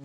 You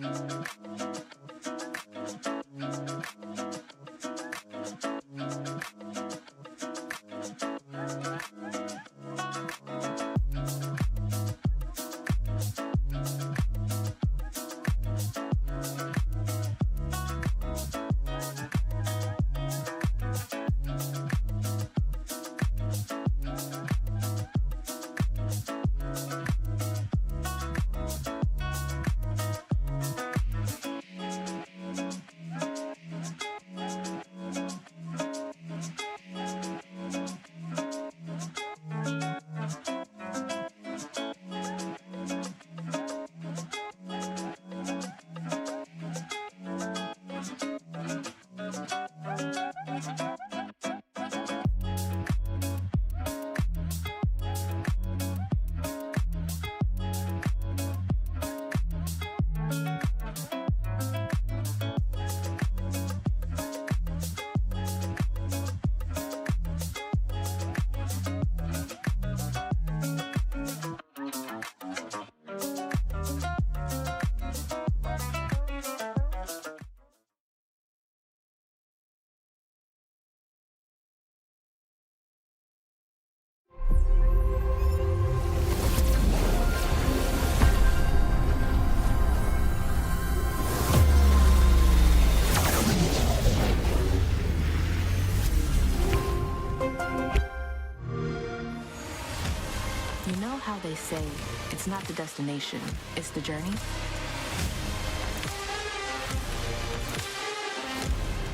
know how they say, it's not the destination, it's the journey?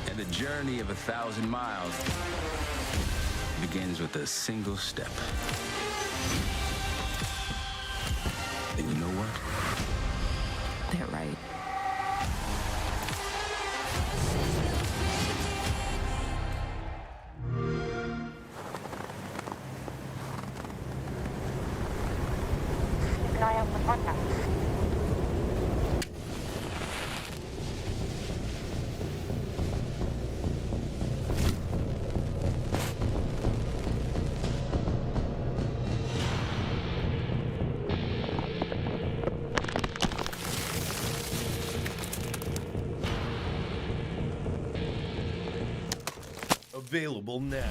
And the journey of 1,000 miles begins with a single step. And you know what? They're right. Keep an eye out for contacts. Available now.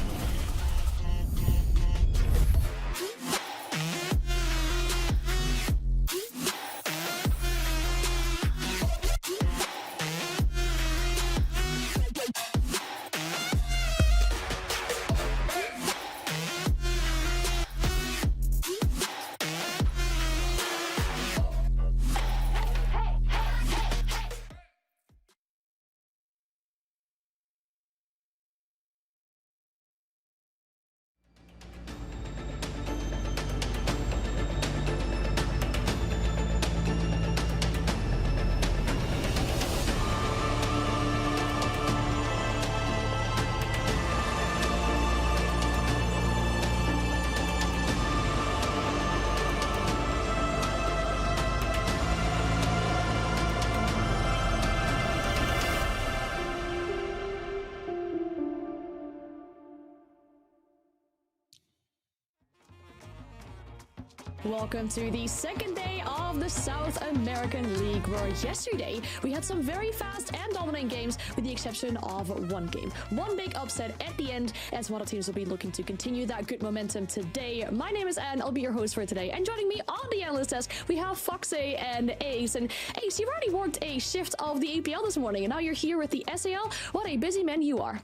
Welcome to the second day of the South American League, where yesterday we had some very fast and dominant games with the exception of one game. One big upset at the end, as one of the teams will be looking to continue that good momentum today. My name is Anne, I'll be your host for today, and joining me on the analyst desk, we have Foxy and Ace. And Ace, you've already worked a shift of the APL this morning, and now you're here with the SAL. What a busy man you are.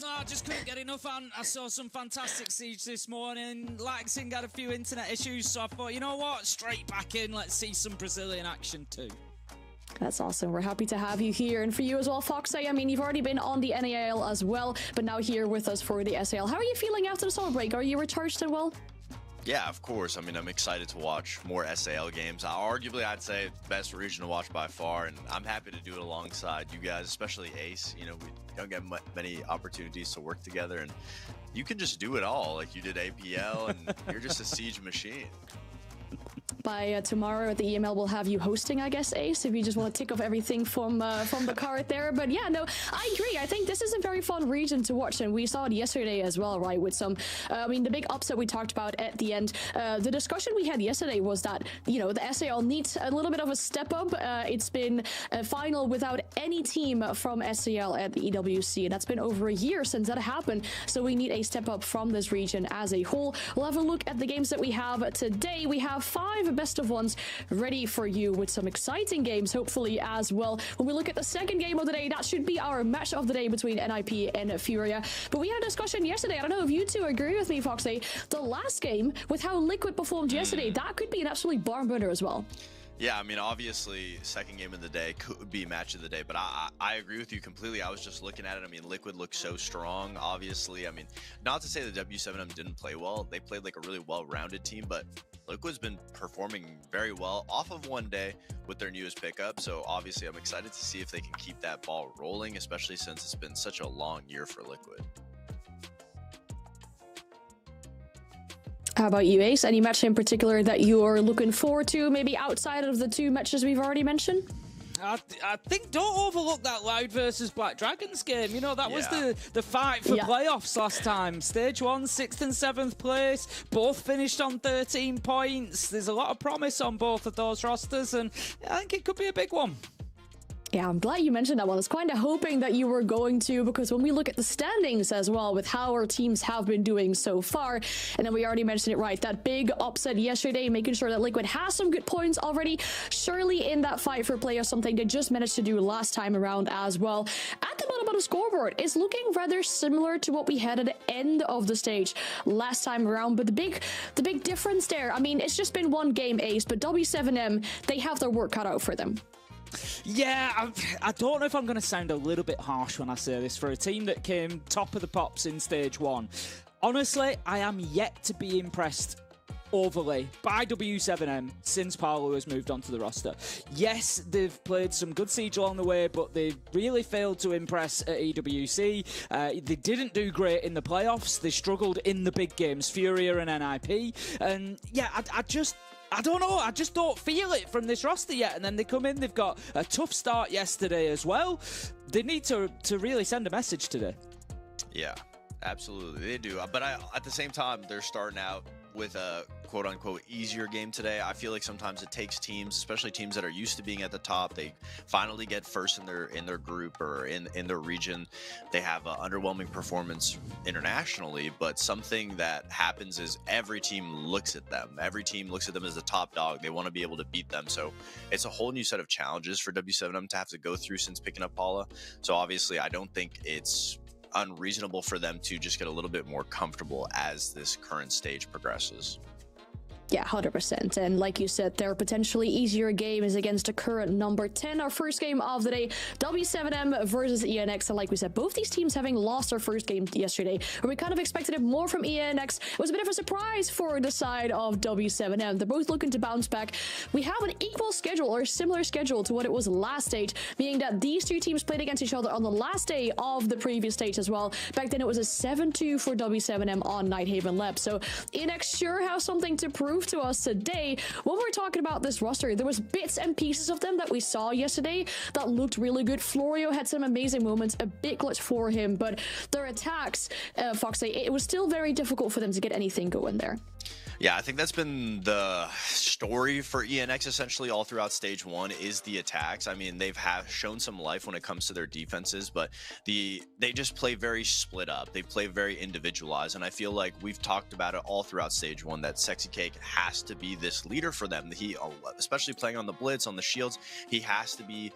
I just couldn't get enough. I saw some fantastic Siege this morning. Laxing had a few internet issues, so I thought, you know what, straight back in. Let's see some Brazilian action too. That's awesome. We're happy to have you here. And for you as well, Foxy, I mean, you've already been on the NAL as well, but now here with us for the SAL. How are you feeling after the summer break? Are you recharged and well? Yeah, of course. I mean, I'm excited to watch more SAL games. Arguably, I'd say best region to watch by far, and I'm happy to do it alongside you guys, especially Ace. You know, we don't get many opportunities to work together, and you can just do it all. Like you did APL, and you're just a Siege machine. by tomorrow at the EML, we'll have you hosting, I guess, Ace, if you just want to tick off everything from the card there. But yeah, no, I agree. I think this is a very fun region to watch, and we saw it yesterday as well, right? With some, I mean, the big upset we talked about at the end. The discussion we had yesterday was that, you know, the SAL needs a little bit of a step up. It's been a final without any team from SAL at the EWC, and that's been over a year since that happened. So we need a step up from this region as a whole. We'll have a look at the games that we have today. We have 5 best of ones ready for you with some exciting games, hopefully, as well. When we look at the second game of the day, that should be our match of the day between NIP and Furia. But we had a discussion yesterday. I don't know if you two agree with me, Foxy. The last game, with how Liquid performed yesterday, that could be an absolutely barn burner as well. Yeah, I mean, obviously, second game of the day could be match of the day, but I agree with you completely. I was just looking at it. I mean, Liquid looks so strong, obviously. I mean, not to say the W7M didn't play well. They played like a really well-rounded team, but Liquid's been performing very well off of one day with their newest pickup. So obviously, I'm excited to see if they can keep that ball rolling, especially since it's been such a long year for Liquid. How about you, Ace? Any match in particular that you're looking forward to, maybe outside of the 2 matches we've already mentioned? I think don't overlook that Loud versus Black Dragons game. You know, that was the fight for playoffs last time. Stage 1, 6th and 7th place. Both finished on 13 points. There's a lot of promise on both of those rosters, and I think it could be a big one. Yeah, I'm glad you mentioned that one. I was kind of hoping that you were going to, because when we look at the standings as well, with how our teams have been doing so far, and then we already mentioned it, right, that big upset yesterday, making sure that Liquid has some good points already, surely in that fight for play or something they just managed to do last time around as well. At the bottom of the scoreboard, it's looking rather similar to what we had at the end of the stage last time around, but the big difference there, I mean, it's just been one game, Ace, but W7M, they have their work cut out for them. Yeah, I don't know if I'm going to sound a little bit harsh when I say this. For a team that came top of the pops in stage 1, honestly, I am yet to be impressed overly by W7M since Paolo has moved onto the roster. Yes, they've played some good Siege along the way, but they really failed to impress at EWC. They didn't do great in the playoffs. They struggled in the big games, Furia and NIP. And yeah, I don't know. I just don't feel it from this roster yet. And then they come in, they've got a tough start yesterday as well. They need to really send a message today. Yeah, absolutely. They do. But at the same time, they're starting out with a quote-unquote easier game today. I feel like sometimes it takes teams, especially teams that are used to being at the top, they finally get first in their group or in their region. They have an underwhelming performance internationally, but something that happens is every team looks at them. Every team looks at them as the top dog. They want to be able to beat them. So it's a whole new set of challenges for W7M to have to go through since picking up Paula. So obviously, I don't think it's unreasonable for them to just get a little bit more comfortable as this current stage progresses. Yeah, 100%. And like you said, their potentially easier game is against the current number 10. Our first game of the day, W7M versus ENX. And like we said, both these teams having lost their first game yesterday, where we kind of expected it more from ENX. It was a bit of a surprise for the side of W7M. They're both looking to bounce back. We have an equal schedule or similar schedule to what it was last stage, meaning that these two teams played against each other on the last day of the previous stage as well. Back then, it was a 7-2 for W7M on Nighthaven Lab. So ENX sure has something to prove to us today. When we're talking about this roster, there was bits and pieces of them that we saw yesterday that looked really good. Florio had some amazing moments, a big clutch for him, but their attacks, Foxy, it was still very difficult for them to get anything going there. Yeah, I think that's been the story for ENX essentially all throughout stage 1 is the attacks. I mean, they've shown some life when it comes to their defenses, but they just play very split up. They play very individualized, and I feel like we've talked about it all throughout stage 1 that Sexy Cake has to be this leader for them. He, especially playing on the blitz, on the shields, he has to be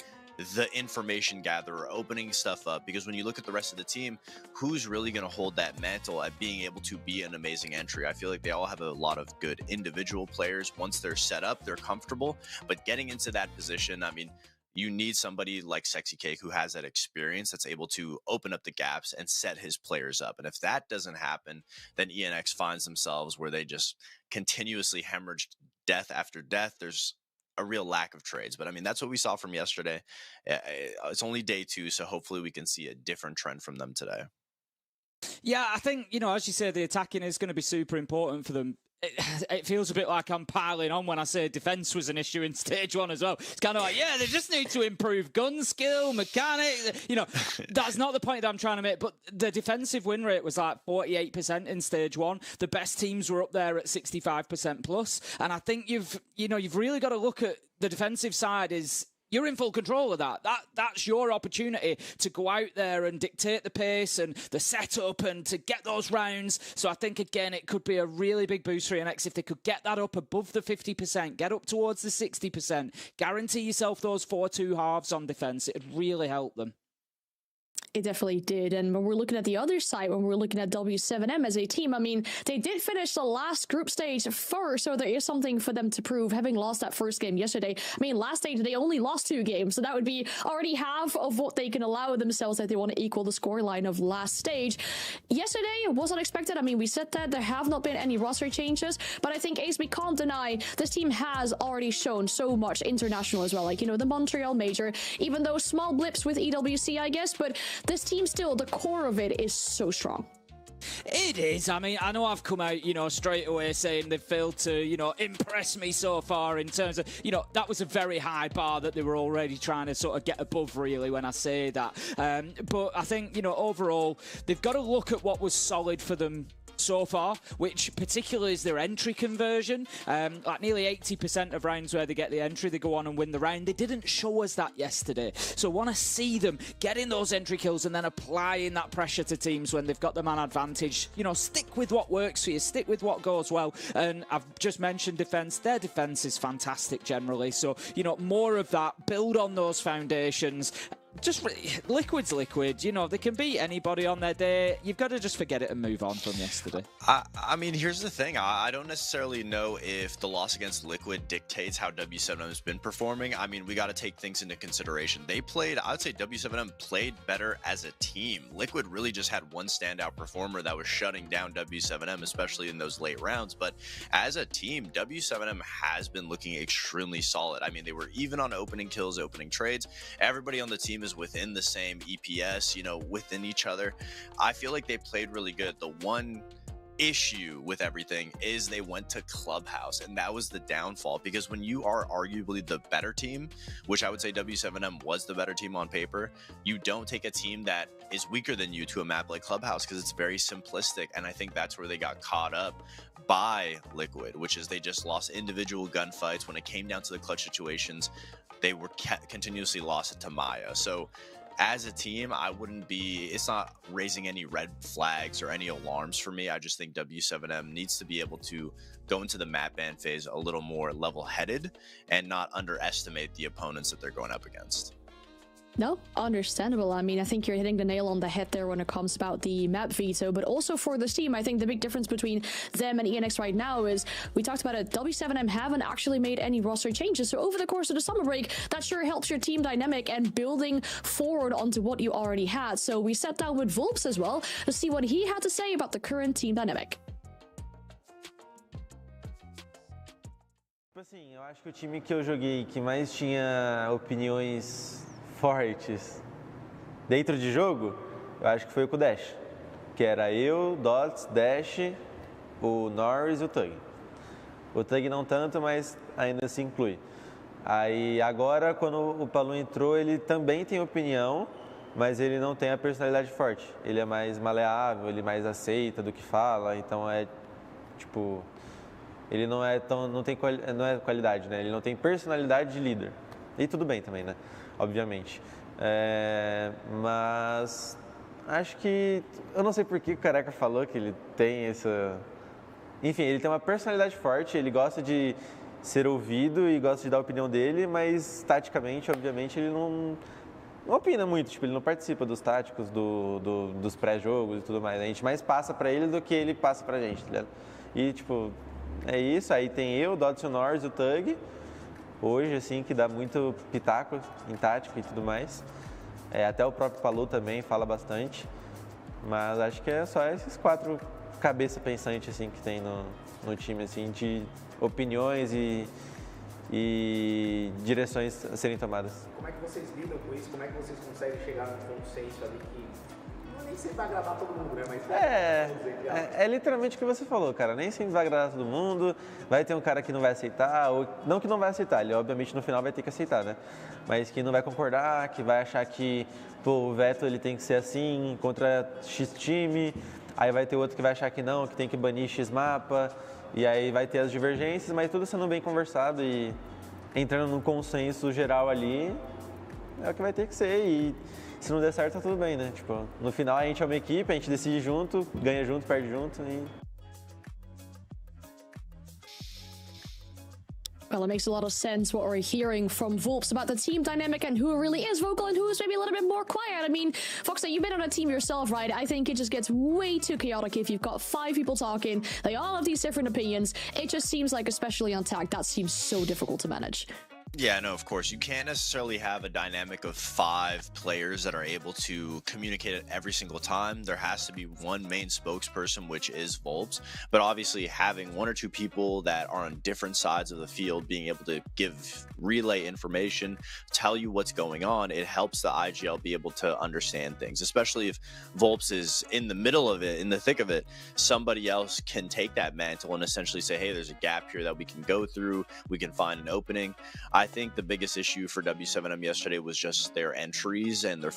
the information gatherer, opening stuff up, because when you look at the rest of the team, who's really going to hold that mantle at being able to be an amazing entry? I feel like they all have a lot of good individual players. Once they're set up, they're comfortable, but getting into that position, I mean, you need somebody like Sexy Cake who has that experience that's able to open up the gaps and set his players up. And if that doesn't happen, then ENX finds themselves where they just continuously hemorrhage death after death. There's a real lack of trades, but I mean, that's what we saw from yesterday. It's only day 2, so hopefully we can see a different trend from them today. Yeah, I think, you know, as you say, the attacking is going to be super important for them. it feels a bit like I'm piling on when I say defense was an issue in stage 1 as well. It's kind of like, yeah, they just need to improve gun skill, mechanic. You know, that's not the point that I'm trying to make. But the defensive win rate was like 48% in stage 1. The best teams were up there at 65% plus. And I think you've really got to look at the defensive side is. You're in full control of that. That's your opportunity to go out there and dictate the pace and the setup and to get those rounds. So I think, again, it could be a really big boost for NX if they could get that up above the 50%, get up towards the 60%, guarantee yourself those 4-2 halves on defense. It would really help them. It definitely did. And when we're looking at the other side, when we're looking at W7M as a team, I mean, they did finish the last group stage first, so there is something for them to prove, having lost that first game yesterday. I mean, last stage, they only lost 2 games, so that would be already half of what they can allow themselves if they want to equal the scoreline of last stage. Yesterday, it was unexpected. I mean, we said that there have not been any roster changes, but I think, Ace, we can't deny this team has already shown so much international as well. Like, you know, the Montreal Major, even though small blips with EWC, I guess, but this team still, the core of it is so strong. It is. I mean, I know I've come out, straight away saying they've failed to, impress me so far in terms of, that was a very high bar that they were already trying to sort of get above, really, when I say that. But I think, overall, they've got to look at what was solid for them so far, which particularly is their entry conversion. Like nearly 80% of rounds where they get the entry, they go on and win the round. They didn't show us that yesterday. So I want to see them getting those entry kills and then applying that pressure to teams when they've got the man advantage. Stick with what works for you, stick with what goes well. And I've just mentioned defense. Their defense is fantastic generally. So, more of that, build on those foundations. Just Liquid's Liquid, they can beat anybody on their day. You've got to just forget it and move on from yesterday. I mean, here's the thing. I don't necessarily know if the loss against Liquid dictates how W7M has been performing. I mean, we got to take things into consideration. I would say W7M played better as a team. Liquid really just had one standout performer that was shutting down W7M, especially in those late rounds. But as a team, W7M has been looking extremely solid. I mean, they were even on opening kills, opening trades. Everybody on the team is within the same EPS, within each other. I feel like they played really good. The one issue with everything is they went to Clubhouse, and that was the downfall, because when you are arguably the better team, which I would say W7M was the better team on paper, you don't take a team that is weaker than you to a map like Clubhouse because it's very simplistic. And I think that's where they got caught up by Liquid, which is they just lost individual gunfights. When it came down to the clutch situations, they were continuously lost to Maya. So as a team, it's not raising any red flags or any alarms for me. I just think W7M needs to be able to go into the map ban phase a little more level-headed and not underestimate the opponents that they're going up against. No, understandable. I mean, I think you're hitting the nail on the head there when it comes about the map veto, but also for this team, I think the big difference between them and ENX right now is, we talked about it, W7M haven't actually made any roster changes. So over the course of the summer break, that sure helps your team dynamic and building forward onto what you already had. So we sat down with Volps as well to see what he had to say about the current team dynamic. Assim, eu acho que o time que eu joguei que mais tinha opiniões fortes dentro de jogo, eu acho que foi o com o Dash, que era eu, Dots, Dash, o Norris e o Tug. O Tug não tanto, mas ainda se inclui. Aí agora, quando o Palu entrou, ele também tem opinião, mas ele não tem a personalidade forte. Ele é mais maleável, ele mais aceita do que fala, então é tipo, ele não é qualidade, né? Ele não tem personalidade de líder. E tudo bem também, né? Obviamente. Mas acho que... Eu não sei por que o Careca falou que ele tem essa... Enfim, ele tem uma personalidade forte, ele gosta de ser ouvido e gosta de dar a opinião dele, mas taticamente, obviamente, ele não opina muito. Tipo, ele não participa dos táticos, dos pré-jogos e tudo mais. A gente mais passa pra ele do que ele passa pra gente, tá ligado? E, tipo, é isso. Aí tem eu, o Dodson Norris, o Tug... Hoje, assim, que dá muito pitaco em tática e tudo mais. Até o próprio Palu também fala bastante. Mas acho que é só esses 4 cabeças pensantes, assim, que tem no time, assim, de opiniões e direções a serem tomadas. Como é que vocês lidam com isso? Como é que vocês conseguem chegar num consenso ali que não é nem sempre vai agradar todo mundo, né? Mas É literalmente o que você falou, cara. Nem sempre vai agradar todo mundo. Vai ter um cara que não vai aceitar, ou não que não vai aceitar, ele obviamente no final vai ter que aceitar, né? Mas que não vai concordar, que vai achar que pô, o veto ele tem que ser assim contra X time. Aí vai ter outro que vai achar que não, que tem que banir X mapa. E aí vai ter as divergências, mas tudo sendo bem conversado e entrando num consenso geral ali, é o que vai ter que ser. E se não der certo, tá tudo bem, né? Tipo, no final a gente é uma equipe, a gente decide junto, ganha junto, perde junto e... Well, it makes a lot of sense what we're hearing from VODs about the team dynamic and who really is vocal and who is maybe a little bit more quiet. I mean, Fox, you've been on a team yourself, right? I think it just gets way too chaotic if you've got 5 people talking. They all have these different opinions. It just seems like, especially on tag, that seems so difficult to manage. Yeah, no, of course. You can't necessarily have a dynamic of 5 players that are able to communicate it every single time. There has to be one main spokesperson, which is VODs. But obviously, having 1 or 2 people that are on different sides of the field being able to give relay information, tell you what's going on, it helps the IGL be able to understand things, especially if VODs is in the middle of it, in the thick of it. Somebody else can take that mantle and essentially say, hey, there's a gap here that we can go through. We can find an opening. I think the biggest issue for W7M yesterday was just their entries and their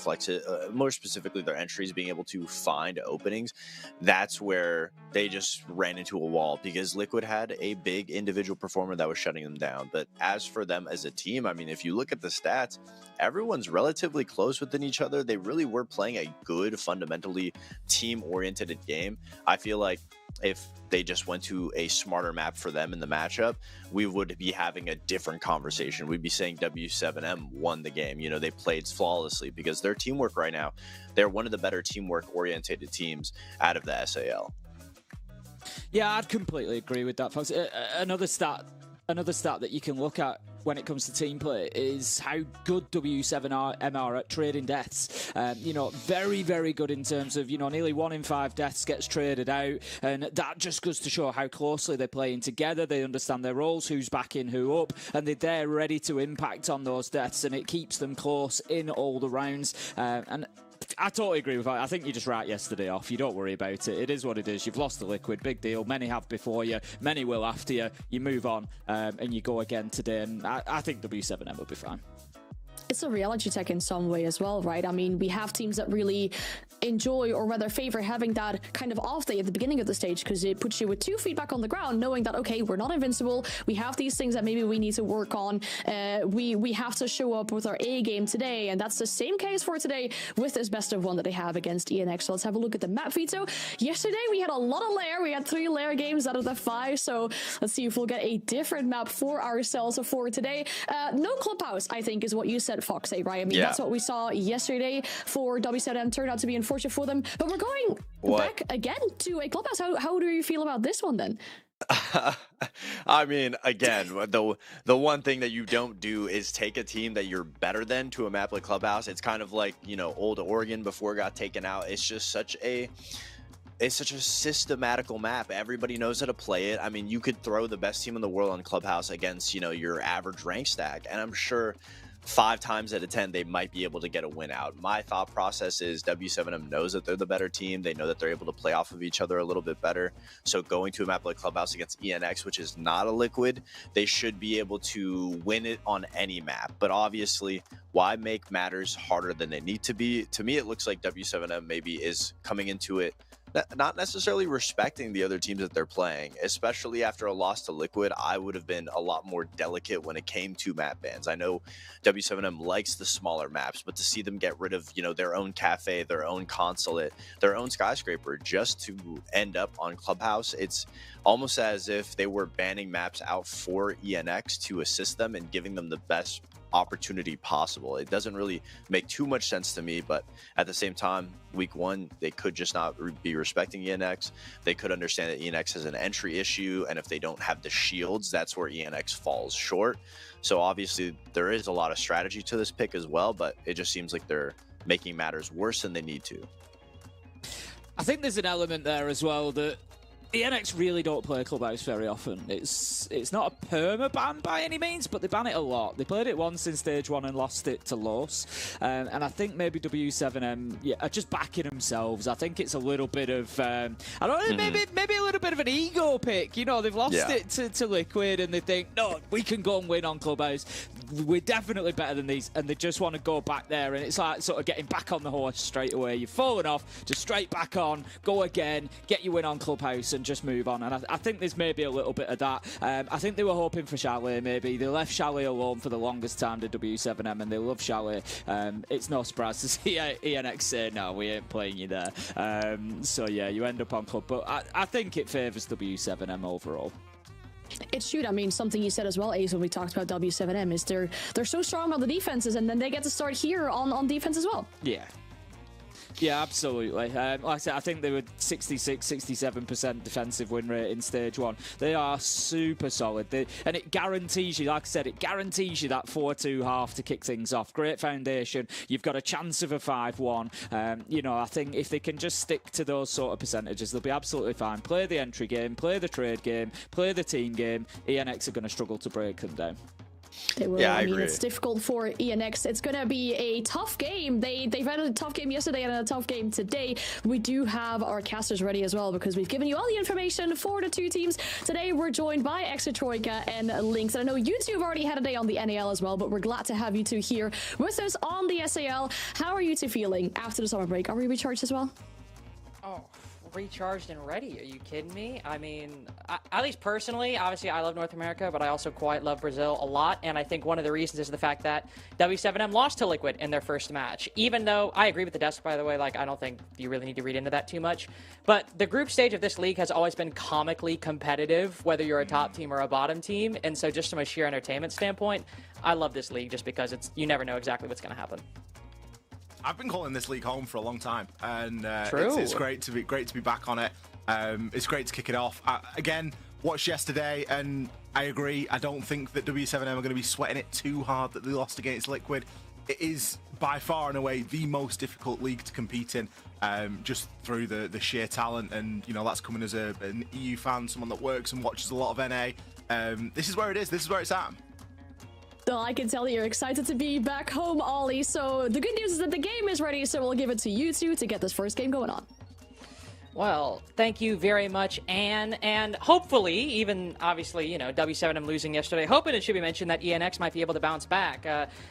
more specifically their entries being able to find openings. That's where they just ran into a wall because Liquid had a big individual performer that was shutting them down. But as for them as a team, I mean, if you look at the stats, everyone's relatively close within each other. They really were playing a good, fundamentally team-oriented game. I feel like if they just went to a smarter map for them in the matchup, we would be having a different conversation. We'd be saying W7M won the game. You know, they played flawlessly because their teamwork right now, they're one of the better teamwork-oriented teams out of the SAL. Yeah, I'd completely agree with that, folks. Another stat that you can look at when it comes to team play is how good W7M are at trading deaths. You know, very, very good in terms of, you know, nearly 1 in 5 deaths gets traded out. And that just goes to show how closely they're playing together. They understand their roles, who's backing who up, and they're there ready to impact on those deaths. And it keeps them close in all the rounds. And I totally agree with that. I think you just write yesterday off. You don't worry about it. It is what it is. You've lost the Liquid. Big deal. Many have before you. Many will after you. You move on and you go again today. And I think W7M will be fine. It's a reality check in some way as well, right? I mean, we have teams that really enjoy or rather favor having that kind of off day at the beginning of the stage because it puts you with 2 feet back on the ground, knowing that, okay, we're not invincible. We have these things that maybe we need to work on. We have to show up with our A game today, and that's the same case for today with this best of 1 that they have against ENX. So let's have a look at the map veto. Yesterday, we had a lot of lair. We had 3 lair games out of the 5, so let's see if we'll get a different map for ourselves for today. No clubhouse, I think, is what you said, Fox, right? I mean, that's what we saw yesterday for W7M. Turned out to be unfortunate for them, but we're going back again to a clubhouse. How do you feel about this one then? I mean, again, the one thing that you don't do is take a team that you're better than to a map like Clubhouse. It's kind of like, you know, old Oregon before it got taken out. It's just such a systematical map. Everybody knows how to play it. I mean, you could throw the best team in the world on Clubhouse against, you know, your average rank stack, and I'm sure 5 times out of 10 they might be able to get a win out. My thought process is W7M knows that they're the better team. They know that they're able to play off of each other a little bit better. So going to a map like Clubhouse against ENX, which is not a Liquid, they should be able to win it on any map. But obviously, why make matters harder than they need to be? To me, it looks like W7M maybe is coming into it not necessarily respecting the other teams that they're playing, especially after a loss to Liquid. I would have been a lot more delicate when it came to map bans. I know W7M likes the smaller maps, but to see them get rid of, you know, their own cafe, their own consulate, their own skyscraper just to end up on Clubhouse, it's almost as if they were banning maps out for ENX to assist them and giving them the best opportunity possible. It doesn't really make too much sense to me, but at the same time, week 1, they could just not be respecting ENX. They could understand that ENX has an entry issue, and if they don't have the shields, that's where ENX falls short. So obviously, there is a lot of strategy to this pick as well, but it just seems like they're making matters worse than they need to. I think there's an element there as well that ENX really don't play Clubhouse very often. It's not a perma ban by any means, but they ban it a lot. They played it once in Stage 1 and lost it to Los. And I think maybe W7M are just backing themselves. I think it's a little bit of, I don't know, maybe a little bit of an ego pick. You know, they've lost it to Liquid and they think, no, we can go and win on Clubhouse. We're definitely better than these. And they just want to go back there. And it's like sort of getting back on the horse straight away. You've fallen off, just straight back on, go again, get your win on Clubhouse and just move on. And I think there's maybe a little bit of that. I think they were hoping for Chalet, maybe. They left Chalet alone for the longest time to W7M, and they love Chalet. It's no surprise to see ENX say, no, we ain't playing you there. So, yeah, you end up on Club. But I think it favours W7M overall. It should. I mean, something you said as well, Ace, when we talked about W7M, is they're so strong on the defenses, and then they get to start here on defense as well. Yeah. Yeah, absolutely. Like I said, I think they were 66, 67% defensive win rate in Stage 1. They are super solid. And it guarantees you, like I said, it guarantees you that 4-2 half to kick things off. Great foundation. You've got a chance of a 5-1. You know, I think if they can just stick to those sort of percentages, they'll be absolutely fine. Play the entry game, play the trade game, play the team game. ENX are going to struggle to break them down. They will. Yeah, I mean, agree. it's difficult for ENX. It's going to be a tough game. They've had a tough game yesterday and a tough game today. We do have our casters ready as well because we've given you all the information for the two teams. Today, we're joined by Extra Troika and Lynx. And I know you two have already had a day on the NAL as well, but we're glad to have you two here with us on the SAL. How are you two feeling after the summer break? Are we recharged as well? Oh, recharged and ready. Are you kidding me? I mean, at least personally, obviously I love North America, but I also quite love Brazil a lot. And I think one of the reasons is the fact that W7M lost to Liquid in their first match. Even though I agree with the desk, by the way, like I don't think you really need to read into that too much. But the group stage of this league has always been comically competitive, whether you're a top team or a bottom team. And so just from a sheer entertainment standpoint, I love this league just because you never know exactly what's going to happen. I've been calling this league home for a long time, and True. It's great to be back on it. It's great to kick it off. Again, watched yesterday, and I agree. I don't think that W7M are going to be sweating it too hard that they lost against Liquid. It is by far and away the most difficult league to compete in, just through the sheer talent, and you know that's coming as an EU fan, someone that works and watches a lot of NA. This is where it is. This is where it's at. Well, I can tell that you're excited to be back home, Ollie. So the good news is that the game is ready, so we'll give it to you two to get this first game going on. Well, thank you very much, Anne. And hopefully, even obviously, you know, W7M losing yesterday, hoping it should be mentioned that ENX might be able to bounce back.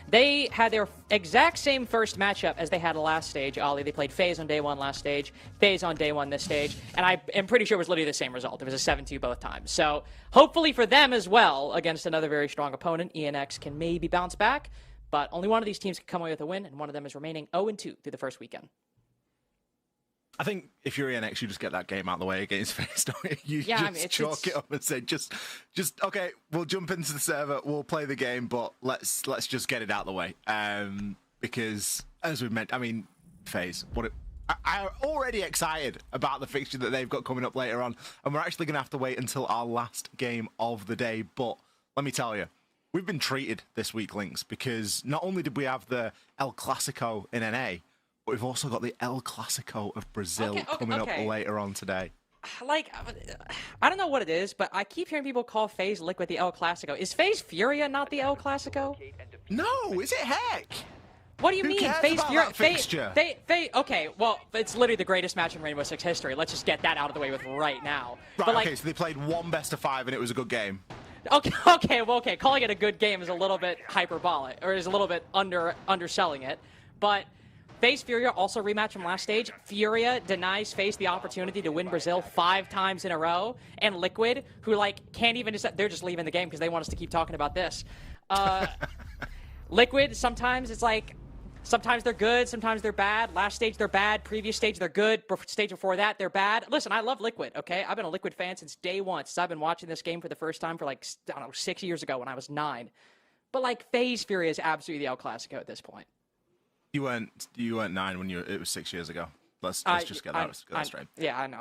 They had their exact same first matchup as they had last stage, Ollie. They played FaZe on day one last stage, FaZe on day one this stage, and I am pretty sure it was literally the same result. It was a 7-2 both times. So hopefully for them as well, against another very strong opponent, ENX can maybe bounce back, but only one of these teams can come away with a win, and one of them is remaining 0-2 through the first weekend. I think if you're ENX, you just get that game out of the way against FaZe, don't you? You just chalk it up and say, just okay, we'll jump into the server, we'll play the game, but let's just get it out of the way. Because as we meant, I mean, FaZe, I'm already excited about the fixture that they've got coming up later on, and we're actually going to have to wait until our last game of the day. But let me tell you, we've been treated this week, Lynx, because not only did we have the El Clasico in NA, but we've also got the El Clasico of Brazil coming up later on today. Like, I don't know what it is, but I keep hearing people call FaZe Liquid the El Clasico. Is FaZe Furia not the El Clasico? No, is it heck? What do you mean? FaZe Furia? Okay, well, it's literally the greatest match in Rainbow Six history. Let's just get that out of the way with right now. Right, but okay, so they played one best of 5 and it was a good game. Okay. Calling it a good game is a little bit hyperbolic, or is a little bit underselling it. But FaZe Furia also rematch from last stage. Furia denies FaZe the opportunity to win Brazil 5 times in a row, and Liquid, who can't even they're just leaving the game because they want us to keep talking about this. Liquid, sometimes it's sometimes they're good, sometimes they're bad. Last stage they're bad, previous stage they're good, stage before that they're bad. Listen, I love Liquid, okay? I've been a Liquid fan since day one, since I've been watching this game for the first time for I don't know, 6 years ago when I was 9. But FaZe Furia is absolutely the El Clasico at this point. You weren't 9 when it was 6 years ago. Let's just get that straight. Yeah, I know.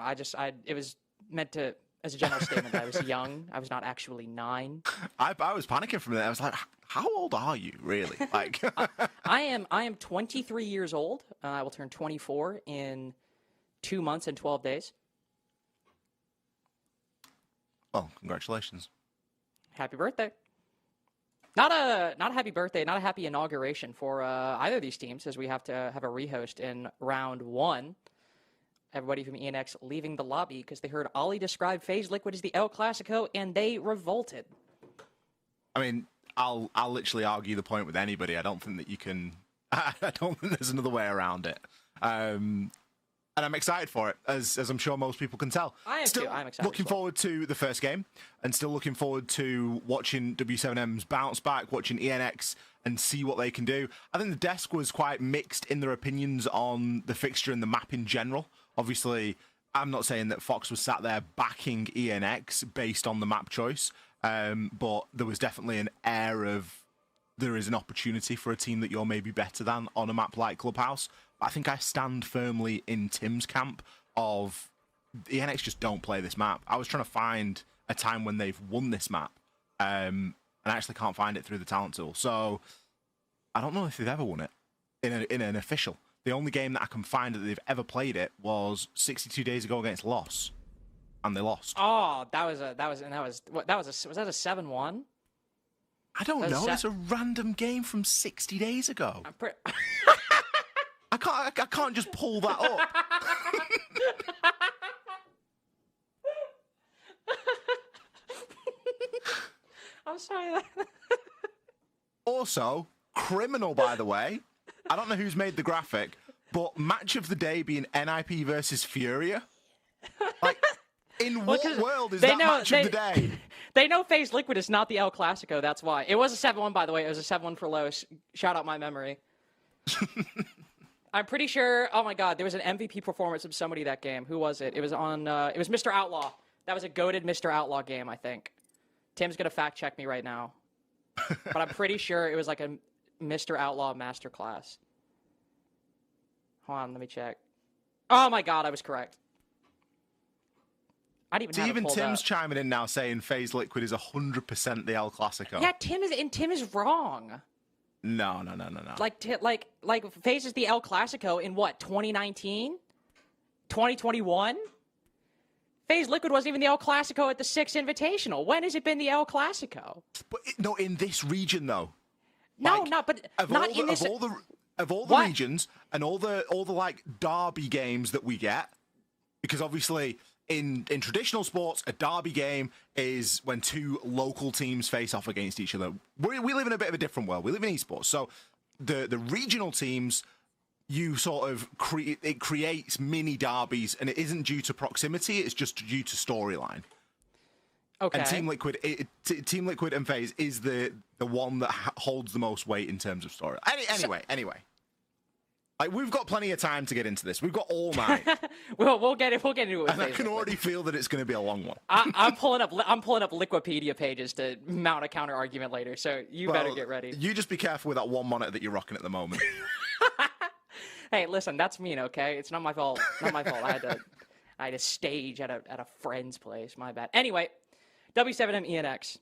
It was meant to, as a general statement, that I was young. I was not actually 9. I was panicking from that. I was like, how old are you, really? I am 23 years old. I will turn 24 in 2 months and 12 days. Well, congratulations. Happy birthday. Not a happy birthday, not a happy inauguration for either of these teams, as we have to have a rehost in round 1. Everybody from ENX leaving the lobby because they heard Ollie describe FaZe Liquid as the El Clasico, and they revolted. I mean, I'll literally argue the point with anybody. I don't think that you can. I don't think there's another way around it. And I'm excited for it, as I'm sure most people can tell. I am still too. I'm excited. Looking forward to the first game, and still looking forward to watching W7M's bounce back, watching ENX, and see what they can do. I think the desk was quite mixed in their opinions on the fixture and the map in general. Obviously, I'm not saying that Fox was sat there backing ENX based on the map choice, but there was definitely an air of there is an opportunity for a team that you're maybe better than on a map like Clubhouse. I think I stand firmly in Tim's camp of ENX just don't play this map. I was trying to find a time when they've won this map, and I actually can't find it through the talent tool. So I don't know if they've ever won it in an official. The only game that I can find that they've ever played it was 62 days ago against Loss, and they lost. Oh, was that a 7-1? I don't know. It's a random game from 60 days ago. I can't just pull that up. I'm sorry. Also, criminal, by the way. I don't know who's made the graphic, but match of the day being NIP versus Furia. Like, in what world is that match of the day? They know FaZe Liquid is not the El Clasico, that's why. It was a 7-1, by the way. It was a 7-1 for Los. Shout out my memory. I'm pretty sure, oh my god, there was an MVP performance of somebody that game. Who was it? It was on, it was Mr. Outlaw. That was a goated Mr. Outlaw game, I think. Tim's gonna fact check me right now. But I'm pretty sure it was like a Mr. Outlaw masterclass. Hold on, let me check. Oh my god, I was correct. I didn't even have even it pulled Tim's up. chiming in now saying FaZe Liquid is 100% the El Clasico. Yeah, Tim is wrong. No. Like FaZe is the El Clasico in what, 2019? 2021? FaZe Liquid wasn't even the El Clasico at the 6th Invitational. When has it been the El Clasico? But no, in this region though. No, like, not in this. Of all the regions and all the like derby games that we get, because obviously in traditional sports, a derby game is when two local teams face off against each other. We live in a bit of a different world. We live in esports, so the regional teams, you sort of it creates mini derbies, and it isn't due to proximity; it's just due to storyline. Okay. And Team Liquid and FaZe is the one that holds the most weight in terms of story. Anyway. Like, we've got plenty of time to get into this. We've got all night. we'll get into it. And I can already feel that it's going to be a long one. I'm pulling up Liquipedia pages to mount a counter argument later. So you better get ready. You just be careful with that one monitor that you're rocking at the moment. Hey, listen, that's mean, okay? It's not my fault. Not my fault. I had to stage at a friend's place. My bad. Anyway, W7M ENX.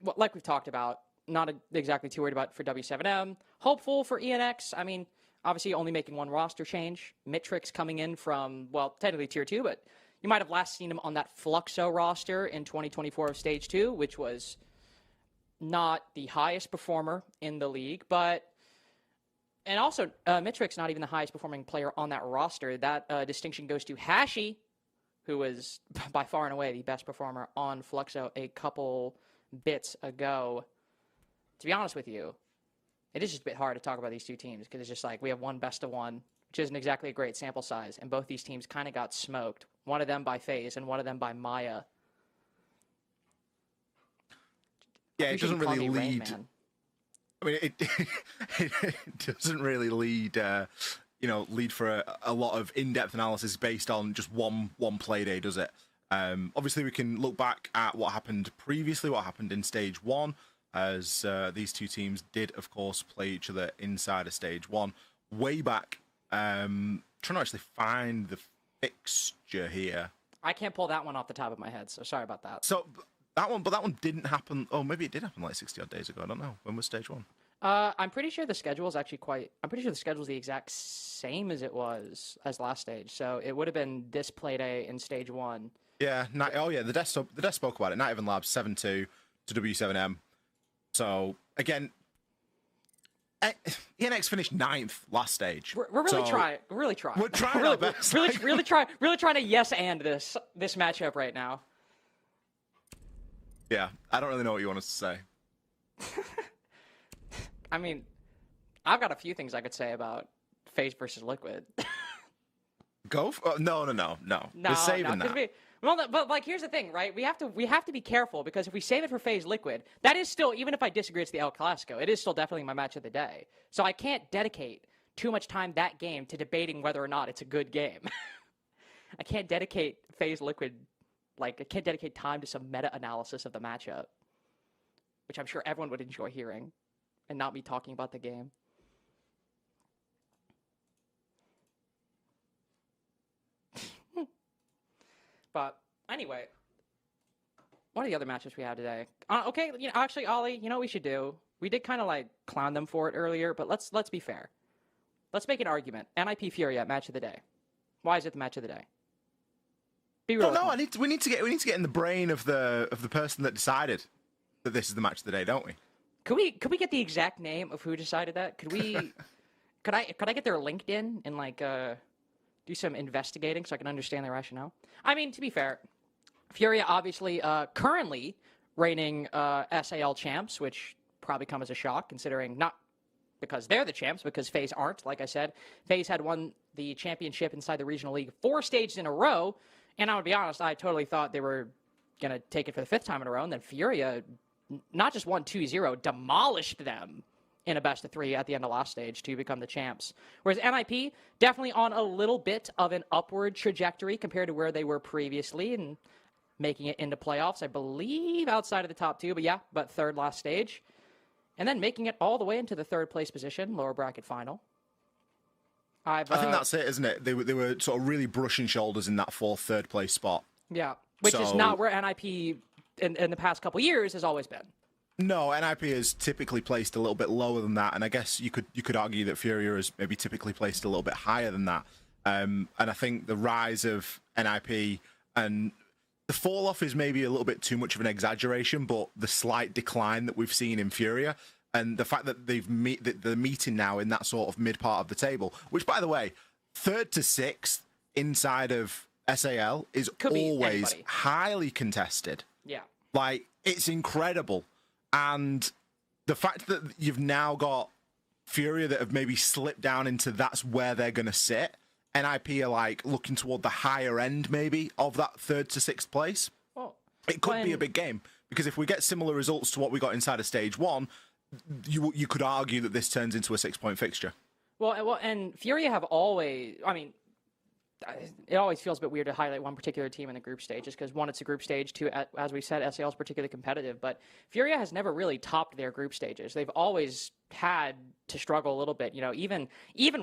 Well, like we've talked about, not exactly too worried about for W7M. Hopeful for ENX. I mean, obviously only making one roster change. Mitrix coming in from, well, technically Tier 2, but you might have last seen him on that Fluxo roster in 2024 of Stage 2, which was not the highest performer in the league, but... And also, Mitrix not even the highest performing player on that roster. That distinction goes to Hashi, who was by far and away the best performer on Fluxo a couple bits ago. To be honest with you, it is just a bit hard to talk about these two teams because it's just like we have one best of one, which isn't exactly a great sample size, and both these teams kind of got smoked. One of them by FaZe and one of them by Maya. Yeah, it doesn't really lead. I mean, it doesn't really lead, lead for a lot of in-depth analysis based on just one play day, does it? Obviously, we can look back at what happened previously, what happened in Stage 1, as these two teams did, of course, play each other inside of Stage 1. Way back, trying to actually find the fixture here. I can't pull that one off the top of my head, so sorry about that. So that one didn't happen. Oh, maybe it did happen like 60 odd days ago. I don't know. When was Stage 1? I'm pretty sure the schedule is actually I'm pretty sure the schedule is the exact same as it was as last stage. So it would have been this play day in Stage 1 Yeah. The desk spoke about it. Not even Labs 7-2 to W7M. So again, ENX finished 9th last stage. We're really trying. We're really trying. We're trying our best. Really trying to yes and this matchup right now. Yeah, I don't really know what you want us to say. I mean, I've got a few things I could say about FaZe versus Liquid. Go for, no. We're saving that. But like, here's the thing, right? We have to be careful, because if we save it for FaZe Liquid, that is still, even if I disagree, it's the El Clasico, it is still definitely my match of the day. So I can't dedicate too much time that game to debating whether or not it's a good game. I can't dedicate FaZe Liquid, I can't dedicate time to some meta-analysis of the matchup, which I'm sure everyone would enjoy hearing, and not me talking about the game. But anyway, what are the other matches we have today? Okay, actually, Ollie, what we should do? We did kind of clown them for it earlier, but let's be fair. Let's make an argument. NIP Furia match of the day. Why is it the match of the day? Be real. No, we need to get in the brain of the person that decided that this is the match of the day, don't we? Could we get the exact name of who decided that? Could we? could I get their LinkedIn and do some investigating so I can understand their rationale? I mean, to be fair, Furia obviously currently reigning SAL champs, which probably come as a shock considering not because they're the champs, because FaZe aren't. Like I said, FaZe had won the championship inside the regional league 4 stages in a row, and I would be honest, I totally thought they were going to take it for the 5th time in a row, and then Furia not just won 2-0, demolished them in a best-of-3 at the end of last stage to become the champs. Whereas NIP, definitely on a little bit of an upward trajectory compared to where they were previously, and making it into playoffs, I believe, outside of the top 2, but 3rd last stage. And then making it all the way into the 3rd place position, lower bracket final. I think that's it, isn't it? They were sort of really brushing shoulders in that 4th, 3rd place spot. Yeah, which is not where NIP in the past couple years has always been. No, NIP is typically placed a little bit lower than that, and I guess you could argue that Furia is maybe typically placed a little bit higher than that. And I think the rise of NIP and the fall off is maybe a little bit too much of an exaggeration, but the slight decline that we've seen in Furia and the fact that they're meeting now in that sort of mid part of the table, which by the way, 3rd to 6th inside of SAL is always highly contested. Yeah. It's incredible. And the fact that you've now got Furia that have maybe slipped down into that's where they're going to sit. NIP are looking toward the higher end maybe of that 3rd to 6th place. Well, it could be a big game, because if we get similar results to what we got inside of stage 1, you could argue that this turns into a 6-point fixture. Well, and Furia have always, it always feels a bit weird to highlight one particular team in the group stage, just because, 1, it's a group stage, 2, as we said, SAL is particularly competitive, but Furia has never really topped their group stages. They've always had to struggle a little bit, even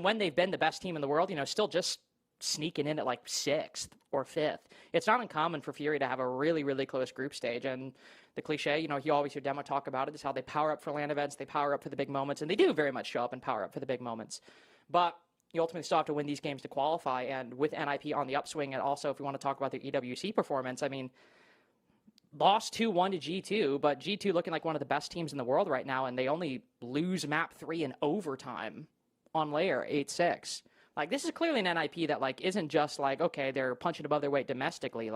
when they've been the best team in the world, still just sneaking in at 6th or 5th. It's not uncommon for Furia to have a really, really close group stage, and the cliche, you always hear Demo talk about it, is how they power up for LAN events, they power up for the big moments, and they do very much show up and power up for the big moments. But you ultimately still have to win these games to qualify, and with NIP on the upswing, and also if we want to talk about their EWC performance, lost 2-1 to G2, but G2 looking like one of the best teams in the world right now, and they only lose map 3 in overtime on layer 8-6. This is clearly an NIP that isn't just okay, they're punching above their weight domestically.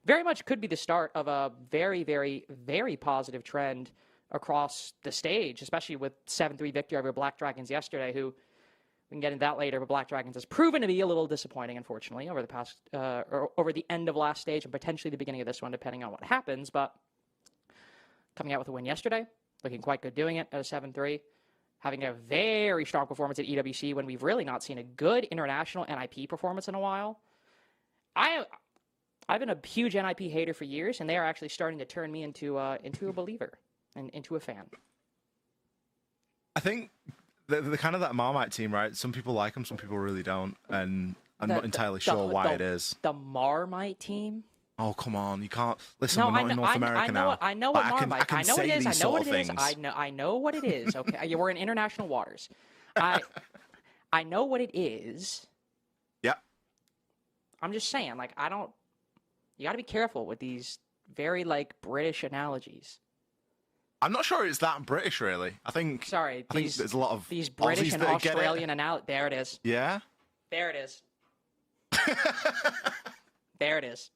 Very much could be the start of a very, very, very positive trend across the stage, especially with 7-3 victory over Black Dragons yesterday, who we can get into that later, but Black Dragons has proven to be a little disappointing, unfortunately, over the past, or over the end of last stage and potentially the beginning of this one, depending on what happens. But coming out with a win yesterday, looking quite good doing it at a 7-3, having a very strong performance at EWC when we've really not seen a good international NIP performance in a while. I've been a huge NIP hater for years, and they are actually starting to turn me into a believer and into a fan. I think they're kind of that Marmite team, right? Some people like them, some people really don't, and I'm not entirely sure why it is. The Marmite team? Oh, come on. You can't... Listen, we're not in North America now. I know what Marmite... I know what it is. I know what it is. Okay, we're in international waters. I know what it is. Yeah. I'm just saying, I don't... You got to be careful with these very like British analogies. I'm not sure it's that British, really. I think. Sorry, I think there's a lot of these British Aussies and that get it. Australian analogies. There it is. Yeah. There it is. There it is.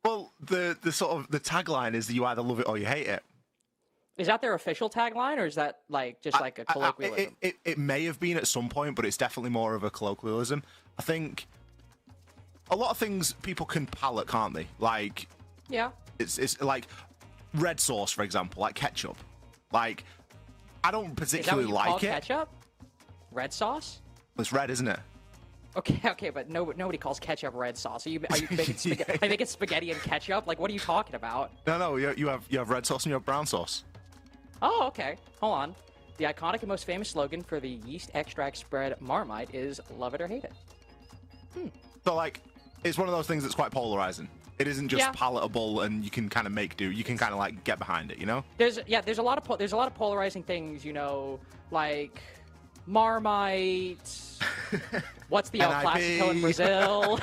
Well, the sort of the tagline is you either love it or you hate it. Is that their official tagline, or is that like just like a colloquialism? It may have been at some point, but it's definitely more of a colloquialism. I think a lot of things people can palate, can't they? Like, yeah, it's like red sauce, for example, like ketchup. Like, I don't particularly like like it. Ketchup, red sauce. It's red, isn't it? Okay, but nobody calls ketchup red sauce. Are you making spaghetti? Are you making spaghetti and ketchup? Like, what are you talking about? No, you have red sauce and you have brown sauce. Oh, okay. Hold on. The iconic and most famous slogan for the yeast extract spread Marmite is "Love it or hate it." So, like, it's one of those things that's quite polarizing. It isn't just palatable, and you can kind of make do. You can kind of like get behind it, you know. There's a lot of polarizing things, you know, like Marmite. What's the El Clasico in Brazil?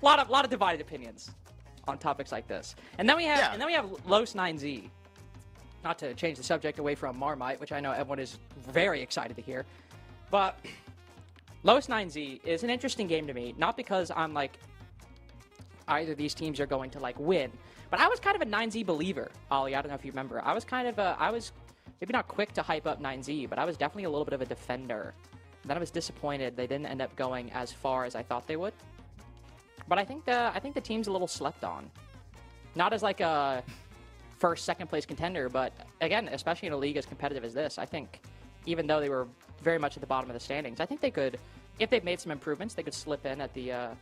A lot of divided opinions on topics like this. And then we have Los 9Z. Not to change the subject away from Marmite, which I know everyone is very excited to hear, but Los 9Z is an interesting game to me. Not because I'm like either of these teams are going to like win, but I was kind of a 9Z believer, Ollie. I don't know if you remember. I was maybe not quick to hype up 9Z, but I was definitely a little bit of a defender. And then I was disappointed they didn't end up going as far as I thought they would. But I think the team's a little slept on. Not as like a first, second place contender, but again, especially in a league as competitive as this, I think even though they were very much at the bottom of the standings, I think they could, if they've made some improvements, they could slip in at the 5th,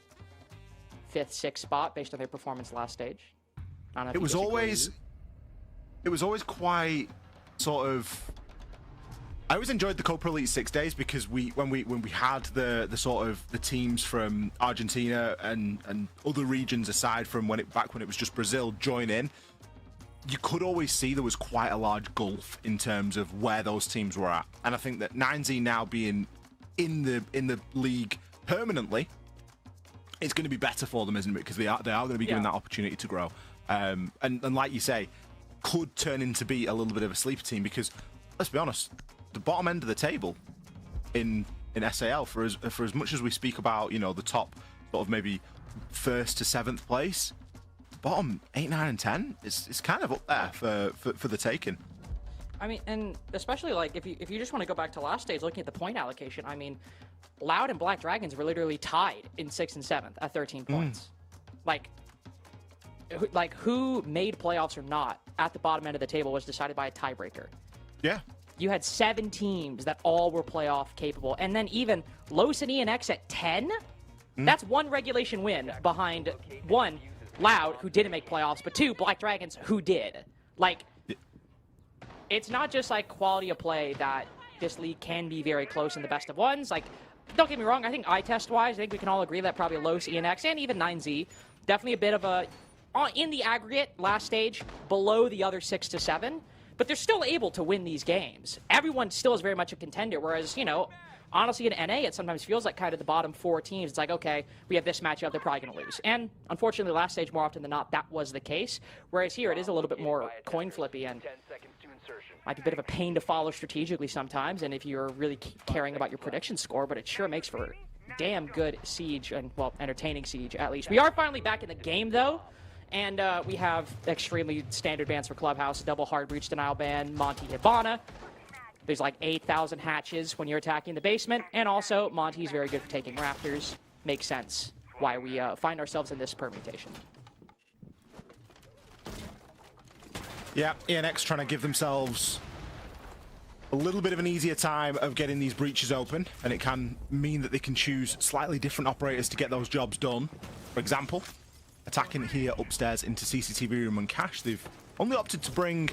6th spot based on their performance last stage. I don't know if it was always quite sort of. I always enjoyed the Copa Elite 6 days because when we had the sort of the teams from Argentina and other regions aside from back when it was just Brazil join in, you could always see there was quite a large gulf in terms of where those teams were at. And I think that 9Z now being in the league permanently, it's going to be better for them, isn't it? Because they are going to be given that opportunity to grow. And like you say, could turn into be a little bit of a sleeper team because, let's be honest, the bottom end of the table in SAL, for as much as we speak about, you know, the top sort of maybe 1st to 7th place, bottom 8, 9, and 10 is kind of up there for the taking. I mean, and especially like if you just want to go back to last stage, looking at the point allocation, I mean, Loud and Black Dragons were literally tied in 6th and 7th at 13 points. Like who made playoffs or not at the bottom end of the table was decided by a tiebreaker. Yeah. You had 7 teams that all were playoff capable, and then even Los and ENX at 10. That's one regulation win behind 1. Loud, who didn't make playoffs, but 2, Black Dragons, who did. Like, it's not just, like, quality of play that this league can be very close in the best of ones. Like, don't get me wrong, I think eye test-wise, I think we can all agree that probably Los, ENX, and even 9Z, definitely a bit of a, in the aggregate, last stage, below the other 6 to 7, but they're still able to win these games. Everyone still is very much a contender, whereas, you know, honestly, in NA, it sometimes feels like kind of the bottom 4 teams. It's like, okay, we have this matchup, they're probably going to lose. And unfortunately, last stage, more often than not, that was the case. Whereas here, it is a little bit more coin flippy and might be a bit of a pain to follow strategically sometimes. And if you're really caring about your prediction score, but it sure makes for damn good Siege and, well, entertaining Siege at least. We are finally back in the game, though. And we have extremely standard bans for Clubhouse, double hard breach denial ban, Monty Hibana. There's like 8,000 hatches when you're attacking the basement. And also, Monty's very good for taking rafters. Makes sense why we find ourselves in this permutation. Yeah, ENX trying to give themselves a little bit of an easier time of getting these breaches open. And it can mean that they can choose slightly different operators to get those jobs done. For example, attacking here upstairs into CCTV room and cache. They've only opted to bring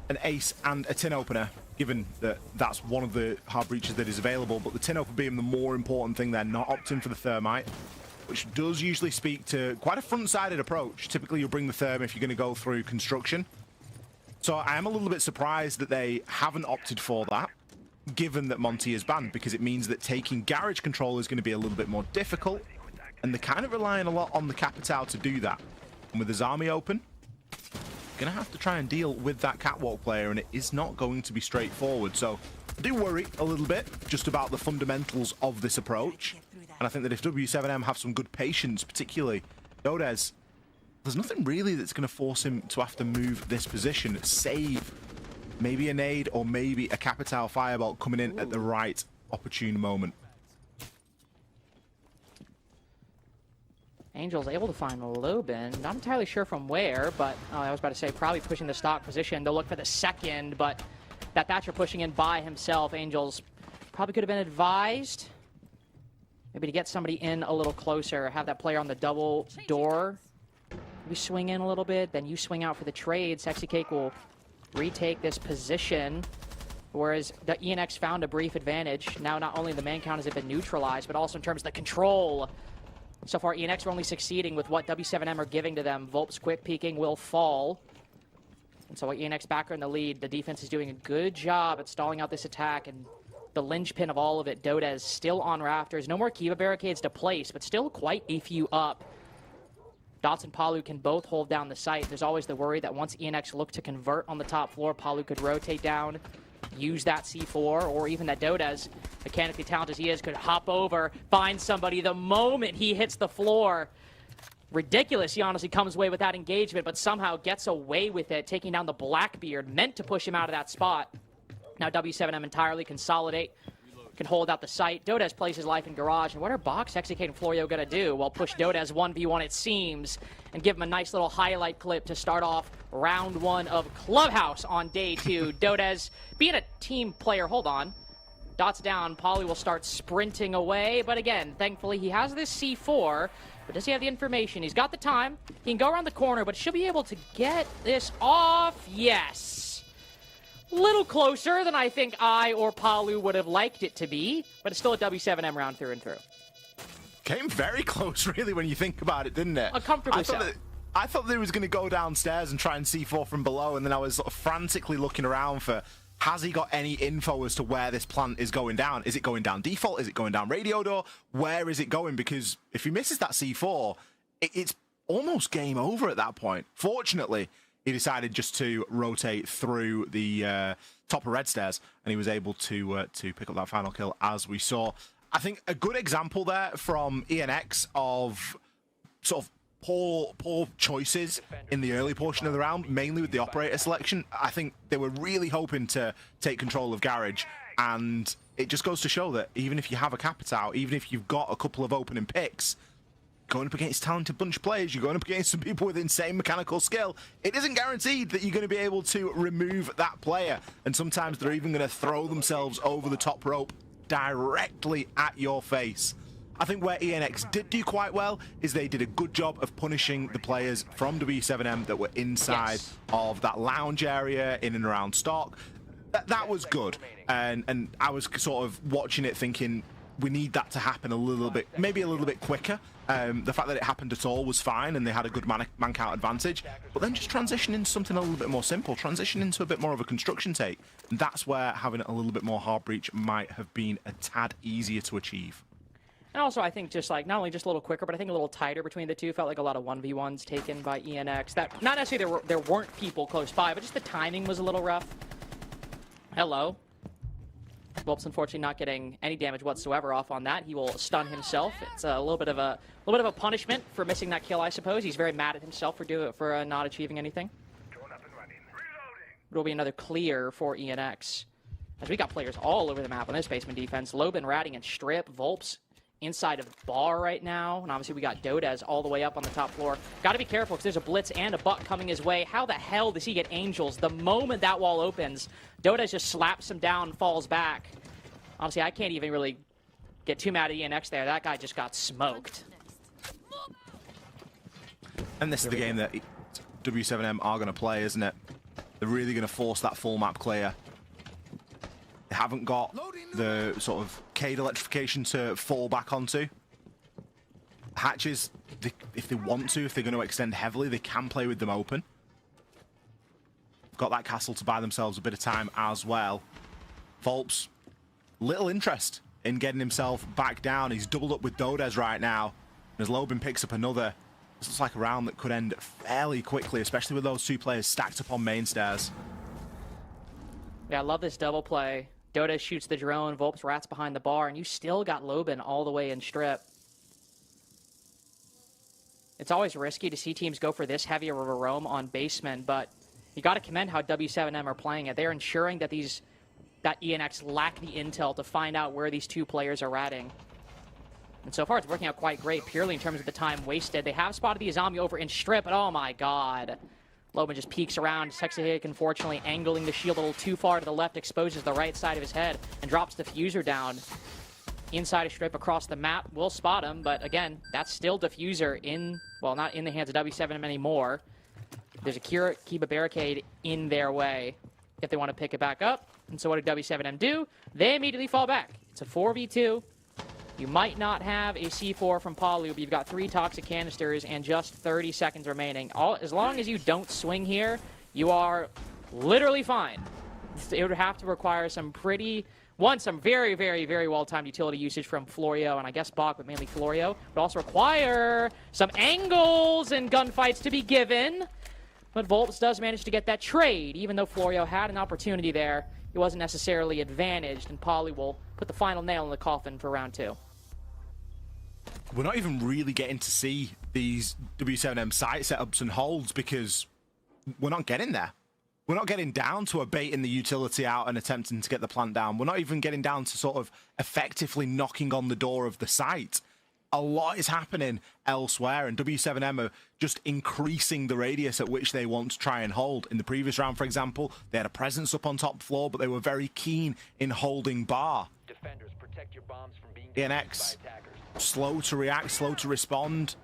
an ace and a tin opener, given that that's one of the hard breaches that is available, but the tin opener being the more important thing, they're not opting for the thermite, which does usually speak to quite a front-sided approach. Typically, you'll bring the therm if you're going to go through construction. So I am a little bit surprised that they haven't opted for that, given that Monty is banned, because it means that taking garage control is going to be a little bit more difficult. and they're kind of relying a lot on the Capitao to do that. And with his army open, gonna have to try and deal with that catwalk player, and it is not going to be straightforward. So I do worry a little bit just about the fundamentals of this approach. And I think that if W7M have some good patience, particularly Dodez, there's nothing really that's going to force him to have to move this position, save maybe a nade or maybe a Capitao Firebolt coming in at the right opportune moment. Angel's able to find Lobin. Not entirely sure from where, but I was about to say probably pushing the stock position. They'll look for the second, but that Thatcher pushing in by himself. Angel's probably could have been advised. Maybe to get somebody in a little closer, have that player on the double door. We swing in a little bit, then you swing out for the trade. Sexy Cake will retake this position, whereas the ENX found a brief advantage. Now not only the man count has it been neutralized, but also in terms of the control. So far, ENX are only succeeding with what W7M are giving to them. Volp's quick peeking will fall. And so ENX back are in the lead. The defense is doing a good job at stalling out this attack, and the linchpin of all of it, Dodez still on rafters. No more Kiva barricades to place, but still quite a few up. Dots and Palu can both hold down the site. There's always the worry that once ENX look to convert on the top floor, Palu could rotate down, use that C4, or even that Dodez, mechanically talented as he is, could hop over, find somebody the moment he hits the floor. Ridiculous he honestly comes away with that engagement, but somehow gets away with it, taking down the Blackbeard, meant to push him out of that spot. Now W7M entirely consolidate, can hold out the site. Dodez plays his life in garage, and what are Box, Hexicate, and Florio gonna do? Well, push Dodez 1v1 it seems, and give him a nice little highlight clip to start off round one of Clubhouse on day two. Dodez being a team player, hold on. Dots down, Polly will start sprinting away, but again, thankfully he has this C4, but does he have the information? He's got the time, he can go around the corner, but should be able to get this off, yes. Little closer than I think I or Palu would have liked it to be, but it's still a W7M round through and through. Came very close, really, when you think about it, didn't it? Comfortably so. I thought they was going to go downstairs and try and C4 from below, and then I was sort of frantically looking around for, has he got any info as to where this plant is going down? Is it going down default? Is it going down radio door? Where is it going? Because if he misses that C4, it's almost game over at that point. Fortunately, he decided just to rotate through the top of red stairs, and he was able to pick up that final kill, as we saw. I think a good example there from ENX of sort of poor choices in the early portion of the round, mainly with the operator selection. I think they were really hoping to take control of Garage, and it just goes to show that even if you have a Capitao, even if you've got a couple of opening picks, going up against a talented bunch of players, you're going up against some people with insane mechanical skill, it isn't guaranteed that you're going to be able to remove that player. And sometimes they're even going to throw themselves over the top rope directly at your face. I think where ENX did do quite well is they did a good job of punishing the players from W7M that were inside of that lounge area, in and around stock. That was good. And I was sort of watching it thinking, we need that to happen a little bit, maybe a little bit quicker. The fact that it happened at all was fine, and they had a good man count advantage. But then just transition into something a little bit more simple, transition into a bit more of a construction take. And that's where having a little bit more hard breach might have been a tad easier to achieve. And also, I think just like, not only just a little quicker, but I think a little tighter between the two. Felt like a lot of 1v1s taken by ENX. That, not necessarily there weren't people close by, but just the timing was a little rough. Hello. Volp's unfortunately not getting any damage whatsoever off on that. He will stun himself. It's a little bit of a punishment for missing that kill, I suppose. He's very mad at himself for not achieving anything. It will be another clear for ENX, as we got players all over the map on this basement defense. Lobin, Ratting, and Strip. Volp's inside of bar right now, and obviously we got Dodez all the way up on the top floor. Got to be careful because there's a blitz and a buck coming his way. How the hell does he get Angels? The moment that wall opens, Dodez just slaps him down, falls back. Honestly, I can't even really get too mad at ENX there. That guy just got smoked. And this is the game that W7M are going to play, isn't it? They're really going to force that full map clear. They haven't got the sort of Cade electrification to fall back onto. Hatches, if they want to, if they're going to extend heavily, they can play with them open. Got that castle to buy themselves a bit of time as well. Volp's little interest in getting himself back down. He's doubled up with Dodez right now. As Lobin picks up another, this looks like a round that could end fairly quickly, especially with those two players stacked up on main stairs. Yeah, I love this double play. Dota shoots the drone, Volps rats behind the bar, and you still got Lobin all the way in strip. It's always risky to see teams go for this heavy of a roam on basement, but you got to commend how W7M are playing it. They're ensuring that that ENX lack the intel to find out where these two players are ratting. And so far, it's working out quite great, purely in terms of the time wasted. They have spotted the Azami over in strip, but oh my god. Lobin just peeks around. Sexy, unfortunately, angling the shield a little too far to the left, exposes the right side of his head, and drops the Diffuser down. Inside a strip across the map, will spot him, but again, that's still Diffuser in, well, not in the hands of W7M anymore. There's a Kiba barricade in their way if they want to pick it back up. And so what did W7M do? They immediately fall back. It's a 4v2. You might not have a C4 from Palu, but you've got 3 toxic canisters and just 30 seconds remaining. As long as you don't swing here, you are literally fine. It would have to require some some very, very, very well-timed utility usage from Florio, and I guess Bach, but mainly Florio. But also require some angles and gunfights to be given. But Volps does manage to get that trade, even though Florio had an opportunity there. He wasn't necessarily advantaged, and Poly will put the final nail in the coffin for round 2. We're not even really getting to see these W7M site setups and holds because we're not getting there. We're not getting down to a baiting the utility out and attempting to get the plant down. We're not even getting down to sort of effectively knocking on the door of the site. A lot is happening elsewhere, and W7M are just increasing the radius at which they want to try and hold. In the previous round, for example, they had a presence up on top floor, but they were very keen in holding bar. Defenders, protect your bombs from being ENX, slow to react, slow to respond.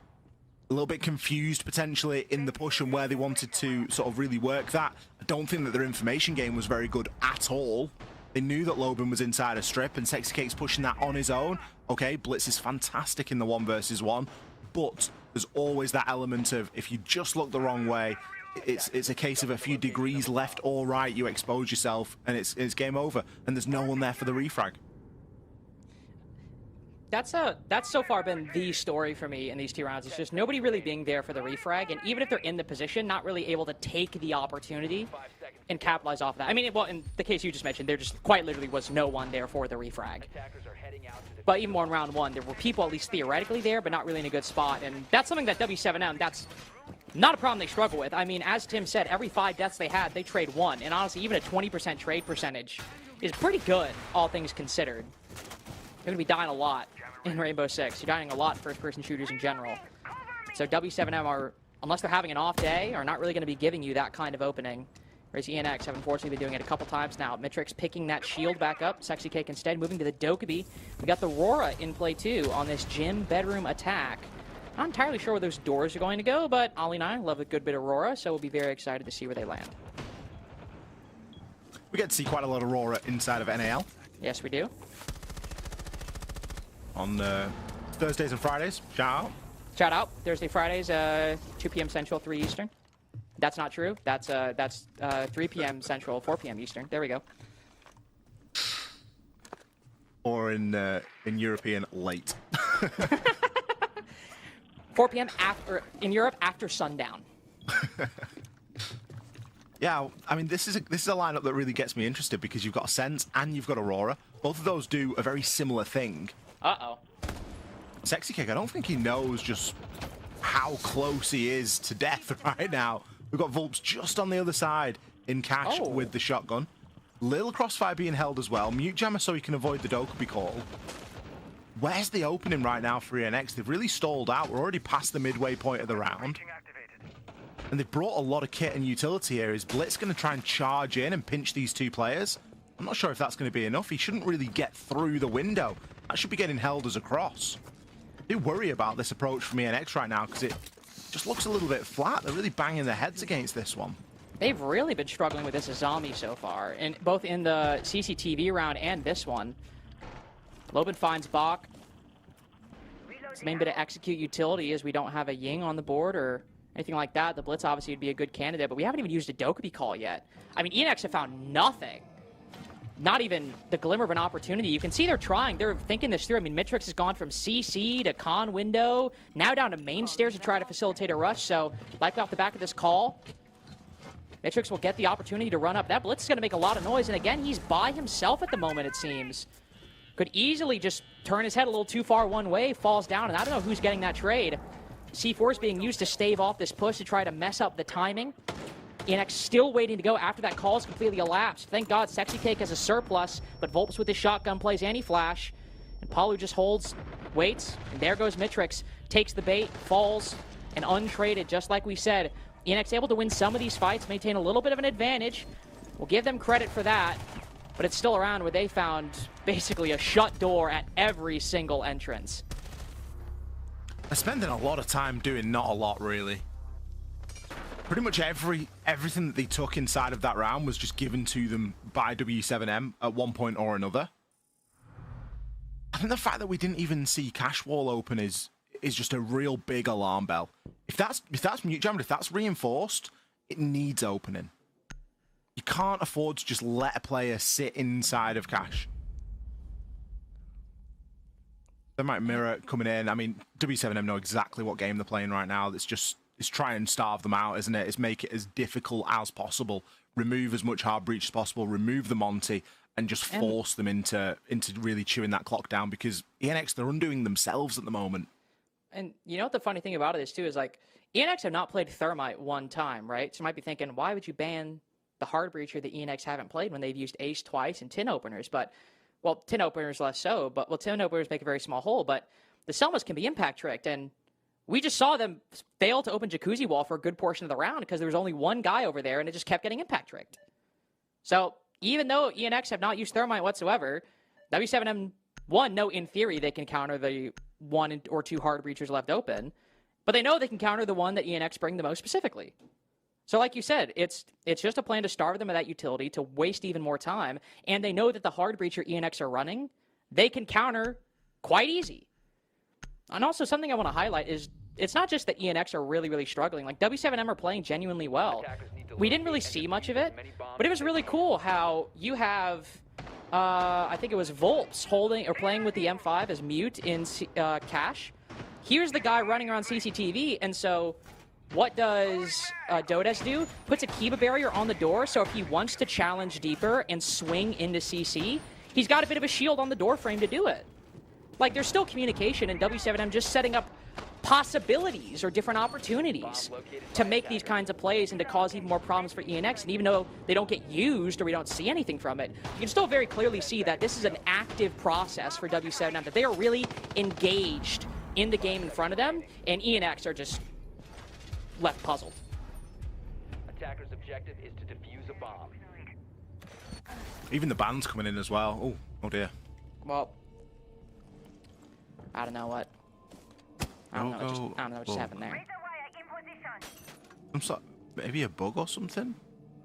A little bit confused, potentially, in the push and where they wanted to sort of really work that. I don't think that their information game was very good at all. They knew that Lobin was inside a strip, and Sexy Cake's pushing that on his own. Okay, Blitz is fantastic in the 1 versus 1, but there's always that element of, if you just look the wrong way, it's a case of a few degrees left or right, you expose yourself, and it's game over, and there's no one there for the refrag. That's so far been the story for me in these 2 rounds. It's just nobody really being there for the refrag, and even if they're in the position, not really able to take the opportunity and capitalize off of that. I mean, well, in the case you just mentioned, there just quite literally was no one there for the refrag. But even more in round 1, there were people at least theoretically there, but not really in a good spot, and that's something that W7M, that's not a problem they struggle with. I mean, as Tim said, every 5 deaths they had, they trade 1, and honestly, even a 20% trade percentage is pretty good, all things considered. You're going to be dying a lot in Rainbow Six. You're dying a lot in first-person shooters in general. So W7M are, unless they're having an off day, are not really going to be giving you that kind of opening. Whereas ENX have unfortunately been doing it a couple times now. Mitrix picking that shield back up. Sexy Cake instead moving to the Dokkaebi. We got the Aurora in play too on this gym bedroom attack. Not entirely sure where those doors are going to go, but Ollie and I love a good bit of Aurora, so we'll be very excited to see where they land. We get to see quite a lot of Aurora inside of NAL. Yes, we do. On Thursdays and Fridays. Shout out. Shout out. Thursday, Fridays, 2 p.m. Central, 3 Eastern. That's not true. That's 3 p.m. Central, 4 p.m. Eastern. There we go. Or in European, late. 4 p.m. after in Europe after sundown. Yeah, I mean, this is a lineup that really gets me interested because you've got Sense and you've got Aurora. Both of those do a very similar thing. Uh-oh. Sexy Cake, I don't think he knows just how close he is to death right now. We've got Volps just on the other side in cash with the shotgun. Little crossfire being held as well. Mute jammer so he can avoid the Dokkaebi call. Where's the opening right now for ENX? They've really stalled out. We're already past the midway point of the round. And they've brought a lot of kit and utility here. Is Blitz going to try and charge in and pinch these 2 players? I'm not sure if that's going to be enough. He shouldn't really get through the window. That should be getting held as a cross. I do worry about this approach from ENX right now because it just looks a little bit flat. They're really banging their heads against this one. They've really been struggling with this Azami so far, and both in the CCTV round and this one. Lobin finds Bach. It's the main bit of execute utility is we don't have a Ying on the board or anything like that. The Blitz obviously would be a good candidate, but we haven't even used a Dokkaebi call yet. I mean, ENX have found nothing not even the glimmer of an opportunity. You can see they're trying. They're thinking this through. I mean, Mitrix has gone from CC to con window, now down to main stairs to try to facilitate a rush. So, likely off the back of this call, Mitrix will get the opportunity to run up. That blitz is going to make a lot of noise. And again, he's by himself at the moment, it seems. Could easily just turn his head a little too far one way, falls down, and I don't know who's getting that trade. C4 is being used to stave off this push to try to mess up the timing. ENX still waiting to go after that call is completely elapsed. Thank God Sexy Cake has a surplus, but Volps with his shotgun plays anti-flash. And Palu just holds, waits, and there goes Mitrix. Takes the bait, falls, and untraded, just like we said. ENX able to win some of these fights, maintain a little bit of an advantage. We'll give them credit for that, but it's still around where they found basically a shut door at every single entrance. They're spending a lot of time doing not a lot, really. Pretty much everything that they took inside of that round was just given to them by W7M at one point or another. I think the fact that we didn't even see Cash Wall open is just a real big alarm bell. If that's mute jammed, if that's reinforced, it needs opening. You can't afford to just let a player sit inside of Cash. They might mirror coming in. I mean, W7M know exactly what game they're playing right now. It's try and starve them out, isn't it? It's make it as difficult as possible. Remove as much hard breach as possible. Remove the Monty and just force them into really chewing that clock down, because ENX, they're undoing themselves at the moment. And you know what the funny thing about it is, too, is like, ENX have not played Thermite one time, right? So you might be thinking, why would you ban the hard breacher that ENX haven't played when they've used Ace twice and tin openers? But, well, tin openers less so, but, well, tin openers make a very small hole, but the Selmas can be impact tricked, and we just saw them fail to open Jacuzzi Wall for a good portion of the round because there was only one guy over there, and it just kept getting impact tricked. So even though ENX have not used Thermite whatsoever, W7M1 know in theory they can counter the 1 or 2 hard breachers left open, but they know they can counter the one that ENX bring the most specifically. So like you said, it's just a plan to starve them of that utility, to waste even more time, and they know that the hard breacher ENX are running, they can counter quite easy. And also something I want to highlight is it's not just that ENX are really, really struggling. Like, W7M are playing genuinely well. We didn't really see much of it, but it was really cool how you have, I think it was Volps holding or playing with the M5 as mute in Cash. Here's the guy running around CCTV, and so what does Dodes do? Puts a Kiba barrier on the door, so if he wants to challenge deeper and swing into CC, he's got a bit of a shield on the door frame to do it. Like, there's still communication, and W7M just setting up possibilities or different opportunities to make these kinds of plays and to cause even more problems for ENX. And even though they don't get used or we don't see anything from it, you can still very clearly see that this is an active process for W7M, that they are really engaged in the game in front of them, and ENX are just left puzzled. Attacker's objective is to defuse a bomb. Even the band's coming in as well. Oh dear. Well, I don't know what. I don't know what just happened there. Maybe a bug or something?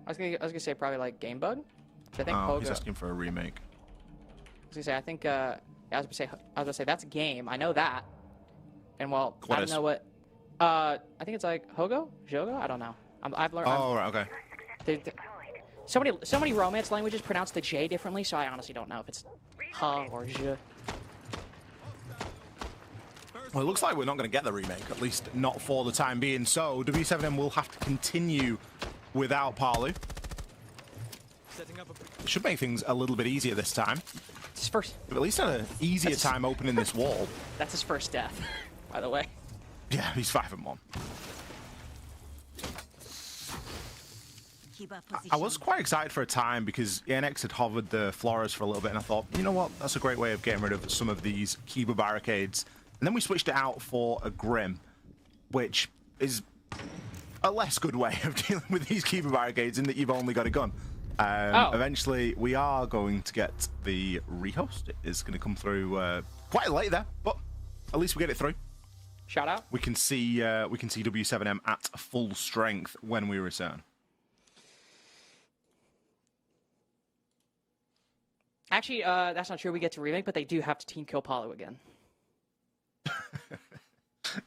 I was gonna say probably like game bug. I think he's asking for a remake. I was gonna say, I think I was gonna say that's a game. I know that. And well, I don't know what. I think it's like Jogo. I don't know. I've learned. Oh, right, okay. So many Romance languages pronounce the J differently, so I honestly don't know if it's Ha or Je. Well, it looks like we're not going to get the remake, at least not for the time being. So W7M will have to continue without Palu. It should make things a little bit easier this time. It's his first. At least had an easier time opening this wall. That's his first death, by the way. Yeah, he's 5-1. I was quite excited for a time because ENX had hovered the Flores for a little bit, and I thought, you know what, that's a great way of getting rid of some of these Kiba barricades. And then we switched it out for a Grim, which is a less good way of dealing with these Kiba barricades in that you've only got a gun. Eventually, we are going to get the rehost. It is going to come through quite late there, but at least we get it through. Shout out. We can see W7M at full strength when we return. Actually, that's not true. We get to remake, but they do have to team kill Palu again.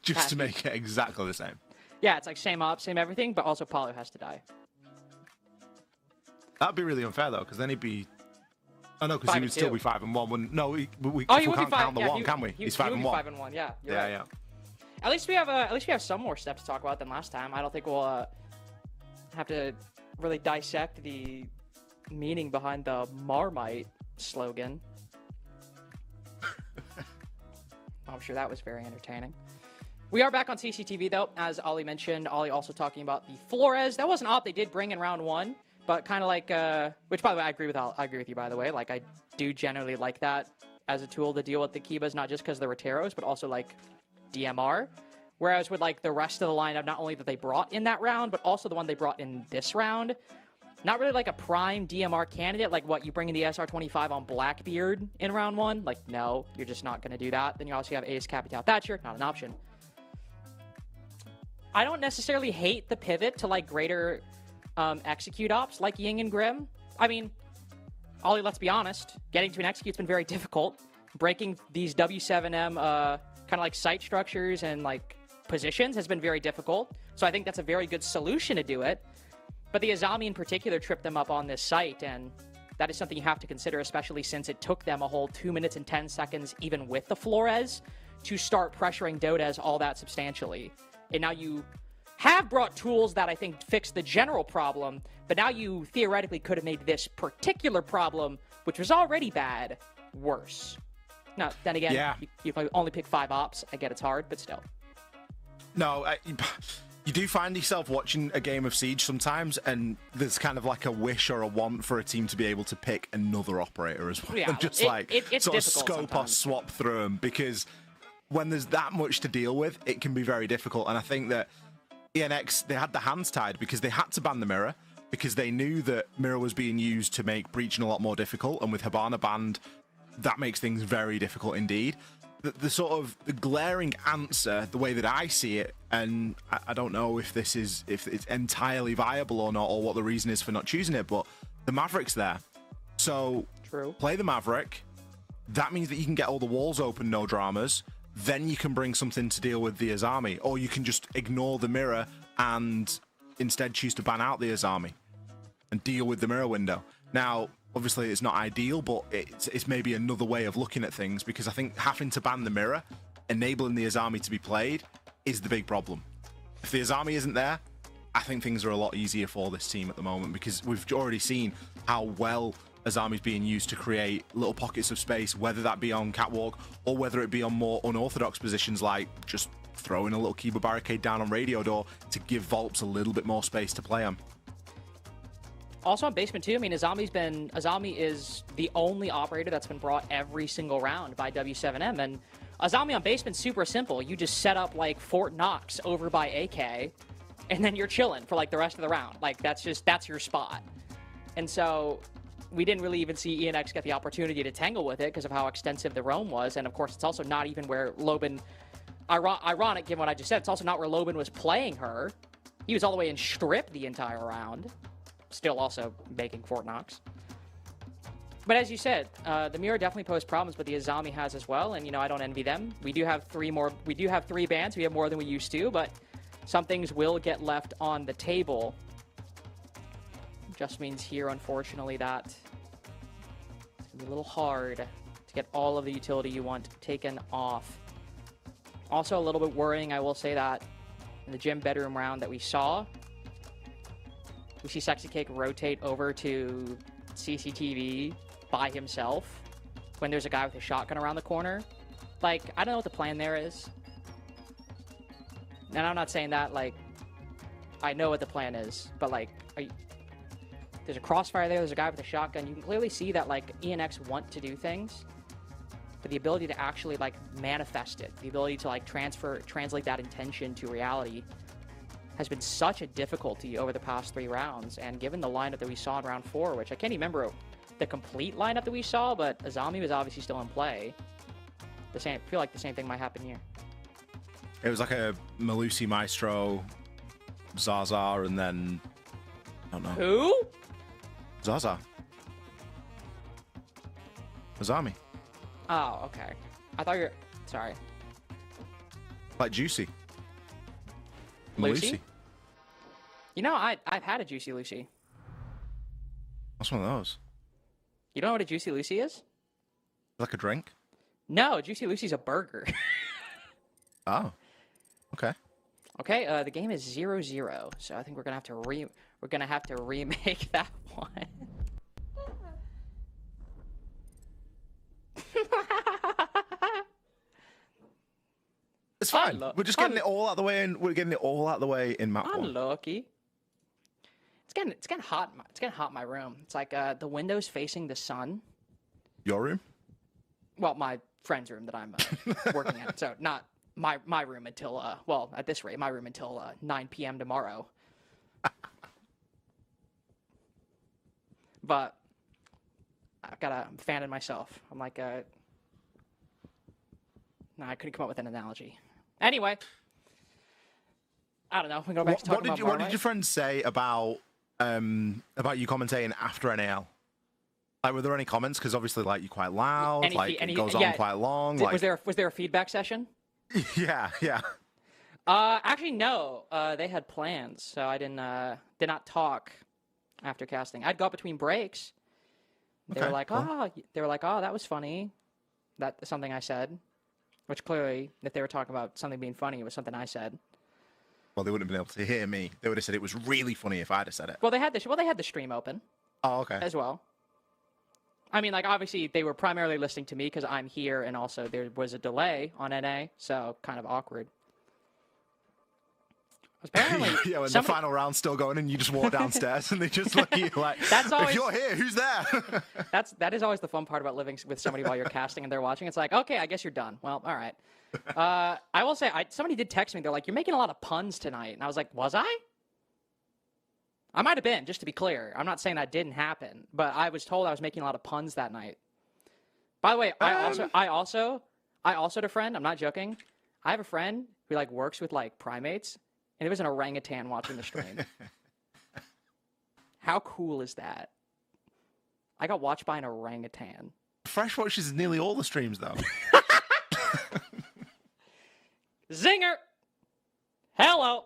Just to make it exactly the same. Yeah, it's like same op, same everything, but also Palu has to die. That'd be really unfair, though, because then he'd be Oh no, because he would still be 5-1. No, we Oh, we can't count the one, can we? He's 5-1. 5-1. Yeah. You're right. Yeah. At least we have some more steps to talk about than last time. I don't think we'll have to really dissect the meaning behind the Marmite slogan. I'm sure that was very entertaining. We are back on CCTV though, as Ollie mentioned. Ollie also talking about the Flores. That was an op they did bring in round 1, but kind of like, which by the way, I agree with you by the way. Like I do generally like that as a tool to deal with the Kibas, not just because they're Roteros, but also like DMR. Whereas with like the rest of the lineup, not only that they brought in that round, but also the one they brought in this round, not really like a prime DMR candidate, like what, you bring in the SR-25 on Blackbeard in round 1? Like, no, you're just not going to do that. Then you also have Ace Capital Thatcher, not an option. I don't necessarily hate the pivot to like greater execute ops like Ying and Grim. I mean, Ollie, let's be honest, getting to an execute's been very difficult. Breaking these W7M kind of like site structures and like positions has been very difficult. So I think that's a very good solution to do it. But the Azami in particular tripped them up on this site, and that is something you have to consider, especially since it took them a whole 2 minutes and 10 seconds, even with the Flores, to start pressuring Dotez all that substantially. And now you have brought tools that I think fix the general problem, but now you theoretically could have made this particular problem, which was already bad, worse. Now, then again, you only pick 5 ops. I get it's hard, but still. No, you do find yourself watching a game of Siege sometimes, and there's kind of like a wish or a want for a team to be able to pick another operator as well. Yeah, Just it's sort of difficult scope sometimes. or swap through them, because when there's that much to deal with, it can be very difficult. And I think that ENX, they had their hands tied because they had to ban the mirror, because they knew that mirror was being used to make breaching a lot more difficult, and with Hibana banned, that makes things very difficult indeed. The sort of the glaring answer, the way that I see it, and I don't know if it's entirely viable or not, or what the reason is for not choosing it, but the Maverick's there. So play the Maverick. That means that you can get all the walls open, no dramas. Then you can bring something to deal with the Azami, or you can just ignore the mirror and instead choose to ban out the Azami and deal with the mirror window. Now, obviously, it's not ideal, but it's maybe another way of looking at things, because I think having to ban the mirror, enabling the Azami to be played, is the big problem. If the Azami isn't there, I think things are a lot easier for this team at the moment, because we've already seen how well Azami's being used to create little pockets of space, whether that be on Catwalk or whether it be on more unorthodox positions like just throwing a little Kiba barricade down on Radio Door to give Volps a little bit more space to play on. Also on basement too, I mean, Azami is the only operator that's been brought every single round by W7M, and Azami on basement's super simple. You just set up like Fort Knox over by AK, and then you're chilling for like the rest of the round. Like that's your spot. And so we didn't really even see ENX get the opportunity to tangle with it because of how extensive the roam was, and of course it's also not even where Loban, ironic given what I just said, it's also not where Loban was playing her. He was all the way in strip the entire round. Still also making Fort Knox. But as you said, the mirror definitely posed problems, but the Azami has as well, and I don't envy them. We do have 3 bans. We have more than we used to, but some things will get left on the table. Just means here, unfortunately, that it's gonna be a little hard to get all of the utility you want taken off. Also a little bit worrying, I will say, that in the gym bedroom round that we saw, we see Sexy Cake rotate over to CCTV by himself when there's a guy with a shotgun around the corner. Like, I don't know what the plan there is. And I'm not saying that, like, I know what the plan is, but, like, there's a crossfire there, there's a guy with a shotgun. You can clearly see that, like, ENX want to do things, but the ability to actually, like, manifest it, the ability to, like, translate that intention to reality has been such a difficulty over the past 3 rounds. And given the lineup that we saw in round 4, which I can't even remember the complete lineup that we saw, but Azami was obviously still in play. I feel like the same thing might happen here. It was like a Malusi Maestro, Zaza, and then I don't know. Who? Zaza. Azami. Oh, okay. I thought you're... Sorry. Like Juicy. Lucy? I've had a Juicy Lucy. What's one of those? You don't know what a Juicy Lucy is? Like a drink? No, Juicy Lucy's a burger. Oh. Okay. Okay, the game is 0-0, so I think we're gonna have to remake that one. It's fine. We're just getting it all out of the way, and we're getting it all out of the way in map 1. Unlucky. It's getting hot. It's getting hot in my room. It's like the windows facing the sun. Your room? Well, my friend's room that I'm working at. So not my room until well, at this rate, my room until 9 p.m. tomorrow. But I'm fanning myself. I'm like, no, I couldn't come up with an analogy. Anyway, I don't know. We go back to talking about what did your friends say about you commentating after NAL? Like, were there any comments? Because obviously, like, you're quite loud. It goes on quite long. Was there a feedback session? Yeah. Actually, no. They had plans, so I did not talk after casting. I'd go up between breaks. They were like, cool. Oh, that was funny. That's something I said. Which clearly, if they were talking about something being funny, it was something I said. Well, they wouldn't have been able to hear me. They would have said it was really funny if I'd have said it. Well, they had the stream open. Oh, okay. As well. I mean, like, obviously, they were primarily listening to me because I'm here, and also there was a delay on NA, so kind of awkward. Apparently, yeah, when the final round's still going and you just walk downstairs and they just look at you like, that's always, if you're here, who's there? that is always the fun part about living with somebody while you're casting and they're watching. It's like, okay, I guess you're done. Well, all right. I will say, somebody did text me. They're like, you're making a lot of puns tonight. And I was like, was I? I might have been, just to be clear. I'm not saying that didn't happen, but I was told I was making a lot of puns that night. By the way, I also had a friend, I'm not joking. I have a friend who like works with like primates. And it was an orangutan watching the stream. How cool is that? I got watched by an orangutan. Fresh watches nearly all the streams, though. Zinger! Hello!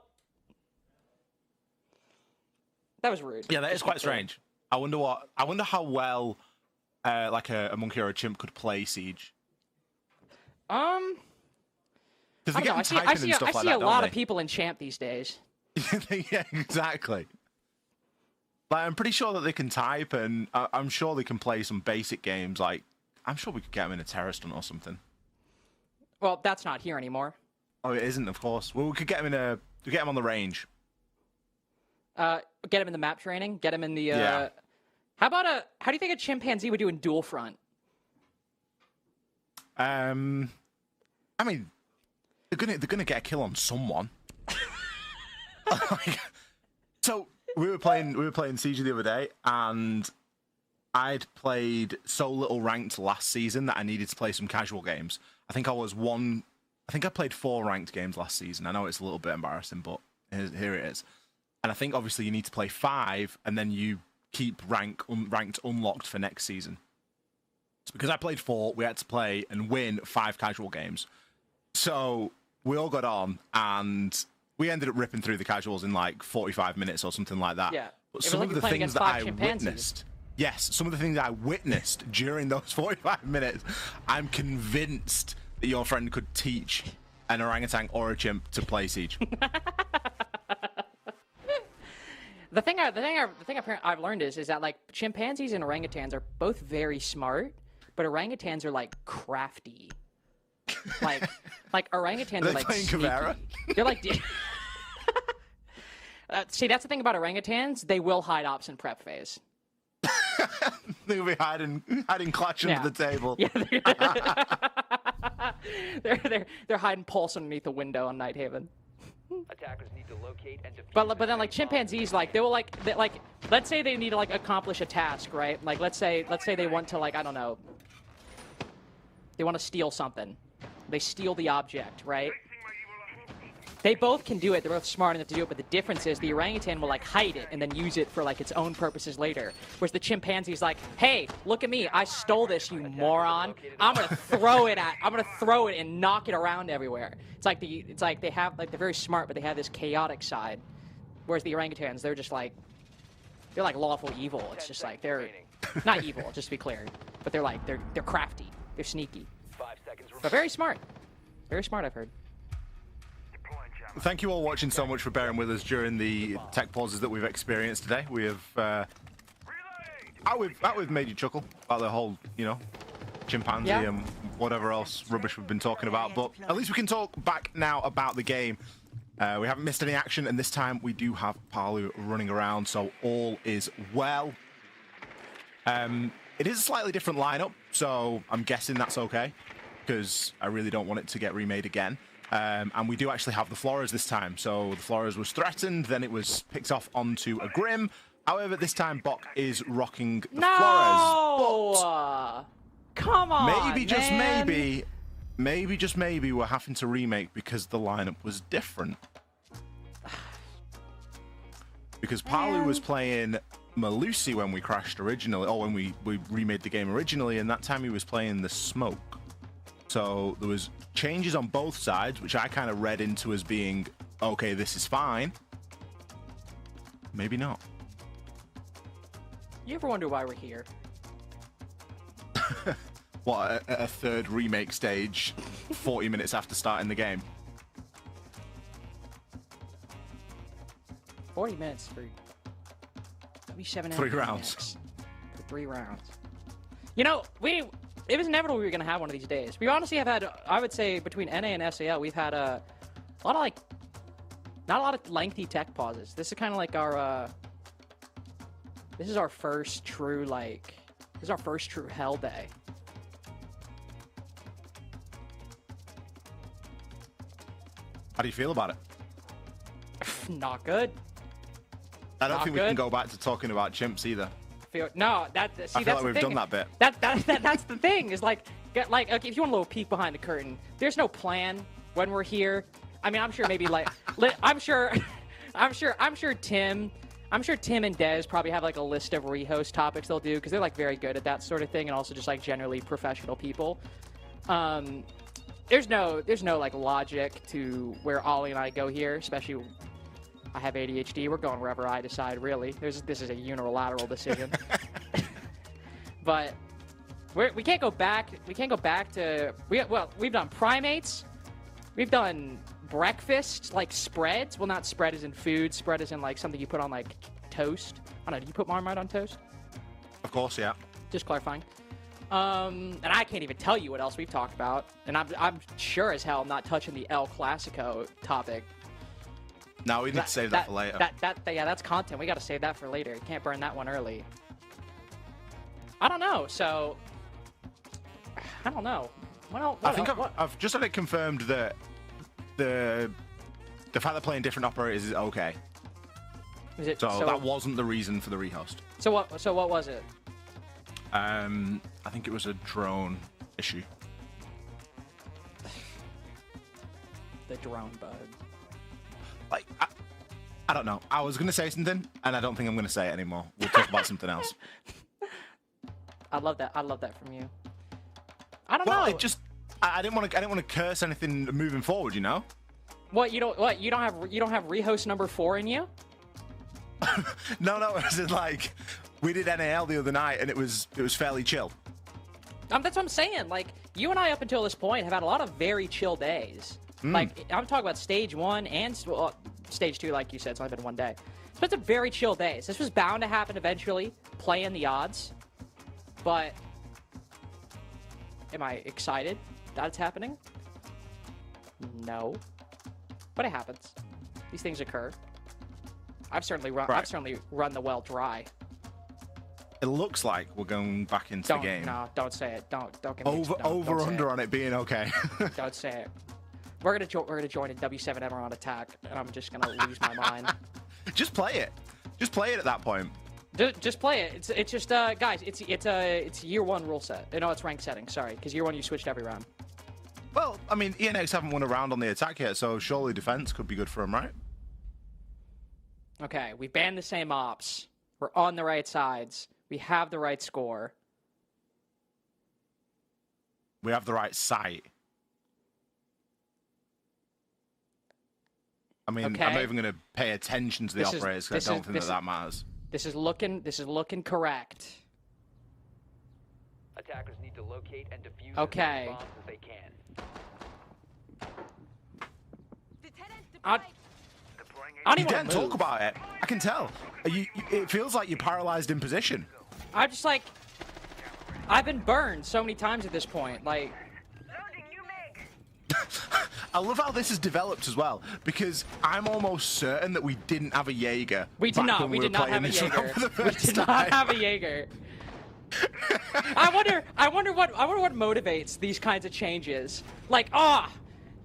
That was rude. Yeah, that is quite strange. I wonder how well like a monkey or a chimp could play Siege. I see a lot of people in Champ these days. Yeah, exactly. Like, I'm pretty sure that they can type, and I'm sure they can play some basic games. Like, I'm sure we could get them in a terrorist hunt or something. Well, that's not here anymore. Oh, it isn't, of course. Well, we could get them on the range. Get him in the map training. Get him in the. Yeah. How do you think a chimpanzee would do in dual front? I mean, they're gonna get a kill on someone. So we were playing Siege the other day, and I'd played so little ranked last season that I needed to play some casual games. I think I played 4 ranked games last season. I know it's a little bit embarrassing, but here it is. And I think obviously you need to play 5, and then you keep ranked unlocked for next season. So because I played 4, we had to play and win 5 casual games. So we all got on, and we ended up ripping through the casuals in like 45 minutes or something like that. Yeah. But some of the things that I witnessed, some of the things I witnessed during those 45 minutes, I'm convinced that your friend could teach an orangutan or a chimp to play Siege. The thing I've learned is that like chimpanzees and orangutans are both very smart, but orangutans are like crafty. Like orangutans are like playing sneaky. Caveira? They're like. See, that's the thing about orangutans. They will hide ops in prep phase. They'll be hiding clutch under the table. Yeah, they're hiding pulse underneath the window on Night Haven. Attackers need to locate and defuse. But then like chimpanzees, like they will like let's say they need to like accomplish a task, right? Like let's say they want to like, I don't know, they want to steal something. They steal the object, right? They both can do it. They're both smart enough to do it, but the difference is the orangutan will like hide it and then use it for like its own purposes later. Whereas the chimpanzee's like, hey, look at me. I stole this, you moron. I'm gonna throw it and knock it around everywhere. It's like they have like they're very smart, but they have this chaotic side. Whereas the orangutans, they're like lawful evil. It's just like they're Not evil, just to be clear. But they're like, they're crafty. They're sneaky. 5 seconds But very smart. Very smart, I've heard. Thank you all watching so much for bearing with us during the tech pauses that we've experienced today. We have, we've made you chuckle about the whole, you know, chimpanzee and whatever else rubbish we've been talking about. But at least we can talk back now about the game. We haven't missed any action, and this time we do have Palu running around, so all is well. It is a slightly different lineup, so I'm guessing that's okay, because I really don't want it to get remade again. And we do actually have the Flores this time, so the Flores was threatened, then it was picked off onto a Grim. However, this time Bok is rocking the Flores. But come on, maybe just maybe we're having to remake because the lineup was different. Because Palu was playing Malusi when we crashed originally, or when we remade the game originally, and that time he was playing the Smoke. So there was changes on both sides, which I kind of read into as being, okay, this is fine. Maybe not. You ever wonder why we're here? What, a third remake stage 40 minutes after starting the game? 40 minutes for W7 3 rounds. For 3 rounds. You know, it was inevitable we were going to have one of these days. We honestly have had, I would say, between NA and SAL, we've had a lot of, like, not a lot of lengthy tech pauses. This is kind of like our, this is our first true, like, this is our first true hell day. How do you feel about it? Not good. I don't think we can go back to talking about chimps either. No, I feel like we've done that bit. That's the thing. Is like, okay, if you want a little peek behind the curtain, there's no plan when we're here. I mean, I'm sure maybe like, I'm sure Tim and Dez probably have like a list of rehost topics they'll do because they're like very good at that sort of thing and also just like generally professional people. There's no like logic to where Ollie and I go here, especially. I have ADHD. We're going wherever I decide, really. This is a unilateral decision. But we can't go back. We can't go back to... we've done primates. We've done breakfast, like spreads. Well, not spread as in food. Spread as in like something you put on like toast. I don't know. Do you put Marmite on toast? Of course, yeah. Just clarifying. And I can't even tell you what else we've talked about. And I'm sure as hell not touching the El Clasico topic. No, we need to save that for later. Yeah, that's content. We got to save that for later. Can't burn that one early. I don't know. So, I don't know. I've just had it confirmed that the fact they're playing different operators is okay. So that wasn't the reason for the rehost. So what was it? I think it was a drone issue. The drone bug. Like, I don't know. I was going to say something, and I don't think I'm going to say it anymore. We'll talk about something else. I love that from you. I don't know. Well, it just I didn't want to curse anything moving forward, you know? You don't have rehost number 4 in you? No, it was like we did NAL the other night, and it was fairly chill. That's what I'm saying. Like, you and I up until this point have had a lot of very chill days. Like, I'm talking about stage 1 and stage 2, like you said. It's only been 1 day. So it's a very chill days. This was bound to happen eventually, playing the odds. But am I excited that it's happening? No. But it happens. These things occur. I've certainly run the well dry. It looks like we're going back into the game. No, don't say it. Don't get me over under on it being okay. Don't say it. We're gonna join a W7 Emerald attack, and I'm just gonna lose my mind. Just play it. Just play it at that point. Just play it. It's just guys. It's year 1 rule set. No, it's rank setting. Sorry, because year 1 you switched every round. Well, I mean, ENX haven't won a round on the attack yet, so surely defense could be good for them, right? Okay, we banned the same ops. We're on the right sides. We have the right score. We have the right site. I mean, okay. I'm not even going to pay attention to the operators because I don't think that matters. This is looking correct. Attackers need to locate and defuse Okay. as many bombs as they can. I don't even You want didn't to talk about it. I can tell. It feels like you're paralyzed in position. I'm just like, I've been burned so many times at this point. Like, I love how this has developed as well, because I'm almost certain that we didn't have a Jaeger. We did not. We did not have a Jaeger. We did not have a Jaeger. I wonder what motivates these kinds of changes. Like,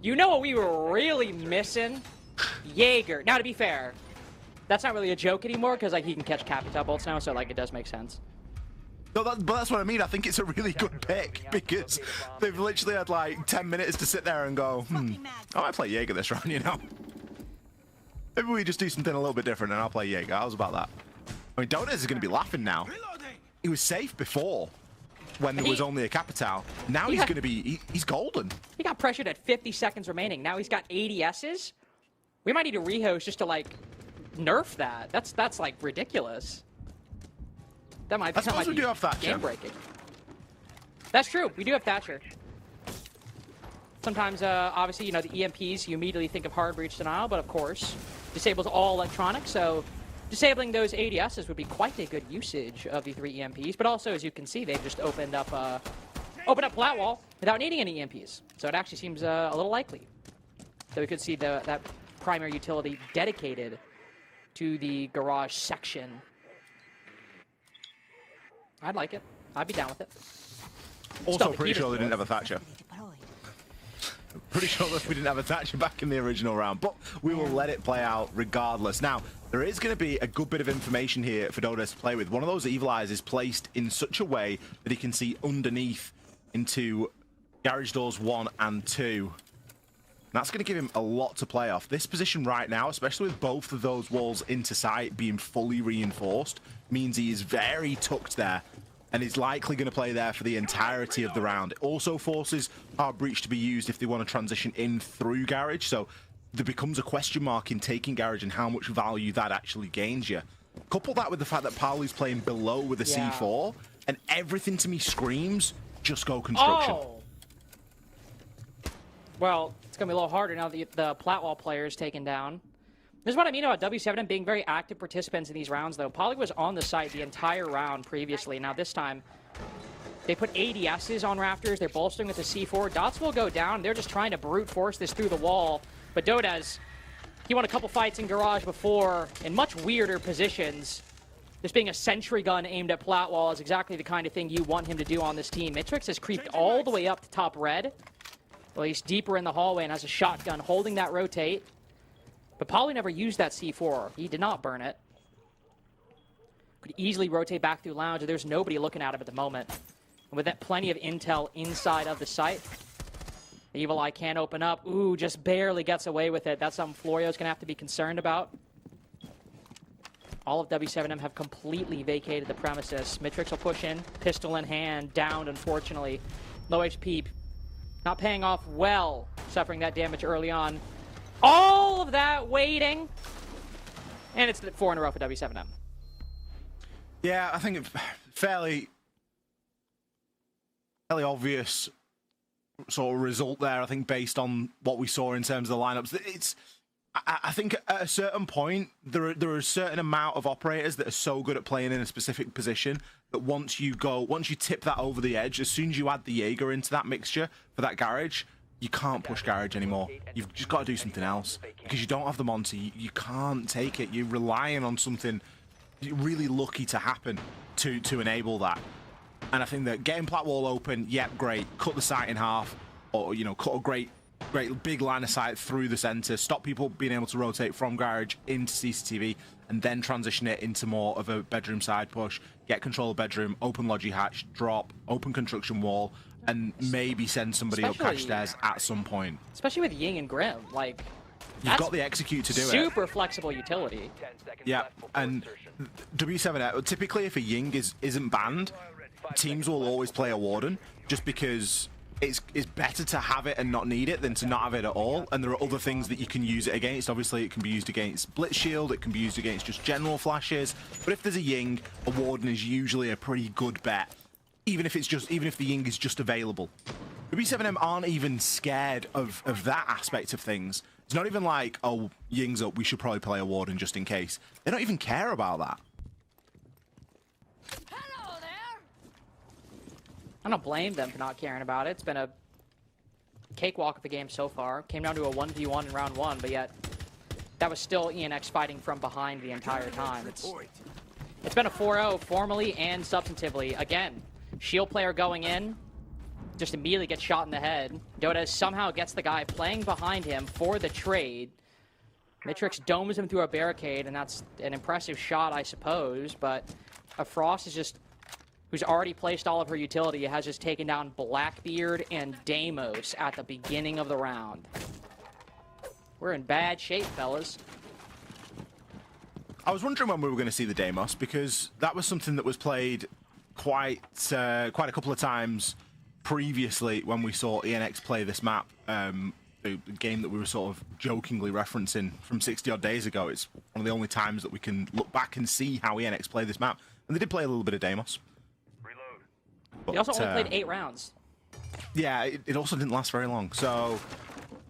you know what we were really missing? Jaeger. Now, to be fair, that's not really a joke anymore because like he can catch Capita bolts now, so like it does make sense. No, but that's what I mean. I think it's a really good pick because they've literally had like 10 minutes to sit there and go, I might play Jaeger this round, you know? Maybe we just do something a little bit different and I'll play Jaeger. How's about that? I mean, Donas is going to be laughing now. He was safe before when there was only a Capital. Now he's going to be, he's golden. He got pressured at 50 seconds remaining. Now he's got ADSs. We might need a rehost just to like nerf that. That's like ridiculous. That might become like we do have Thatcher. Game breaking. That's true. We do have Thatcher. Sometimes, obviously, you know, the EMPs, you immediately think of hard breach denial, but of course, disables all electronics, so disabling those ADSs would be quite a good usage of the 3 EMPs, but also, as you can see, they've just opened up flat wall without needing any EMPs. So it actually seems a little likely that we could see that primary utility dedicated to the garage section. I'd like it. I'd be down with it. Also, pretty sure they didn't have a Thatcher. Pretty sure that we didn't have a Thatcher back in the original round, but we will let it play out regardless. Now, there is going to be a good bit of information here for Dodas to play with. One of those Evil Eyes is placed in such a way that he can see underneath into garage doors 1 and 2. That's going to give him a lot to play off. This position right now, especially with both of those walls into sight being fully reinforced, means he is very tucked there and is likely going to play there for the entirety of the round. It also forces hard breach to be used if they want to transition in through garage, so there becomes a question mark in taking garage and how much value that actually gains you. Couple that with the fact that Paulu's playing below with a C4, and everything to me screams, just go construction. Oh. Well, it's going to be a little harder now that the Platwall player is taken down. This is what I mean about W7M being very active participants in these rounds, though. Poly was on the site the entire round previously. Now this time, they put ADSs on Raptors. They're bolstering with the C4. Dots will go down. They're just trying to brute force this through the wall. But Dodas, he won a couple fights in Garage before in much weirder positions. This being a sentry gun aimed at Platwall is exactly the kind of thing you want him to do on this team. Mitrix has creeped all the way up to top red. Well, he's deeper in the hallway and has a shotgun holding that rotate. But Poly never used that C4. He did not burn it. Could easily rotate back through lounge, and there's nobody looking at him at the moment. And with that plenty of intel inside of the site, the Evil Eye can open up. Ooh, just barely gets away with it. That's something Florio's going to have to be concerned about. All of W7M have completely vacated the premises. Mitrix will push in, pistol in hand, downed, unfortunately. Low HP, not paying off well, suffering that damage early on. All of that waiting, and it's 4 in a row for W7M. Yeah, I think it's fairly obvious sort of result there, I think, based on what we saw in terms of the lineups. I think at a certain point, there are a certain amount of operators that are so good at playing in a specific position that once you tip that over the edge, as soon as you add the Jaeger into that mixture for that garage, you can't push garage anymore. You've just got to do something else because you don't have the Monty. You can't take it. You're relying on something really lucky to happen to enable that. And I think that getting Platwall open, yep, great. Cut the site in half, or cut a great big line of sight through the center. Stop people being able to rotate from garage into CCTV, and then transition it into more of a bedroom side push. Get control of bedroom, open logi hatch, drop, open construction wall, and maybe send somebody up cache stairs at some point. Especially with Ying and Grim, like you've got the execute to do it. Super flexible utility. Yeah, and W7 typically if a Ying isn't banned, teams will always play a Warden just because it's better to have it and not need it than to not have it at all. And there are other things that you can use it against. Obviously, it can be used against Blitz Shield, it can be used against just general flashes. But if there's a Ying, a Warden is usually a pretty good bet. even if the Ying is just available. W7M aren't even scared of that aspect of things. It's not even like, oh, Ying's up, we should probably play a Warden just in case. They don't even care about that. Hello there. I don't blame them for not caring about it. It's been a cakewalk of the game so far. Came down to a 1v1 in round 1, but yet that was still ENX fighting from behind the entire time. It's been a 4-0 formally and substantively. Again, shield player going in, just immediately gets shot in the head. Dota somehow gets the guy playing behind him for the trade. Mitrix domes him through a barricade, and that's an impressive shot, I suppose, but a Frost is just, who's already placed all of her utility, has just taken down Blackbeard and Deimos at the beginning of the round. We're in bad shape, fellas. I was wondering when we were going to see the Deimos, because that was something that was played quite a couple of times previously when we saw ENX play this map. The game that we were sort of jokingly referencing from 60-odd days ago. It's one of the only times that we can look back and see how ENX play this map. And they did play a little bit of Deimos. But, they also only played 8 rounds. Yeah, it also didn't last very long. So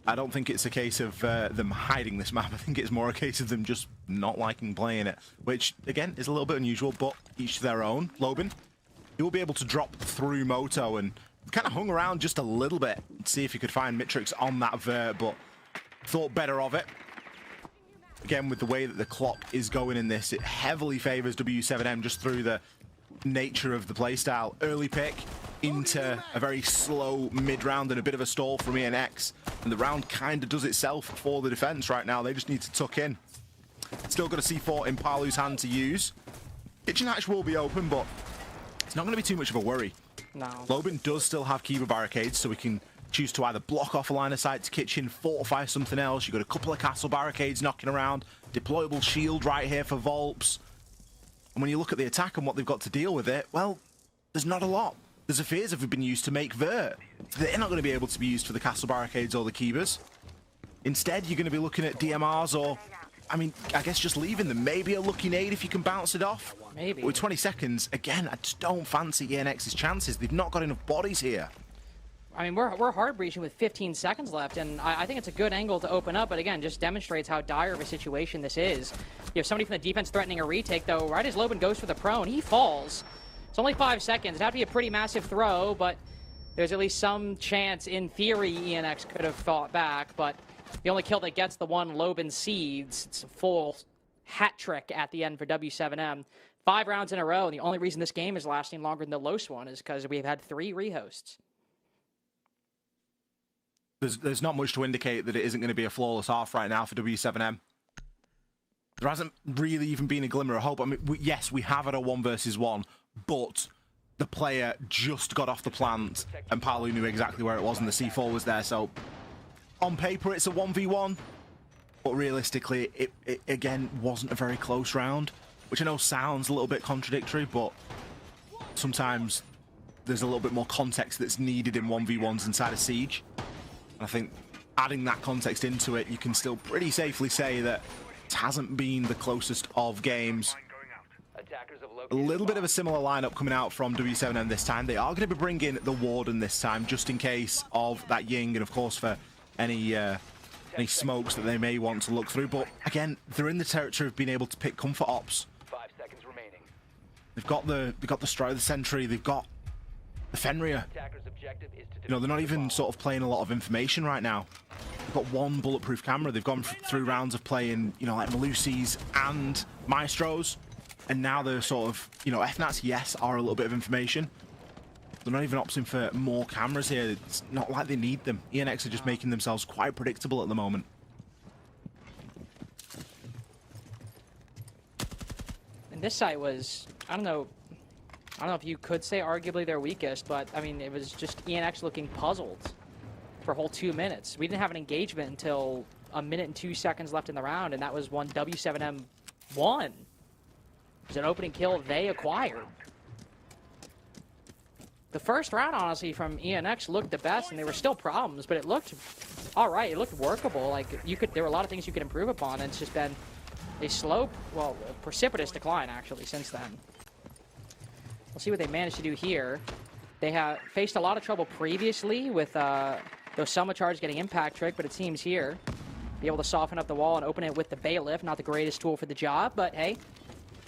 I don't think it's a case of them hiding this map. I think it's more a case of them just not liking playing it, which, again, is a little bit unusual, but each to their own. Lobin, he will be able to drop through Moto and kind of hung around just a little bit to see if he could find Mitrix on that vert, but thought better of it. Again, with the way that the clock is going in this, it heavily favors W7M just through the nature of the playstyle. Early pick into a very slow mid-round and a bit of a stall from ENX, and the round kind of does itself for the defense right now. They just need to tuck in. Still got a C4 in Palu's hand to use. Kitchen hatch will be open, but it's not going to be too much of a worry. No. Lobin does still have Kiva barricades, so we can choose to either block off a line of sight to Kitchen, fortify something else. You've got a couple of castle barricades knocking around, deployable shield right here for Volps. And when you look at the attack and what they've got to deal with it, well, there's not a lot. The Zephyrs have been used to make vert. They're not going to be able to be used for the castle barricades or the Kivas. Instead, you're going to be looking at DMRs or, I mean, I guess just leaving them. Maybe a lucky nade if you can bounce it off. Maybe. With 20 seconds, again, I just don't fancy ENX's chances. They've not got enough bodies here. I mean, we're hard breaching with 15 seconds left, and I think it's a good angle to open up, but again, just demonstrates how dire of a situation this is. You have somebody from the defense threatening a retake, though, right as Lobin goes for the prone, he falls. It's only 5 seconds. It'd have to be a pretty massive throw, but there's at least some chance, in theory, ENX could have fought back, but the only kill that gets the one Lobin seeds, it's a full hat trick at the end for W7M. 5 rounds in a row, and the only reason this game is lasting longer than the Los one is because we've had 3 rehosts. There's not much to indicate that it isn't going to be a flawless half right now for W7M. There hasn't really even been a glimmer of hope. I mean, yes, we have had a 1 versus 1, but the player just got off the plant, and Palu knew exactly where it was, and the C4 was there. So on paper, it's a 1v1, but realistically, it again wasn't a very close round, which I know sounds a little bit contradictory, but sometimes there's a little bit more context that's needed in 1v1s inside a siege. And I think adding that context into it, you can still pretty safely say that it hasn't been the closest of games. A little bit of a similar lineup coming out from W7M this time. They are going to be bringing the Warden this time, just in case of that Ying, and of course for any smokes that they may want to look through. But again, they're in the territory of being able to pick comfort ops. 5 seconds remaining. They've got the Strider, the Sentry, they've got the Fenrir. You know, they're not even sort of playing a lot of information right now. They've got 1 bulletproof camera. They've gone through rounds of playing, you know, like Malusis and Maestros. And now they're sort of, you know, FNATs, yes, are a little bit of information. They're not even opting for more cameras here. It's not like they need them. ENX are just making themselves quite predictable at the moment. And this site was, I don't know if you could say arguably their weakest, but I mean, it was just ENX looking puzzled for a whole 2 minutes. We didn't have an engagement until 1 minute and 2 seconds left in the round, and that was one W7M won. It was an opening kill they acquired. The first round, honestly, from ENX looked the best, and there were still problems, but it looked all right. It looked workable. Like, there were a lot of things you could improve upon, and it's just been a slow, well, a precipitous decline, actually, since then. We'll see what they managed to do here. They have faced a lot of trouble previously with those Selma charges getting impact trick, but it seems here, be able to soften up the wall and open it with the bailiff. Not the greatest tool for the job, but hey,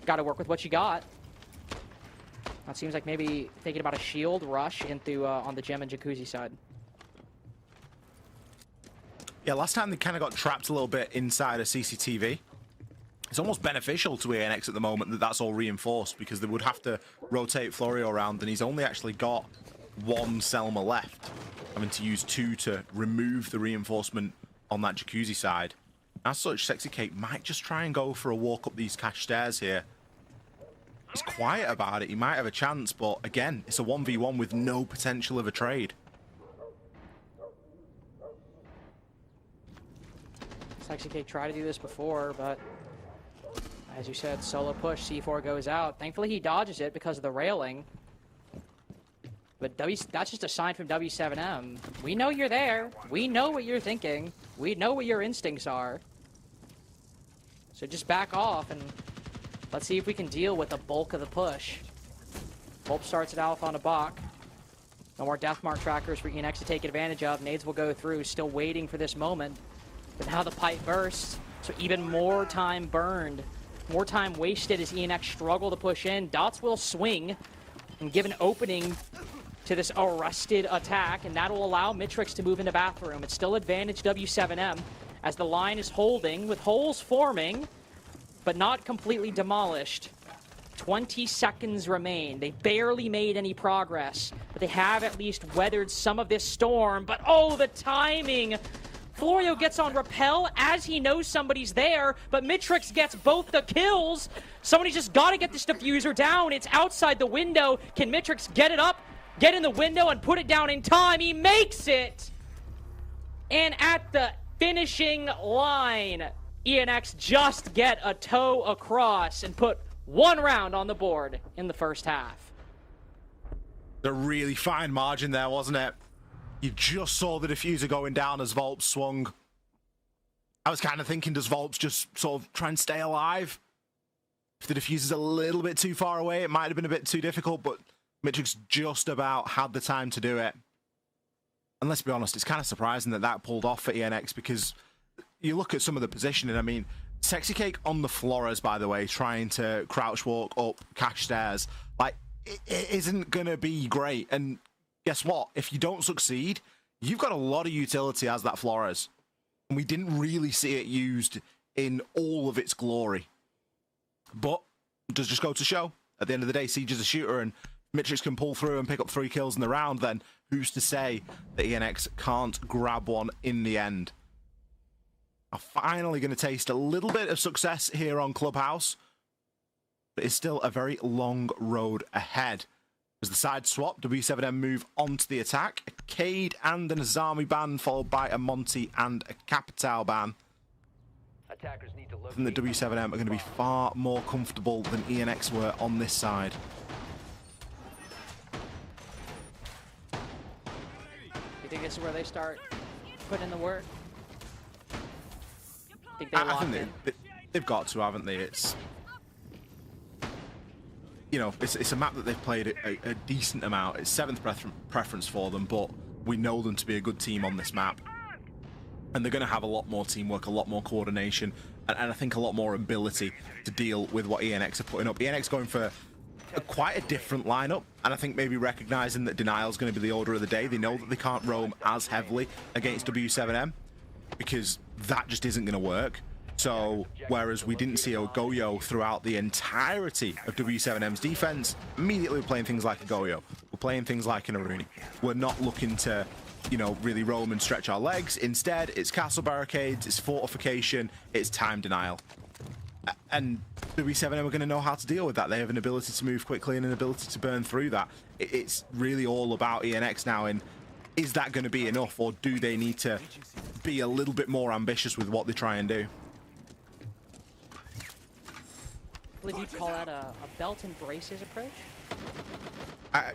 got to work with what you got. That seems like maybe thinking about a shield rush into on the gem and jacuzzi side. Yeah, last time they kind of got trapped a little bit inside a CCTV. It's almost beneficial to ENX at the moment that that's all reinforced, because they would have to rotate Furia around, and he's only actually got one Selma left, having to use 2 to remove the reinforcement on that jacuzzi side. As such, Sexy Cake might just try and go for a walk up these cash stairs here. He's quiet about it. He might have a chance, but again, it's a 1v1 with no potential of a trade. Sexy Cake tried to do this before, but as you said, solo push, C4 goes out. Thankfully, he dodges it because of the railing. But that's just a sign from W7M. We know you're there. We know what you're thinking. We know what your instincts are. So just back off and let's see if we can deal with the bulk of the push. Volp starts at Alpha on a Bach. No more deathmark trackers for ENX to take advantage of. Nades will go through, still waiting for this moment. But now the pipe bursts, so even more time burned. More time wasted as ENX struggle to push in. Dots will swing and give an opening to this arrested attack, and that'll allow Mitrix to move into bathroom. It's still advantage W7M as the line is holding with holes forming, but not completely demolished. 20 seconds remain. They barely made any progress, but they have at least weathered some of this storm. But oh, the timing! Florio gets on rappel as he knows somebody's there, but Mitrix gets both the kills. Somebody's just got to get this diffuser down. It's outside the window. Can Mitrix get it up, get in the window, and put it down in time? He makes it! And at the finishing line, ENX just get a toe across and put one round on the board in the first half. A really fine margin there, wasn't it? You just saw the diffuser going down as Volp swung. I was kind of thinking, does Volp just sort of try and stay alive? If the diffuser's a little bit too far away, it might have been a bit too difficult, but Mitrix just about had the time to do it. And let's be honest, it's kind of surprising that that pulled off for ENX, because you look at some of the positioning. I mean, Sexy Cake on the Flores, by the way, trying to crouch walk up cash stairs. Like, it isn't going to be great. And guess what? If you don't succeed, you've got a lot of utility as that Flores. And we didn't really see it used in all of its glory. But it does just go to show. At the end of the day, Siege is a shooter, and Mitrix can pull through and pick up 3 kills in the round, then who's to say that ENX can't grab one in the end? Are finally going to taste a little bit of success here on Clubhouse, but it's still a very long road ahead. As the side swap, W7M move onto the attack. A Cade and an Azami ban, followed by a Monty and a Capital ban. Attackers need to And the W7M are going to be far more comfortable than ENX were on this side. You think this is where they start putting in the work? Think they I think they've got to, haven't they? It's, you know, it's a map that they've played a decent amount. It's 7th preference for them, but we know them to be a good team on this map. And they're going to have a lot more teamwork, a lot more coordination, and I think a lot more ability to deal with what ENX are putting up. ENX going for quite a different lineup, and I think maybe recognizing that Denial is going to be the order of the day. They know that they can't roam as heavily against W7M, because that just isn't going to work. So, whereas we didn't see a Goyo throughout the entirety of W7M's defense, immediately we're playing things like a Goyo. We're playing things like an Aruni. We're not looking to, you know, really roam and stretch our legs. Instead, it's castle barricades, it's fortification, it's time denial. And W7M are going to know how to deal with that. They have an ability to move quickly and an ability to burn through that. It's really all about ENX now, and is that going to be enough, or do they need to be a little bit more ambitious with what they try and do? I believe you'd call that a belt and braces approach?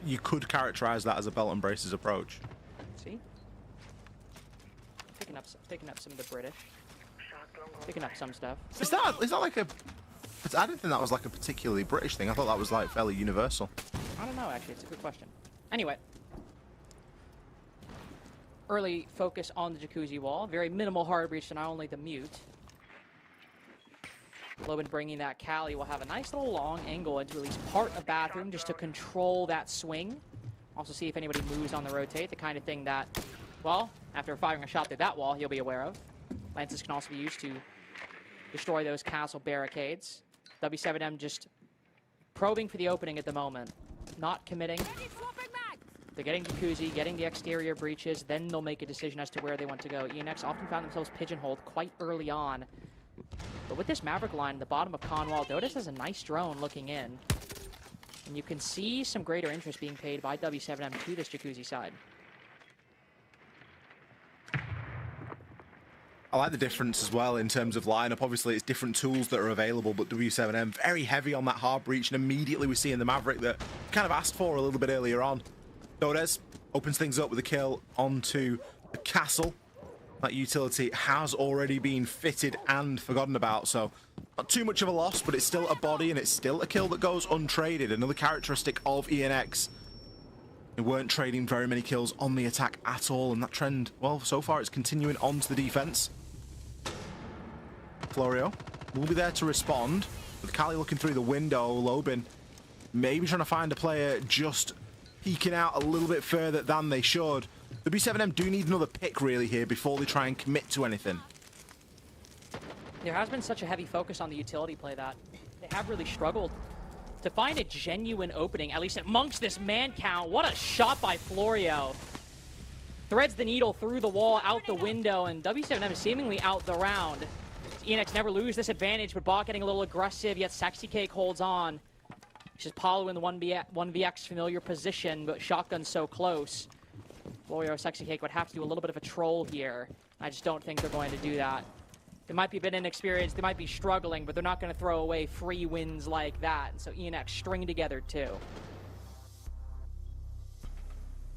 You could characterize that as a belt and braces approach. See? Picking up some of the British. Picking up some stuff. Is that like a... I didn't think that was like a particularly British thing. I thought that was like fairly universal. I don't know, actually. It's a good question. Anyway. Early focus on the jacuzzi wall. Very minimal hard breach to not only the mute. Loban bringing that Cali will have a nice little long angle into at least part of bathroom just to control that swing. Also see if anybody moves on the rotate, the kind of thing that, well, after firing a shot through that wall, he'll be aware of. Lances can also be used to destroy those castle barricades. W7M just probing for the opening at the moment. Not committing. They're getting jacuzzi, getting the exterior breaches, then they'll make a decision as to where they want to go. ENX often found themselves pigeonholed quite early on. But with this Maverick line at the bottom of Conwall, Dotus has a nice drone looking in. And you can see some greater interest being paid by W7M to this jacuzzi side. I like the difference as well in terms of lineup. Obviously, it's different tools that are available, but W7M very heavy on that hard breach, and immediately we see in the Maverick that kind of asked for a little bit earlier on. Dodes opens things up with a kill onto the castle. That utility has already been fitted and forgotten about, so not too much of a loss, but it's still a body and it's still a kill that goes untraded. Another characteristic of ENX. They weren't trading very many kills on the attack at all, and that trend, well, so far it's continuing on to the defense. Florio will be there to respond, with Kali looking through the window. Lobin maybe trying to find a player just peeking out a little bit further than they should. The B7M do need another pick really here before they try and commit to anything. There has been such a heavy focus on the utility play that they have really struggled to find a genuine opening, at least amongst this man count. What a shot by Florio. Threads the needle through the wall, out the window, and W7M is seemingly out the round. ENX never lose this advantage, but Bach getting a little aggressive, yet Sexy Cake holds on. Just Paulo in the 1vx familiar position, but shotgun so close. Florio Sexy Cake would have to do a little bit of a troll here. I just don't think they're going to do that. They might be a bit inexperienced, they might be struggling, but they're not going to throw away free wins like that. And so ENX string together too.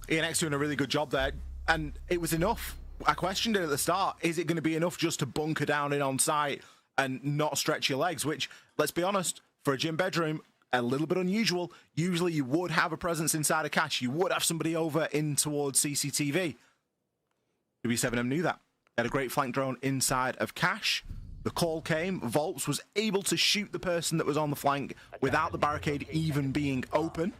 ENX doing a really good job there, and it was enough. I questioned it at the start. Is it going to be enough just to bunker down in on site and not stretch your legs? Which, let's be honest, for a gym bedroom, a little bit unusual. Usually you would have a presence inside a cache. You would have somebody over in towards CCTV. W7M knew that. They had a great flank drone inside of cache. The call came. Volps was able to shoot the person that was on the flank without the barricade even being open.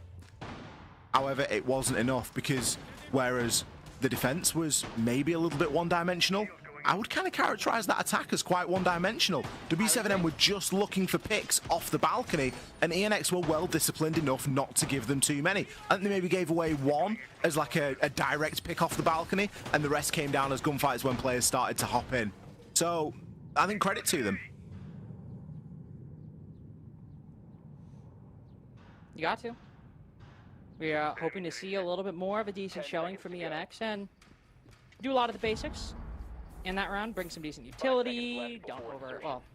However, it wasn't enough because whereas the defense was maybe a little bit one-dimensional, I would kind of characterize that attack as quite one-dimensional. W7M were just looking for picks off the balcony, and ENX were well-disciplined enough not to give them too many. I think they maybe gave away one as like a direct pick off the balcony, and the rest came down as gunfights when players started to hop in. So, I think credit to them. You got to. We are hoping to see a little bit more of a decent showing from ENX and do a lot of the basics in that round, bring some decent utility,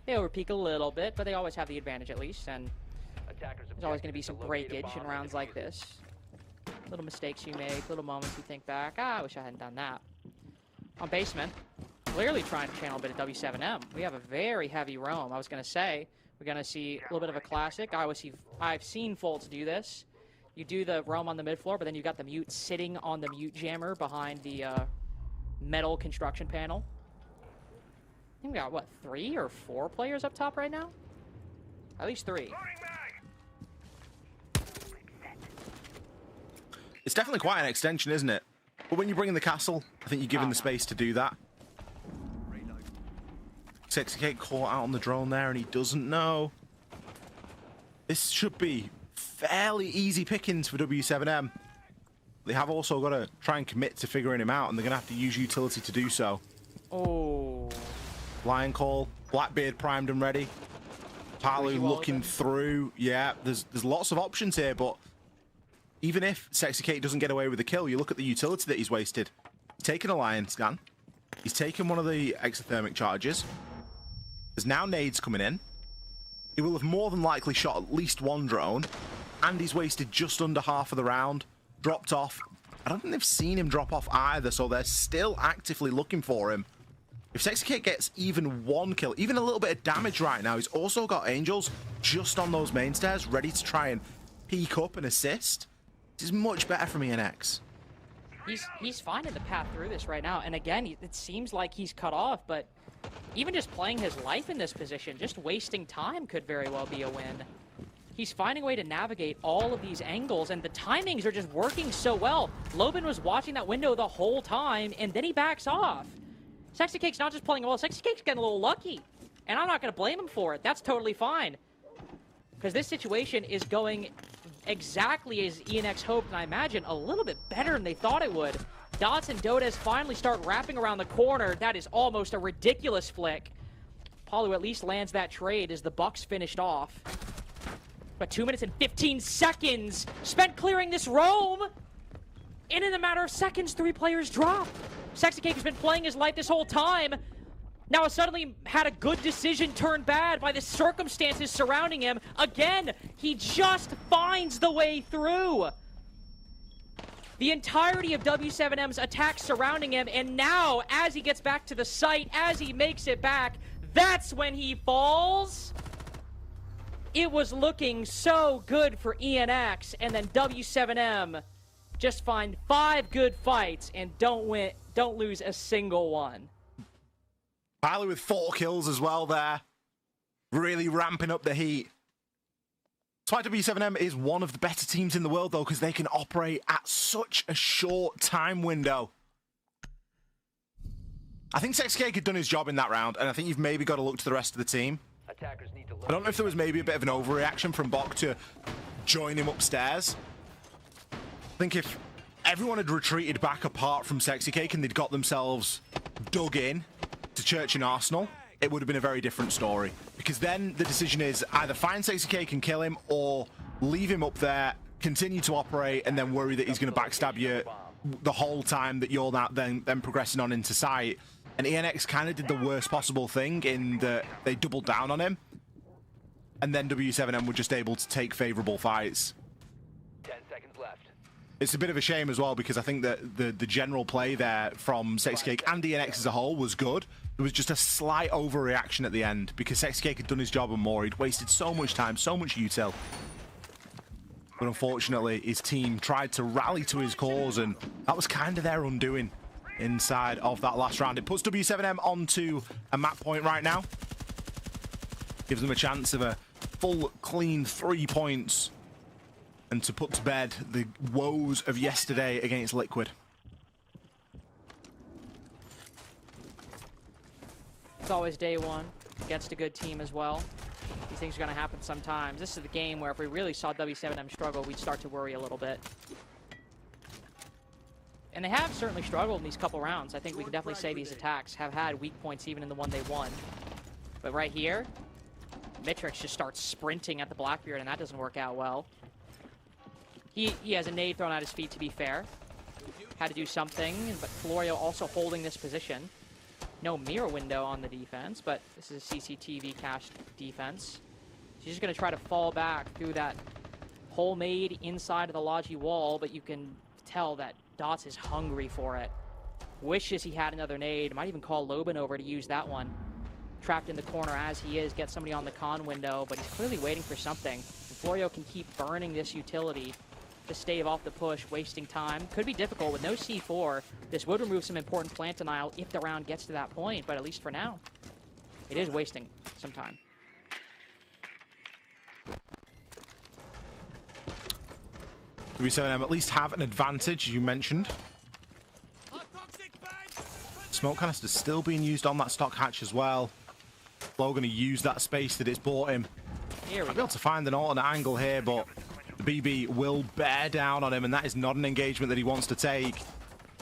they overpeak a little bit, but they always have the advantage at least, and there's always going to be some breakage in rounds like this. Little mistakes you make, little moments you think back, I wish I hadn't done that. On basement, clearly trying to channel a bit of W7M. We have a very heavy roam. I was going to say, we're going to see a little bit of a classic. I've seen Foltz do this. You do the roam on the mid floor, but then you've got the mute sitting on the mute jammer behind the metal construction panel. I think we got, what, 3 or 4 players up top right now? At least 3. It's definitely quite an extension, isn't it? But when you bring in the castle, I think you're given the space to do that. Sexy Cake caught out on the drone there, and he doesn't know. This should be fairly easy pickings for W7M. They have also got to try and commit to figuring him out, and they're going to have to use utility to do so. Oh. Lion Call, Blackbeard primed and ready. Palu looking through. Yeah, there's lots of options here, but even if Sexy Cake doesn't get away with the kill, you look at the utility that he's wasted. He's taken a Lion Scan. He's taken one of the exothermic charges. There's now nades coming in. He will have more than likely shot at least one drone, and he's wasted just under half of the round. Dropped off. I don't think they've seen him drop off either, so they're still actively looking for him. If Sexy Cake gets even one kill, even a little bit of damage right now, he's also got Angels just on those main stairs, ready to try and peek up and assist. This is much better from ENX. He's finding the path through this right now, and again, it seems like he's cut off, but even just playing his life in this position, just wasting time could very well be a win. He's finding a way to navigate all of these angles, and the timings are just working so well. Loban was watching that window the whole time, and then he backs off. Sexy Cake's not just playing well, Sexy Cake's getting a little lucky, and I'm not going to blame him for it. That's totally fine. Because this situation is going exactly as ENX hoped, and I imagine a little bit better than they thought it would. Dots and Dodes finally start wrapping around the corner. That is almost a ridiculous flick. Paulo at least lands that trade as the Bucks finished off. But 2 minutes and 15 seconds spent clearing this roam. And in a matter of seconds, 3 players drop. Sexy Cake has been playing his life this whole time. Now suddenly had a good decision turned bad by the circumstances surrounding him. Again, he just finds the way through. The entirety of W7M's attacks surrounding him, and now, as he gets back to the site, as he makes it back, that's when he falls. It was looking so good for ENX, and then W7M just find 5 good fights and don't lose a single one. Piley with 4 kills as well there. Really ramping up the heat. That's why W7M is one of the better teams in the world, though, because they can operate at such a short time window. I think Sexy Cake had done his job in that round, and I think you've maybe got to look to the rest of the team. I don't know if there was maybe a bit of an overreaction from Bok to join him upstairs. I think if everyone had retreated back apart from Sexy Cake and they'd got themselves dug in to Church and Arsenal, it would have been a very different story. Because then the decision is either find Sexy Cake and kill him, or leave him up there, continue to operate, and then worry that he's going to backstab you the whole time that you're then progressing on into sight. And ENX kind of did the worst possible thing in that they doubled down on him, and then W7M were just able to take favorable fights. 10 seconds left. It's a bit of a shame as well, because I think that the general play there from Sexy Cake and ENX as a whole was good. There was just a slight overreaction at the end, because Sexy Cake had done his job and more. He'd wasted so much time, so much util. But unfortunately, his team tried to rally to his cause, and that was kind of their undoing inside of that last round. It puts W7M onto a map point right now. Gives them a chance of a full, clean 3 points, and to put to bed the woes of yesterday against Liquid. It's always day one against a good team as well. These things are going to happen sometimes. This is the game where if we really saw W7M struggle, we'd start to worry a little bit. And they have certainly struggled in these couple rounds. I think we can definitely say these attacks have had weak points even in the one they won. But right here, Mitrix just starts sprinting at the Blackbeard, and that doesn't work out well. He has a nade thrown at his feet, to be fair. Had to do something, but Florio also holding this position. No mirror window on the defense, but this is a CCTV cached defense. She's just going to try to fall back through that hole made inside of the Logi wall, but you can tell that Dots is hungry for it. Wishes he had another nade. Might even call Loban over to use that one. Trapped in the corner as he is, get somebody on the con window, but he's clearly waiting for something. And Florio can keep burning this utility to stave off the push, wasting time. Could be difficult with no C4. This would remove some important plant denial if the round gets to that point, but at least for now, it is wasting some time. W7M at least have an advantage, you mentioned. Smoke canister still being used on that stock hatch as well. Flo going to use that space that it's bought him. I'll be able to find an alternate angle here, but the BB will bear down on him, and that is not an engagement that he wants to take.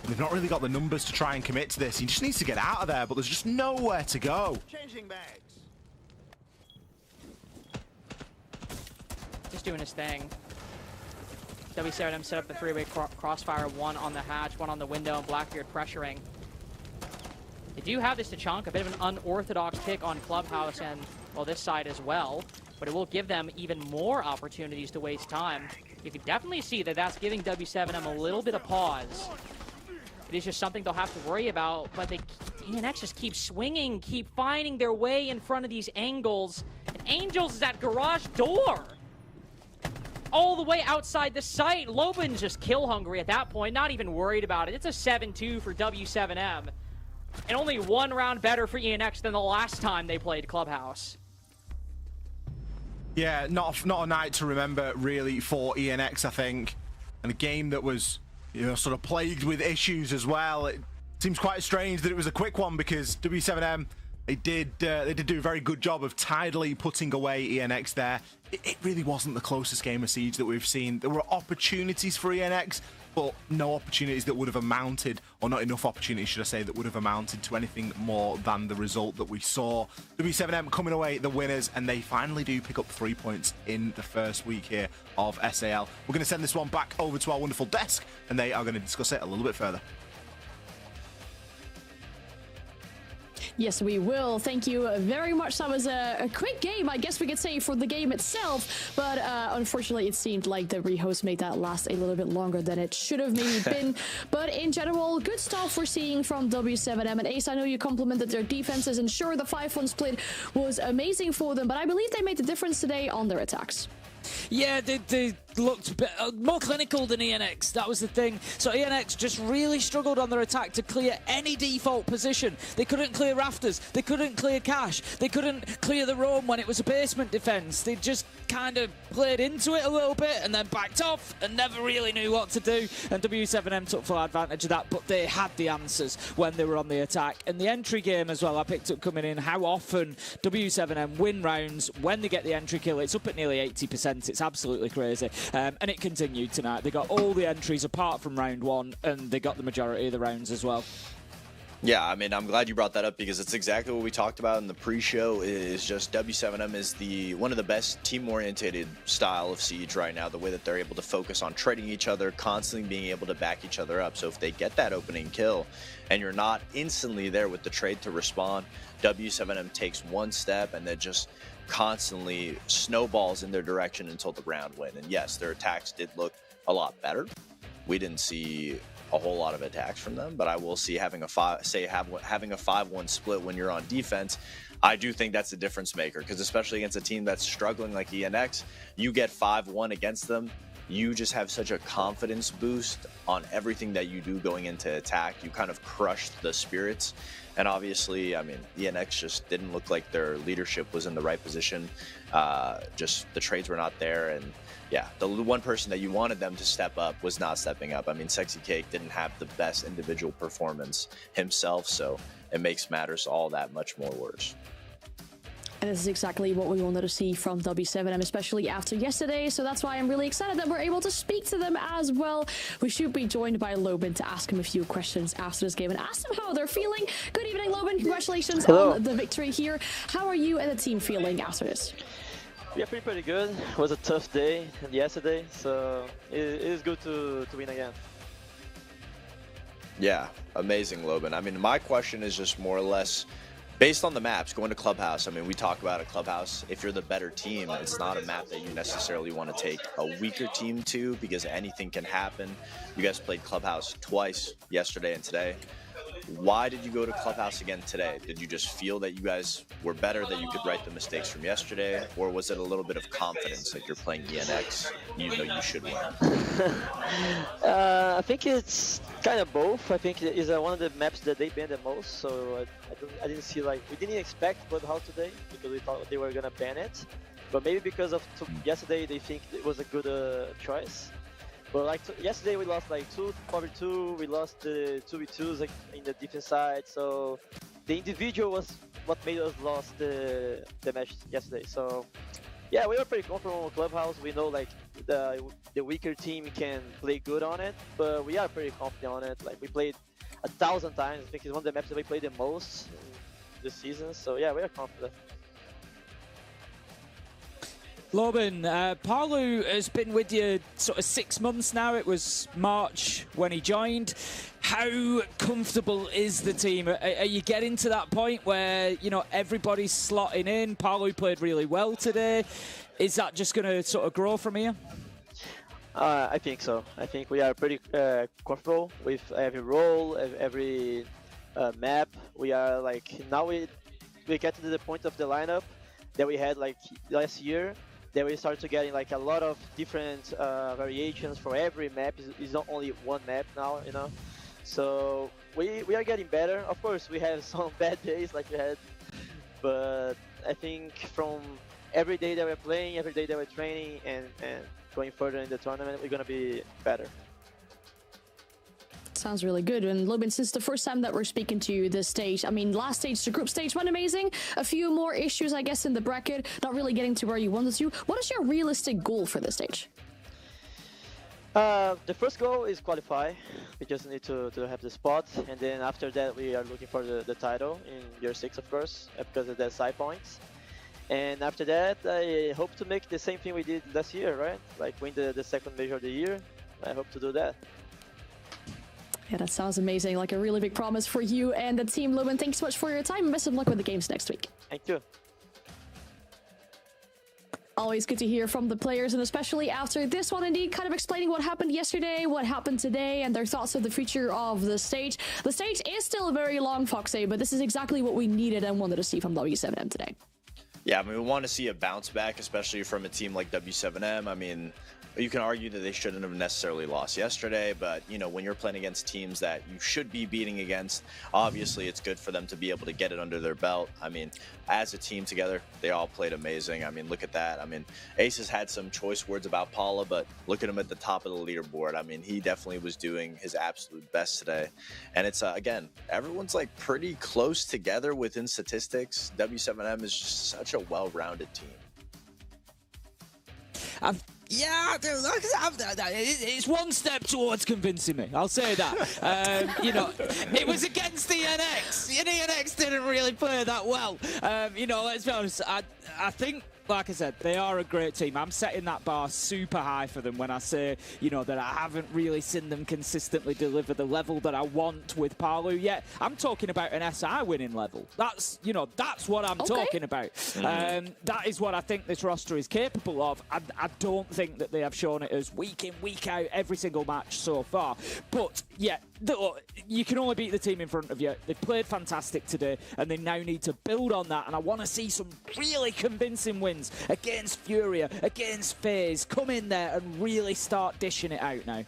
They've not really got the numbers to try and commit to this. He just needs to get out of there, but there's just nowhere to go. Changing bags. Just doing his thing. W7M set up the three-way crossfire, one on the hatch, one on the window, and Blackbeard pressuring. They do have this Tachanka, a bit of an unorthodox pick on Clubhouse and, well, this side as well, but it will give them even more opportunities to waste time. You can definitely see that that's giving W7M a little bit of pause. It is just something they'll have to worry about, but ENX just keep swinging, keep finding their way in front of these angles, and Angels is at garage door. all the way outside the site. Lobin's just kill hungry at that point, not even worried about it. It's a 7-2 for W7M. And only one round better for ENX than the last time they played Clubhouse. Yeah, not a night to remember really for ENX, I think. And a game that was, you know, sort of plagued with issues as well. It seems quite strange that it was a quick one because W7M, they did do a very good job of tidily putting away ENX there. It really wasn't the closest game of Siege that we've seen. There were opportunities for ENX, but no opportunities that would have amounted, or not enough opportunities, should I say, that would have amounted to anything more than the result that we saw. W7M coming away the winners, and they finally do pick up 3 points in the first week here of SAL. We're going to send this one back over to our wonderful desk, and they are going to discuss it a little bit further. Yes, we will. Thank you very much. That was a quick game, I guess we could say, for the game itself. But unfortunately, it seemed like the rehost made that last a little bit longer than it should have maybe been. But in general, good stuff we're seeing from W7M. And Ace, I know you complimented their defenses, and sure, the 5-1 split was amazing for them. But I believe they made the difference today on their attacks. Yeah, they looked more clinical than ENX. That was the thing. So ENX just really struggled on their attack to clear any default position. They couldn't clear rafters. They couldn't clear cash. They couldn't clear the roam when it was a basement defense. They just kind of played into it a little bit and then backed off and never really knew what to do. And W7M took full advantage of that, but they had the answers when they were on the attack. And the entry game as well, I picked up coming in how often W7M win rounds when they get the entry kill. It's up at nearly 80%. It's absolutely crazy. And it continued tonight. They got all the entries apart from round one, and they got the majority of the rounds as well. Yeah, I mean, I'm glad you brought that up because it's exactly what we talked about in the pre-show. Is just W7M is one of the best team-oriented style of Siege right now. The way that they're able to focus on trading each other, constantly being able to back each other up. So if they get that opening kill, and you're not instantly there with the trade to respond, W7M takes one step and then just constantly snowballs in their direction until the round win. And yes, their attacks did look a lot better. We didn't see a whole lot of attacks from them, but I will see having a 5-1 split when you're on defense. I do think that's a difference maker, because especially against a team that's struggling like ENX, you get 5-1 against them, you just have such a confidence boost on everything that you do going into attack. You kind of crushed the spirits. And obviously, I mean, ENX just didn't look like their leadership was in the right position. Just the trades were not there. And yeah, the one person that you wanted them to step up was not stepping up. I mean, Sexy Cake didn't have the best individual performance himself, so it makes matters all that much more worse. And this is exactly what we wanted to see from W7M, especially after yesterday. So that's why I'm really excited that we're able to speak to them as well. We should be joined by Lobin to ask him a few questions after this game and ask them how they're feeling. Good evening, Lobin. Congratulations on the victory here. How are you and the team feeling after this? Yeah, pretty good. It was a tough day yesterday, so it is good to win again. Yeah, amazing, Lobin. I mean, my question is just more or less based on the maps, going to Clubhouse. I mean, we talk about a Clubhouse. If you're the better team, it's not a map that you necessarily want to take a weaker team to, because anything can happen. You guys played Clubhouse twice, yesterday and today. Why did you go to Clubhouse again today? Did you just feel that you guys were better, that you could right the mistakes from yesterday? Or was it a little bit of confidence that you're playing ENX, you know you should win? I think it's kind of both. I think it's one of the maps that they ban the most, so I didn't see, like, we didn't expect Bloodhound today because we thought they were gonna ban it. But maybe because of yesterday, they think it was a good choice. But like yesterday, we lost like 2-2. We lost the 2v2s like, in the defense side. So the individual was what made us lost the match yesterday. So yeah, we were pretty comfortable on Clubhouse. We know like the weaker team can play good on it, but we are pretty confident on it. Like we played 1,000 times. I think it's one of the maps that we played the most in this season. So yeah, we are confident. Lobin, Palu has been with you sort of 6 months now. It was March when he joined. How comfortable is the team? Are you getting to that point where, you know, everybody's slotting in? Palu played really well today. Is that just going to sort of grow from here? I think so. I think we are pretty comfortable with every role, every map. We are like, now we get to the point of the lineup that we had like last year, then we start to getting like a lot of different variations for every map. It's not only one map now, you know. So we are getting better. Of course, we have some bad days like we had, but I think from every day that we're playing, every day that we're training, and going further in the tournament, we're gonna be better. Sounds really good. And Lubin, since the first time that we're speaking to you this stage, I mean, last stage, the group stage went amazing. A few more issues, I guess, in the bracket, not really getting to where you wanted to. What is your realistic goal for this stage? The first goal is qualify. We just need to have the spot, and then after that we are looking for the title in year 6, of course, because of the side points. And after that, I hope to make the same thing we did last year, right? Like win the second major of the year. I hope to do that. Yeah, that sounds amazing. Like a really big promise for you and the team. Lubin, thanks so much for your time, and best of luck with the games next week. Thank you. Always good to hear from the players, and especially after this one, indeed, kind of explaining what happened yesterday, what happened today, and their thoughts of the future of the stage. The stage is still very long, Foxy, but this is exactly what we needed and wanted to see from W7M today. Yeah, I mean, we want to see a bounce back, especially from a team like W7M. I mean, you can argue that they shouldn't have necessarily lost yesterday, but, you know, when you're playing against teams that you should be beating against, obviously it's good for them to be able to get it under their belt. I mean, as a team together, they all played amazing. I mean, look at that. I mean, Ace has had some choice words about Paula, but look at him at the top of the leaderboard. I mean, he definitely was doing his absolute best today. And it's, again, everyone's like pretty close together within statistics. W7M is just such a well-rounded team. Yeah, it's one step towards convincing me. I'll say that. You know, it was against the ENX. The ENX didn't really play that well. You know, let's be honest. I think, like I said, they are a great team. I'm setting that bar super high for them when I say, you know, that I haven't really seen them consistently deliver the level that I want with Palu yet. I'm talking about an SI winning level. That's, you know, that's what I'm talking about. That is what I think this roster is capable of. I don't think that they have shown it as week in, week out, every single match so far. But, yeah, you can only beat the team in front of you. They played fantastic today, and they now need to build on that. And I want to see some really convincing wins against Furia, against FaZe. Come in there and really start dishing it out now.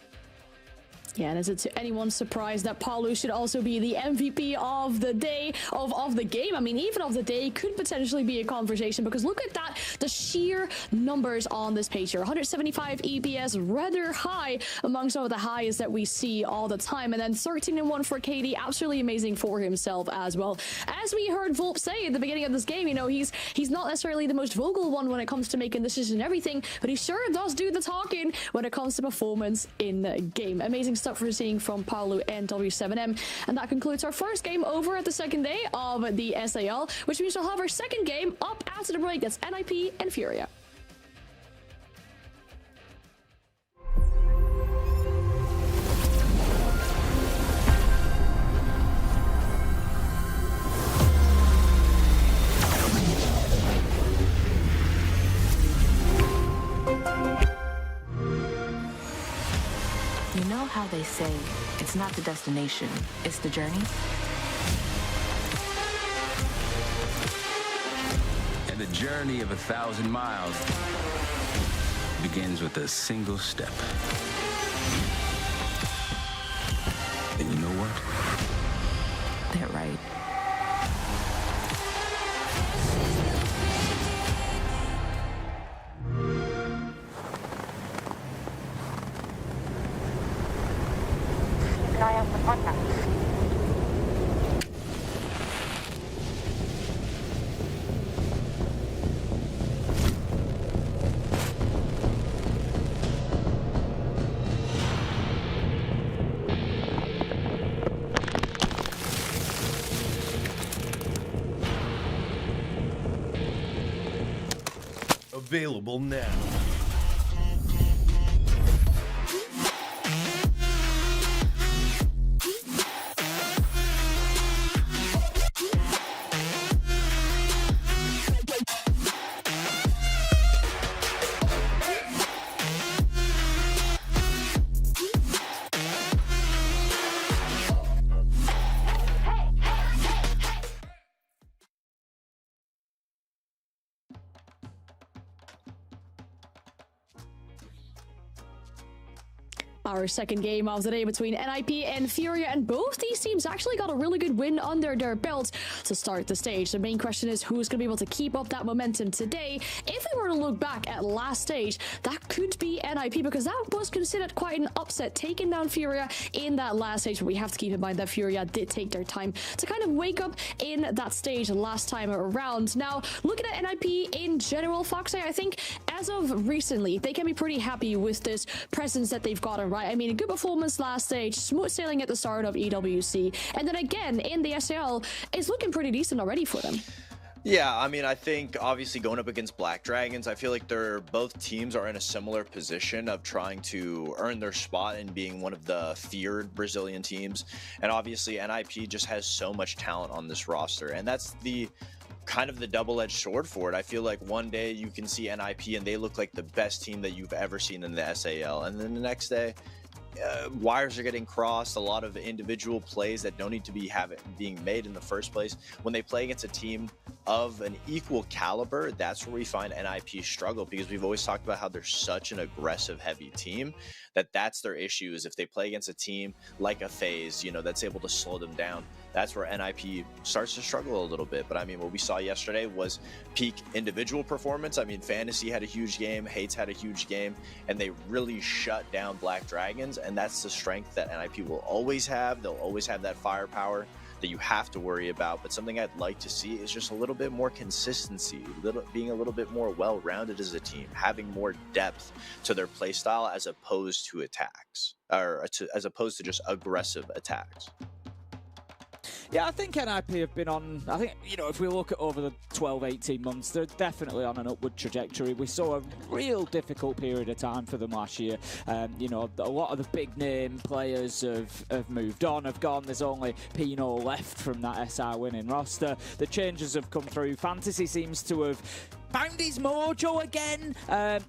Yeah, and is it to anyone's surprise that Palu should also be the MVP of the day, of the game? I mean, even of the day could potentially be a conversation, because look at that, the sheer numbers on this page here. 175 EPS, rather high among some of the highest that we see all the time. And then 13-1 for KD, absolutely amazing for himself as well. As we heard Volp say at the beginning of this game, you know, he's not necessarily the most vocal one when it comes to making decisions and everything, but he sure does do the talking when it comes to performance in the game. Amazing stuff we're seeing from Paulu and W7M. And that concludes our first game over at the second day of the SAL, which means we'll have our second game up after the break. That's NIP and Furia. You know how they say, it's not the destination, it's the journey? And the journey of 1,000 miles begins with a single step. And you know what? They're right. Keep an eye out for contact. Available now. our second game of the day between NIP and Furia, and both these teams actually got a really good win under their belt to start the stage. The main question is who's going to be able to keep up that momentum today. If we were to look back at last stage, that could be NIP, because that was considered quite an upset, taking down Furia in that last stage. But we have to keep in mind that Furia did take their time to kind of wake up in that stage last time around. Now, looking at NIP in general, Foxy, I think as of recently, they can be pretty happy with this presence that they've gotten, right? I mean, a good performance last stage, smooth sailing at the start of EWC, and then again in the SAL, it's looking pretty decent already for them. Yeah, I mean, I think obviously going up against Black Dragons, I feel like both teams are in a similar position of trying to earn their spot and being one of the feared Brazilian teams. And obviously NIP just has so much talent on this roster, and that's the kind of the double-edged sword for it. I feel like one day you can see NIP and they look like the best team that you've ever seen in the SAL, and then the next day wires are getting crossed, a lot of individual plays that don't need to be being made in the first place. When they play against a team of an equal caliber, that's where we find NIP struggle, because we've always talked about how they're such an aggressive heavy team that's their issue, is if they play against a team like a FaZe, you know, that's able to slow them down. That's where NIP starts to struggle a little bit. But I mean, what we saw yesterday was peak individual performance. I mean, Fantasy had a huge game, Hates had a huge game, and they really shut down Black Dragons. And that's the strength that NIP will always have. They'll always have that firepower that you have to worry about. But something I'd like to see is just a little bit more consistency, being a little bit more well-rounded as a team, having more depth to their play style as opposed to attacks, or as opposed to just aggressive attacks. Yeah, I think NIP have been on, I think, you know, if we look at over the 12, 18 months, they're definitely on an upward trajectory. We saw a real difficult period of time for them last year. You know, a lot of the big name players have moved on, have gone. There's only Pino left from that SR winning roster. The changes have come through. Fantasy seems to have found his mojo again.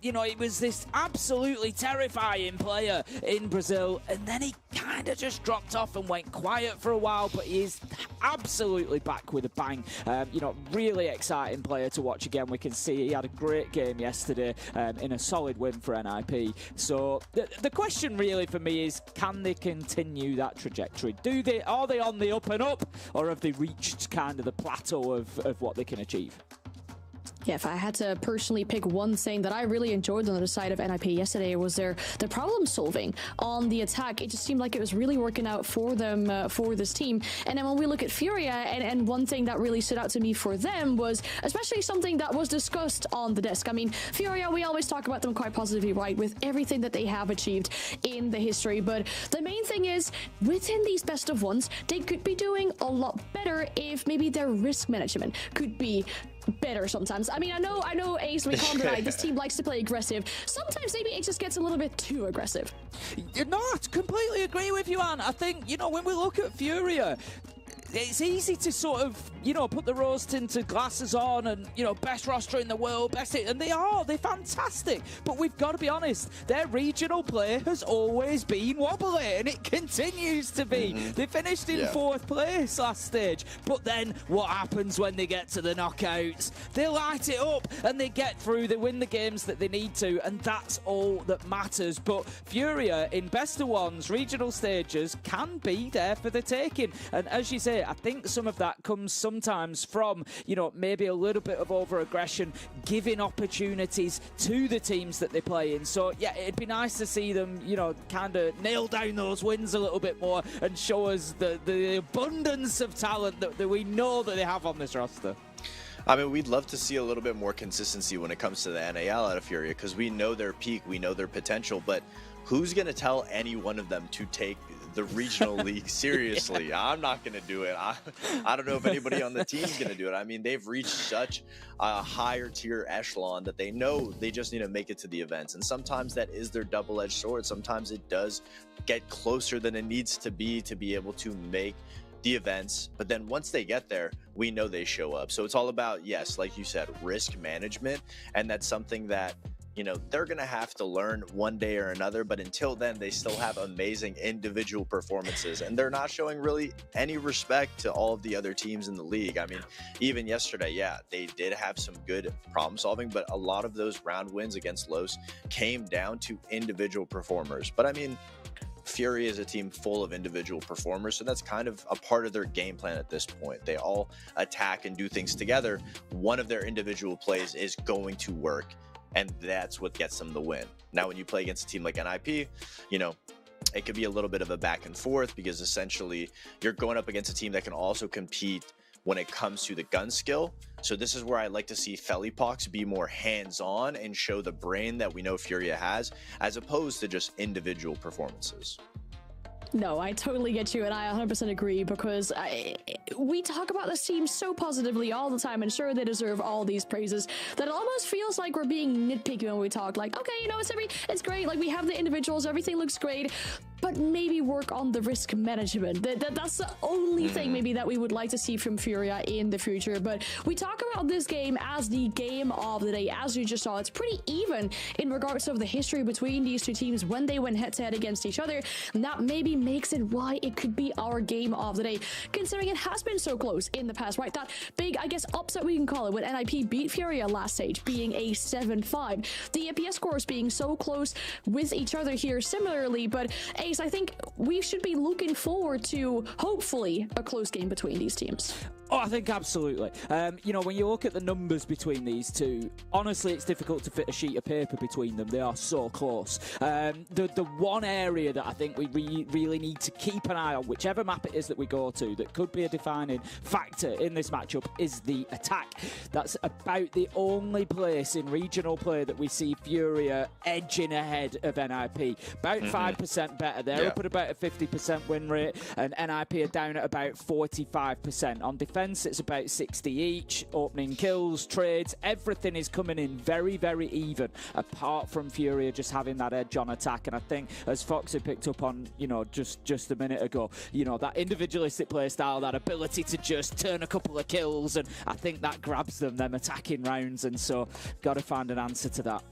You know, he was this absolutely terrifying player in Brazil, and then he kind of just dropped off and went quiet for a while, but he is absolutely back with a bang. You know, really exciting player to watch again. We can see he had a great game yesterday in a solid win for NIP. So the question really for me is, can they continue that trajectory? Are they on the up and up, or have they reached kind of the plateau of what they can achieve? Yeah, if I had to personally pick one thing that I really enjoyed on the side of NIP yesterday, was their problem solving on the attack. It just seemed like it was really working out for them, for this team. And then when we look at Furia, and one thing that really stood out to me for them was especially something that was discussed on the desk. I mean, Furia, we always talk about them quite positively, right, with everything that they have achieved in the history. But the main thing is, within these best of ones, they could be doing a lot better if maybe their risk management could be better sometimes. I mean, I know Ace, we can't deny this team likes to play aggressive. Sometimes maybe it just gets a little bit too aggressive. You're not completely agree with you, Anne. I think, you know, when we look at Furia, it's easy to sort of, you know, put the rose-tinted glasses on and, you know, best roster in the world, and they're fantastic. But we've got to be honest, their regional play has always been wobbly, and it continues to be. They finished in 4th place last stage, but then what happens when they get to the knockouts? They light it up, and they get through, they win the games that they need to, and that's all that matters. But Furia, in best of ones, regional stages, can be there for the taking. And as you say, I think some of that comes sometimes from, you know, maybe a little bit of over-aggression, giving opportunities to the teams that they play in. So, yeah, it'd be nice to see them, you know, kind of nail down those wins a little bit more and show us the abundance of talent that we know that they have on this roster. I mean, we'd love to see a little bit more consistency when it comes to the NAL out of Furia, because we know their peak, we know their potential, but who's going to tell any one of them to take the regional league seriously? Yeah. I'm not going to do it. I don't know if anybody on the team's going to do it. I mean, they've reached such a higher tier echelon that they know they just need to make it to the events. And sometimes that is their double-edged sword. Sometimes it does get closer than it needs to be able to make the events. But then once they get there, we know they show up. So it's all about, yes, like you said, risk management. And that's something that, you know, they're going to have to learn one day or another, but until then, they still have amazing individual performances, and they're not showing really any respect to all of the other teams in the league. I mean, even yesterday, yeah, they did have some good problem solving, but a lot of those round wins against Los came down to individual performers. But I mean, Furia is a team full of individual performers, so that's kind of a part of their game plan at this point. They all attack and do things together. One of their individual plays is going to work, and that's what gets them the win. Now, when you play against a team like NIP, you know, it could be a little bit of a back and forth because essentially you're going up against a team that can also compete when it comes to the gun skill. So this is where I like to see Felipox be more hands-on and show the brain that we know Furia has, as opposed to just individual performances. No, I totally get you, and I 100% agree, because we talk about this team so positively all the time, and sure, they deserve all these praises, that it almost feels like we're being nitpicky when we talk, like, okay, you know, it's great, like, we have the individuals, everything looks great, but maybe work on the risk management. That's the only thing maybe that we would like to see from Furia in the future. But we talk about this game as the game of the day. As you just saw, it's pretty even in regards of the history between these two teams when they went head-to-head against each other. And that maybe makes it why it could be our game of the day, considering it has been so close in the past, right? That big, I guess, upset we can call it, when NIP beat Furia last stage, being a 7-5. The APS scores being so close with each other here similarly, but I think we should be looking forward to, hopefully, a close game between these teams. Oh, I think absolutely. You know, when you look at the numbers between these two, honestly, it's difficult to fit a sheet of paper between them. They are so close. The one area that I think we really need to keep an eye on, whichever map it is that we go to, that could be a defining factor in this matchup, is the attack. That's about the only place in regional play that we see Furia edging ahead of NIP. About 5% better. They're up at about a 50% win rate, and NIP are down at about 45%. On defense, it's about 60 each. Opening kills, trades, everything is coming in very, very even, apart from Furia just having that edge on attack. And I think, as Foxy picked up on, you know, just a minute ago, you know, that individualistic play style, that ability to just turn a couple of kills, and I think that grabs them attacking rounds, and so got to find an answer to that.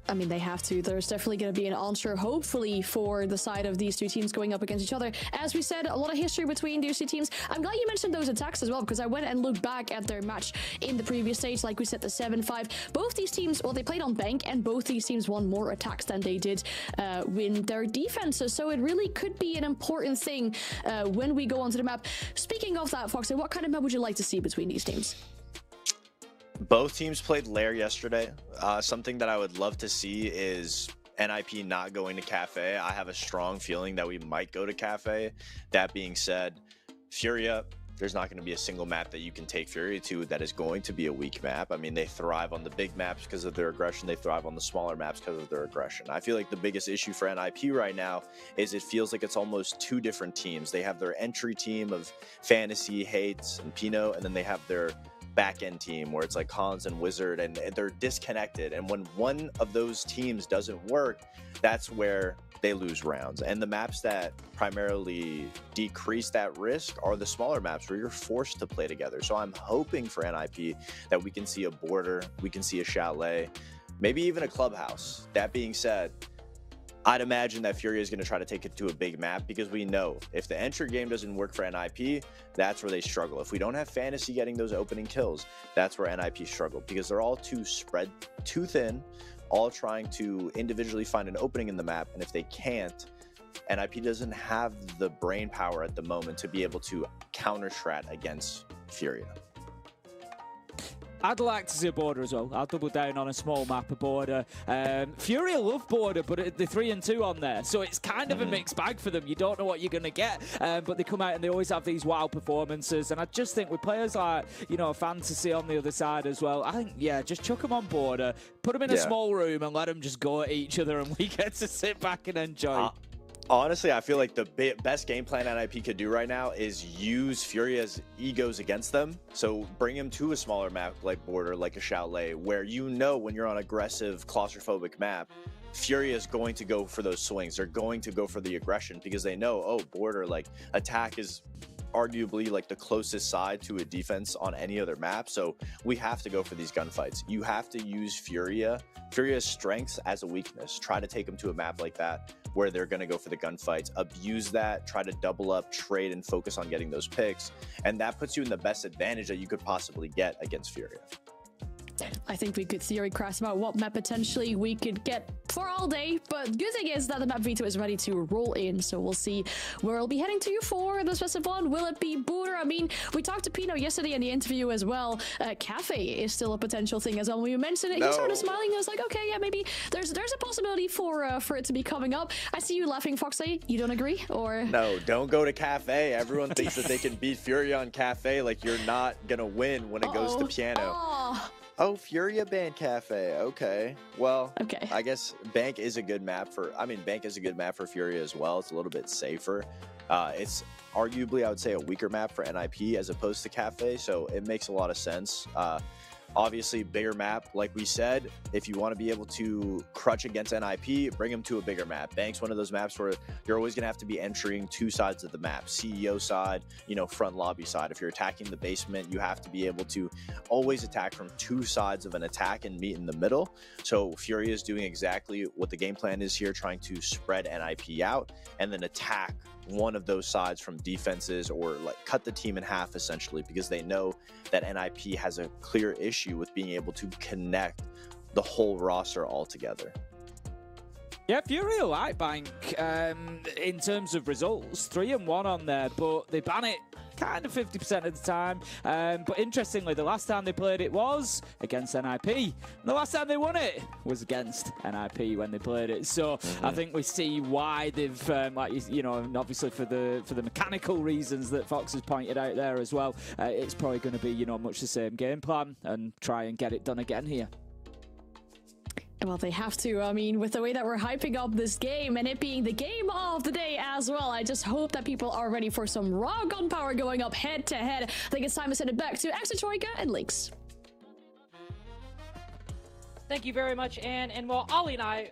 I mean, they have to. There's definitely going to be an answer, hopefully, for the side of these two teams going up against each other. As we said, a lot of history between these two teams. I'm glad you mentioned those attacks as well, because I went and looked back at their match in the previous stage, like we said, the 7-5. Both these teams, well, they played on bank, and both these teams won more attacks than they did win their defenses. So it really could be an important thing when we go onto the map. Speaking of that, Foxy, what kind of map would you like to see between these teams? Both teams played Lair yesterday. Something that I would love to see is NIP not going to Cafe. I have a strong feeling that we might go to Cafe. That being said, Furia, there's not going to be a single map that you can take Furia to that is going to be a weak map. I mean, they thrive on the big maps because of their aggression. They thrive on the smaller maps because of their aggression. I feel like the biggest issue for NIP right now is it feels like it's almost two different teams. They have their entry team of Fantasy, Hates, and Pino, and then they have their back-end team where it's like Hans and Wizard, and they're disconnected. And when one of those teams doesn't work, that's where they lose rounds. And the maps that primarily decrease that risk are the smaller maps where you're forced to play together. So I'm hoping for NIP that we can see a Border, we can see a Chalet, maybe even a Clubhouse. That being said, I'd imagine that Furia is going to try to take it to a big map, because we know if the entry game doesn't work for NIP, that's where they struggle. If we don't have Fantasy getting those opening kills, that's where NIP struggle, because they're all too spread too thin, all trying to individually find an opening in the map. And if they can't, NIP doesn't have the brain power at the moment to be able to counter strat against Furia. I'd like to see a Border as well. I'll double down on a small map, a Border. Furia love Border, but they're 3-2 on there, so it's kind of a mixed bag for them. You don't know what you're going to get, but they come out and they always have these wild performances. And I just think with players like, you know, Fantasy on the other side as well, I think, yeah, just chuck them on Border, put them in a small room and let them just go at each other, and we get to sit back and enjoy. Honestly, I feel like the best game plan NIP could do right now is use Furia's egos against them. So bring him to a smaller map like Border, like a Chalet, where you know when you're on aggressive, claustrophobic map, Furia is going to go for those swings. They're going to go for the aggression because they know, oh, Border, like, attack is arguably like the closest side to a defense on any other map. So we have to go for these gunfights. You have to use Furia's strengths as a weakness. Try to take them to a map like that where they're going to go for the gunfights, abuse that, try to double up, trade, and focus on getting those picks. And that puts you in the best advantage that you could possibly get against Furia. I think we could theory craft about what map potentially we could get for all day, but good thing is that the map veto is ready to roll in, so we'll see where it'll be heading to for this best of one. Will it be Booter? I mean, we talked to Pino yesterday in the interview as well. Cafe is still a potential thing as well. When we mentioned it, he started smiling. I was like, okay, yeah, maybe there's a possibility for it to be coming up. I see you laughing, Foxy. You don't agree, or no? Don't go to Cafe. Everyone thinks that they can beat Furia on Cafe. Like, you're not gonna win when it goes to Piano. Oh, Furia banned Cafe. Okay. Well, I guess Bank is a good map for. I mean, Bank is a good map for Furia as well. It's a little bit safer. It's arguably, I would say, a weaker map for NIP as opposed to Cafe, so it makes a lot of sense. Obviously, bigger map, like we said. If you want to be able to crutch against NIP, bring them to a bigger map. Bank's one of those maps where you're always going to have to be entering two sides of the map. CEO side, front lobby side. If you're attacking the basement, you have to be able to always attack from two sides of an attack and meet in the middle. So Furia is doing exactly what the game plan is here, trying to spread NIP out and then attack one of those sides from defenses, or like cut the team in half essentially, because they know that NIP has a clear issue with being able to connect the whole roster all together. Yeah, Furia like Bank in terms of results, 3-1 on there, but they ban it kind of 50% of the time. But interestingly, the last time they played it was against NIP. And the last time they won it was against NIP when they played it. So I think we see why they've, and obviously for the mechanical reasons that Fox has pointed out there as well, it's probably going to be, much the same game plan and try and get it done again here. Well, they have to. I mean, with the way that we're hyping up this game and it being the game of the day as well, I just hope that people are ready for some raw gunpower going up head to head. I think it's time to send it back to Extra Troika and Links. Thank you very much, Anne. And while Ollie and I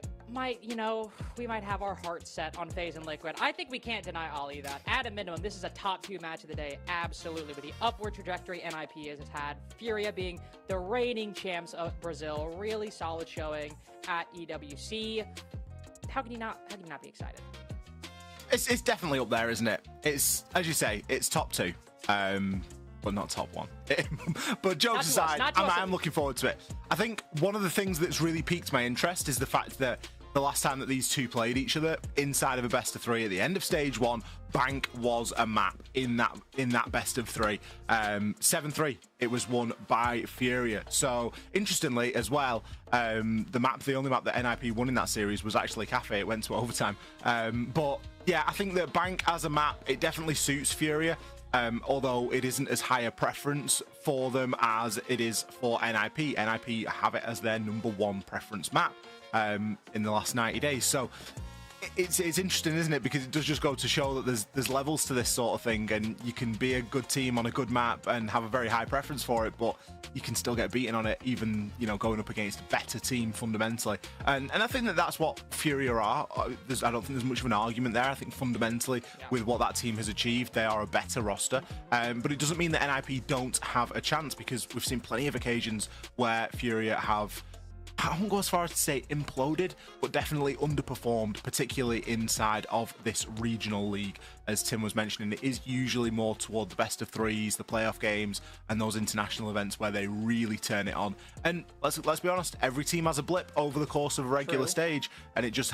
we might have our hearts set on FaZe and Liquid, I think we can't deny Ollie that, at a minimum, this is a top 2 match of the day, absolutely, with the upward trajectory NIP has had. Furia being the reigning champs of Brazil, really solid showing at EWC. How can you not be excited? It's definitely up there, isn't it? It's, as you say, it's top 2. But not top 1. But jokes aside, I'm looking forward to it. I think one of the things that's really piqued my interest is the fact that the last time that these two played each other inside of a best of 3 at the end of stage 1, Bank was a map in that best of 3. 7-3. It was won by Furia. So interestingly as well, the only map that NIP won in that series was actually Cafe. It went to overtime. But yeah, I think that Bank as a map, it definitely suits Furia. Although it isn't as high a preference for them as it is for NIP. NIP have it as their #1 preference map in the last 90 days. So it's interesting, isn't it? Because it does just go to show that there's levels to this sort of thing, and you can be a good team on a good map and have a very high preference for it, but you can still get beaten on it, even going up against a better team fundamentally. And I think that's what Furia are. I don't think there's much of an argument there. I think fundamentally, with what that team has achieved, they are a better roster. But it doesn't mean that NIP don't have a chance, because we've seen plenty of occasions where Furia have, I won't go as far as to say imploded, but definitely underperformed, particularly inside of this regional league. As Tim was mentioning, it is usually more toward the best of 3s, the playoff games, and those international events where they really turn it on. And let's be honest, every team has a blip over the course of a regular stage, and it just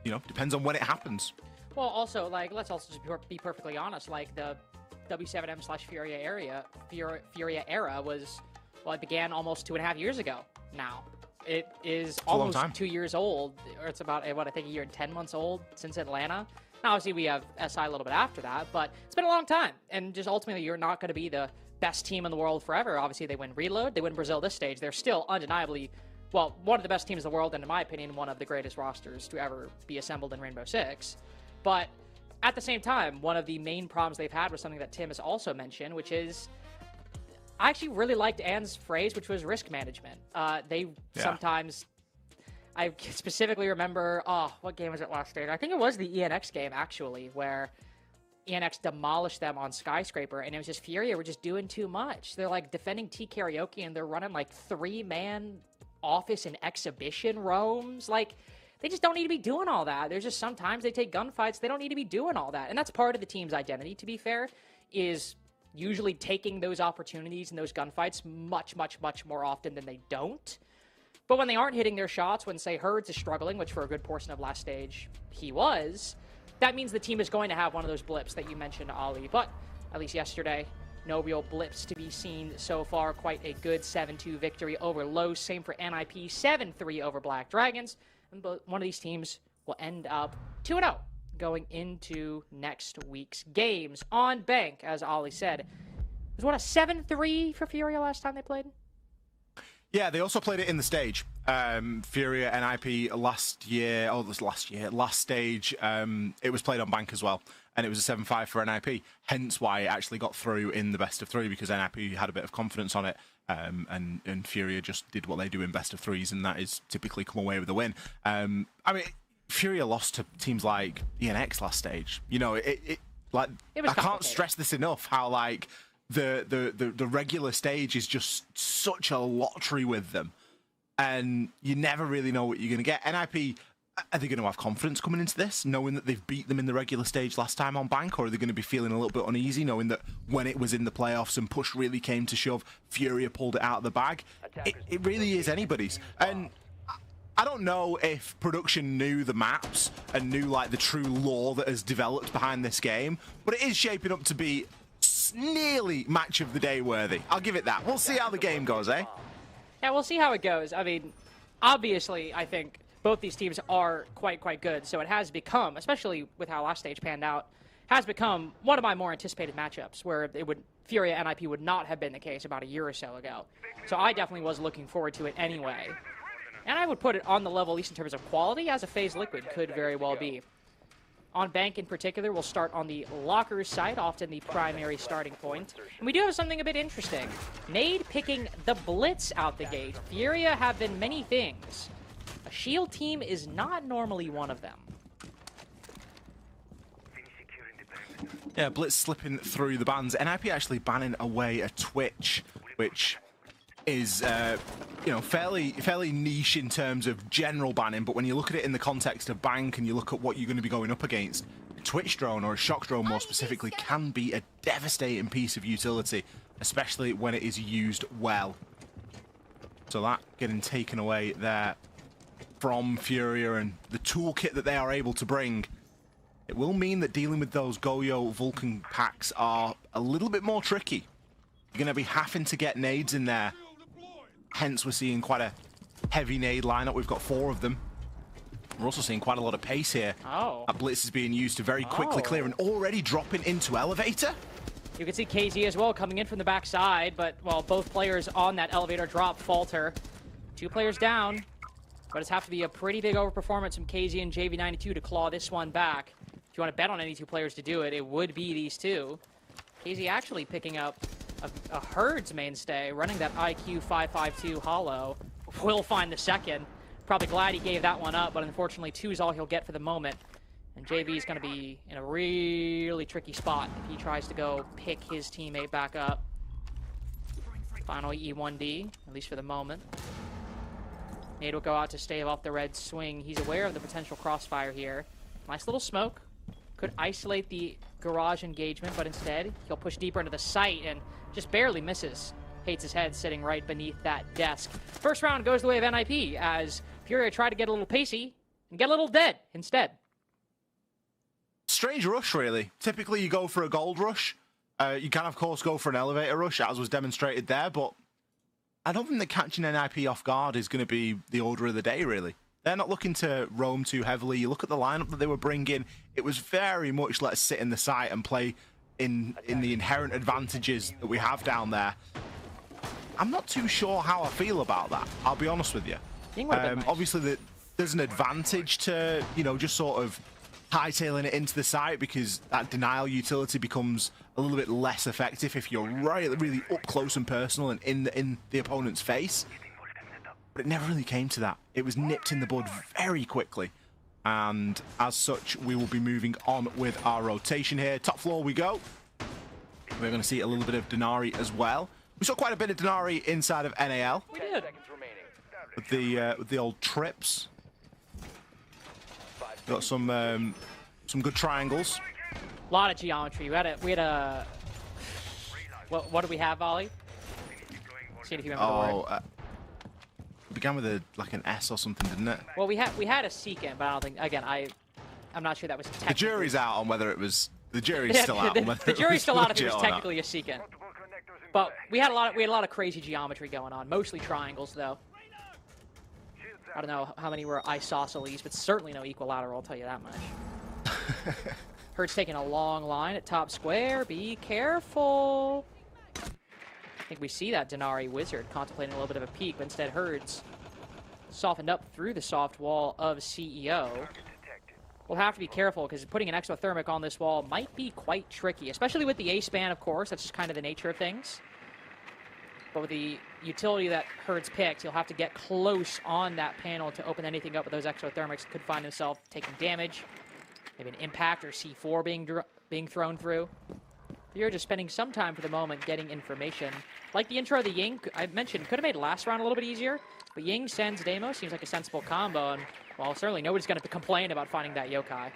depends on when it happens. Well, also, let's also just be perfectly honest. The W7M/Furia era was, it began almost 2.5 years ago now. It is almost 2 years old, or it's about, I think, a year and 10 months old since Atlanta. Now, obviously, we have SI a little bit after that, but it's been a long time. And just ultimately, you're not going to be the best team in the world forever. Obviously, they win Reload, they win Brazil this stage. They're still undeniably, one of the best teams in the world, and in my opinion, one of the greatest rosters to ever be assembled in Rainbow Six. But at the same time, one of the main problems they've had was something that Tim has also mentioned, which is, I actually really liked Anne's phrase, which was risk management. Sometimes, I specifically remember, what game was it last stage? I think it was the ENX game, actually, where ENX demolished them on Skyscraper, and it was just Furia were just doing too much. They're defending T Karaoke, and they're running 3-man office and exhibition roams. They just don't need to be doing all that. There's just sometimes they take gunfights. They don't need to be doing all that. And that's part of the team's identity, to be fair, is usually taking those opportunities and those gunfights much, much, much more often than they don't. But when they aren't hitting their shots, when, say, Herds is struggling, which for a good portion of last stage he was, that means the team is going to have one of those blips that you mentioned, Ollie. But at least yesterday, no real blips to be seen so far. Quite a good 7-2 victory over Lowe's. Same for NIP, 7-3 over Black Dragons. And one of these teams will end up 2-0 going into next week's games. On Bank, as Ollie said, it was what, a 7-3 for Furia last time they played? Yeah, they also played it in the stage. Furia NIP last stage, it was played on Bank as well. And it was a 7-5 for NIP, hence why it actually got through in the best of three, because NIP had a bit of confidence on it, and Furia just did what they do in best of threes, and that is typically come away with a win. I mean, Furia lost to teams like ENX last stage. You know, I can't stress this enough, how like the regular stage is just such a lottery with them, and you never really know what you're going to get. NIP, are they going to have confidence coming into this, knowing that they've beat them in the regular stage last time on Bank, or are they going to be feeling a little bit uneasy, knowing that when it was in the playoffs and push really came to shove, Furia pulled it out of the bag? It really is anybody's. And I don't know if production knew the maps and knew like the true lore that has developed behind this game, but it is shaping up to be nearly match of the day worthy. I'll give it that. We'll see how the game goes, eh? Yeah, we'll see how it goes. I mean, obviously, I think both these teams are quite good, so it has become, especially with how last stage panned out, has become one of my more anticipated matchups, where Furia and NIP would not have been the case about a year or so ago. So I definitely was looking forward to it anyway. And I would put it on the level, at least in terms of quality, as a FaZe Liquid could very well be. On Bank in particular, we'll start on the Lockers side, often the primary starting point. And we do have something a bit interesting. Nade picking the Blitz out the gate. Furia have been many things. A Shield team is not normally one of them. Yeah, Blitz slipping through the bans. NIP actually banning away a Twitch, which is fairly niche in terms of general banning, but when you look at it in the context of Bank and you look at what you're going to be going up against, a Twitch drone, or a shock drone more specifically, can be a devastating piece of utility, especially when it is used well. So that getting taken away there from Furia and the toolkit that they are able to bring, it will mean that dealing with those Goyo Vulcan packs are a little bit more tricky. You're going to be having to get nades in there. Hence, we're seeing quite a heavy nade lineup. We've got 4 of them. We're also seeing quite a lot of pace here. Oh. That Blitz is being used to very quickly clear and already dropping into Elevator. You can see KZ as well coming in from the backside, but, well, both players on that Elevator drop falter. 2 players down, but it's have to be a pretty big overperformance from KZ and JV92 to claw this one back. If you want to bet on any 2 players to do it, it would be these 2. KZ actually picking up a Herds mainstay, running that IQ 552 hollow. Will find the second. Probably glad he gave that one up, but unfortunately 2 is all he'll get for the moment. And JV is going to be in a really tricky spot if he tries to go pick his teammate back up. Final E1D, at least for the moment. Nade will go out to stave off the red swing. He's aware of the potential crossfire here. Nice little smoke. Could isolate the garage engagement, but instead he'll push deeper into the site and just barely misses. Hates his head sitting right beneath that desk. First round goes the way of NIP as Furia tried to get a little pacey and get a little dead instead. Strange rush, really. Typically you go for a gold rush. You can, of course, go for an elevator rush, as was demonstrated there, but I don't think that catching NIP off guard is going to be the order of the day, really. They're not looking to roam too heavily. You look at the lineup that they were bringing, it was very much let's sit in the site and play in the inherent advantages that we have down there. I'm not too sure how I feel about that, I'll be honest with you. Nice. Obviously, there's an advantage to, just sort of hightailing it into the site, because that denial utility becomes a little bit less effective if you're really up close and personal and in the opponent's face. But it never really came to that. It was nipped in the bud very quickly. And as such, we will be moving on with our rotation here. Top floor we go. We're going to see a little bit of Denari as well. We saw quite a bit of Denari inside of NAL. We did. With the old trips. Got some good triangles. A lot of geometry. We had a what do we have, Ollie? See if you remember the word. began with like an S or something, didn't it? Well, we had a Seekin, but I don't think. Again, I'm not sure that was. The jury's out on whether it was. The jury's still out. On whether the jury's still out if it was legit or not. technically a Seekin. But we had a lot of crazy geometry going on. Mostly triangles, though. I don't know how many were isosceles, but certainly no equilateral. I'll tell you that much. Herd's taking a long line at top square. Be careful. I think we see that Denari Wizard contemplating a little bit of a peek, but instead Herd's softened up through the soft wall of CEO. We'll have to be careful because putting an exothermic on this wall might be quite tricky, especially with the A-span, of course. That's just kind of the nature of things. But with the utility that Herd's picked, he'll have to get close on that panel to open anything up with those exothermics. Could find himself taking damage. Maybe an impact or C4 being thrown through. You're just spending some time for the moment getting information. Like the intro of the Ying, I mentioned, could have made last round a little bit easier, but Ying sends Demo seems like a sensible combo, and well, certainly nobody's going to complain about finding that yokai.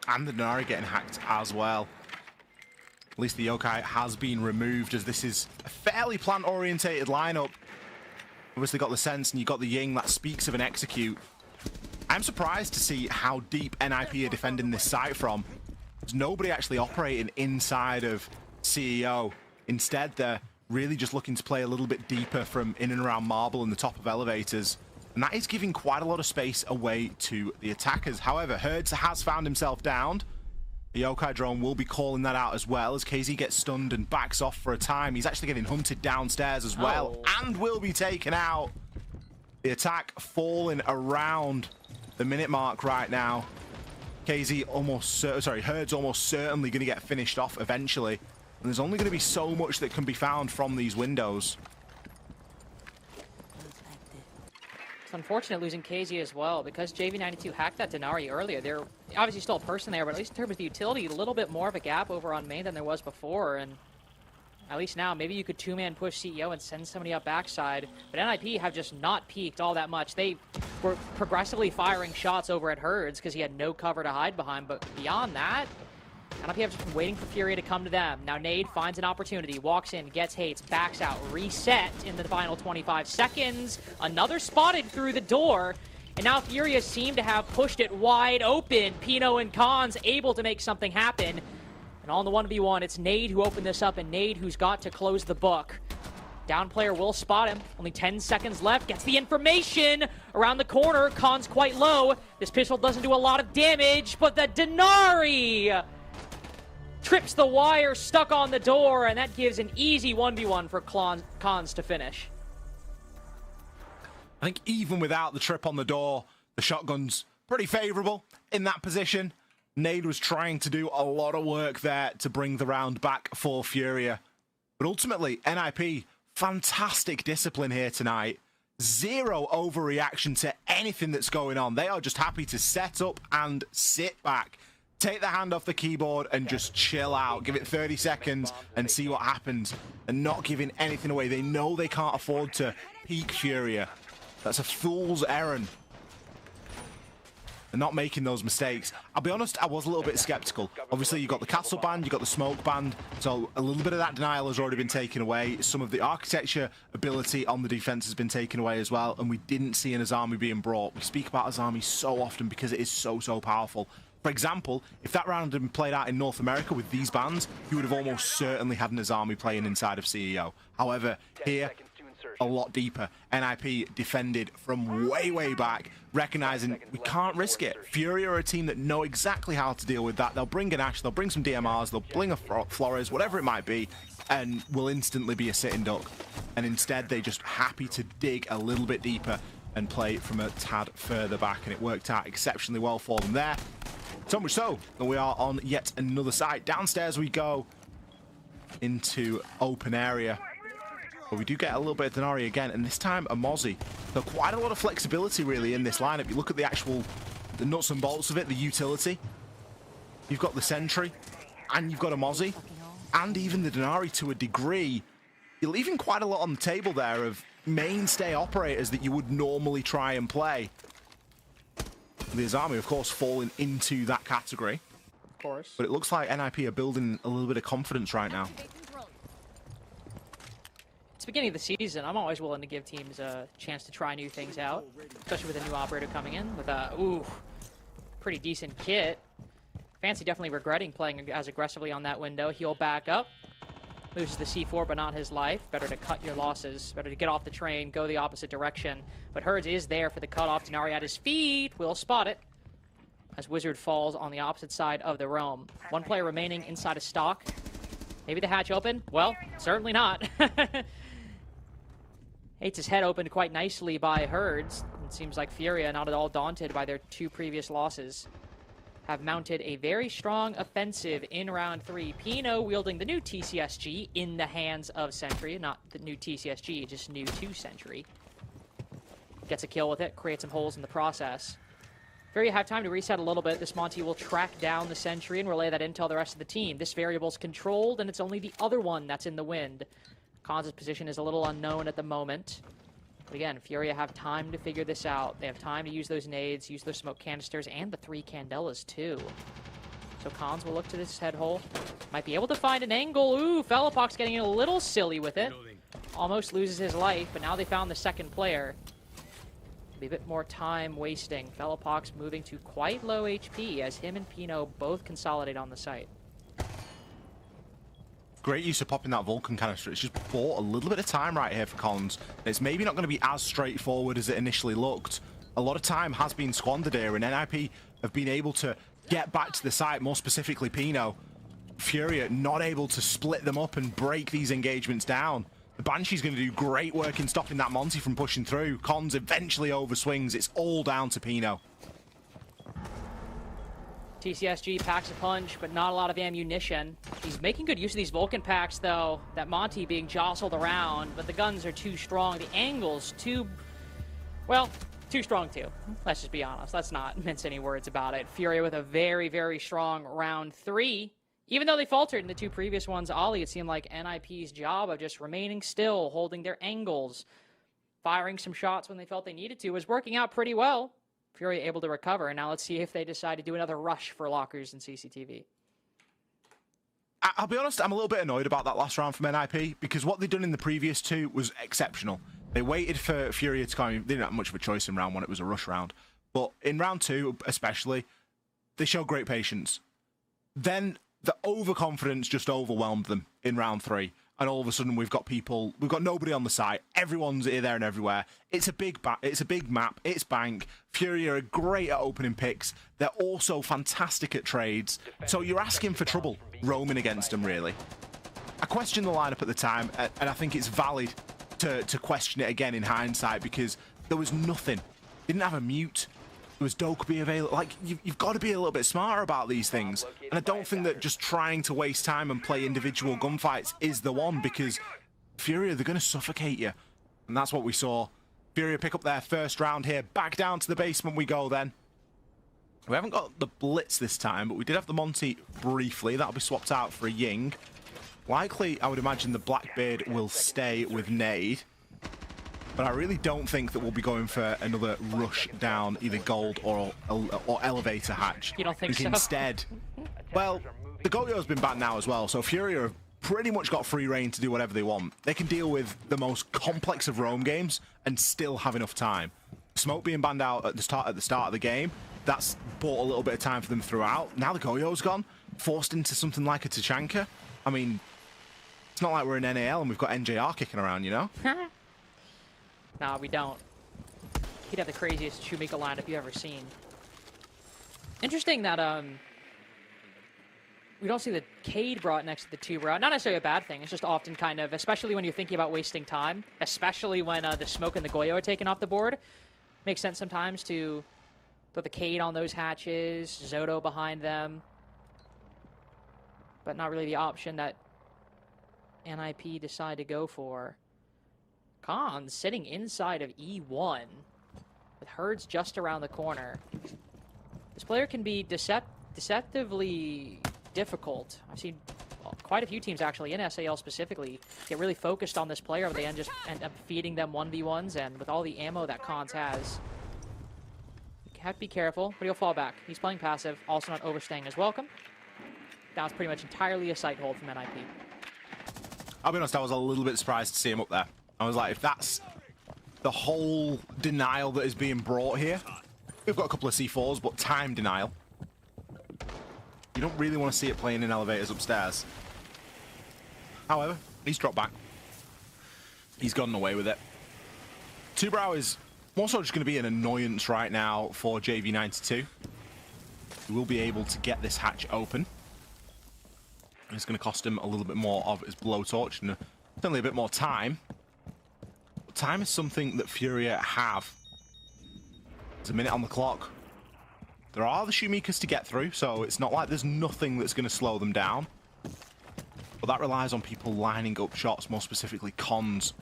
And the Denari getting hacked as well. At least the yokai has been removed, as this is a fairly plant-orientated lineup. Obviously got the sense, and you got the Ying, that speaks of an execute. I'm surprised to see how deep NIP are defending this site from. There's nobody actually operating inside of CEO. Instead, they're really just looking to play a little bit deeper from in and around Marble and the top of elevators. And that is giving quite a lot of space away to the attackers. However, Herds has found himself downed. The yokai drone will be calling that out as well as KZ gets stunned and backs off for a time. He's actually getting hunted downstairs as well and will be taken out. The attack falling around the minute mark right now. KZ Herd's almost certainly going to get finished off eventually. And there's only going to be so much that can be found from these windows. It's unfortunate losing KZ as well, because JV92 hacked that Denari earlier. They're obviously still a person there, but at least in terms of the utility, a little bit more of a gap over on main than there was before. And at least now, maybe you could two-man push CEO and send somebody up backside. But NIP have just not peaked all that much. They were progressively firing shots over at Herds because he had no cover to hide behind. But beyond that, NIP have just been waiting for Furia to come to them. Now Nade finds an opportunity, walks in, gets hates, backs out, reset in the final 25 seconds. Another spotted through the door. And now Furia seem to have pushed it wide open. Pino and Khan's able to make something happen. And on the 1v1, it's Nade who opened this up, and Nade who's got to close the book. Down player will spot him. Only 10 seconds left. Gets the information around the corner. Khan's quite low. This pistol doesn't do a lot of damage, but the Denari trips the wire stuck on the door, and that gives an easy 1v1 for Khan's to finish. I think even without the trip on the door, the shotgun's pretty favorable in that position. Nade was trying to do a lot of work there to bring the round back for Furia. But ultimately, NIP, fantastic discipline here tonight. Zero overreaction to anything that's going on. They are just happy to set up and sit back. Take the hand off the keyboard and just chill out. Give it 30 seconds and see what happens. And not giving anything away. They know they can't afford to peak Furia. That's a fool's errand. And not making those mistakes. I'll be honest, I was a little bit skeptical. Obviously, you got the castle band, you got the smoke band, so a little bit of that denial has already been taken away. Some of the architecture ability on the defense has been taken away as well, and we didn't see an Azami being brought. We speak about Azami so often because it is so powerful. For example, if that round had been played out in North America with these bands, you would have almost certainly had an Azami playing inside of CEO. However, here, a lot deeper. NIP defended from way back, recognizing we can't risk it. Furia are a team that know exactly how to deal with that. They'll bring an Ash, they'll bring some DMRs, they'll bring a Flores, whatever it might be, and will instantly be a sitting duck. And instead, they're just happy to dig a little bit deeper and play from a tad further back, and it worked out exceptionally well for them there. So much so that we are on yet another site. Downstairs we go into open area. But we do get a little bit of Denari again, and this time a Mozzie. So quite a lot of flexibility really in this lineup. You look at the nuts and bolts of it, the utility. You've got the Sentry, and you've got a Mozzie, and even the Denari to a degree. You're leaving quite a lot on the table there of mainstay operators that you would normally try and play. The Azami, of course, falling into that category. Of course. But it looks like NIP are building a little bit of confidence right now. beginning of the season. I'm always willing to give teams a chance to try new things out, especially with a new operator coming in with a, pretty decent kit. Fancy definitely regretting playing as aggressively on that window. He'll back up. Loses the C4, but not his life. Better to cut your losses. Better to get off the train, go the opposite direction. But Herds is there for the cutoff. Denari at his feet. Will spot it as Wizard falls on the opposite side of the roam. One player remaining inside a stock. Maybe the hatch open? Well, certainly not. Hates his head opened quite nicely by Herds. It seems like Furia, not at all daunted by their 2 previous losses, have mounted a very strong offensive in round 3. Pino wielding the new TCSG in the hands of Sentry. Not the new TCSG, just new to Sentry. Gets a kill with it, creates some holes in the process. Furia have time to reset a little bit. This Monty will track down the Sentry and relay that intel to the rest of the team. This variable's controlled, and it's only the other one that's in the wind. Khan's position is a little unknown at the moment. But again, Furia have time to figure this out. They have time to use those nades, use those smoke canisters, and the 3 Candelas, too. So Khans will look to this head hole. Might be able to find an angle. Ooh, Fellapox getting a little silly with it. Almost loses his life, but now they found the second player. Be a bit more time wasting. Fellapox moving to quite low HP as him and Pino both consolidate on the site. Great use of popping that Vulcan canister. It's just bought a little bit of time right here for Collins. It's maybe not going to be as straightforward as it initially looked. A lot of time has been squandered here, and NIP have been able to get back to the site, more specifically Pino. Furia not able to split them up and break these engagements down. The Banshee's going to do great work in stopping that Monty from pushing through. Collins eventually overswings. It's all down to Pino. TCSG packs a punch, but not a lot of ammunition. He's making good use of these Vulcan packs, though. That Monty being jostled around, but the guns are too strong. The angle's too strong, too. Let's just be honest. Let's not mince any words about it. Furia with a very, very strong round 3. Even though they faltered in the 2 previous ones, Ollie, it seemed like NIP's job of just remaining still, holding their angles, firing some shots when they felt they needed to, was working out pretty well. Furia able to recover, and now let's see if they decide to do another rush for lockers and CCTV. I'll be honest, I'm a little bit annoyed about that last round from NIP, because what they'd done in the previous 2 was exceptional. They waited for Furia to come. They didn't have much of a choice in round 1, it was a rush round. But in round 2, especially, they showed great patience. Then the overconfidence just overwhelmed them in round 3. And all of a sudden, we've got nobody on the site. Everyone's here, there, and everywhere. It's a big map. It's bank. Furia are great at opening picks. They're also fantastic at trades. So you're asking for trouble roaming against them, really. I questioned the lineup at the time, and I think it's valid to question it again in hindsight, because there was nothing. They didn't have a mute. There was Dokkaebi available. Like, you've got to be a little bit smarter about these things. And I don't think that just trying to waste time and play individual gunfights is the one, because Furia, they're going to suffocate you. And that's what we saw. Furia pick up their first round here. Back down to the basement we go then. We haven't got the Blitz this time, but we did have the Monty briefly. That'll be swapped out for a Ying. Likely, I would imagine the Blackbeard will stay with Nade. But I really don't think that we'll be going for another rush down either gold or elevator hatch. You don't think so? Instead, well, the Goyo's been banned now as well, so Furia have pretty much got free reign to do whatever they want. They can deal with the most complex of roam games and still have enough time. Smoke being banned out at the start of the game, that's bought a little bit of time for them throughout. Now the Goyo's gone, forced into something like a Tachanka. I mean, it's not like we're in NAL and we've got NJR kicking around, you know? Nah, we don't. He'd have the craziest Shumika lineup you've ever seen. Interesting that we don't see the Cade brought next to the Tube route. Not necessarily a bad thing. It's just often kind of, especially when you're thinking about wasting time, especially when the Smoke and the Goyo are taken off the board. Makes sense sometimes to throw the Cade on those hatches, Zoto behind them. But not really the option that NIP decide to go for. Khan sitting inside of E1 with Herds just around the corner. This player can be deceptively difficult. I've seen quite a few teams actually in SAL specifically get really focused on this player, but they just end up feeding them 1v1s, and with all the ammo that Khans has, you have to be careful, but he'll fall back. He's playing passive, also not overstaying his welcome. That was pretty much entirely a sight hold from NIP. I'll be honest, I was a little bit surprised to see him up there. I was like, if that's the whole denial that is being brought here, we've got a couple of C4s, but time denial. You don't really want to see it playing in elevators upstairs. However, he's dropped back. He's gotten away with it. Tubrow is also just going to be an annoyance right now for JV92. He will be able to get this hatch open. It's going to cost him a little bit more of his blowtorch and certainly a bit more time. But time is something that Furia have. There's a minute on the clock. There are the Shumikas to get through, so it's not like there's nothing that's going to slow them down. But that relies on people lining up shots, more specifically cons.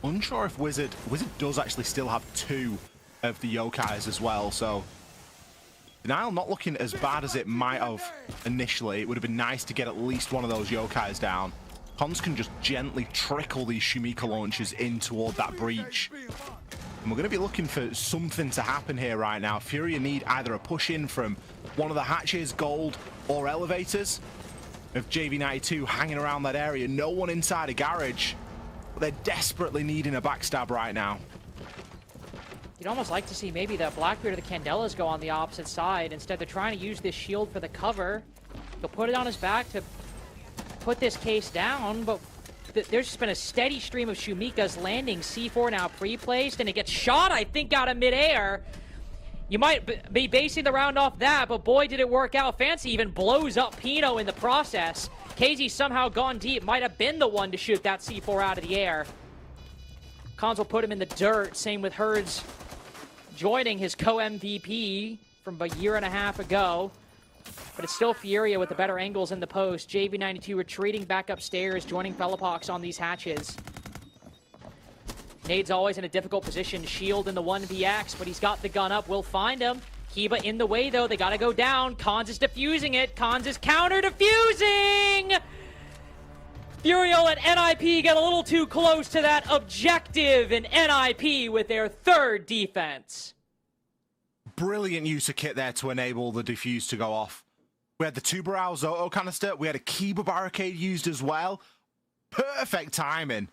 Unsure if Wizard does actually still have 2 of the Yokais as well, so Denial not looking as bad as it might have initially. It would have been nice to get at least one of those Yokais down. Cons can just gently trickle these Shumika launches in toward that breach. And we're going to be looking for something to happen here right now. Furia need either a push in from one of the hatches, gold, or elevators. Of JV92 hanging around that area, no one inside a garage. But they're desperately needing a backstab right now. You'd almost like to see maybe the Blackbeard or the Candelas go on the opposite side. Instead, they're trying to use this shield for the cover. He'll put it on his back to put this case down, but there's just been a steady stream of Shumikas landing. C4 now pre-placed, and it gets shot, I think, out of midair. You might be basing the round off that, but boy, did it work out. Fancy even blows up Pino in the process. KZ somehow gone deep, might have been the one to shoot that C4 out of the air. Cons will put him in the dirt, same with Herds joining his co-MVP from a year and a half ago. But it's still Furia with the better angles in the post. JV92 retreating back upstairs, joining Fellapox on these hatches. Nade's always in a difficult position. Shield in the 1vx, but he's got the gun up. We'll find him. Kiba in the way, though. They got to go down. Cons is defusing it. Cons is counter-defusing! Furial and NIP get a little too close to that objective, and NIP with their 3rd defense. Brilliant use of kit there to enable the defuse to go off. We had the Tuberau Zoto canister. We had a Kiba barricade used as well. Perfect timing.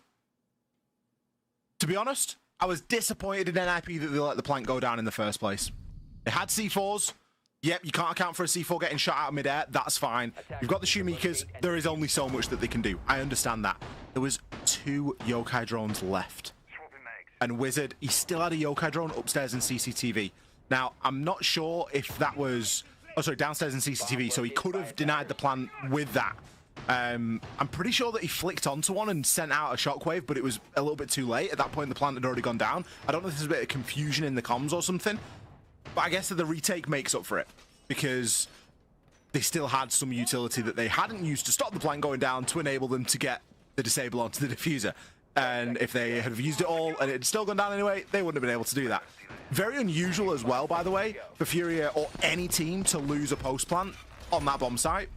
To be honest, I was disappointed in NIP that they let the plank go down in the first place. They had C4s. Yep, you can't account for a C4 getting shot out of midair. That's fine. You've got the Shumikas. There is only so much that they can do. I understand that. There was 2 Yokai drones left. And Wizard, he still had a Yokai drone upstairs in CCTV. Now, I'm not sure if that was... Oh, sorry, downstairs in CCTV, so he could have denied the plan with that. I'm pretty sure that he flicked onto one and sent out a shockwave, but it was a little bit too late. At that point, the plant had already gone down. I don't know if there's a bit of confusion in the comms or something, but I guess that the retake makes up for it, because they still had some utility that they hadn't used to stop the plant going down to enable them to get the disable onto the diffuser. And if they had used it all and it had still gone down anyway, they wouldn't have been able to do that. Very unusual as well, by the way, for Furia or any team to lose a post plant on that bomb site.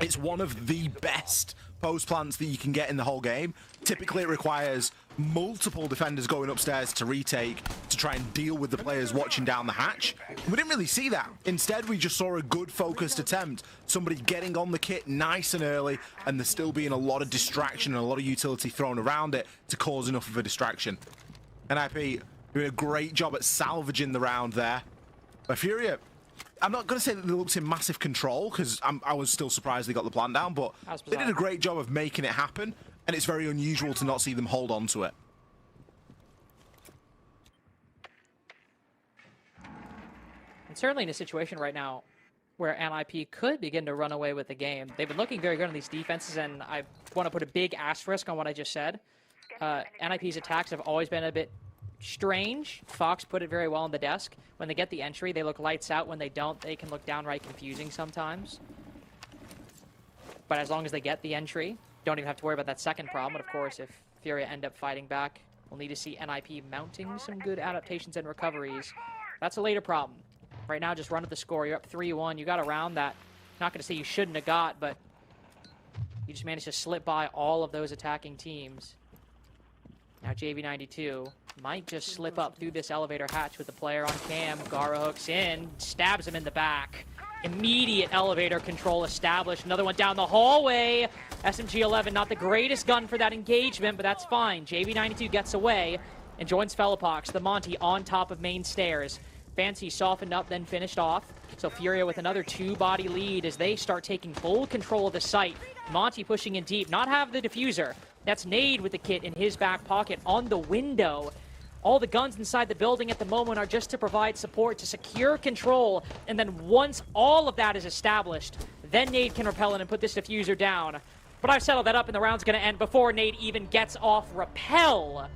It's one of the best post plants that you can get in the whole game. Typically, it requires multiple defenders going upstairs to retake to try and deal with the players watching down the hatch. We didn't really see that. Instead, we just saw a good focused attempt. Somebody getting on the kit nice and early, and there still being a lot of distraction and a lot of utility thrown around it to cause enough of a distraction. NIP doing a great job at salvaging the round there. But Furia, I'm not going to say that they looked in massive control, because I was still surprised they got the plan down, but they did a great job of making it happen, and it's very unusual to not see them hold on to it. And certainly in a situation right now where NIP could begin to run away with the game. They've been looking very good on these defenses, and I want to put a big asterisk on what I just said. NIP's attacks have always been a bit strange. Fox put it very well on the desk. When they get the entry, they look lights out. When they don't, they can look downright confusing sometimes. But as long as they get the entry, don't even have to worry about that second problem. But of course, if Furia end up fighting back, we'll need to see NIP mounting some good adaptations and recoveries. That's a later problem. Right now, just run at the score. You're up 3-1. You got around that. Not going to say you shouldn't have got, but you just managed to slip by all of those attacking teams. Now JV92 might just slip up through this elevator hatch with the player on cam. Gara hooks in, stabs him in the back. Immediate elevator control established. Another one down the hallway. SMG-11, not the greatest gun for that engagement, but that's fine. JV92 gets away and joins Fellapox. The Monty on top of main stairs. Fancy softened up, then finished off. So Furia with another 2-body lead as they start taking full control of the site. Monty pushing in deep, not have the diffuser. That's Nade with the kit in his back pocket on the window. All the guns inside the building at the moment are just to provide support, to secure control, and then once all of that is established, then Nade can repel in and put this diffuser down. But I've settled that up and the round's going to end before Nade even gets off repel,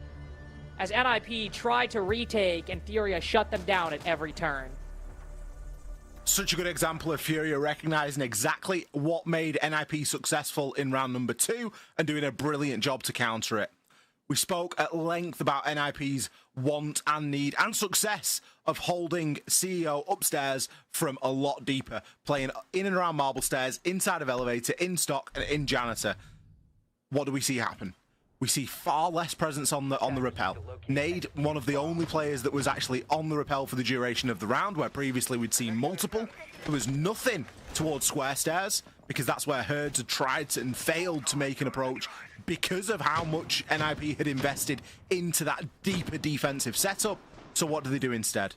as NIP tried to retake and Furia shut them down at every turn. Such a good example of Furia recognizing exactly what made NIP successful in round number 2 and doing a brilliant job to counter it. We spoke at length about NIP's want and need and success of holding CEO upstairs from a lot deeper, playing in and around Marble Stairs, inside of Elevator, in Stock, and in Janitor. What do we see happen? We see far less presence on the rappel. Nade, one of the only players that was actually on the rappel for the duration of the round, where previously we'd seen multiple. There was nothing towards Square Stairs, because that's where Herds had tried to, and failed to make an approach because of how much NIP had invested into that deeper defensive setup. So what do they do instead?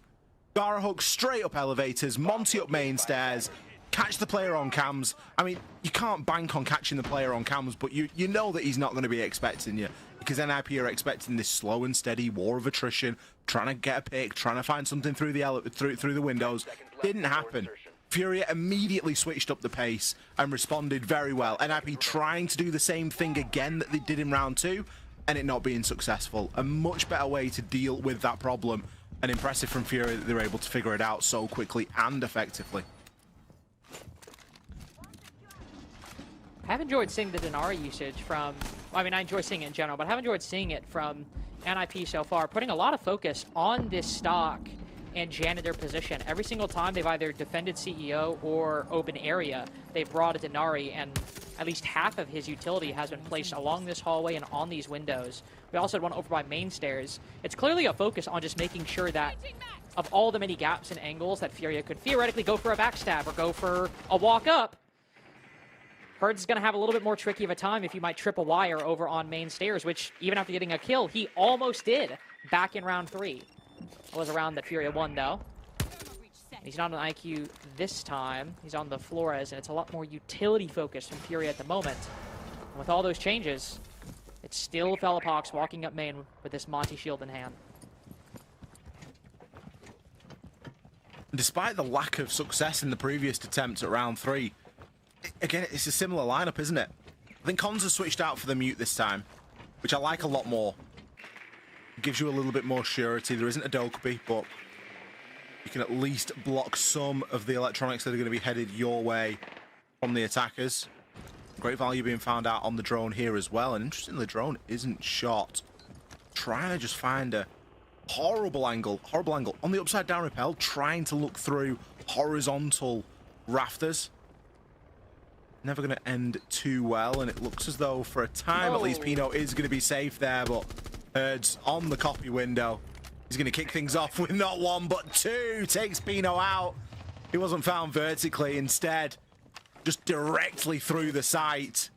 Gara Hook straight up elevators, Monty up main stairs, catch the player on cams. I mean, you can't bank on catching the player on cams, but you know that he's not going to be expecting you, because NIP are expecting this slow and steady war of attrition, trying to get a pick, trying to find something through the through the windows. Didn't happen. Furia immediately switched up the pace and responded very well. NIP trying to do the same thing again that they did in round 2, and it not being successful. A much better way to deal with that problem, and impressive from Furia that they're able to figure it out so quickly and effectively. I have enjoyed seeing the Denari usage from, I mean, I enjoy seeing it in general, but I have enjoyed seeing it from NIP so far, putting a lot of focus on this stock and janitor position. Every single time they've either defended CEO or open area, they've brought a Denari, and at least half of his utility has been placed along this hallway and on these windows. We also had one over by main stairs. It's clearly a focus on just making sure that of all the many gaps and angles that Furia could theoretically go for a backstab or go for a walk up, Herds is going to have a little bit more tricky of a time if you might trip a wire over on main stairs, which even after getting a kill, he almost did back in round 3. It was a round that Furia won, though. He's not on IQ this time. He's on the Flores, and it's a lot more utility-focused from Furia at the moment. And with all those changes, it's still Fellapox walking up main with this Monty shield in hand. Despite the lack of success in the previous attempts at round 3, again, it's a similar lineup, isn't it? I think Cons has switched out for the mute this time, which I like a lot more. It gives you a little bit more surety. There isn't a Dokkaebi, but you can at least block some of the electronics that are going to be headed your way from the attackers. Great value being found out on the drone here as well, and interestingly, the drone isn't shot. Trying to just find a horrible angle on the upside down rappel, trying to look through horizontal rafters. Never going to end too well, and it looks as though for a time at least Pino is going to be safe there, but Herds on the copy window. He's going to kick things off with not 1 but 2. Takes Pino out. He wasn't found vertically, instead just directly through the site.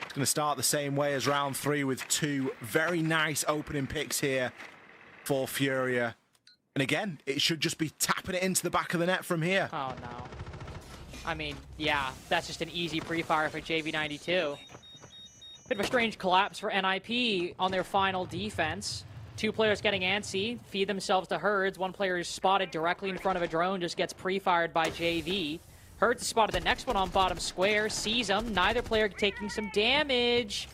It's going to start the same way as round 3 with 2 very nice opening picks here for Furia. And again, it should just be tapping it into the back of the net from here. Oh no. I mean, yeah, that's just an easy pre-fire for JV92. Bit of a strange collapse for NIP on their final defense. 2 players getting antsy, feed themselves to Herds. 1 player is spotted directly in front of a drone, just gets pre-fired by JV. Herds has spotted the next one on bottom square, sees him. Neither player taking some damage.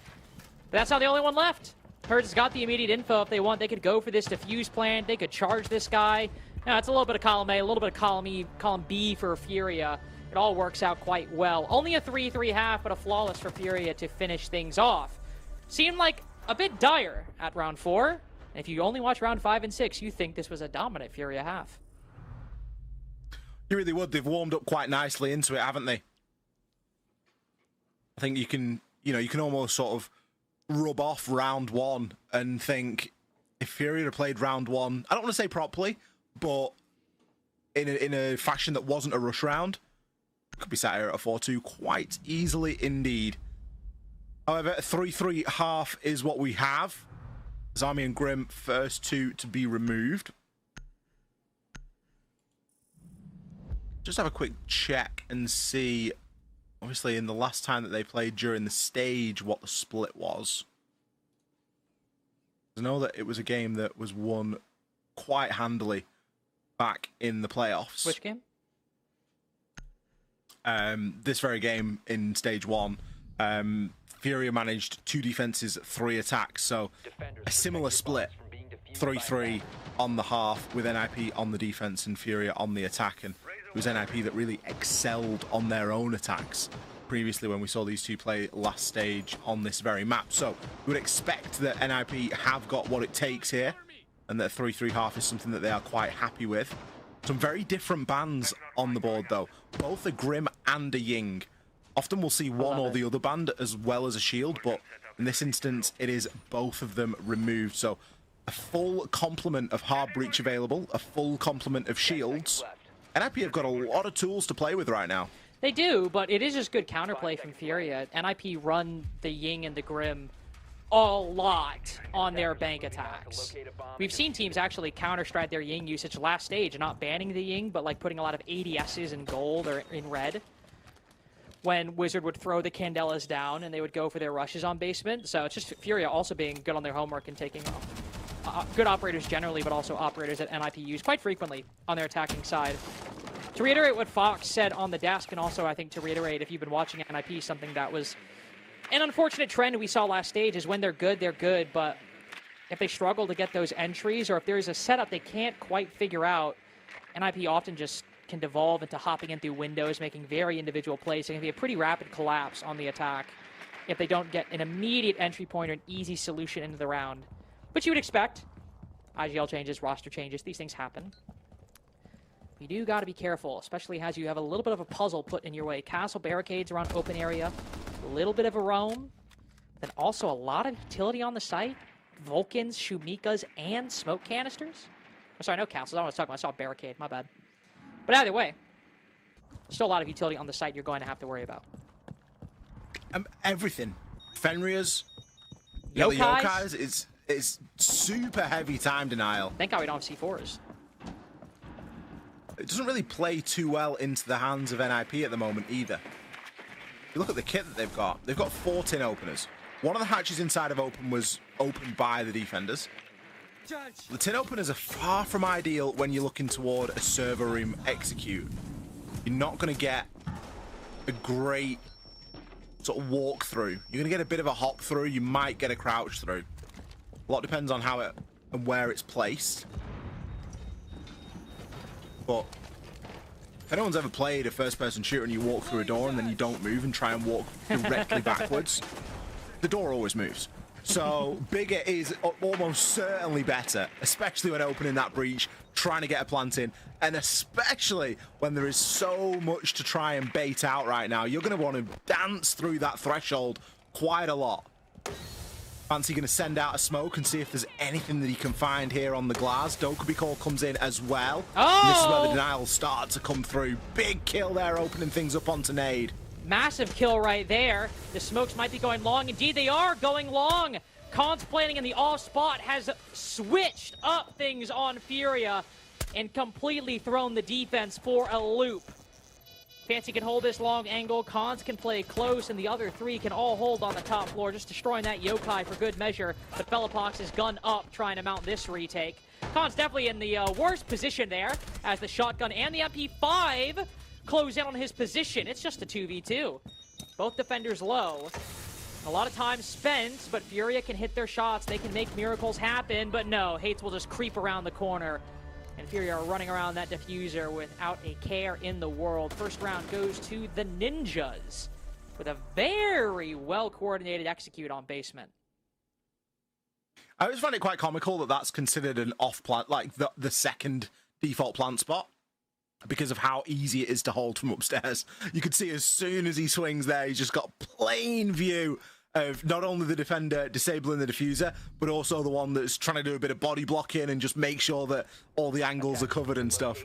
But that's not the only one left. Herds has got the immediate info. If they want, they could go for this defuse plant. They could charge this guy. Now, it's a little bit of column A, a little bit of column B for Furia. It all works out quite well. Only a 3-3 half, but a flawless for Furia to finish things off. Seemed like a bit dire at round 4. And if you only watch round 5 and 6, you think this was a dominant Furia half. You really would. They've warmed up quite nicely into it, haven't they? I think you can almost sort of rub off round 1 and think if Furia had played round 1, I don't want to say properly, but in a fashion that wasn't a rush round, could be sat here at a 4-2 quite easily indeed. However, a 3-3 half is what we have. Zami and Grim, first two to be removed. Just have a quick check and see, obviously, in the last time that they played during the stage, what the split was. I know that it was a game that was won quite handily back in the playoffs. Which game? This very game in stage 1. Furia managed 2 defenses, 3 attacks, so a similar split, 3-3 on the half with NIP on the defense and Furia on the attack, and it was NIP that really excelled on their own attacks previously when we saw these two play last stage on this very map. So we would expect that NIP have got what it takes here, and that 3-3 half is something that they are quite happy with. Some very different bans on the board though, both a Grim and a Ying. Often we'll see one or the other band as well as a shield, but in this instance, it is both of them removed. So a full complement of hard breach available, a full complement of shields. NIP have got a lot of tools to play with right now. They do, but it is just good counterplay from Furia. NIP run the Ying and the Grim a lot on their bank attacks. We've seen teams actually counter-strike their Ying usage last stage, not banning the Ying, but like putting a lot of ADSs in gold or in red, when Wizard would throw the Candelas down and they would go for their rushes on basement. So it's just Furia also being good on their homework and taking good operators generally, but also operators that NIP use quite frequently on their attacking side. To reiterate what Fox said on the desk, and also I think to reiterate if you've been watching NIP, something that was an unfortunate trend we saw last stage is when they're good, but if they struggle to get those entries or if there's a setup they can't quite figure out, NIP often just can devolve into hopping in through windows, making very individual plays. It can be a pretty rapid collapse on the attack if they don't get an immediate entry point or an easy solution into the round, which you would expect. IGL changes, roster changes, these things happen. You do got to be careful, especially as you have a little bit of a puzzle put in your way. Castle barricades around open area, a little bit of a roam, then also a lot of utility on the site. Vulcans, Shumikas, and smoke canisters. Oh, sorry, no castles. I don't want to talk about. I saw a barricade. My bad. But either way, still a lot of utility on the site you're going to have to worry about. Everything. Fenrir's, Yokais, it's super heavy time denial. Thank God we don't have C4s. It doesn't really play too well into the hands of NIP at the moment either. You look at the kit that they've got 4 tin openers. One of the hatches inside of open was opened by the defenders. The tin openers are far from ideal when you're looking toward a server room execute. You're not going to get a great sort of walk through. You're going to get a bit of a hop through. You might get a crouch through. A lot depends on how it and where it's placed. But if anyone's ever played a first-person shooter and you walk through a door and then you don't move and try and walk directly backwards, the door always moves. So bigger is almost certainly better, especially when opening that breach, trying to get a plant in, and especially when there is so much to try and bait out right now. You're going to want to dance through that threshold quite a lot. Fancy going to send out a smoke and see if there's anything that he can find here on the glass. Dokubi Call comes in as well. Oh! And this is where the denials start to come through. Big kill there, opening things up onto Nade. Massive kill right there. The smokes might be going long. Indeed, they are going long. Contemplating in the off spot has switched up things on Furia and completely thrown the defense for a loop. Fancy can hold this long angle. Cons can play close, and the other 3 can all hold on the top floor, just destroying that yokai for good measure. But Fellapox is gun up, trying to mount this retake. Cons definitely in the worst position there, as the shotgun and the MP5 close in on his position. It's just a 2v2. Both defenders low. A lot of time spent, but Furia can hit their shots. They can make miracles happen, but no, Hates will just creep around the corner. And Furia are running around that diffuser without a care in the world. First round goes to the Ninjas with a very well-coordinated execute on basement. I always find it quite comical that that's considered an off-plant, like the second default plant spot, because of how easy it is to hold from upstairs. You could see as soon as he swings there, he's just got plain view of not only the defender disabling the diffuser, but also the one that's trying to do a bit of body blocking and just make sure that all the angles are covered and stuff.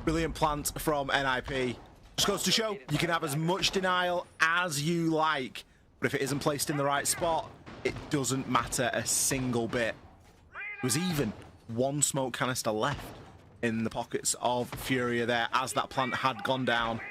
Brilliant plant from NIP. Just goes to show, you can have as much denial as you like, but if it isn't placed in the right spot, it doesn't matter a single bit. There was even one smoke canister left in the pockets of Furia there as that plant had gone down.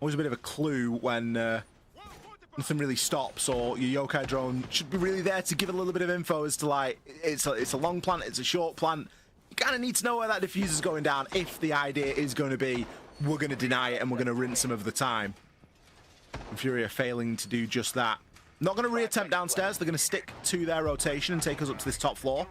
Always a bit of a clue when nothing really stops, or your yokai drone should be really there to give a little bit of info as to, like, it's a long plant, it's a short plant. You kind of need to know where that diffuser's going down if the idea is going to be, we're going to deny it and we're going to rinse some of the time. And Furia failing to do just that. Not going to reattempt downstairs, they're going to stick to their rotation and take us up to this top floor.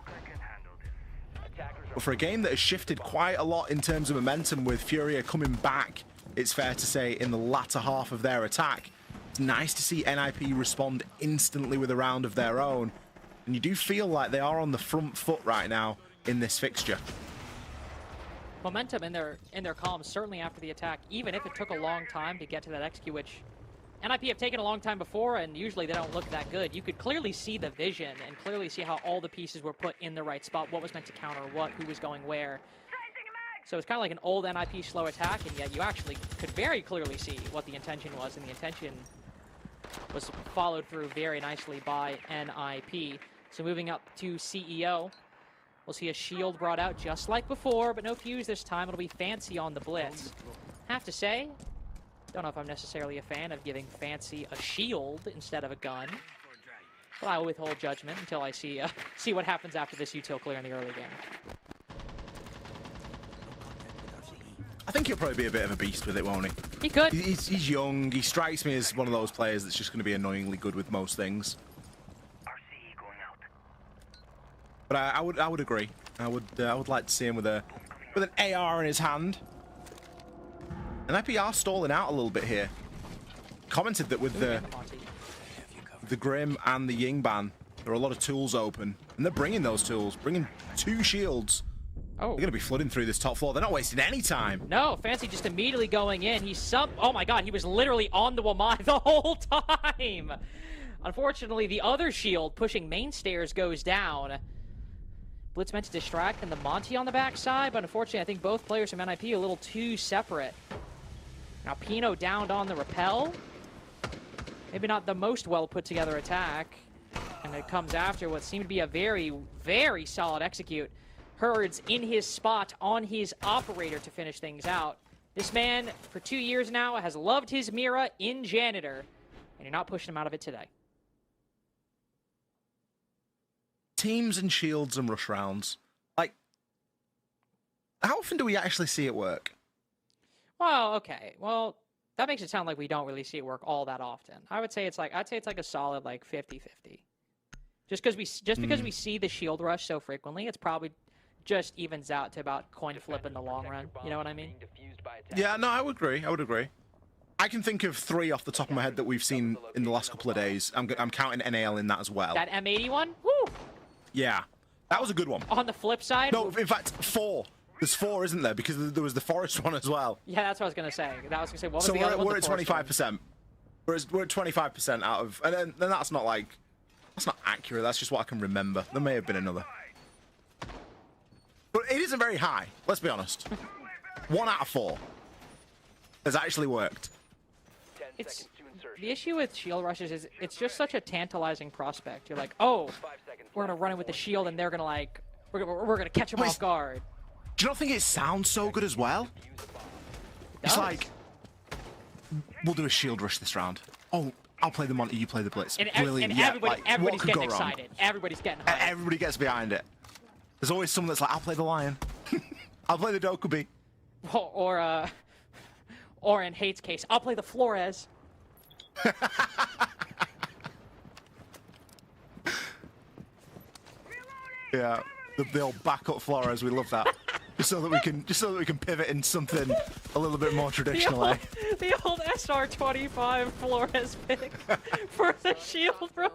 But for a game that has shifted quite a lot in terms of momentum, with Furia coming back, it's fair to say, in the latter half of their attack, it's nice to see NIP respond instantly with a round of their own. And you do feel like they are on the front foot right now in this fixture. Momentum in their columns, certainly after the attack, even if it took a long time to get to that XQ, which NIP have taken a long time before, and usually they don't look that good. You could clearly see the vision and clearly see how all the pieces were put in the right spot, what was meant to counter what, who was going where. So it's kind of like an old NIP slow attack, and yet you actually could very clearly see what the intention was, and the intention was followed through very nicely by NIP. So moving up to CEO, we'll see a shield brought out just like before, but no fuse this time. It'll be Fancy on the blitz. Have to say, don't know if I'm necessarily a fan of giving Fancy a shield instead of a gun, but I will withhold judgment until I see what happens after this util clear in the early game. I think he'll probably be a bit of a beast with it, won't he? He could. He's young. He strikes me as one of those players that's just going to be annoyingly good with most things. But I would agree. I would like to see him with an AR in his hand. And NIP are stalling out a little bit here. Commented that with the Grim and the Ying ban, there are a lot of tools open, and they're bringing those tools, bringing 2 shields. Oh. They're going to be flooding through this top floor. They're not wasting any time. No, Fancy just immediately going in. Oh my god, he was literally on the Wamai the whole time. Unfortunately, the other shield pushing main stairs goes down. Blitz meant to distract and the Monty on the backside, but unfortunately I think both players from NIP are a little too separate. Now Pino downed on the rappel. Maybe not the most well put together attack. And it comes after what seemed to be a very, very solid execute. Hurds in his spot on his operator to finish things out. This man, for 2 years now, has loved his Mira in Janitor, and you're not pushing him out of it today. Teams and shields and rush rounds. Like, how often do we actually see it work? Well, okay. Well, that makes it sound like we don't really see it work all that often. I'd say it's like a solid like 50-50. Just because we see the shield rush so frequently, it's probably just evens out to about coin flip in the long run. You know what I mean? Yeah, no, I would agree. I can think of 3 off the top of my head that we've seen in the last couple of days. I'm counting NAL in that as well. That M81? Woo! Yeah, that was a good one. On the flip side? No, in fact, 4. There's 4, isn't there? Because there was the forest one as well. Yeah, that's what I was going to say. What was so the other one? We're at 25%. We're at 25% out of... And then that's not like... That's not accurate. That's just what I can remember. There may have been another. But it isn't very high, let's be honest. 1 out of 4 has actually worked. The issue with shield rushes is it's just such a tantalizing prospect. You're like, oh, we're going to run in with the shield, and they're going to, like, we're going to catch them off guard. Do you not think it sounds so good as well? It's like, we'll do a shield rush this round. Oh, I'll play the Monty, you play the Blitz. Brilliant. And everybody's getting excited. Everybody's getting hyped. Everybody gets behind it. There's always someone that's like, I'll play the Lion. I'll play the Dokubi. Or in Hate's case, I'll play the Flores. Yeah, the old backup Flores, we love that. just so that we can pivot in something a little bit more traditional. The old SR25 Flores pick for the shield run.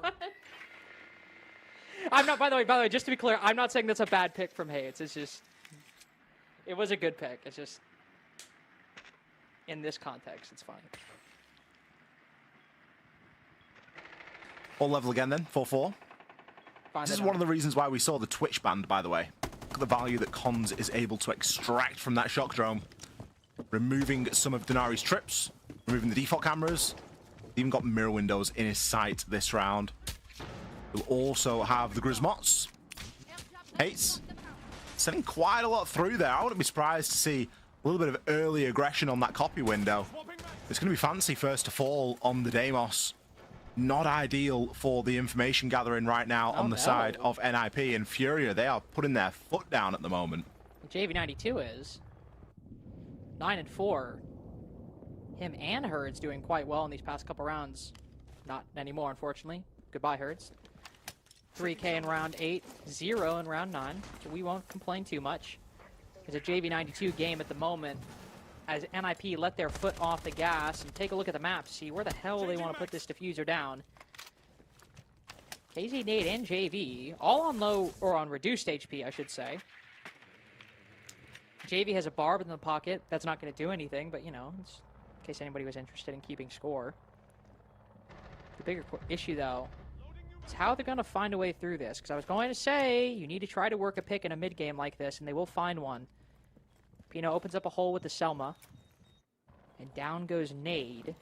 I'm not. By the way, just to be clear, I'm not saying that's a bad pick from Hates. It's just, it was a good pick. It's just, in this context, it's fine. All level again then, 4-4. This is one of the reasons why we saw the Twitch banned, by the way. Look at the value that Cons is able to extract from that shock drone. Removing some of Denari's trips, removing the default cameras. Even got mirror windows in his sight this round. We'll also have the Grismots. Ace. Sending quite a lot through there. I wouldn't be surprised to see a little bit of early aggression on that copy window. It's going to be fancy first to fall on the Deimos. Not ideal for the information gathering right now on the side of NIP and Furia. They are putting their foot down at the moment. JV92 is 9-4. Him and Herds doing quite well in these past couple rounds. Not anymore, unfortunately. Goodbye, Herds. 3K in round 8, 0 in round 9. So we won't complain too much. It's a JV92 game at the moment as NIP let their foot off the gas and take a look at the map, see where the hell they want to put this diffuser down. KZ, Nate, and JV, all on low, or on reduced HP, I should say. JV has a barb in the pocket. That's not going to do anything, but, you know, it's, in case anybody was interested in keeping score. The bigger issue, though, is how they're going to find a way through this. Because I was going to say, you need to try to work a pick in a mid-game like this, and they will find one. Pino opens up a hole with the Selma. And down goes Nade.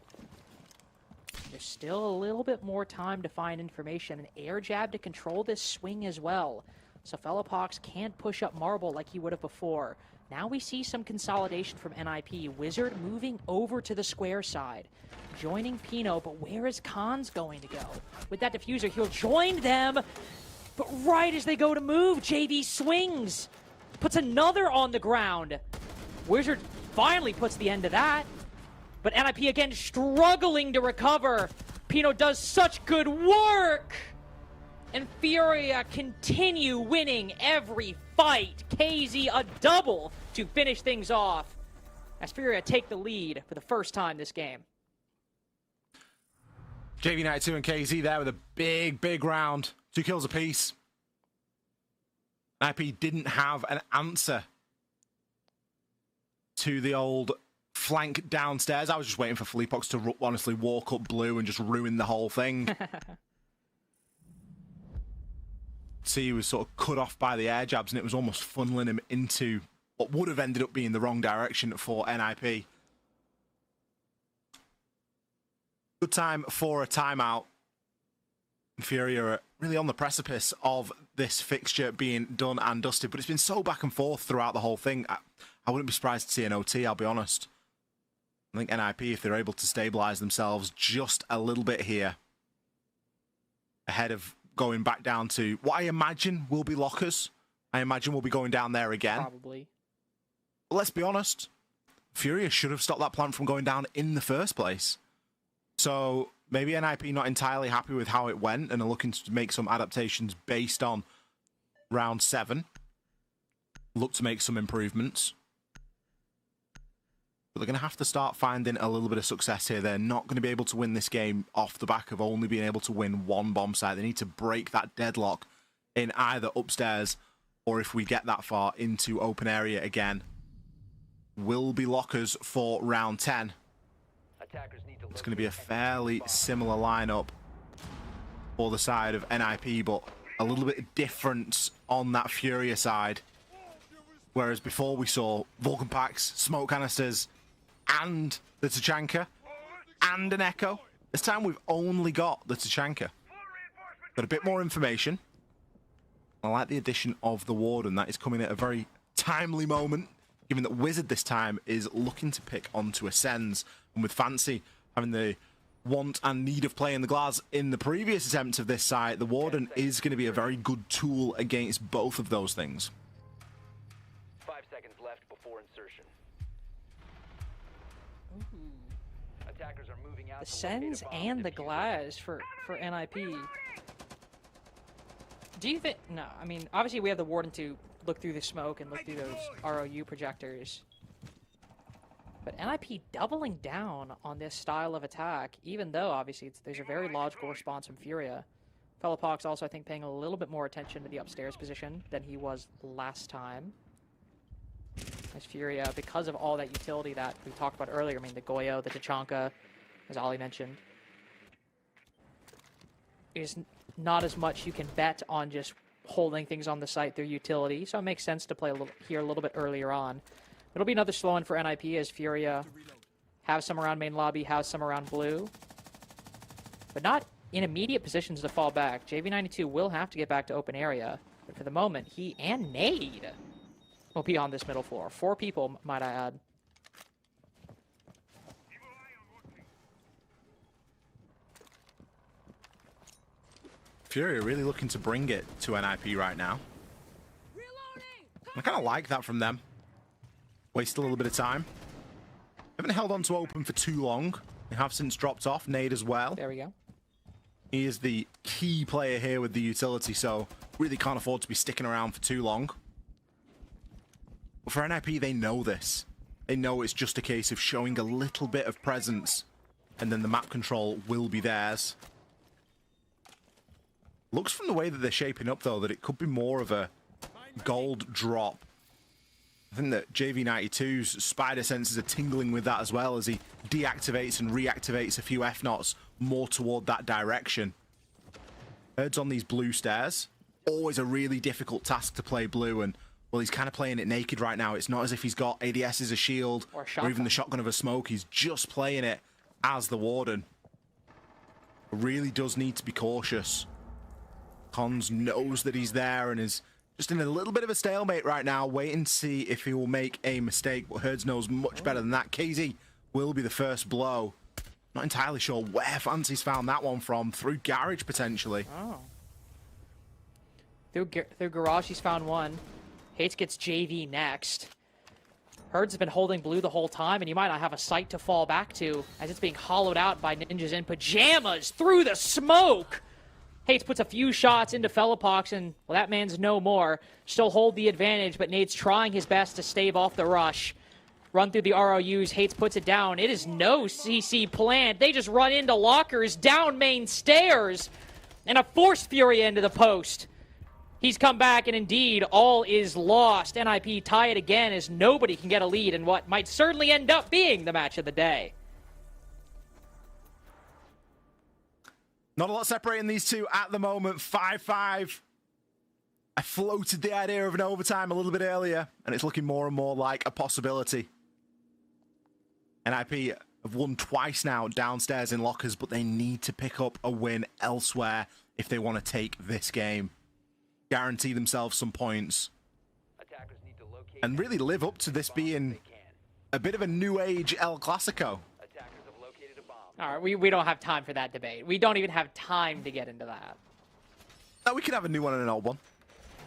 There's still a little bit more time to find information. An air jab to control this swing as well. So Fellapox can't push up Marble like he would have before. Now we see some consolidation from NIP. Wizard moving over to the square side. Joining Pino, but where is Khan's going to go? With that diffuser, he'll join them. But right as they go to move, JV swings. Puts another on the ground. Wizard finally puts the end to that. But NIP again struggling to recover. Pino does such good work. And Furia continue winning every fight. KZ a double to finish things off. As Furia take the lead for the first time this game. JV92 and KZ there with a big round. 2 kills apiece. IP didn't have an answer to the old flank downstairs. I was just waiting for Fleepox to honestly walk up blue and just ruin the whole thing. See, he was sort of cut off by the air jabs, and it was almost funneling him into what would have ended up being the wrong direction for NIP. Good time for a timeout. Furia are really on the precipice of this fixture being done and dusted, but it's been so back and forth throughout the whole thing. I wouldn't be surprised to see an OT, I'll be honest. I think NIP, if they're able to stabilize themselves just a little bit here, ahead of going back down to what I imagine will be lockers. I imagine we'll be going down there again. Probably. But let's be honest, Furia should have stopped that plan from going down in the first place. So maybe NIP not entirely happy with how it went and are looking to make some adaptations based on round 7. Look to make some improvements. But they're going to have to start finding a little bit of success here. They're not going to be able to win this game off the back of only being able to win one bomb site. They need to break that deadlock in either upstairs or, if we get that far, into open area again. Will be lockers for round 10. It's going to be a fairly similar lineup for the side of NIP, but a little bit different on that Furia side. Whereas before we saw Vulcan packs, smoke canisters, and the Tachanka, and an Echo. This time we've only got the Tachanka. Got a bit more information. I like the addition of the Warden. That is coming at a very timely moment, given that Wizard this time is looking to pick onto Ascends. And with Fancy having the want and need of playing the glass in the previous attempts of this site, the Warden is going to be a very good tool against both of those things. 5 seconds left before insertion. Attackers are moving out. The Sens and the Glass for NIP. Do you think... No, I mean, obviously we have the Warden to look through the smoke and look through those ROU projectors. But NIP doubling down on this style of attack, even though, obviously, there's a very logical response from Furia. Fellapox also, I think, paying a little bit more attention to the upstairs position than he was last time. As Furia, because of all that utility that we talked about earlier, I mean, the Goyo, the Tachanka, as Ollie mentioned. is not as much you can bet on just holding things on the site through utility, so it makes sense to play a little bit earlier on. It'll be another slow one for NIP as Furia have some around main lobby, have some around blue, but not in immediate positions to fall back. JV92 will have to get back to open area, but for the moment, he and Nade will be on this middle floor. 4 people, might I add. Furia really looking to bring it to NIP right now. I kind of like that from them. Waste a little bit of time. Haven't held on to open for too long. They have since dropped off. Nade as well. There we go. He is the key player here with the utility, so really can't afford to be sticking around for too long. But for NIP, they know this. They know it's just a case of showing a little bit of presence, and then the map control will be theirs. Looks from the way that they're shaping up, though, that it could be more of a gold drop. I think that JV92's spider senses are tingling with that as well as he deactivates and reactivates a few F-Nots more toward that direction. Herd's on these blue stairs. Always a really difficult task to play blue, and, well, he's kind of playing it naked right now. It's not as if he's got ADS as a shield or even the shotgun of a smoke. He's just playing it as the Warden. Really does need to be cautious. Cons knows that he's there and is just in a little bit of a stalemate right now, waiting to see if he will make a mistake, but Herds knows much better than that. KZ will be the first blow. Not entirely sure where Fancy's found that one from. Through Garage, potentially. Oh. Through Garage, he's found one. Hates gets JV next. Herds has been holding blue the whole time, and you might not have a site to fall back to as it's being hollowed out by ninjas in pajamas through the smoke. Hates puts a few shots into Fellapox, and, well, that man's no more. Still hold the advantage, but Nate's trying his best to stave off the rush. Run through the ROUs. Hates puts it down. It is no CC plant. They just run into lockers, down main stairs, and a forced Furia into the post. He's come back, and indeed, all is lost. NIP tie it again as nobody can get a lead in what might certainly end up being the match of the day. Not a lot separating these two at the moment. 5-5. I floated the idea of an overtime a little bit earlier, and it's looking more and more like a possibility. NIP have won twice now downstairs in lockers, but they need to pick up a win elsewhere if they want to take this game. Guarantee themselves some points. And really live up to this being a bit of a new age El Clasico. All right, we don't have time for that debate. We don't even have time to get into that. No, we could have a new one and an old one.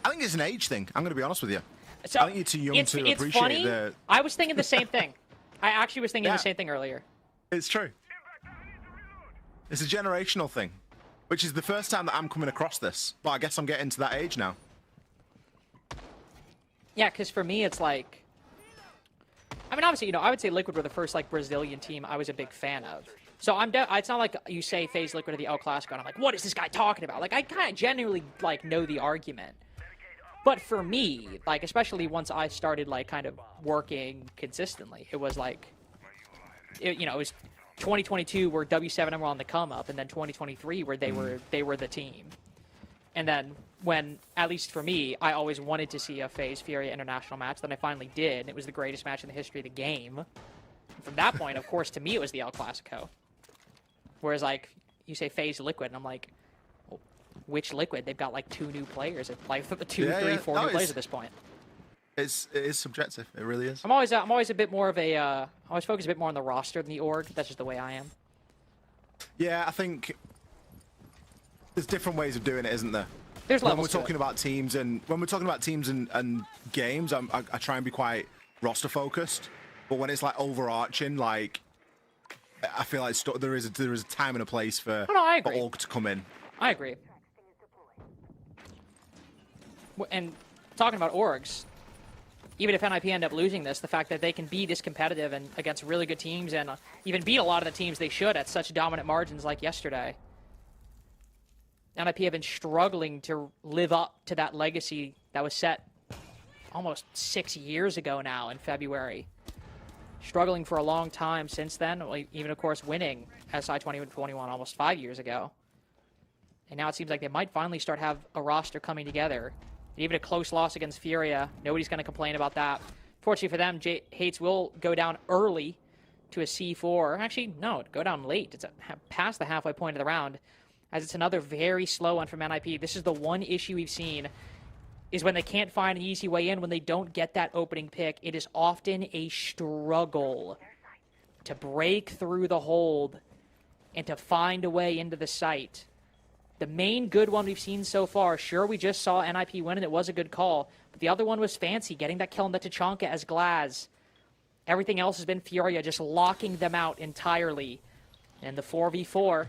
I think it's an age thing. I'm going to be honest with you. So I think you're too young to appreciate funny. the... I was thinking the same thing. I actually was thinking the same thing earlier. It's true. It's a generational thing, which is the first time that I'm coming across this. But I guess I'm getting to that age now. Yeah, because for me, it's like... I mean, obviously, you know, I would say Liquid were the first, like, Brazilian team I was a big fan of. So it's not like you say FaZe Liquid or the El Clasico, and I'm like, what is this guy talking about? Like, I kind of genuinely, like, know the argument. But for me, like, especially once I started, like, kind of working consistently, it was like, you know, it was 2022 where W7M were on the come up, and then 2023 where they were the team. And then when, at least for me, I always wanted to see a FaZe Furia international match, then I finally did, and it was the greatest match in the history of the game. And from that point, of course, to me, it was the El Clasico. Whereas, like, you say FaZe Liquid, and I'm like, well, which Liquid? They've got, like, 2 new players. Like, 4 new players at this point. It is subjective. It really is. I'm always a bit more of a, I always focus a bit more on the roster than the org. That's just the way I am. Yeah, I think there's different ways of doing it, isn't there? There's levels when we're talking about teams and games, I try and be quite roster focused. But when it's like overarching, like I feel like there is a time and a place for org to come in. I agree. And talking about orgs, even if NIP end up losing this, the fact that they can be this competitive and against really good teams and even beat a lot of the teams they should at such dominant margins like yesterday. NIP have been struggling to live up to that legacy that was set almost 6 years ago now in February. Struggling for a long time since then, even, of course, winning SI 2021 almost 5 years ago. And now it seems like they might finally start have a roster coming together. And even a close loss against Furia, nobody's going to complain about that. Fortunately for them, Hates will go down early to a C4. Actually, no, go down late. It's past the halfway point of the round, as it's another very slow one from NIP. This is the one issue we've seen, is when they can't find an easy way in, when they don't get that opening pick, it is often a struggle to break through the hold and to find a way into the site. The main good one we've seen so far, sure, we just saw NIP win, and it was a good call, but the other one was Fancy, getting that kill on the Tachanka as Glaz. Everything else has been Furia, just locking them out entirely. And the 4v4,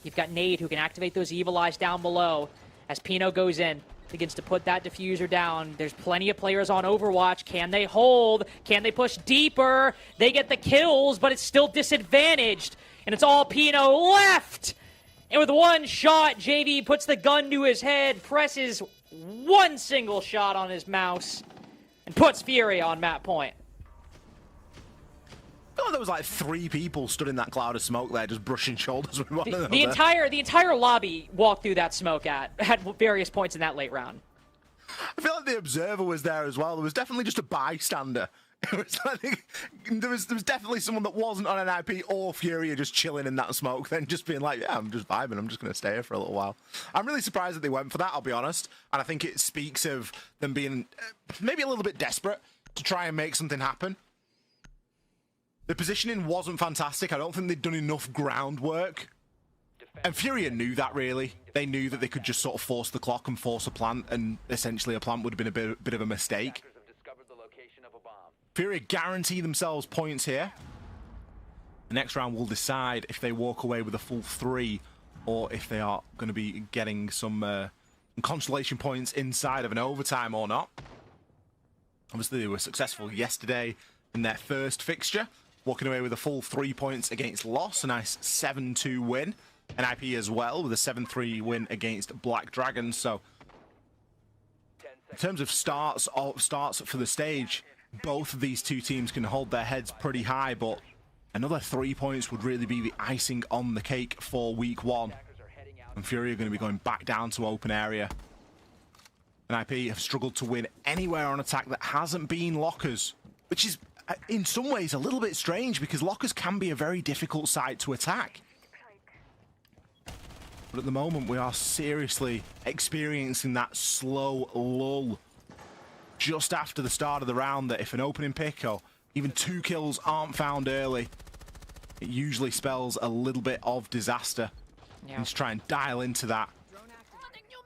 you've got Nade, who can activate those Evil Eyes down below. As Pino goes in, begins to put that diffuser down. There's plenty of players on Overwatch. Can they hold? Can they push deeper? They get the kills, but it's still disadvantaged. And it's all Pino left! And with one shot, JV puts the gun to his head, presses one single shot on his mouse, and puts Furia on map point. Oh, there was like 3 people stood in that cloud of smoke there, just brushing shoulders with one another. The entire lobby walked through that smoke at various points in that late round. I feel like the observer was there as well. There was definitely just a bystander. It was like, there was definitely someone that wasn't on an IP or Furia just chilling in that smoke, then just being like, yeah, I'm just vibing. I'm just going to stay here for a little while. I'm really surprised that they went for that, I'll be honest. And I think it speaks of them being maybe a little bit desperate to try and make something happen. The positioning wasn't fantastic. I don't think they'd done enough groundwork. And Furia knew that, really. They knew that they could just sort of force the clock and force a plant, and essentially a plant would have been a bit of a mistake. Furia guarantee themselves points here. The next round will decide if they walk away with a full 3 or if they are going to be getting some consolation points inside of an overtime or not. Obviously, they were successful yesterday in their first fixture, walking away with a full 3 points against Loss, a nice 7-2 win. NIP as well with a 7-3 win against Black Dragons. So, in terms of starts for the stage, both of these two teams can hold their heads pretty high, but another 3 points would really be the icing on the cake for week 1. And Fury are going to be going back down to open area. NIP have struggled to win anywhere on attack that hasn't been Lockers, which is in some ways a little bit strange because Lockers can be a very difficult site to attack. But at the moment, we are seriously experiencing that slow lull just after the start of the round, that if an opening pick or even 2 kills aren't found early, it usually spells a little bit of disaster. Yeah. Let's try and dial into that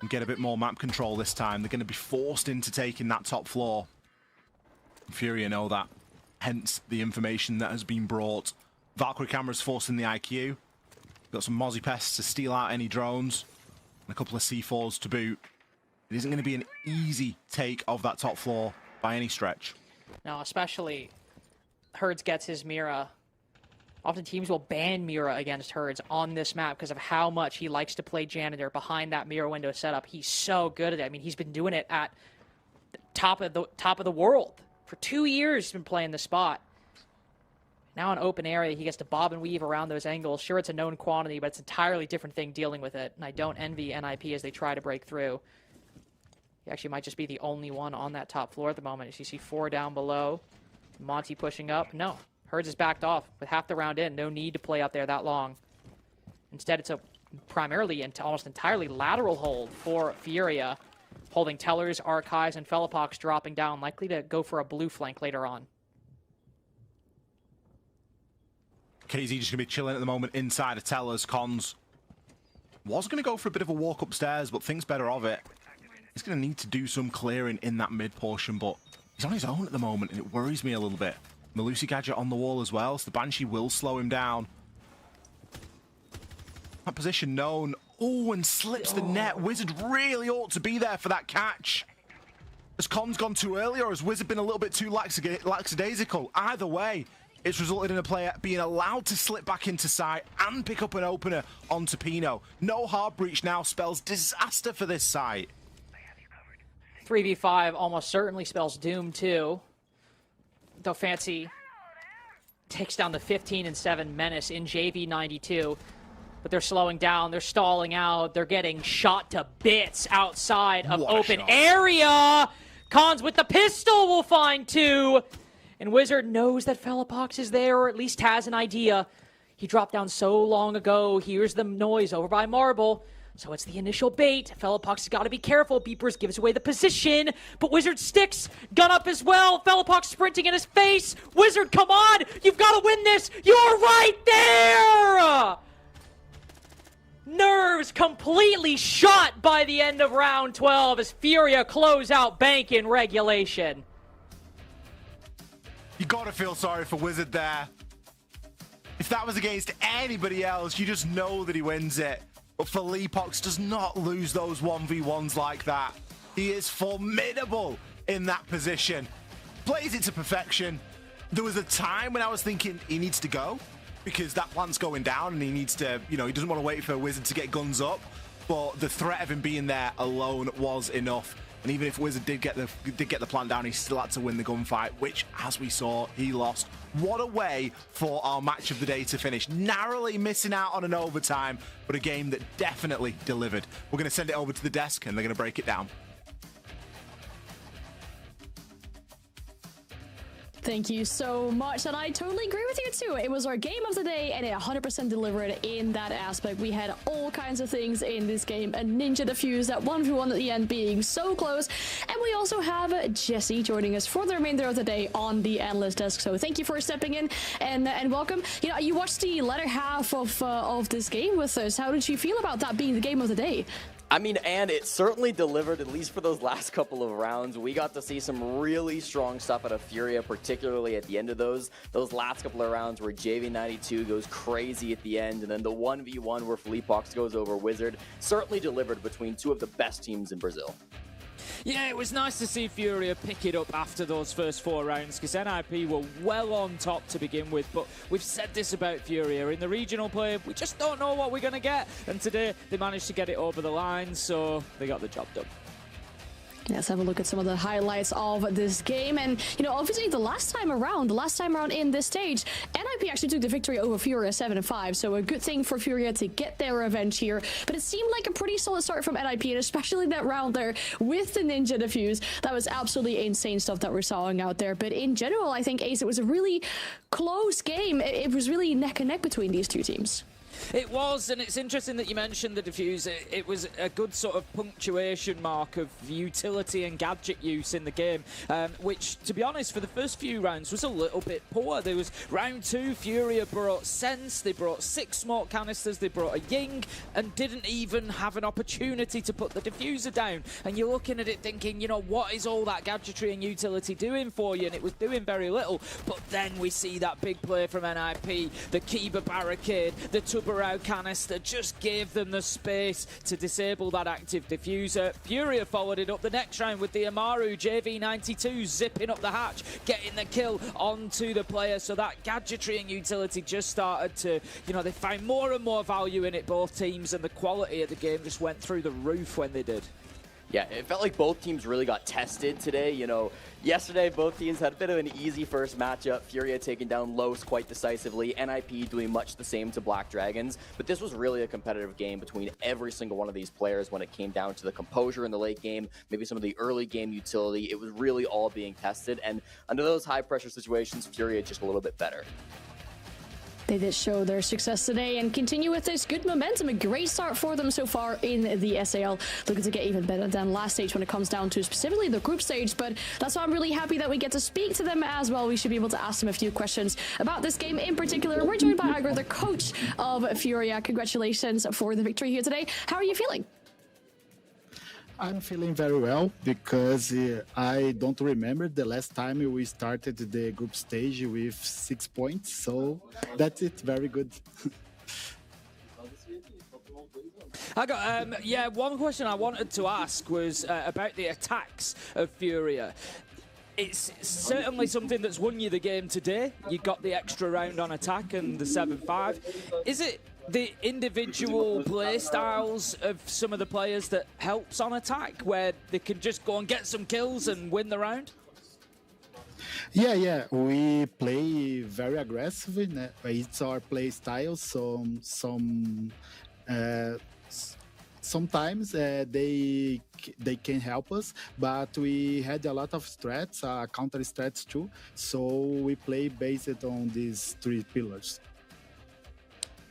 and get a bit more map control this time. They're going to be forced into taking that top floor. Furia know that, hence the information that has been brought. Valkyrie cameras forcing the IQ. Got some Mozzie pests to steal out any drones, and a couple of C4s to boot. It isn't going to be an easy take of that top floor by any stretch. No, especially Herds gets his Mira. Often teams will ban Mira against Herds on this map because of how much he likes to play Janitor behind that Mira window setup. He's so good at it. I mean, he's been doing it at the top of the world. For 2 years, he's been playing the spot. Now in open area, he gets to bob and weave around those angles. Sure, it's a known quantity, but it's an entirely different thing dealing with it. And I don't envy NIP as they try to break through. He actually might just be the only one on that top floor at the moment. As you see 4 down below. Monty pushing up. No, Herds is backed off with half the round in. No need to play out there that long. Instead, it's a primarily and almost entirely lateral hold for Furia, holding Tellers, Archives, and Fellapox dropping down, likely to go for a blue flank later on. KZ just going to be chilling at the moment inside of Tellers. Cons was going to go for a bit of a walk upstairs, but thinks better of it. He's going to need to do some clearing in that mid portion, but he's on his own at the moment, and it worries me a little bit. Malusi Gadget on the wall as well, so the Banshee will slow him down. That position known. Oh, and slips the net. Wizard really ought to be there for that catch. Has Cons gone too early, or has Wizard been a little bit too lackadaisical? Either way, it's resulted in a player being allowed to slip back into sight and pick up an opener onto Pino. No hard breach now spells disaster for this site. 3v5 almost certainly spells doom too. Though Fancy takes down the 15-7 Menace in JV92. But they're slowing down, they're stalling out, they're getting shot to bits outside of open area. Cons with the pistol will find 2. And Wizard knows that Fellapox is there, or at least has an idea. He dropped down so long ago. Here's the noise over by Marble. So it's the initial bait. Fellapox has got to be careful. Beepers gives away the position, but Wizard sticks. Gun up as well. Fellapox sprinting in his face. Wizard, come on! You've got to win this! You're right there! Nerves completely shot by the end of round 12 as Furia close out Bank in regulation. You gotta feel sorry for Wizard there. If that was against anybody else, you just know that he wins it. But Fellapox does not lose those 1v1s like that. He is formidable in that position. Plays it to perfection. There was a time when I was thinking he needs to go because that plant's going down and he needs to, he doesn't want to wait for Wizard to get guns up. But the threat of him being there alone was enough. And even if Wizard did get the plant down, he still had to win the gunfight, which, as we saw, he lost. What a way for our match of the day to finish. Narrowly missing out on an overtime, but a game that definitely delivered. We're going to send it over to the desk, and they're going to break it down. Thank you so much, and I totally agree with you too. It was our game of the day, and it 100% delivered in that aspect. We had all kinds of things in this game, a ninja defuse, that 1v1 at the end being so close, and we also have Jesse joining us for the remainder of the day on the analyst desk. So thank you for stepping in and welcome. You watched the latter half of this game with us. How did you feel about that being the game of the day? I mean, and it certainly delivered, at least for those last couple of rounds. We got to see some really strong stuff out of Furia, particularly at the end of those last couple of rounds where JV92 goes crazy at the end, and then the 1v1 where Fellapox goes over Wizard certainly delivered between two of the best teams in Brazil. Yeah, it was nice to see Furia pick it up after those first 4 rounds because NIP were well on top to begin with, but we've said this about Furia. In the regional play, we just don't know what we're going to get, and today they managed to get it over the line, so they got the job done. Let's have a look at some of the highlights of this game. And, obviously the last time around in this stage, NIP actually took the victory over Furia 7-5. So a good thing for Furia to get their revenge here. But it seemed like a pretty solid start from NIP, and especially that round there with the Ninja Defuse. That was absolutely insane stuff that we're sawing out there. But in general, I think, Ace, it was a really close game. It was really neck and neck between these two teams. It was, and it's interesting that you mentioned the defuse. It was a good sort of punctuation mark of utility and gadget use in the game, which, to be honest, for the first few rounds was a little bit poor. There was round 2, Furia brought Sense, they brought 6 smoke canisters, they brought a Ying, and didn't even have an opportunity to put the diffuser down. And you're looking at it thinking, what is all that gadgetry and utility doing for you? And it was doing very little. But then we see that big play from NIP, the Kiba barricade, the Tubarao canister just gave them the space to disable that active diffuser. Furia followed it up the next round with the Amaru. JV92 zipping up the hatch, getting the kill onto the player. So that gadgetry and utility just started to, they find more and more value in it, both teams, and the quality of the game just went through the roof when they did. Yeah, it felt like both teams really got tested today. Yesterday both teams had a bit of an easy first matchup. Furia taking down Los quite decisively, NIP doing much the same to Black Dragons. But this was really a competitive game between every single one of these players when it came down to the composure in the late game, maybe some of the early game utility. It was really all being tested, and under those high pressure situations, Furia just a little bit better. They did show their success today and continue with this good momentum. A great start for them so far in the SAL. Looking to get even better than last stage when it comes down to specifically the group stage. But that's why I'm really happy that we get to speak to them as well. We should be able to ask them a few questions about this game in particular. We're joined by Igor, the coach of Furia. Congratulations for the victory here today. How are you feeling? I'm feeling very well because I don't remember the last time we started the group stage with 6 points, so that's it. Very good. I got one question I wanted to ask was about the attacks of Furia. It's certainly something that's won you the game today. You got the extra round on attack and the 7-5. Is it the individual play styles of some of the players that helps on attack, where they can just go and get some kills and win the round? Yeah. We play very aggressively. It's our play style. So uh, sometimes they can help us, but we had a lot of strats, counter strats too. So we play based on these three pillars.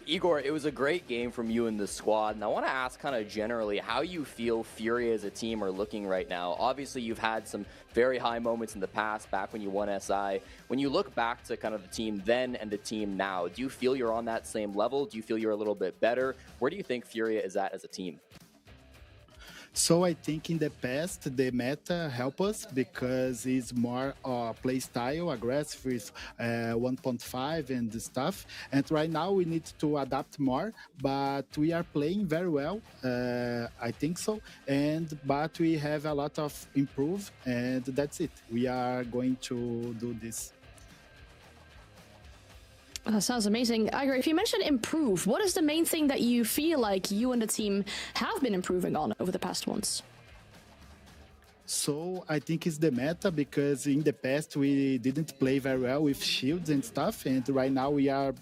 Igor, it was a great game from you and the squad, and I want to ask kind of generally how you feel Furia as a team are looking right now. Obviously, you've had some very high moments in the past, back when you won SI. When you look back to kind of the team then and the team now, do you feel you're on that same level? Do you feel you're a little bit better? Where do you think Furia is at as a team? So I think in the past, the meta help us because it's more play style, aggressive with 1.5 and stuff. And right now we need to adapt more, but we are playing very well. I think so. But we have a lot of improve, and that's it. We are going to do this. That sounds amazing. Igor, if you mentioned improve, what is the main thing that you feel like you and the team have been improving on over the past months? So I think it's the meta because in the past we didn't play very well with shields and stuff, and right now we are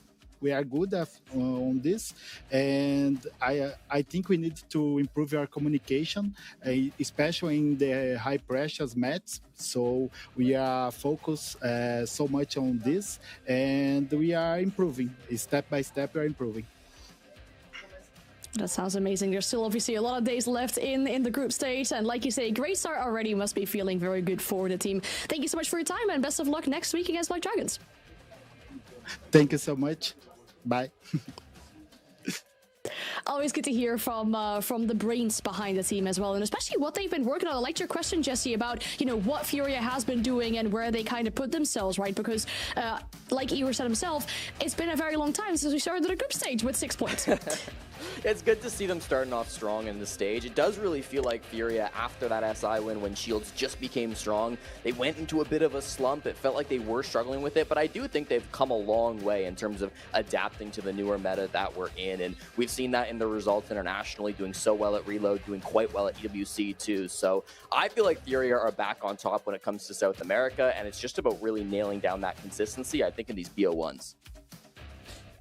good on this, and I think we need to improve our communication, especially in the high pressures matches. So we are focused so much on this, and we are improving step by step. We are improving. That sounds amazing. There's still obviously a lot of days left in the group stage, and like you say, great start already. Must be feeling very good for the team. Thank you so much for your time, and best of luck next week against Black Dragons. Thank you so much. Bye. Always good to hear from the brains behind the team as well, and especially what they've been working on. I liked your question, Jesse, about what Furia has been doing and where they kind of put themselves, right? Because like Igor said himself, it's been a very long time since we started the group stage with 6 points. It's good to see them starting off strong in the stage. It does really feel like Furia, after that SI win, when Shields just became strong, they went into a bit of a slump. It felt like they were struggling with it, but I do think they've come a long way in terms of adapting to the newer meta that we're in, and we've seen that in the results internationally, doing so well at Reload, doing quite well at EWC too. So I feel like Furia are back on top when it comes to South America, and it's just about really nailing down that consistency, I think, in these BO1s.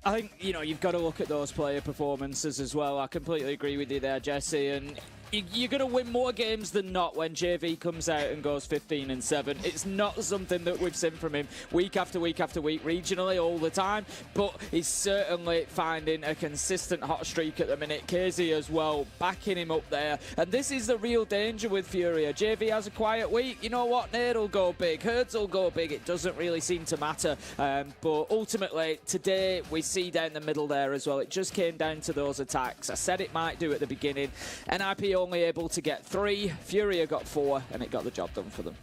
I think, you've got to look at those player performances as well. I completely agree with you there, Jesse. And you're going to win more games than not when JV comes out and goes 15-7. It's not something that we've seen from him week after week after week, regionally, all the time. But he's certainly finding a consistent hot streak at the minute. KZ as well, backing him up there. And this is the real danger with Furia. JV has a quiet week. You know what? Nade will go big. Herds will go big. It doesn't really seem to matter. But ultimately, today, we see down the middle there as well. It just came down to those attacks. I said it might do at the beginning. NIP only able to get 3, Furia got 4, and it got the job done for them.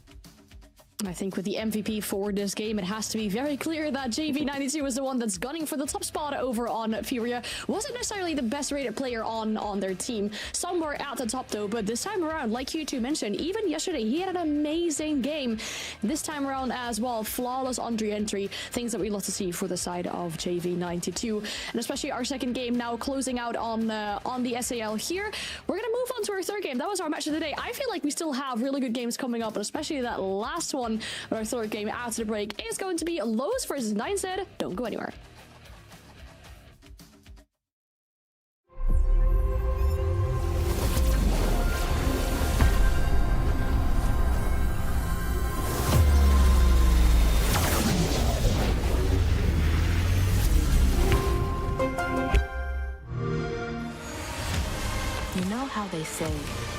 I think with the MVP for this game, it has to be very clear that JV92 is the one that's gunning for the top spot over on Furia. Wasn't necessarily the best rated player on their team. Somewhere at the top though, but this time around, like you two mentioned, even yesterday, he had an amazing game. This time around as well, flawless on re-entry, things that we love to see for the side of JV92. And especially our second game now closing out on the SAL here. We're going to move on to our third game. That was our match of the day. I feel like we still have really good games coming up, and especially that last one. Our third game after the break is going to be Lowe's versus Ninestead. Don't go anywhere. You know how they say,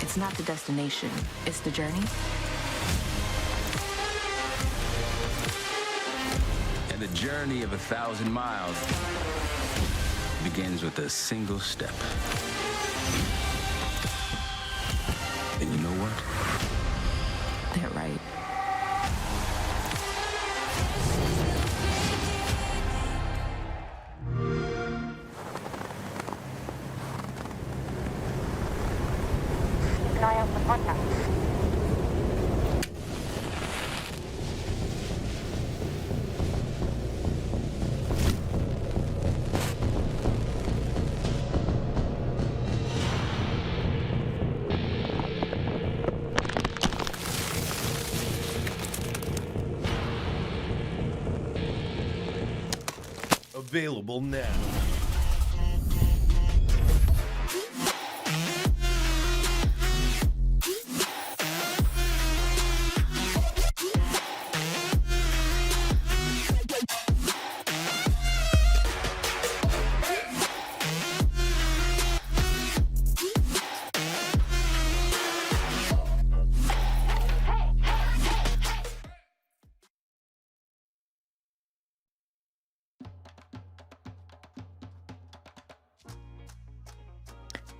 it's not the destination, it's the journey? The journey of 1,000 miles begins with a single step. And you know what? They're right. Keep an eye out for contact. Available now.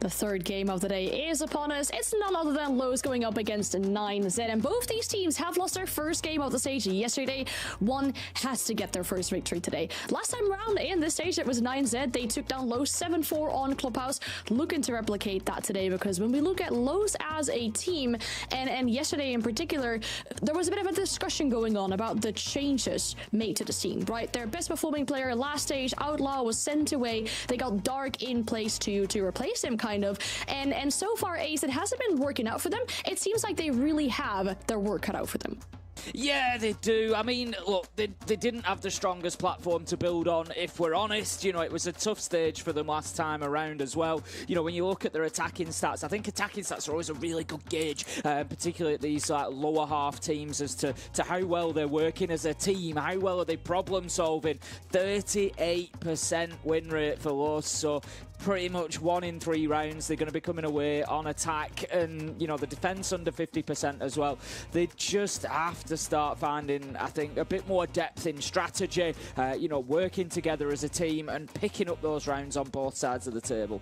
The third game of the day is upon us. It's none other than Lowe's going up against 9Z, and both these teams have lost their first game of the stage yesterday. One has to get their first victory today. Last time around in this stage, it was 9Z. They took down Lowe's 7-4 on Clubhouse. Looking to replicate that today, because when we look at Lowe's as a team, and yesterday in particular, there was a bit of a discussion going on about the changes made to the team, right? Their best performing player last stage, Outlaw, was sent away. They got Dark in place to replace him, kind of, and so far, Ace, it hasn't been working out for them. It seems like they really have their work cut out for them. Yeah, they do. I mean, look, they didn't have the strongest platform to build on, if we're honest. You know, it was a tough stage for them last time around as well. You know, when you look at their attacking stats, I think attacking stats are always a really good gauge, particularly at these lower half teams, as to how well they're working as a team, how well are they problem solving. 38% win rate for Lowe's, so pretty much 1 in 3 rounds they're going to be coming away on attack, and you know, the defense under 50% as well. They just have to start finding, I think, a bit more depth in strategy, you know, working together as a team and picking up those rounds on both sides of the table.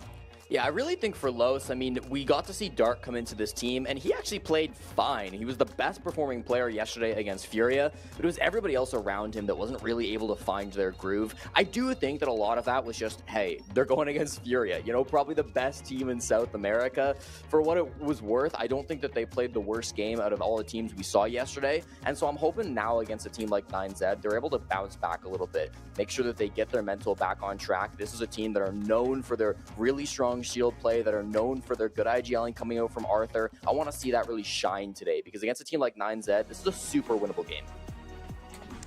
Yeah, I really think for Los, I mean, we got to see Dark come into this team, and he actually played fine. He was the best performing player yesterday against Furia, but it was everybody else around him that wasn't really able to find their groove. I do think that a lot of that was just, hey, they're going against Furia, you know, probably the best team in South America. For what it was worth, I don't think that they played the worst game out of all the teams we saw yesterday, and so I'm hoping now against a team like 9Z, they're able to bounce back a little bit, make sure that they get their mental back on track. This is a team that are known for their really strong shield play, that are known for their good IGLing coming out from Arthur. I want to see that really shine today, because against a team like 9Z, this is a super winnable game.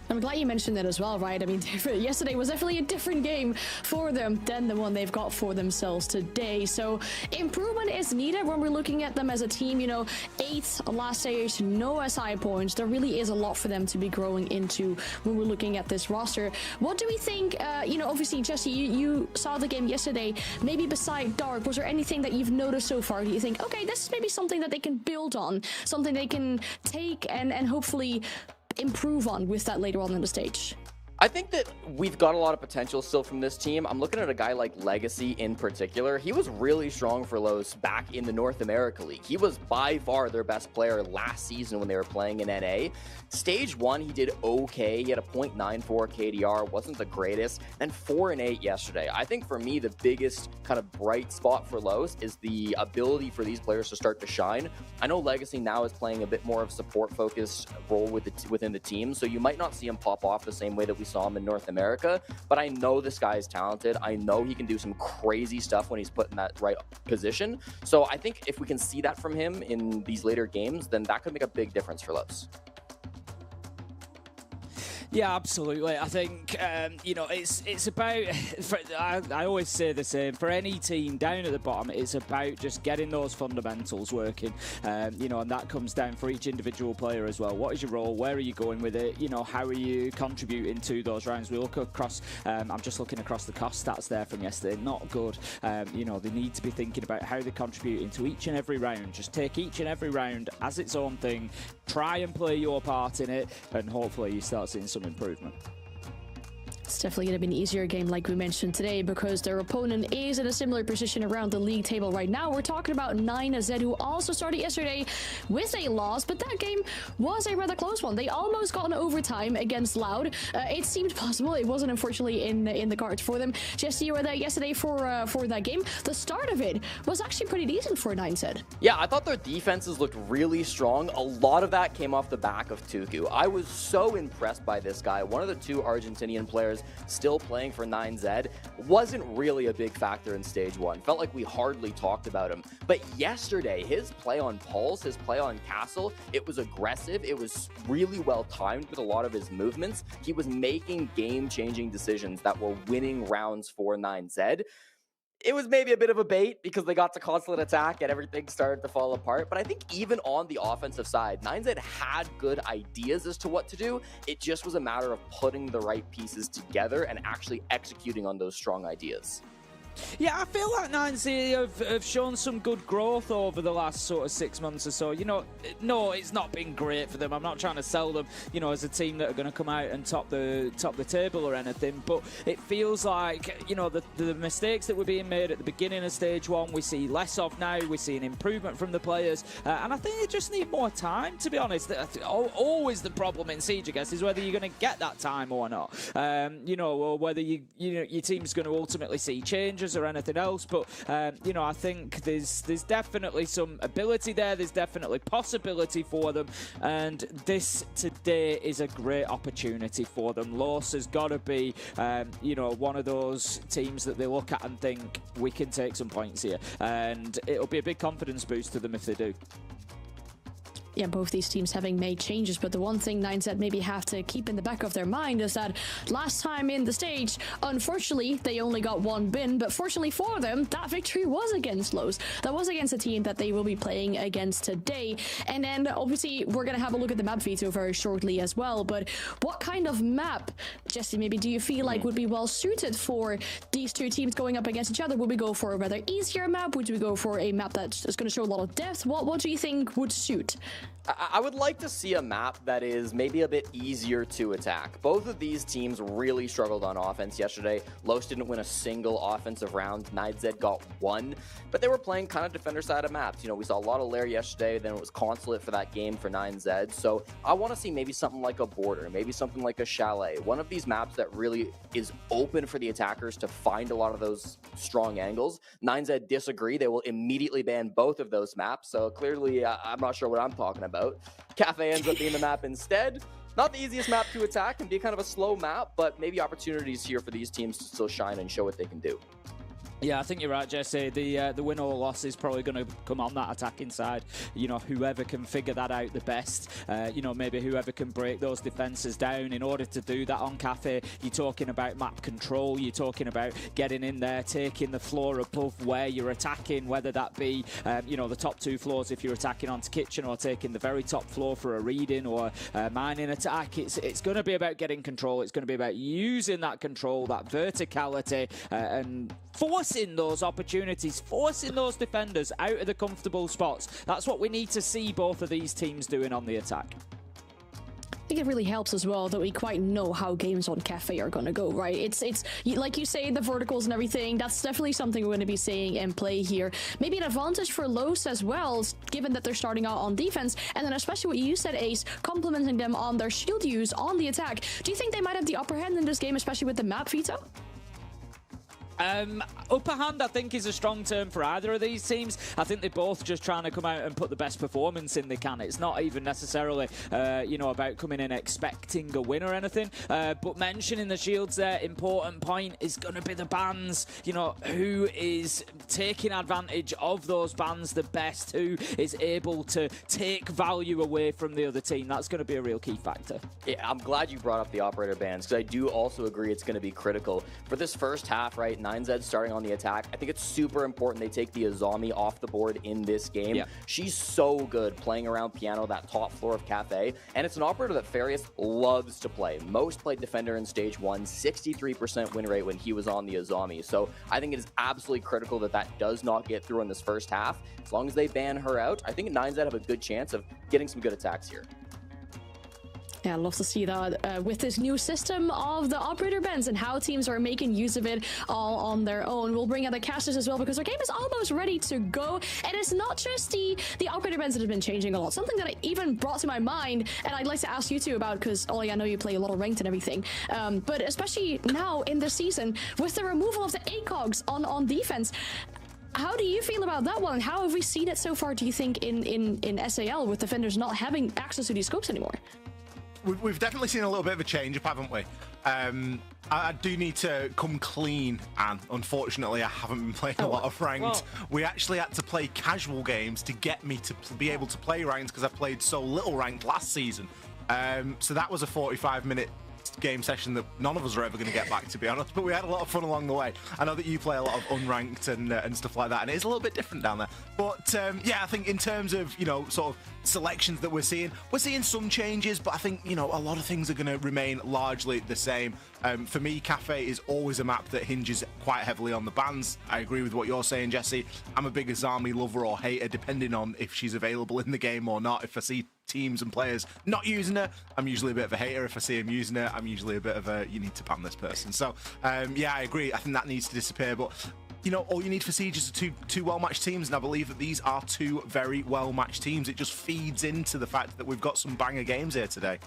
I'm glad you mentioned that as well, right? I mean, yesterday was definitely a different game for them than the one they've got for themselves today. So improvement is needed when we're looking at them as a team. You know, 8th last stage, no SI points. There really is a lot for them to be growing into when we're looking at this roster. What do we think? You know, obviously, Jesse, you saw the game yesterday. Maybe beside Dark, was there anything that you've noticed so far? Do you think, okay, this is maybe something that they can build on, something they can take and hopefully improve on with that later on in the stage? I think that we've got a lot of potential still from this team. I'm looking at a guy like Legacy in particular. He was really strong for Los back in the North America League. He was by far their best player last season when they were playing in NA. Stage 1, he did okay. He had a .94 KDR, wasn't the greatest, and 4-8 yesterday. I think for me, the biggest kind of bright spot for Los is the ability for these players to start to shine. I know Legacy now is playing a bit more of a support-focused role within the team, so you might not see him pop off the same way that we saw him in North America, but I know this guy is talented. I know he can do some crazy stuff when he's put in that right position. So I think if we can see that from him in these later games, then that could make a big difference for Los. Yeah, absolutely. I think, you know, it's about, I always say the same, for any team down at the bottom, it's about just getting those fundamentals working, you know, and that comes down for each individual player as well. What is your role? Where are you going with it? You know, how are you contributing to those rounds? We look across, I'm just looking across the cost stats there from yesterday, not good. You know, they need to be thinking about how they're contributing to each and every round. Just take each and every round as its own thing, try and play your part in it, and hopefully you start seeing some improvement. It's definitely going to be an easier game, like we mentioned today, because their opponent is in a similar position around the league table right now. We're talking about 9Z, who also started yesterday with a loss, but that game was a rather close one. They almost got an overtime against Loud. It seemed possible. It wasn't, unfortunately, in the cards for them. Jesse, you were there yesterday for that game. The start of it was actually pretty decent for 9Z. Yeah, I thought their defenses looked really strong. A lot of that came off the back of Tuku. I was so impressed by this guy, one of the 2 Argentinian players still playing for 9Z, wasn't really a big factor in Stage 1. Felt like we hardly talked about him. But yesterday, his play on Pulse, his play on Castle, it was aggressive. It was really well timed with a lot of his movements. He was making game-changing decisions that were winning rounds for 9Z. It was maybe a bit of a bait because they got to constant attack and everything started to fall apart. But I think even on the offensive side, 9Z had good ideas as to what to do. It just was a matter of putting the right pieces together and actually executing on those strong ideas. Yeah, I feel like 9Z have shown some good growth over the last sort of 6 months or so. You know, no, it's not been great for them. I'm not trying to sell them, you know, as a team that are going to come out and top the table or anything. But it feels like, you know, the mistakes that were being made at the beginning of Stage 1, we see less of now. We see an improvement from the players. And I think they just need more time, to be honest. Always the problem in Siege, I guess, is whether you're going to get that time or not. You know, or whether your team's going to ultimately see changes or anything else, but you know, I think there's definitely some ability there. There's definitely possibility for them, and this today is a great opportunity for them. Los has got to be, you know, one of those teams that they look at and think we can take some points here, and it'll be a big confidence boost to them if they do. Yeah, both these teams having made changes, but the one thing 9Z maybe have to keep in the back of their mind is that last time in the stage, unfortunately, they only got one bin, but fortunately for them, that victory was against Los. That was against a team that they will be playing against today. And then, obviously, we're going to have a look at the map veto very shortly as well, but what kind of map, Jesse, maybe do you feel like would be well suited for these two teams going up against each other? Would we go for a rather easier map? Would we go for a map that's going to show a lot of depth? What do you think would suit? I would like to see a map that is maybe a bit easier to attack. Both of these teams really struggled on offense yesterday. Los didn't win a single offensive round. 9Z got one, but they were playing kind of defender side of maps. You know, we saw a lot of Lair yesterday, then it was Consulate for that game for 9Z. So I want to see maybe something like a Border, maybe something like a Chalet. One of these maps that really is open for the attackers to find a lot of those strong angles. 9Z disagree. They will immediately ban both of those maps. So clearly, I'm not sure what I'm talking about. Cafe ends up being the map instead. Not the easiest map to attack and be kind of a slow map, but maybe opportunities here for these teams to still shine and show what they can do. Yeah, I think you're right, Jesse. The win or loss is probably going to come on that attacking side. You know, whoever can figure that out the best. You know, maybe whoever can break those defenses down. In order to do that on Cafe, you're talking about map control. You're talking about getting in there, taking the floor above where you're attacking, whether that be, you know, the top two floors if you're attacking onto Kitchen, or taking the very top floor for a reading or mining attack. It's going to be about getting control. It's going to be about using that control, that verticality, and forcing those opportunities, forcing those defenders out of the comfortable spots. That's what we need to see both of these teams doing on the attack. I think it really helps as well that we quite know how games on Cafe are going to go, right? It's like you say, the verticals and everything, that's definitely something we're going to be seeing in play here. Maybe an advantage for Los as well, given that they're starting out on defense, and then especially what you said, Ace, complimenting them on their shield use on the attack. Do you think they might have the upper hand in this game, especially with the map veto? Upper hand, I think, is a strong term for either of these teams. I think they're both just trying to come out and put the best performance in they can. It's not even necessarily, you know, about coming in expecting a win or anything. But mentioning the shields there, important point is going to be the bans. You know, who is taking advantage of those bans the best? Who is able to take value away from the other team? That's going to be a real key factor. Yeah, I'm glad you brought up the operator bans, because I do also agree it's going to be critical. For this first half, right, 9Z starting on the attack, I think it's super important they take the Azami off the board in this game. Yeah. She's so good playing around piano, that top floor of Cafe, and it's an operator that Farius loves to play. Most played defender in Stage 1, 63% win rate when he was on the Azami. So I think it is absolutely critical that that does not get through in this first half. As long as they ban her out, I think 9Z have a good chance of getting some good attacks here. Yeah, I'd love to see that with this new system of the operator bans and how teams are making use of it all on their own. We'll bring out the casters as well, because our game is almost ready to go. And it's not just the operator bans that have been changing a lot. Something that I even brought to my mind, and I'd like to ask you two about, because Ollie, I know you play a lot of ranked and everything, but especially now in this season, with the removal of the ACOGs on defense, how do you feel about that one? How have we seen it so far, do you think, in SAL, with defenders not having access to these scopes anymore? we've definitely seen a little bit of a change up, haven't we? I do need to come clean, and unfortunately I haven't been playing a lot of ranked. We actually had to play casual games to get me to be able to play ranked because I played so little ranked last season. So that was a 45-minute game session that none of us are ever going to get back, to be honest, but we had a lot of fun along the way. I know that you play a lot of unranked and stuff like that, and it is a little bit different down there. But yeah, I think in terms of, you know, sort of selections that we're seeing some changes, but I think, you know, a lot of things are going to remain largely the same. For me, Cafe is always a map that hinges quite heavily on the bans. I agree with what you're saying, Jesse. I'm a big Azami lover or hater, depending on if she's available in the game or not. If I see teams and players not using her, I'm usually a bit of a hater. If I see them using her, I'm usually a bit of a, you need to ban this person. So, yeah, I agree. I think that needs to disappear, but you know, all you need for Siege is two well-matched teams, and I believe that these are two very well-matched teams. It just feeds into the fact that we've got some banger games here today.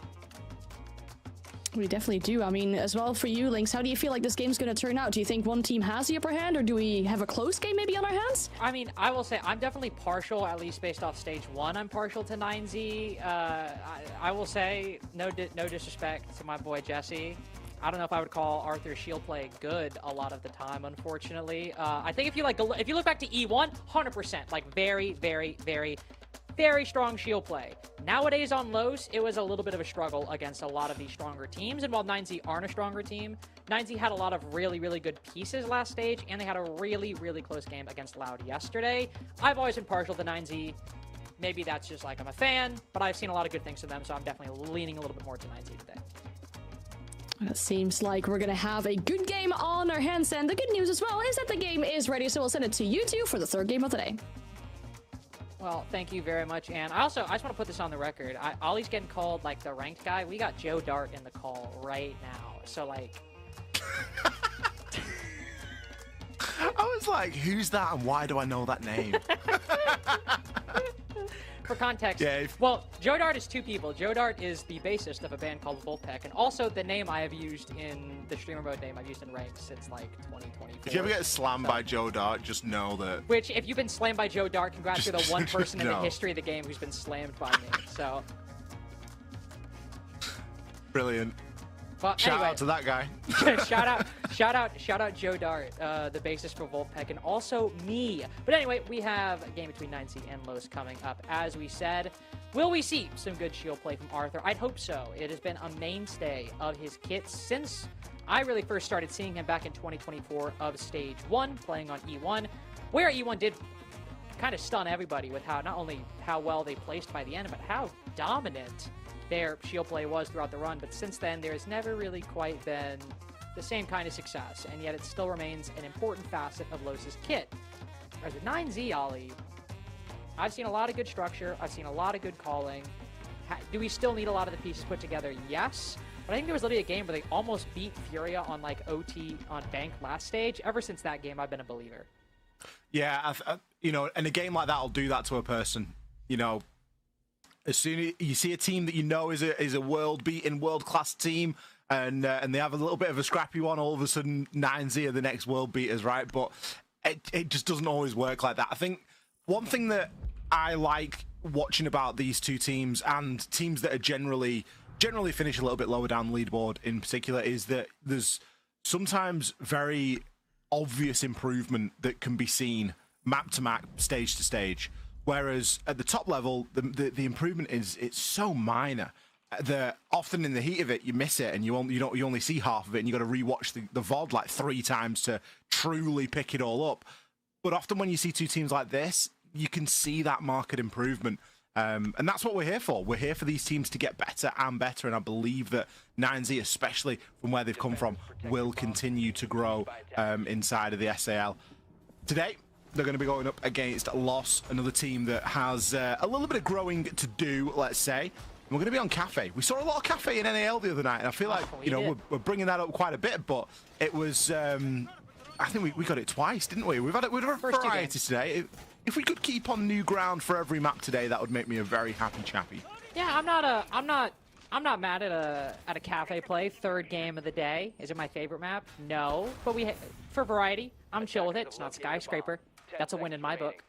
We definitely do. I mean, as well for you, Lynx, how do you feel like this game's going to turn out? Do you think one team has the upper hand, or do we have a close game maybe on our hands? I mean, I will say I'm definitely partial, at least based off stage 1. I'm partial to 9Z. I will say, no disrespect to my boy Jesse. I don't know if I would call Arthur's shield play good a lot of the time, unfortunately. I think if you look back to E1, 100%, like very strong shield play. Nowadays on Los, it was a little bit of a struggle against a lot of these stronger teams, and while 9Z aren't a stronger team, 9Z had a lot of really good pieces last stage, and they had a really close game against Loud yesterday. I've always been partial to 9Z. Maybe that's just like I'm a fan, but I've seen a lot of good things from them, so I'm definitely leaning a little bit more to 9Z today. It seems like we're going to have a good game on our hands, and the good news as well is that the game is ready, so we'll send it to you two for the third game of the day. Well, thank you very much, and I just want to put this on the record. Ollie's getting called, like, the ranked guy. We got Joe Dart in the call right now, so, like... I was like, who's that and why do I know that name? For context, yeah, well, Joe Dart is two people. Joe Dart is the bassist of a band called Wolfpack, and also the name I have used in the streamer mode name I've used in ranked since like 2024. If you ever get slammed by Joe Dart, just know that. Which, if you've been slammed by Joe Dart, congrats, you're the one person in the history of the game who's been slammed by me. So. Brilliant. But shout anyway, out to that guy. shout out Joe Dart, the bassist for Wolfpack, and also me. But anyway, we have a game between 9Z and Los coming up. As we said, will we see some good shield play from Arthur? I'd hope so. It has been a mainstay of his kits since I really first started seeing him back in 2024 of Stage 1, playing on E1, where E1 did kind of stun everybody with how not only how well they placed by the end, but how dominant their shield play was throughout the run. But since then, there's never really quite been the same kind of success, and yet it still remains an important facet of Los's kit. Whereas with 9Z, Ollie, I've seen a lot of good structure, I've seen a lot of good calling. Do we still need a lot of the pieces put together? Yes. But I think there was literally a game where they almost beat Furia on like OT on Bank last stage. Ever since that game, I've been a believer. Yeah, you know, and a game like that will do that to a person. You know, as soon as you see a team that you know is a world-beating, world-class team, and they have a little bit of a scrappy one, all of a sudden 9Z are the next world beaters, right? But it just doesn't always work like that. I think one thing that I like watching about these two teams, and teams that are generally finish a little bit lower down the leaderboard in particular, is that there's sometimes very obvious improvement that can be seen map to map, stage to stage. Whereas at the top level, the improvement it's so minor that often in the heat of it you miss it, and you only see half of it, and you got to rewatch the VOD like 3 times to truly pick it all up. But often when you see two teams like this, you can see that market improvement, and that's what we're here for. We're here for these teams to get better and better, and I believe that 9Z, especially from where they've come from, will continue to grow inside of the SAL. Today, they're going to be going up against Loss, another team that has a little bit of growing to do, let's say. And we're going to be on Cafe. We saw a lot of Cafe in NAL the other night, and I feel like, you know, we're bringing that up quite a bit, but it was, I think we got it twice, didn't we? We've had a variety today. If we could keep on new ground for every map today, that would make me a very happy chappy. Yeah, I'm not mad at a Cafe play. Third game of the day. Is it my favorite map? No, but for variety, I'm chill with it. It's not Skyscraper. That's a win in my book.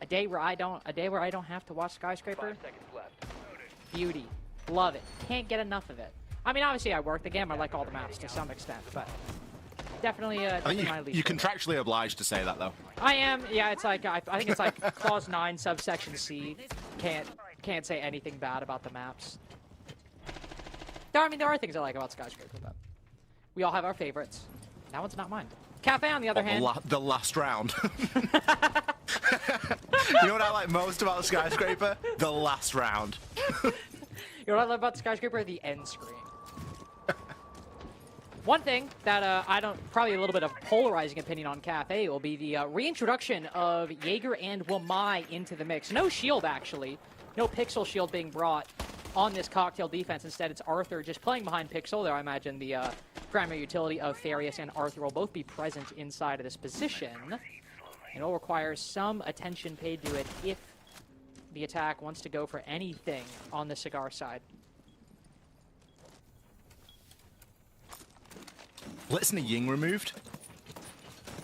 A day where I don't have to watch Skyscraper. Beauty. Love it. Can't get enough of it. I mean, obviously I work the game. I like all the maps to some extent, but definitely, I think you're contractually obliged to say that, though. I am. Yeah, it's like I think it's like clause 9, subsection C. Can't say anything bad about the maps. I mean, there are things I like about Skyscraper, but we all have our favorites. That one's not mine. Cafe, on the other hand. The last round. You know what I like most about Skyscraper? The last round. You know what I love about Skyscraper? The end screen. One thing that probably a little bit of polarizing opinion on Cafe will be the reintroduction of Jaeger and Wamai into the mix. No shield, actually. No Pixel shield being brought on this cocktail defense. Instead, it's Arthur just playing behind Pixel. There, I imagine the primary utility of Farius and Arthur will both be present inside of this position. It will require some attention paid to it if the attack wants to go for anything on the Cigar side. Blitzen and Ying removed.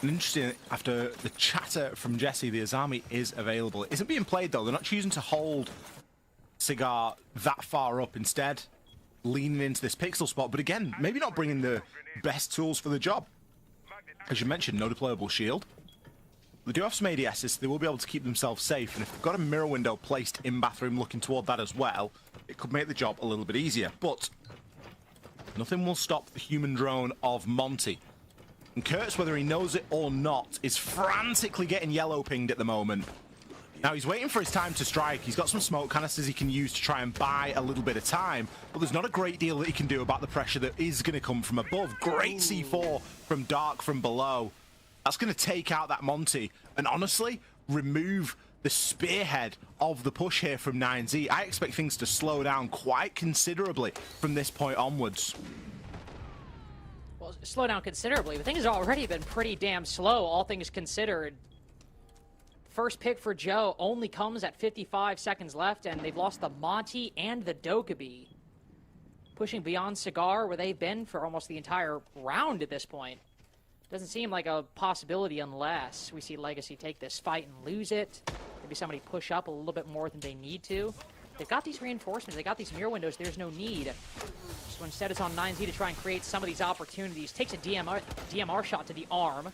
And interesting, after the chatter from Jesse, the Azami is available. It isn't being played, though. They're not choosing to hold Cigar that far up. Instead, leaning into this Pixel spot. But again, maybe not bringing the best tools for the job. As you mentioned, no deployable shield. They do have some ADSs. They will be able to keep themselves safe. And if they've got a mirror window placed in bathroom looking toward that as well, it could make the job a little bit easier. But nothing will stop the human drone of Monty. And Kurtz, whether he knows it or not, is frantically getting yellow pinged at the moment. Now, he's waiting for his time to strike. He's got some smoke canisters he can use to try and buy a little bit of time, but there's not a great deal that he can do about the pressure that is going to come from above. Great C4 from Dark from below. That's going to take out that Monty and honestly remove the spearhead of the push here from 9Z. I expect things to slow down quite considerably from this point onwards. Well, slow down considerably, but things have already been pretty damn slow, all things considered. First pick for Joe only comes at 55 seconds left, and they've lost the Monty and the Dokkaebi. Pushing beyond Cigar, where they've been for almost the entire round at this point. Doesn't seem like a possibility unless we see Legacy take this fight and lose it. Maybe somebody push up a little bit more than they need to. They've got these reinforcements, they got these mirror windows, there's no need. So instead it's on 9Z to try and create some of these opportunities. Takes a DMR shot to the arm.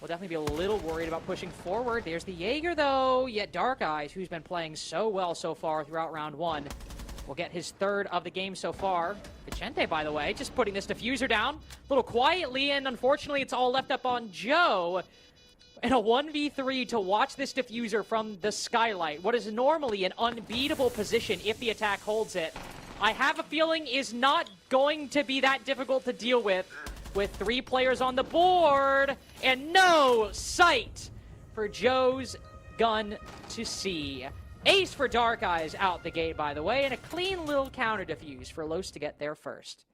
We'll definitely be a little worried about pushing forward. There's the Jaeger, though. Yet Dark Eyes, who's been playing so well so far throughout round one, will get his third of the game so far. Vicente, by the way, just putting this diffuser down a little quietly, and unfortunately it's all left up on Joe. And a 1v3 to watch this diffuser from the skylight, what is normally an unbeatable position if the attack holds it, I have a feeling is not going to be that difficult to deal with 3 players on the board, and no sight for Joe's gun to see. Ace for Dark Eyes out the gate, by the way, and a clean little counter defuse for Los to get there first.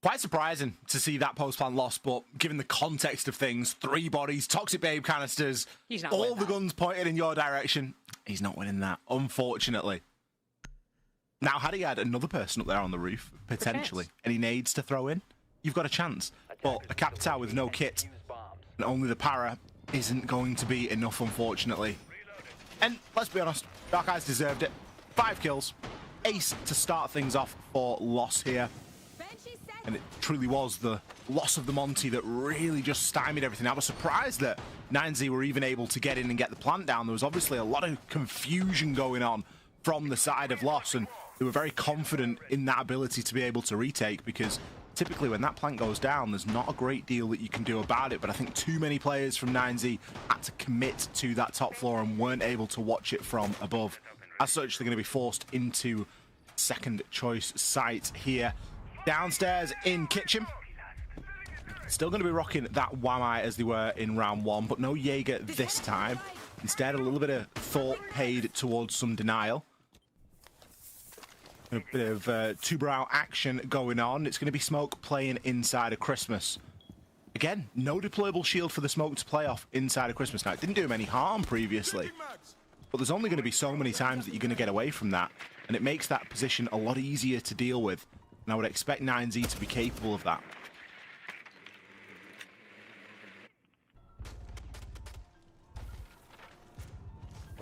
Quite surprising to see that post-plan loss, but given the context of things, 3 bodies, Toxic Babe canisters, all the guns pointed in your direction, he's not winning that, unfortunately. Now, had he had another person up there on the roof, potentially, any nades to throw in, you've got a chance. But a Capitao with no kit, and only the para, isn't going to be enough, unfortunately. And let's be honest, Dark Eyes deserved it. 5 kills. Ace to start things off for Loss here. And it truly was the loss of the Monty that really just stymied everything. I was surprised that 9Z were even able to get in and get the plant down. There was obviously a lot of confusion going on from the side of Loss, and they were very confident in that ability to be able to retake, because typically when that plant goes down, there's not a great deal that you can do about it. But I think too many players from 9Z had to commit to that top floor and weren't able to watch it from above. As such, they're going to be forced into second choice site here. Downstairs in kitchen. Still going to be rocking that Wamai as they were in round one, but no Jaeger this time. Instead, a little bit of thought paid towards some denial. A bit of two-brow action going on. It's going to be Smoke playing inside of Christmas. Again, no deployable shield for the Smoke to play off inside of Christmas. Now, it didn't do him any harm previously, but there's only going to be so many times that you're going to get away from that, and it makes that position a lot easier to deal with. And I would expect 9Z to be capable of that.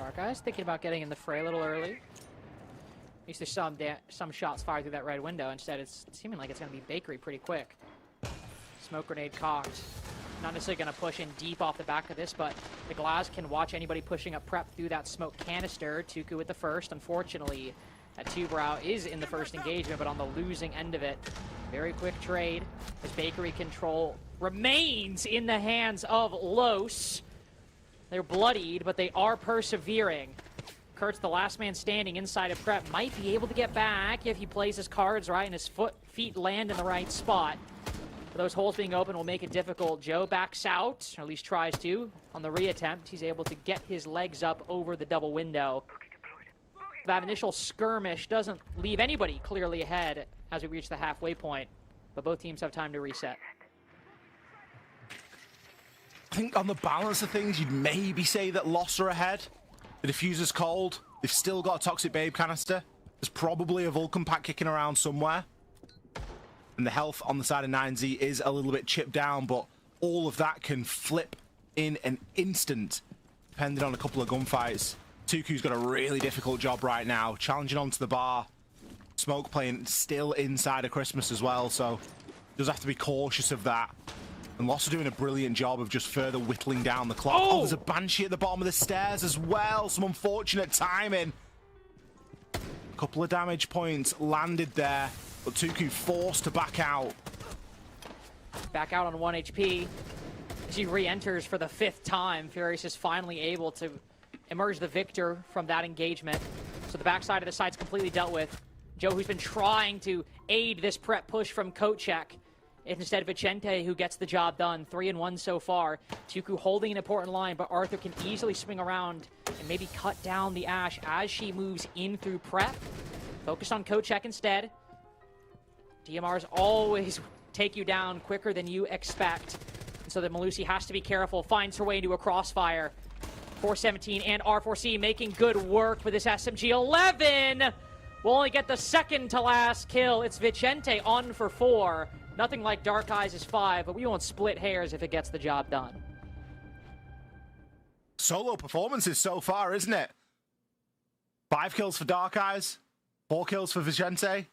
Dark Eyes thinking about getting in the fray a little early. At least there's some shots fired through that red window. Instead, it's seeming like it's going to be Bakery pretty quick. Smoke grenade cocked. Not necessarily going to push in deep off the back of this, but the Glass can watch anybody pushing up prep through that smoke canister. Tuku with the first. Unfortunately, that Two-Brow is in the first engagement, but on the losing end of it. Very quick trade as Bakery control remains in the hands of Los. They're bloodied, but they are persevering. Kurt's the last man standing inside of prep. Might be able to get back if he plays his cards right and his feet land in the right spot. But those holes being open will make it difficult. Joe backs out, or at least tries to. On the reattempt, he's able to get his legs up over the double window. That initial skirmish doesn't leave anybody clearly ahead as we reach the halfway point, but both teams have time to reset. I think on the balance of things, you'd maybe say that Loss are ahead. The diffuser's cold. They've still got a Toxic Babe canister. There's probably a Vulcan pack kicking around somewhere. And the health on the side of 9Z is a little bit chipped down, but all of that can flip in an instant, depending on a couple of gunfights. Tuku's got a really difficult job right now, challenging onto the bar. Smoke playing still inside of Christmas as well, so does have to be cautious of that. And Loss are doing a brilliant job of just further whittling down the clock. Oh, there's a Banshee at the bottom of the stairs as well. Some unfortunate timing. A couple of damage points landed there, but Tuku forced to back out. Back out on 1 HP. As he re-enters for the 5th time, Furious is finally able to emerge the victor from that engagement. So the backside of the site's completely dealt with. Joe, who's been trying to aid this prep push from Kochek, instead of Vicente, who gets the job done. 3-1 so far. Tuku holding an important line, but Arthur can easily swing around and maybe cut down the Ashe as she moves in through prep. Focus on Kochek instead. DMRs always take you down quicker than you expect. And so that Malusi has to be careful, finds her way into a crossfire. 417 and R4C making good work with this SMG-11. We'll only get the second to last kill. It's Vicente on for 4. Nothing like Dark Eyes is 5, but we won't split hairs if it gets the job done. Solo performances so far, isn't it? 5 kills for Dark Eyes, 4 kills for Vicente.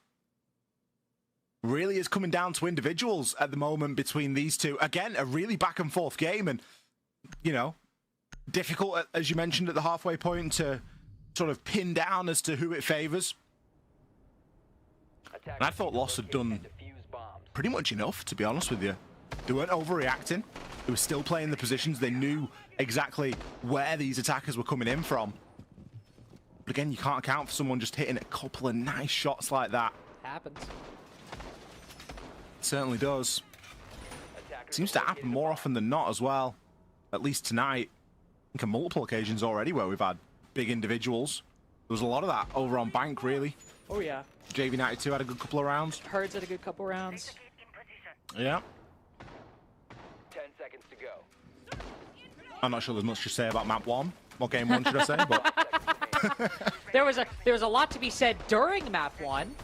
Really is coming down to individuals at the moment between these two. Again, a really back and forth game, and, you know, difficult, as you mentioned, at the halfway point to sort of pin down as to who it favors. And I thought Loss had done pretty much enough, to be honest with you. They weren't overreacting. They were still playing the positions. They knew exactly where these attackers were coming in from. But again, you can't account for someone just hitting a couple of nice shots like that. Happens. It certainly does. Seems to happen more often than not as well. At least tonight. I think on multiple occasions already where we've had big individuals. There was a lot of that over on Bank, really. Oh, yeah. JV92 had a good couple of rounds. Herds had a good couple rounds. Yeah. 10 seconds to go. I'm not sure there's much to say about map 1. Or game 1, should I say? But there was a lot to be said during map 1.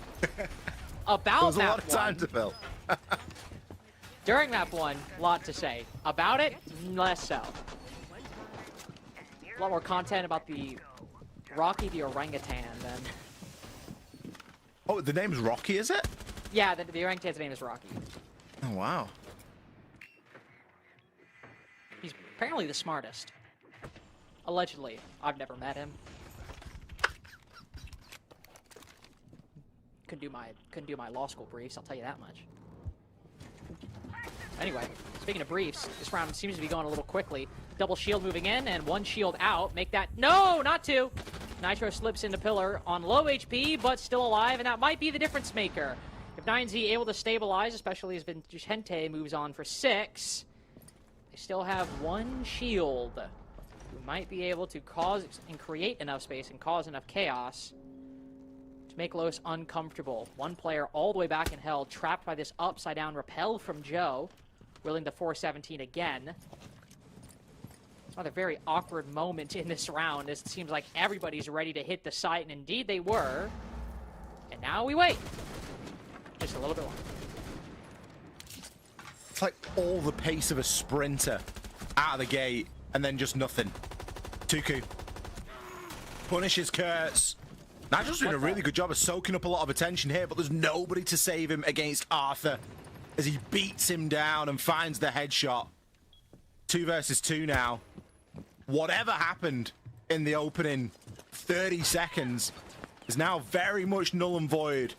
About there was a map lot of time 1. to fill. During map 1, a lot to say. About it, less so. A lot more content about the Rocky the orangutan than... Oh, the name's Rocky, is it? Yeah, the orangutan's name is Rocky. Oh, wow. He's apparently the smartest. Allegedly. I've never met him. Couldn't do my law school briefs, I'll tell you that much. Anyway, speaking of briefs, this round seems to be going a little quickly. Double shield moving in and 1 shield out. Make that... No, not 2. Nitro slips into pillar on low HP, but still alive, and that might be the difference maker. If 9Z able to stabilize, especially as Vicente moves on for 6, they still have 1 shield who might be able to cause and create enough space and cause enough chaos to make Los uncomfortable. 1 player all the way back in hell, trapped by this upside down repel from Joe, willing to 417 again. Another very awkward moment in this round, as it seems like everybody's ready to hit the site, and indeed they were. And now we wait. Just a little bit longer. It's like all the pace of a sprinter out of the gate, and then just nothing. Tuku. punishes Kurtz. Nigel's doing a really good job of soaking up a lot of attention here, but there's nobody to save him against Arthur as he beats him down and finds the headshot. 2 versus 2 now. Whatever happened in the opening 30 seconds is now very much null and void.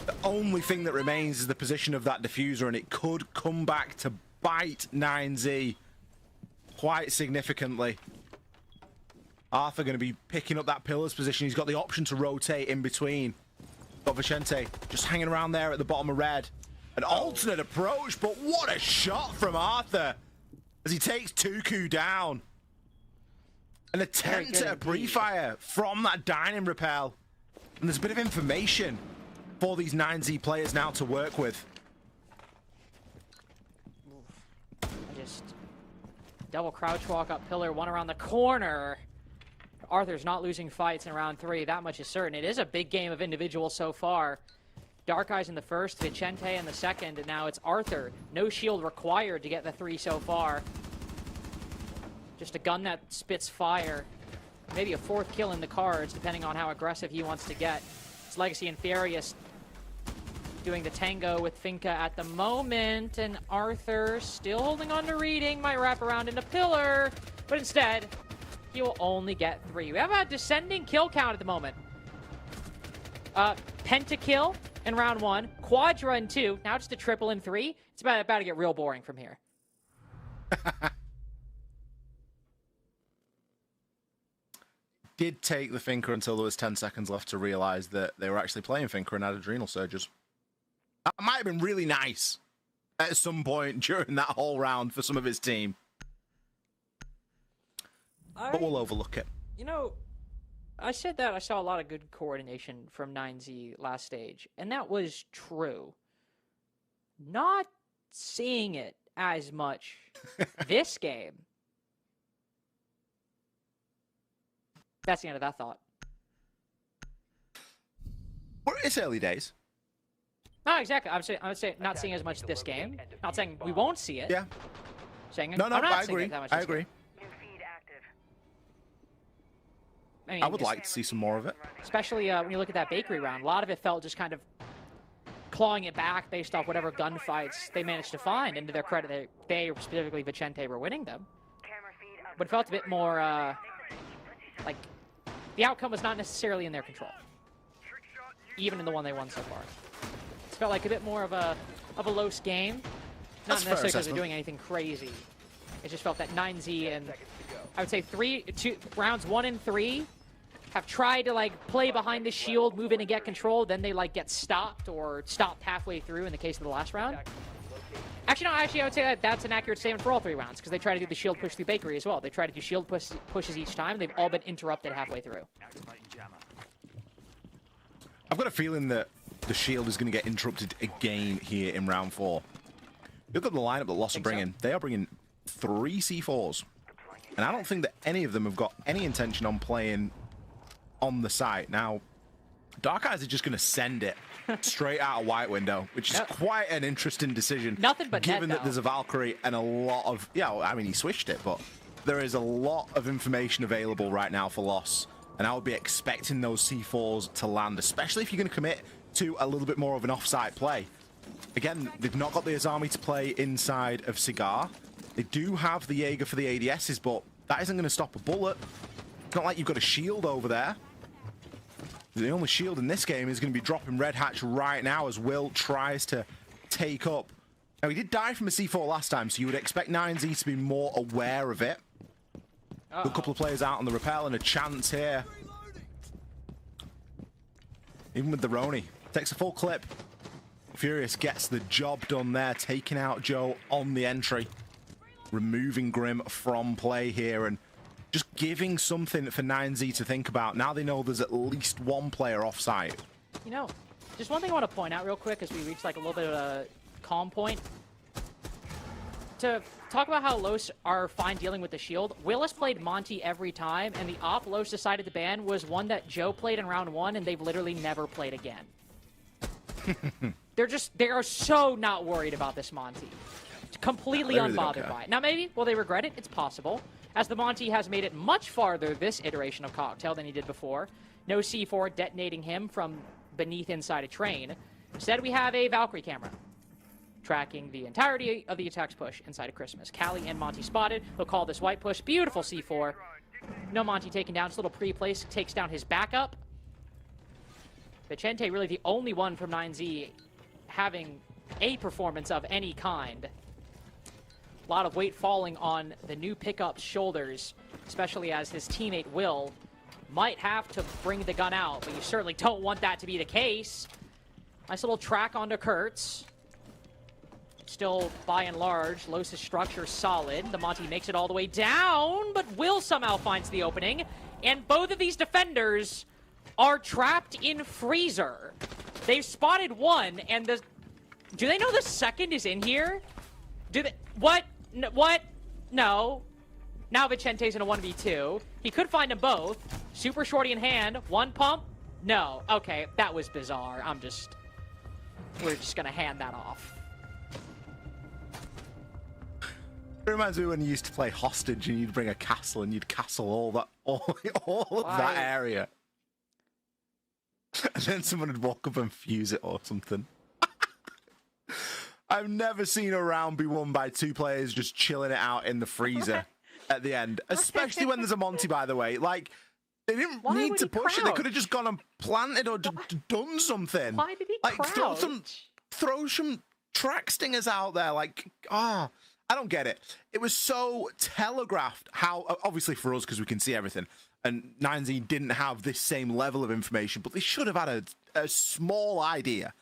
The only thing that remains is the position of that diffuser, and it could come back to bite 9Z quite significantly. Arthur going to be picking up that pillar's position. He's got the option to rotate in between. Got Vicente just hanging around there at the bottom of red. An alternate approach, but what a shot from Arthur as he takes Tuku down. An attempt at a pre-fire from that dining rappel. And there's a bit of information for these 9Z players now to work with. Just double crouch walk up pillar, one around the corner. Arthur's not losing fights in round 3. That much is certain. It is a big game of individuals so far. Dark Eyes in the first, Vicente in the second, and now it's Arthur. No shield required to get the 3 so far. Just a gun that spits fire. Maybe a 4th kill in the cards, depending on how aggressive he wants to get. It's Legacy and Furious doing the tango with Finka at the moment, and Arthur still holding on to reading. Might wrap around into pillar, but instead, he will only get 3. We have a descending kill count at the moment. Pentakill in round 1, Quadra in 2, now just a triple in 3. It's about to get real boring from here. Did take the Finker until there was 10 seconds left to realize that they were actually playing Finker and had adrenal surges. That might have been really nice at some point during that whole round for some of his team. But we'll overlook it. You know, I said that I saw a lot of good coordination from 9Z last stage, and that was true. Not seeing it as much this game. That's the end of that thought. Well, it's early days. No, exactly. I would say not seeing as much this game. Not saying we won't see it. Yeah. Saying No, I'm not I seeing agree. it that much I this agree. game. I mean, I would like to see some more of it. Especially when you look at that bakery round. A lot of it felt just kind of clawing it back based off whatever gunfights they managed to find. And to their credit, they specifically Vicente, were winning them. But it felt a bit more like the outcome was not necessarily in their control. Even in the one they won so far. It felt like a bit more of a close game. Not necessarily because they're doing anything crazy. It just felt that 9Z and I would say rounds 1 and 3 have tried to like play behind the shield, move in and get control, then they like get stopped or stopped halfway through in the case of the last round. Actually, no, I would say that that's an accurate statement for all 3 rounds because they try to do the shield push through bakery as well. They try to do shield pushes each time. They've all been interrupted halfway through. I've got a feeling that the shield is going to get interrupted again here in round 4. Look at the lineup that Lost are bringing. They are bringing 3 C4s. And I don't think that any of them have got any intention on playing on the site. Now, Dark Eyes are just going to send it straight out of White Window, which is quite an interesting decision. Nothing but given net, that there's a Valkyrie and a lot of... Yeah, well, I mean, he switched it, but there is a lot of information available right now for Loss. And I would be expecting those C4s to land, especially if you're going to commit to a little bit more of an off-site play. Again, they've not got the Azami to play inside of Cigar. They do have the Jaeger for the ADSs, but that isn't going to stop a bullet. It's not like you've got a shield over there. The only shield in this game is going to be dropping Red Hatch right now as Will tries to take up. Now, he did die from a C4 last time, so you would expect 9Z to be more aware of it. A couple of players out on the rappel and a chance here. Even with the Roni. Takes a full clip. Furious gets the job done there, taking out Joe on the entry. Removing Grim from play here and just giving something for 9Z to think about. Now they know there's at least 1 player off-site. You know, just one thing I want to point out real quick as we reach like a little bit of a calm point. To talk about how Los are fine dealing with the shield, Willis played Monty every time, and the op Los decided to ban was one that Joe played in round 1, and they've literally never played again. They are so not worried about this Monty. completely unbothered by it. Now, maybe will they regret it? It's possible, as the Monty has made it much farther this iteration of Cocktail than he did before. No C4 detonating him from beneath inside a train. Instead, we have a Valkyrie camera tracking the entirety of the attack's push inside of Christmas. Callie and Monty spotted. They'll call this white push. Beautiful C4. No Monty taken down. Just a little pre-place. Takes down his backup. Vicente really the only one from 9Z having a performance of any kind. A lot of weight falling on the new pickup's shoulders, especially as his teammate Will might have to bring the gun out, but you certainly don't want that to be the case. Nice little track onto Kurtz. Still, by and large, Los' structure solid. The Monty makes it all the way down, but Will somehow finds the opening. And both of these defenders are trapped in freezer. They've spotted one, and the... Do they know the second is in here? Do they... What? What? No. Now Vicente's in a 1v2. He could find them both. Super shorty in hand. One pump? No. Okay, that was bizarre. We're just gonna hand that off. It reminds me when you used to play hostage and you'd bring a castle and you'd castle all of that area. And then someone would walk up and fuse it or something. I've never seen a round be won by two players just chilling it out in the freezer at the end. Especially when there's a Monty, by the way. Like, they didn't need to push it. They could have just gone and planted or done something. Why did he crouch? Throw some track stingers out there. Like, I don't get it. It was so telegraphed how, obviously for us, because we can see everything, and 9Z didn't have this same level of information, but they should have had a small idea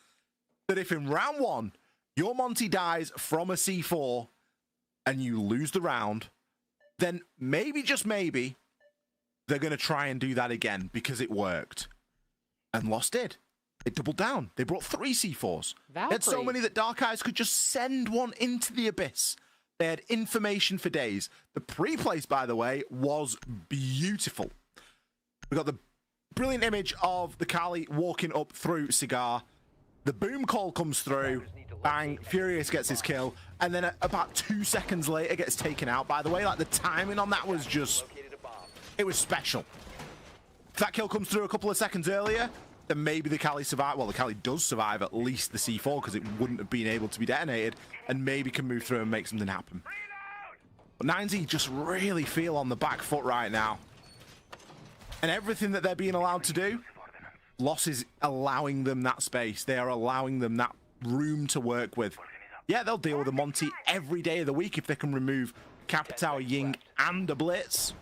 that if in round one, your Monty dies from a C4 and you lose the round, then maybe, just maybe, they're going to try and do that again because it worked. And Lost did. They doubled down. They brought 3 C4s. They had so many that Dark Eyes could just send one into the abyss. They had information for days. The pre-place, by the way, was beautiful. We got the brilliant image of the Kali walking up through Cigar. The boom call comes through. Bang. Furious gets his kill. And then about 2 seconds later gets taken out, by the way. Like, the timing on that was just... It was special. If that kill comes through a couple of seconds earlier, then maybe the Kali survive. Well, the Kali does survive at least the C4 because it wouldn't have been able to be detonated, and maybe can move through and make something happen. But 9Z just really feel on the back foot right now. And everything that they're being allowed to do, Loss is allowing them that space. They are allowing them that room to work with. Yeah, they'll deal with a Monty every day of the week if they can remove Capitao, Ying, and a Blitz.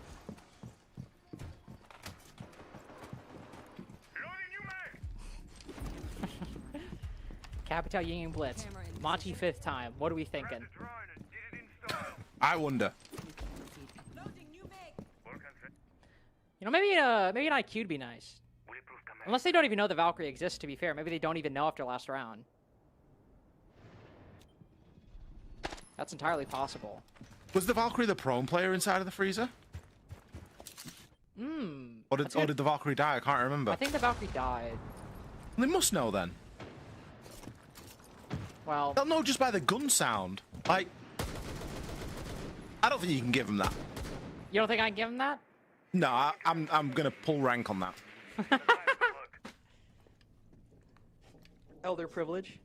Capitao, Ying, and Blitz. Monty 5th time. What are we thinking? I wonder. You know, maybe an IQ'd be nice. Unless they don't even know the Valkyrie exists, to be fair. Maybe they don't even know after last round. That's entirely possible. Was the Valkyrie the prone player inside of the freezer? Or did the Valkyrie die? I can't remember. I think the Valkyrie died. They must know then. Well, they'll know just by the gun sound. Like, I don't think you can give them that. You don't think I can give them that? No, I'm gonna pull rank on that. Elder privilege.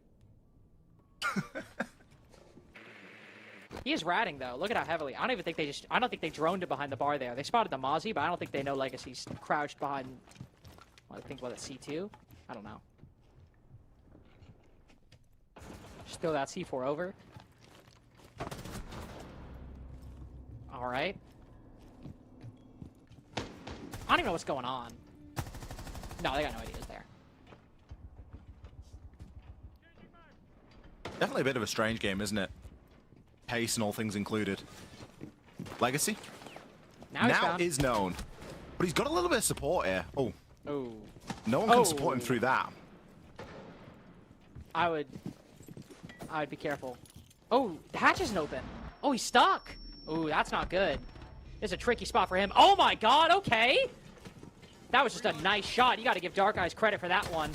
He is ratting though. Look at how heavily. I don't think they droned it behind the bar there. They spotted the Mozzie, but I don't think they know Legacy's crouched behind. Well, I think it's C2. I don't know. Just throw that C4 over. All right. I don't even know what's going on. No, they got no ideas there. Definitely a bit of a strange game, isn't it? Pace and all things included. Legacy? Now is known. But he's got a little bit of support here. Oh. Oh. No one can support him through that. I'd be careful. Oh, the hatch isn't open. Oh, he's stuck. Oh, that's not good. It's a tricky spot for him. Oh my god, okay. That was just a nice shot. You got to give Dark Eyes credit for that one.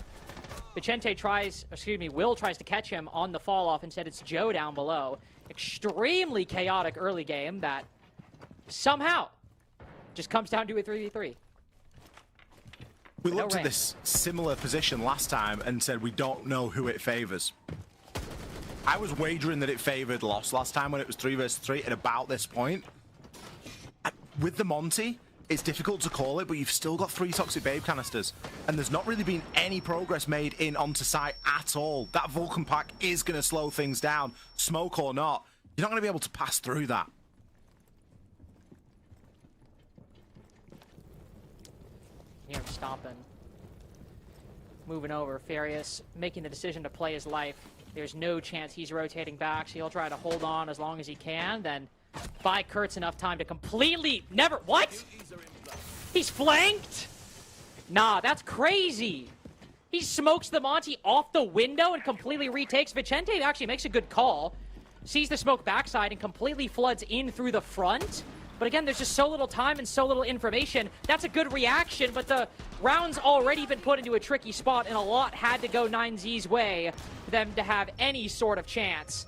Will tries to catch him on the fall off. Instead, it's Joe down below. Extremely chaotic early game that somehow just comes down to a 3v3. We looked at this similar position last time and said we don't know who it favors. I was wagering that it favored Lost last time when it was 3 versus 3 at about this point. With the Monty, it's difficult to call it, but you've still got 3 Toxic Babe canisters, and there's not really been any progress made in onto site at all. That Vulcan pack is going to slow things down, smoke or not. You're not going to be able to pass through that. Here, stomping. Moving over, Furious making the decision to play his life. There's no chance he's rotating back, so he'll try to hold on as long as he can, then buy Kurtz enough time to completely what? He's flanked? Nah, that's crazy. He smokes the Monty off the window and completely retakes. Vicente actually makes a good call. Sees the smoke backside and completely floods in through the front. But again, there's just so little time and so little information. That's a good reaction, but the round's already been put into a tricky spot, and a lot had to go 9Z's way for them to have any sort of chance.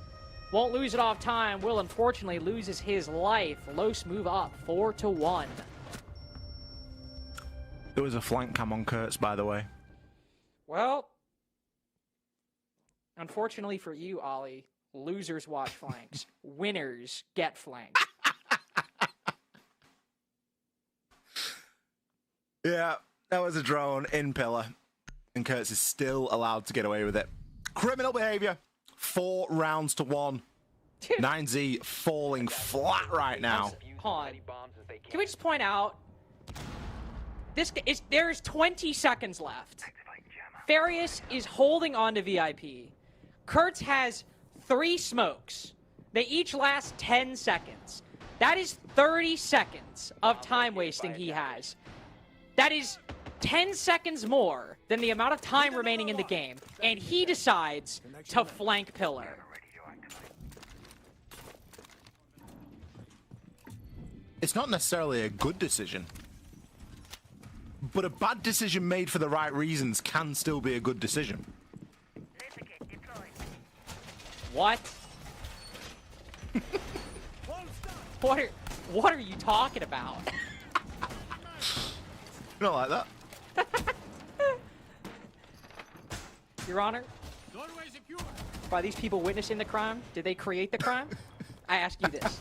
Won't lose it off time. Will, unfortunately, loses his life. Los move up 4-1. There was a flank cam on Kurtz, by the way. Well, unfortunately for you, Ollie, losers watch flanks. Winners get flanked. Yeah, that was a drone in pillar, and Kurtz is still allowed to get away with it. Criminal behavior. 4 rounds to 1. 9Z falling flat right now. Hold on. Can we just point out, there's 20 seconds left. Furious is holding on to VIP. Kurtz has 3 smokes. They each last 10 seconds. That is 30 seconds of time wasting he has. That is 10 seconds more than the amount of time remaining in the game, and he decides to flank pillar. It's not necessarily a good decision, but a bad decision made for the right reasons can still be a good decision. What? What are you talking about? You don't like that? Your Honor, by these people witnessing the crime, did they create the crime? I ask you this.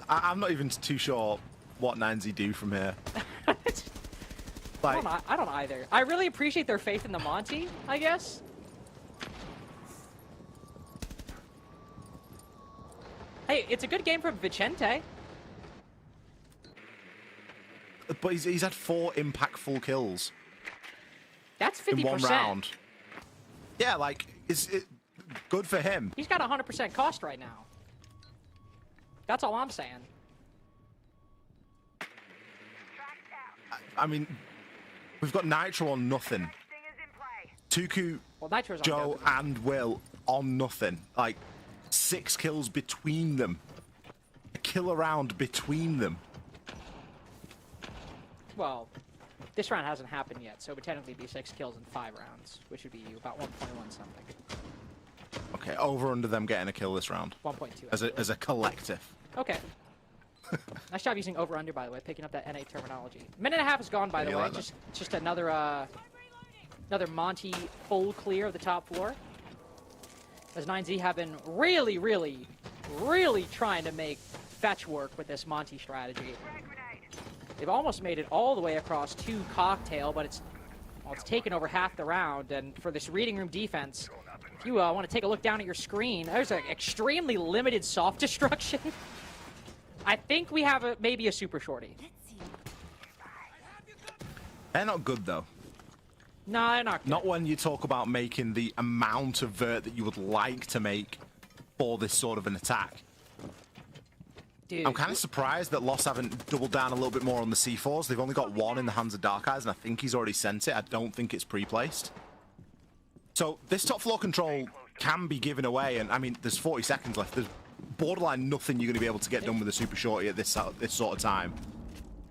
I'm not even too sure what 9Z do from here. Like, I don't either. I really appreciate their faith in the Monty, I guess. Hey, it's a good game from Vicente. But he's had 4 impactful kills. That's 50%. In 1 round. Yeah, like, it's good for him. He's got 100% cost right now. That's all I'm saying. I mean, we've got Nitro on nothing. Tuku, Joe, and Will on nothing. Like, 6 kills between them. A kill around between them. Well, this round hasn't happened yet, so it would technically be 6 kills in 5 rounds, which would be about 1.1 something. Okay, over under them getting a kill this round. 1.2. As a collective. Okay. Nice job using over-under, by the way, picking up that NA terminology. Minute and a half is gone, by the way. Like just another Monty full clear of the top floor. As 9Z have been really, really, really trying to make fetch work with this Monty strategy. They've almost made it all the way across to Cocktail, but it's taken over half the round. And for this reading room defense, if you want to take a look down at your screen, there's an extremely limited soft destruction. I think we have maybe a super shorty. They're not good, though. No, they're not good. Not when you talk about making the amount of vert that you would like to make for this sort of an attack. Dude. I'm kind of surprised that Lost haven't doubled down a little bit more on the C4s. They've only got 1 in the hands of Dark Eyes, and I think he's already sent it. I don't think it's pre-placed. So this top floor control can be given away, and I mean, there's 40 seconds left. There's borderline nothing you're going to be able to get done with a super shorty at this sort of time.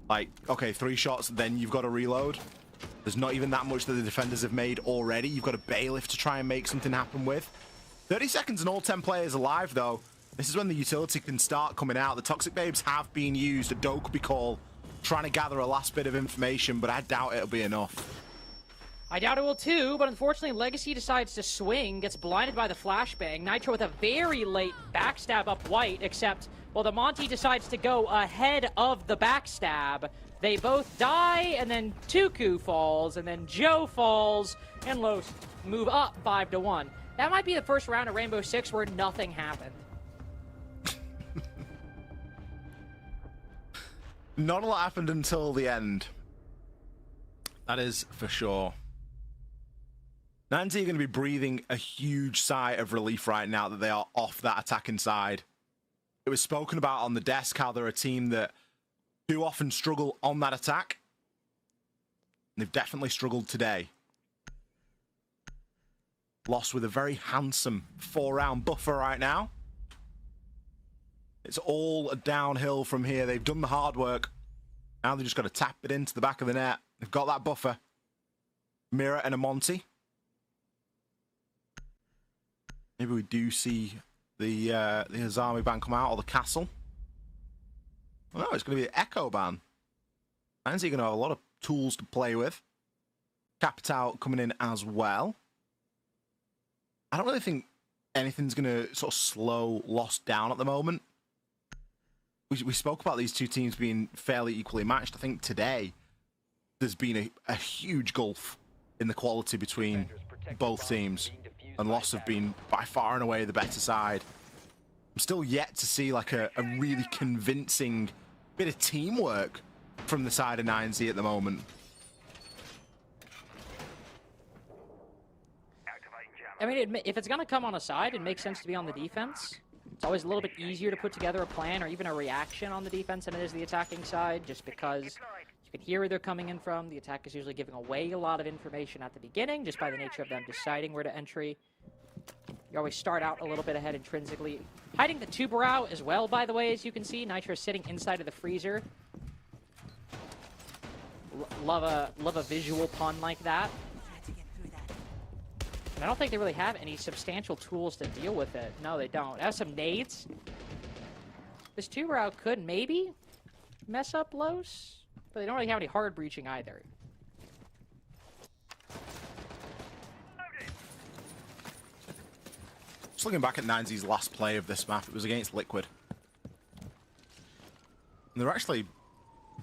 Like, okay, 3 shots, then you've got to reload. There's not even that much that the defenders have made already. You've got a bailiff to try and make something happen with. 30 seconds and all 10 players alive, though. This is when the utility can start coming out. The Toxic Babes have been used. A Dokkaebi call, trying to gather a last bit of information, but I doubt it'll be enough. I doubt it will too, but unfortunately Legacy decides to swing, gets blinded by the flashbang. Nitro with a very late backstab up white, except, well, the Monty decides to go ahead of the backstab. They both die, and then Tuku falls, and then Joe falls, and Los move up 5-1. That might be the first round of Rainbow Six where nothing happened. Not a lot happened until the end. That is for sure. Nancy are going to be breathing a huge sigh of relief right now that they are off that attacking side. It was spoken about on the desk how they're a team that do often struggle on that attack. They've definitely struggled today. Lost with a very handsome 4-round buffer right now. It's all downhill from here. They've done the hard work. Now they've just got to tap it into the back of the net. They've got that buffer. Mira and a Monty. Maybe we do see the Azami ban come out, or the castle. Well, no, it's going to be an Echo ban. Nancy going to have a lot of tools to play with. Capital coming in as well. I don't really think anything's going to sort of slow Lost down at the moment. We spoke about these two teams being fairly equally matched. I think today there's been a huge gulf in the quality between both teams. And Lost have been by far and away the better side. I'm still yet to see like a really convincing bit of teamwork from the side of 9Z at the moment. I mean, if it's going to come on a side, it makes sense to be on the defense. It's always a little bit easier to put together a plan or even a reaction on the defense than it is the attacking side, just because you can hear where they're coming in from. The attack is usually giving away a lot of information at the beginning, just by the nature of them deciding where to entry. You always start out a little bit ahead intrinsically. Hiding the Tubarão as well, by the way, as you can see. Nitro sitting inside of the freezer. Love a visual pun like that. And I don't think they really have any substantial tools to deal with it. No, they don't. They have some nades. This Tubarão could maybe mess up Los, but they don't really have any hard breaching either. Just looking back at 9Z's last play of this map, it was against Liquid. And they're actually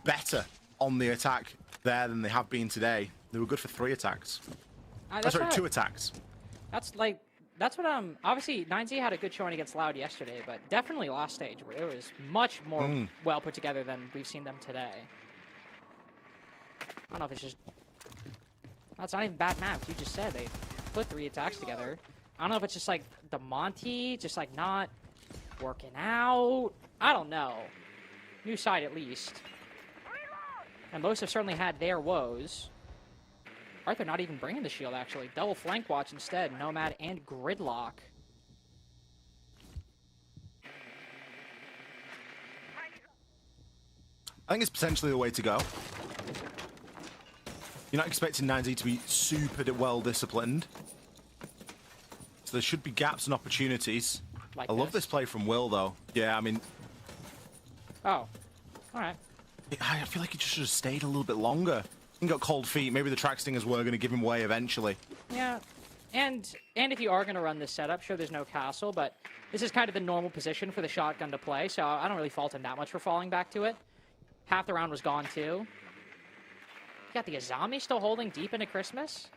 better on the attack there than they have been today. They were good for 3 attacks. Sorry, 2 attacks. That's what obviously 9Z had a good showing against Loud yesterday, but definitely last stage where it was much more well put together than we've seen them today. I don't know if it's just, that's not even bad maps. You just said they put 3 attacks together. I don't know if it's just like the Monty just like not working out. I don't know. New side at least. And most have certainly had their woes. Arthur not even bringing the shield, actually. Double flank watch instead. Nomad and Gridlock. I think it's potentially the way to go. You're not expecting 9Z to be super well disciplined. So there should be gaps and opportunities. Like I love this play from Will, though. Yeah, I mean... Oh. All right. I feel like he just should have stayed a little bit longer. He got cold feet. Maybe the track stingers were going to give him away eventually. Yeah. And if you are going to run this setup, sure, there's no castle, but this is kind of the normal position for the shotgun to play, so I don't really fault him that much for falling back to it. Half the round was gone, too. You got the Azami still holding deep into Christmas.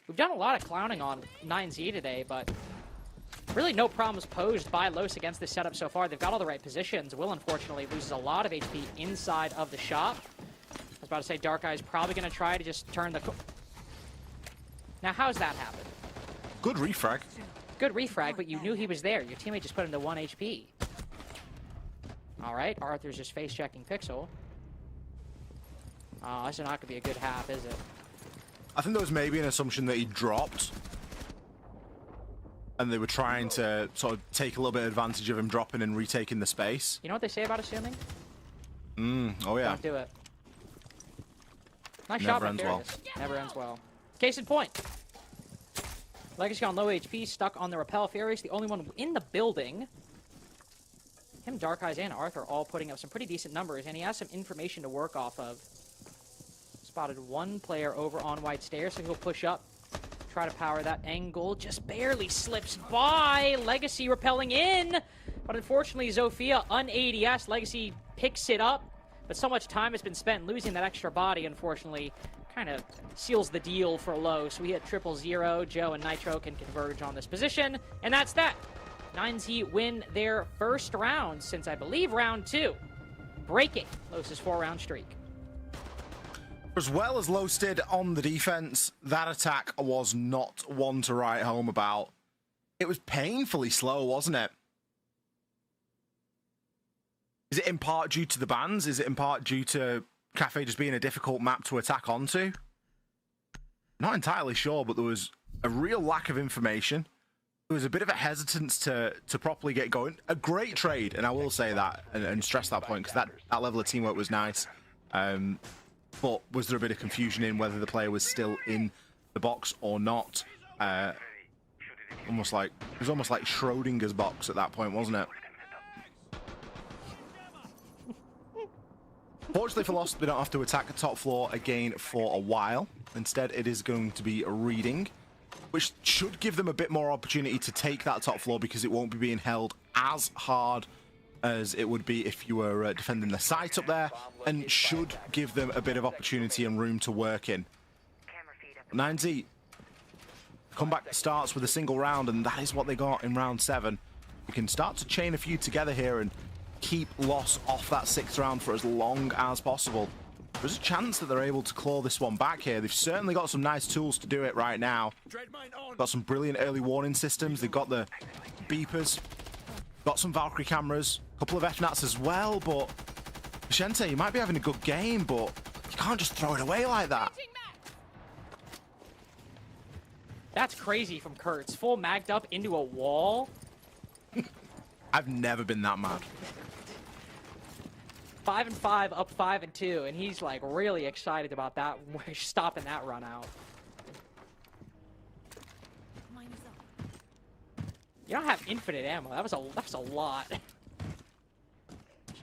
We've done a lot of clowning on 9Z today, but really no problems posed by Los against this setup so far. They've got all the right positions. Will, unfortunately, loses a lot of HP inside of the shop. I was about to say Dark Eye's probably going to try to just turn the... Now, how's that happen? Good refrag. Good refrag, but you knew he was there. Your teammate just put him to 1 HP. All right, Arthur's just face-checking Pixel. Oh, this is not going to be a good half, is it? I think there was maybe an assumption that he dropped. And they were trying to sort of take a little bit of advantage of him dropping and retaking the space. You know what they say about assuming? Oh yeah. Don't do it. Nice Never shot by ends well. Furious. Never ends well. Case in point. Legacy on low HP, stuck on the rappel. Furious, the only one in the building. Him, Dark Eyes, and Arthur all putting up some pretty decent numbers, and he has some information to work off of. Spotted one player over on white stairs, so he'll push up, try to power that angle. Just barely slips by. Legacy repelling in, but unfortunately, Zofia un-ADS. Legacy picks it up, but so much time has been spent losing that extra body, unfortunately, kind of seals the deal for low. So we hit 0-0. Joe and Nitro can converge on this position, and that's that. 9Z win their first round since, I believe, round 2, breaking Los's 4-round streak. As well as Los did on the defense, that attack was not one to write home about. It was painfully slow, wasn't it? Is it in part due to the bans? Is it in part due to Cafe just being a difficult map to attack onto? Not entirely sure, but there was a real lack of information. There was a bit of a hesitance to properly get going. A great trade, and I will say that and stress that point, because that level of teamwork was nice. But was there a bit of confusion in whether the player was still in the box or not? It was almost like Schrodinger's box at that point, wasn't it? Fortunately for Lost, they don't have to attack the top floor again for a while. Instead, it is going to be a reading, which should give them a bit more opportunity to take that top floor, because it won't be being held as hard as it would be if you were defending the site up there, and should give them a bit of opportunity and room to work in. 9Z comeback starts with a single round, and that is what they got in round 7. We can start to chain a few together here and keep Loss off that 6th round for as long as possible. There's a chance that they're able to claw this one back here. They've certainly got some nice tools to do it right now. Got some brilliant early warning systems. They've got the beepers, got some Valkyrie cameras, a couple of FNATs as well, but Vicente, you might be having a good game, but you can't just throw it away like that. That's crazy from Kurtz. Full magged up into a wall. I've never been that mad. 5-5, up 5-2, and he's like really excited about that, stopping that run out. You don't have infinite ammo. That was a lot.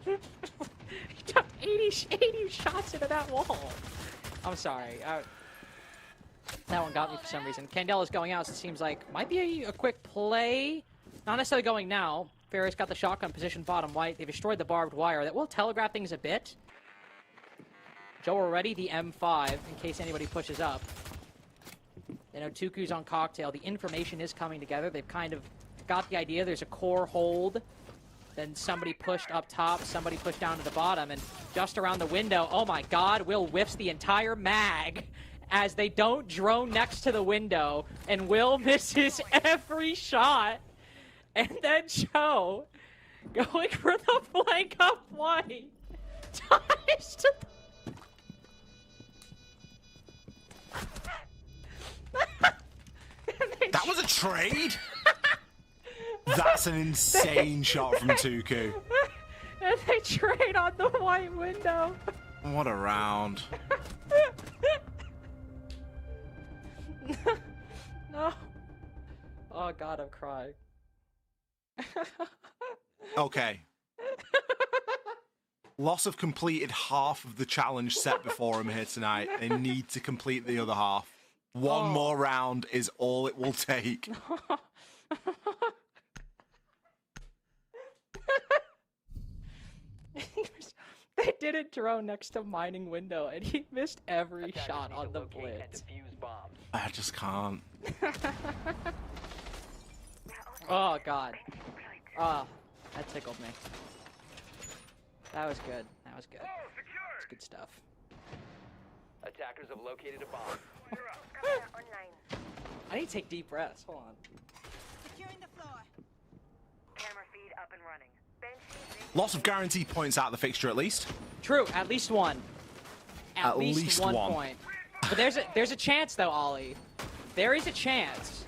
He took 80 shots into that wall. I'm sorry. That one got me for some reason. Candela's going out, so it seems like might be a quick play. Not necessarily going now. Ferris got the shotgun position bottom white. They destroyed the barbed wire. That will telegraph things a bit. Joe already the M5 in case anybody pushes up. They know Tuku's on cocktail. The information is coming together. They've kind of got the idea. There's a core hold. Then somebody pushed up top. Somebody pushed down to the bottom. And just around the window, oh my god, Will whiffs the entire mag as they don't drone next to the window. And Will misses every shot. And then Joe going for the flank up white. Ties to That was a trade? That's an insane shot from Tuku. And they trade on the white window. What a round. No. Oh god, I'm crying. Okay. Loss have completed half of the challenge set before them here tonight. They need to complete the other half. One more round is all it will take. They didn't drone next to mining window, and he missed every shot on the blitz. I just can't. Oh god. Oh, that tickled me. That was good. That was good. That's good stuff. Attackers have located a bomb. I need to take deep breaths. Hold on. Securing the floor. Camera feed up and running. Lots of guaranteed points out of the fixture at least. True, at least one. At least one point. But there's a chance though, Ollie. There is a chance.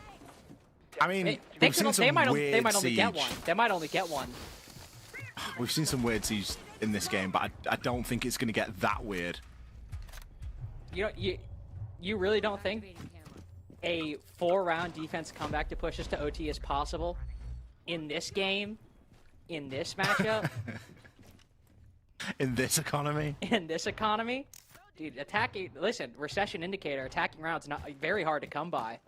I mean, they might only get one. They might only get one. We've seen some weird siege in this game, but I don't think it's going to get that weird. You really don't think a 4-round defense comeback to push us to OT is possible in this game, in this matchup? In this economy? In this economy? Dude, listen, recession indicator, attacking rounds not very hard to come by.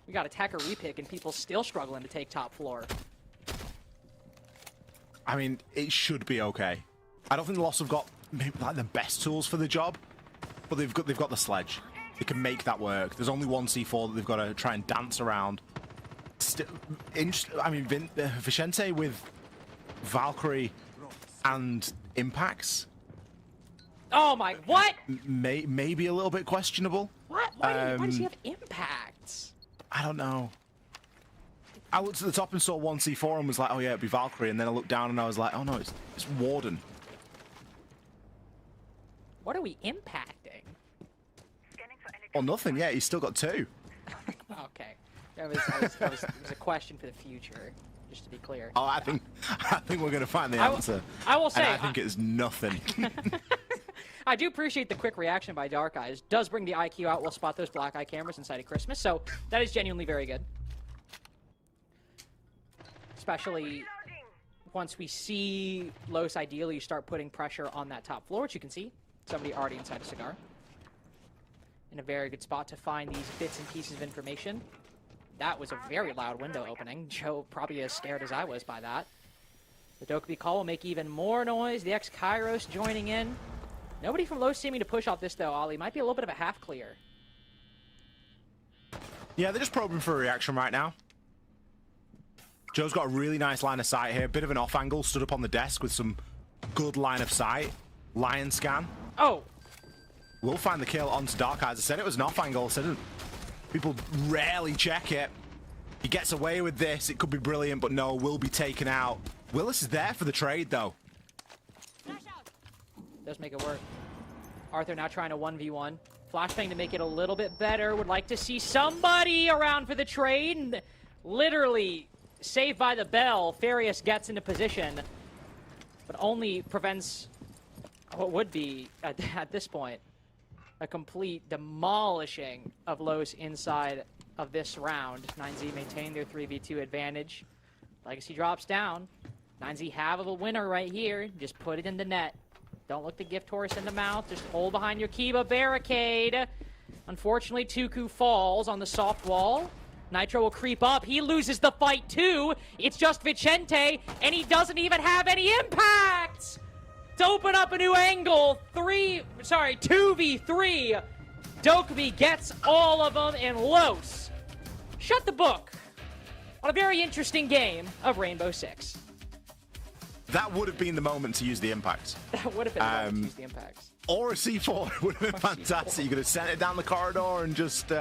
We got attacker repick and people still struggling to take top floor. I mean, it should be okay. I don't think Lost have got maybe like the best tools for the job, but they've got the sledge. They can make that work. There's only one C4 that they've got to try and dance around. I mean, Vicente with Valkyrie and impacts. Oh my, what? Maybe a little bit questionable. What? Why does he have impacts? I don't know. I looked at the top and saw 1C4 and was like, oh yeah, it'd be Valkyrie. And then I looked down and I was like, oh no, it's Warden. What are we impacting? Well, nothing. Yeah, he's still got 2. Okay. That was a question for the future, just to be clear. Oh, I think we're going to find the answer. I will say, and I think it's nothing. I do appreciate the quick reaction by Dark Eyes. Does bring the IQ out. We'll spot those black eye cameras inside of Christmas, so that is genuinely very good. Especially once we see Los ideally start putting pressure on that top floor, which you can see somebody already inside a cigar. In a very good spot to find these bits and pieces of information. That was a very loud window opening. Joe probably as scared as I was by that. The Dokkaebi call will make even more noise. The ex-Kairos joining in. Nobody from Los seeming to push off this, though, Ollie. Might be a little bit of a half clear. Yeah, they're just probing for a reaction right now. Joe's got a really nice line of sight here. Bit of an off angle. Stood up on the desk with some good line of sight. Lion scan. Oh! We'll find the kill onto Dark Eyes. I said it was an off angle. I said people rarely check it. He gets away with this. It could be brilliant, but no, will be taken out. Willis is there for the trade, though. Does make it work. Arthur now trying to 1v1. Flashbang to make it a little bit better. Would like to see somebody around for the trade. And literally, saved by the bell, Farius gets into position, but only prevents what would be, at this point, a complete demolishing of Los inside of this round. 9Z maintain their 3v2 advantage. Legacy drops down. 9Z have a winner right here. Just put it in the net. Don't look the gift horse in the mouth. Just hold behind your Kiba barricade. Unfortunately, Tuku falls on the soft wall. Nitro will creep up. He loses the fight too. It's just Vicente, and he doesn't even have any impacts to open up a new angle. 2v3. Dokkaebi gets all of them in Los. Shut the book on a very interesting game of Rainbow Six. That would have been the moment to use the impacts. That would have been the moment to use the impacts. Or a C4 would have been fantastic. You could have sent it down the corridor and just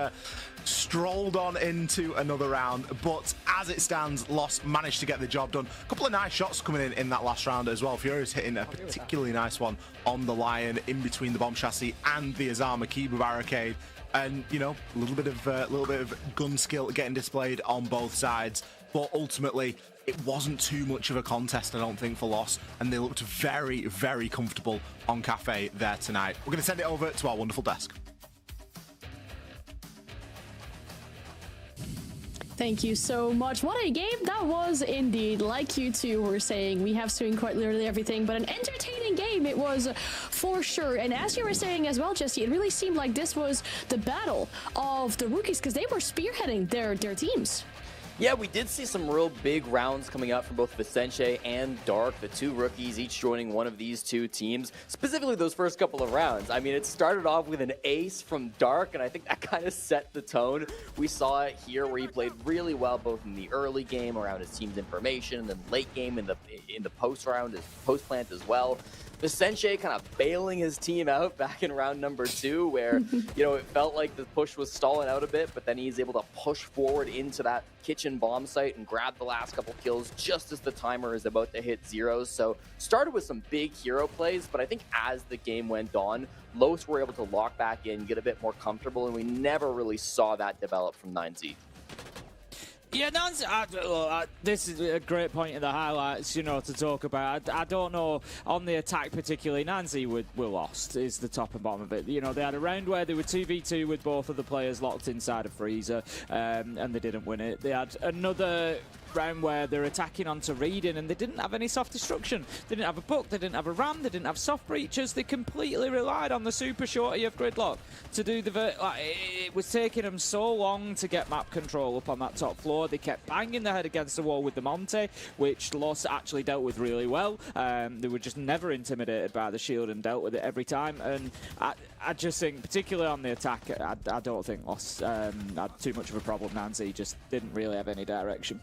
strolled on into another round. But as it stands, Lost managed to get the job done. A couple of nice shots coming in that last round as well. Furia's hitting a particularly nice one on the Lion in between the bomb chassis and the Azama Kiba barricade. And, you know, a little bit of gun skill getting displayed on both sides. But ultimately, it wasn't too much of a contest, I don't think, for Lost, and they looked very, very comfortable on Cafe there tonight. We're going to send it over to our wonderful desk. Thank you so much. What a game that was indeed. Like you two were saying, we have seen quite literally everything, but an entertaining game it was for sure. And as you were saying as well, Jesse, it really seemed like this was the battle of the rookies because they were spearheading their teams. Yeah, we did see some real big rounds coming out from both Vicente and Dark, the two rookies, each joining one of these two teams, specifically those first couple of rounds. I mean, it started off with an ace from Dark, and I think that kind of set the tone. We saw it here where he played really well, both in the early game around his team's information, and then late game in the post round, his post plant as well. Vicente kind of bailing his team out back in round number 2 where, you know, it felt like the push was stalling out a bit, but then he's able to push forward into that kitchen bomb site and grab the last couple kills just as the timer is about to hit zeros. So started with some big hero plays, but I think as the game went on, Los were able to lock back in, get a bit more comfortable, and we never really saw that develop from 9Z. Yeah, Nancy, this is a great point in the highlights, you know, to talk about. I don't know, on the attack particularly, Nancy were lost, is the top and bottom of it. You know, they had a round where they were 2v2 with both of the players locked inside a freezer, and they didn't win it. They had another round where they're attacking onto Reading and they didn't have any soft destruction. They didn't have a Buck, they didn't have a Ram, they didn't have soft breaches. They completely relied on the super shorty of Gridlock to do the... it was taking them so long to get map control up on that top floor. They kept banging their head against the wall with the Monte, which Los actually dealt with really well. They were just never intimidated by the shield and dealt with it every time. And I just think, particularly on the attack, I don't think Los had too much of a problem. Nancy just didn't really have any direction.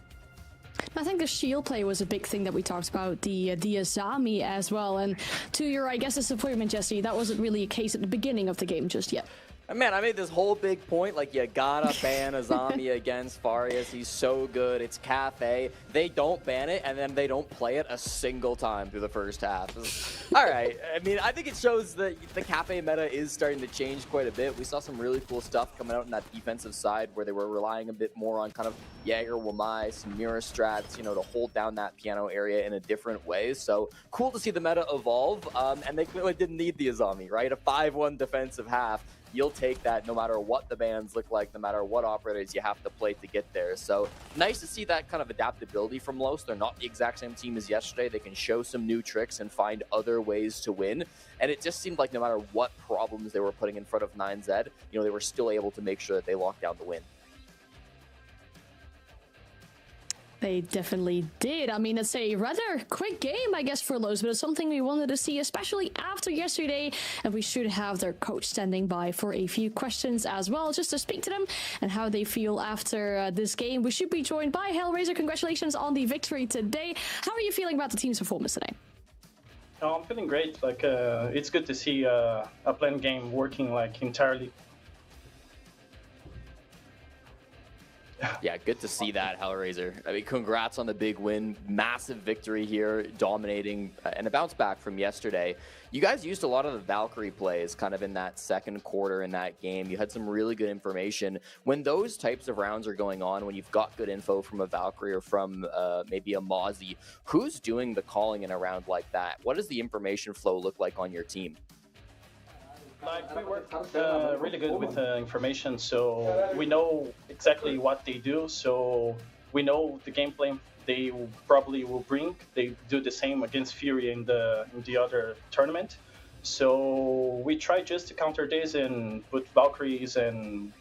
I think the shield play was a big thing that we talked about, the Azami as well. And to your, I guess, disappointment, Jesse, that wasn't really a case at the beginning of the game just yet. Man, I made this whole big point, like, you gotta ban Azami against Farias. He's so good. It's Cafe. They don't ban it, and then they don't play it a single time through the first half. All right. I mean, I think it shows that the Cafe meta is starting to change quite a bit. We saw some really cool stuff coming out in that defensive side where they were relying a bit more on kind of Jaeger, Wamai, some mirror strats, you know, to hold down that piano area in a different way. So cool to see the meta evolve, and they clearly didn't need the Azami, right? A 5-1 defensive half. You'll take that no matter what the bans look like, no matter what operators you have to play to get there. So nice to see that kind of adaptability from Los. They're not the exact same team as yesterday. They can show some new tricks and find other ways to win. And it just seemed like no matter what problems they were putting in front of 9Z, you know, they were still able to make sure that they locked down the win. They definitely did. I mean, it's a rather quick game, I guess, for Los, but it's something we wanted to see, especially after yesterday. And we should have their coach standing by for a few questions as well, just to speak to them and how they feel after this game. We should be joined by Hellraiser. Congratulations on the victory today. How are you feeling about the team's performance today? Oh, I'm feeling great. Like, it's good to see a planned game working like entirely. Yeah, good to see that, Hellraiser. I mean, congrats on the big win. Massive victory here, dominating, and a bounce back from yesterday. You guys used a lot of the Valkyrie plays kind of in that second quarter in that game. You had some really good information. When those types of rounds are going on, when you've got good info from a Valkyrie or from maybe a Mozzie, who's doing the calling in a round like that? What does the information flow look like on your team? Like, we work really good with information, so we know exactly what they do, so we know the gameplay they probably will bring. They do the same against Furia in the other tournament. So we try just to counter this and put Valkyries and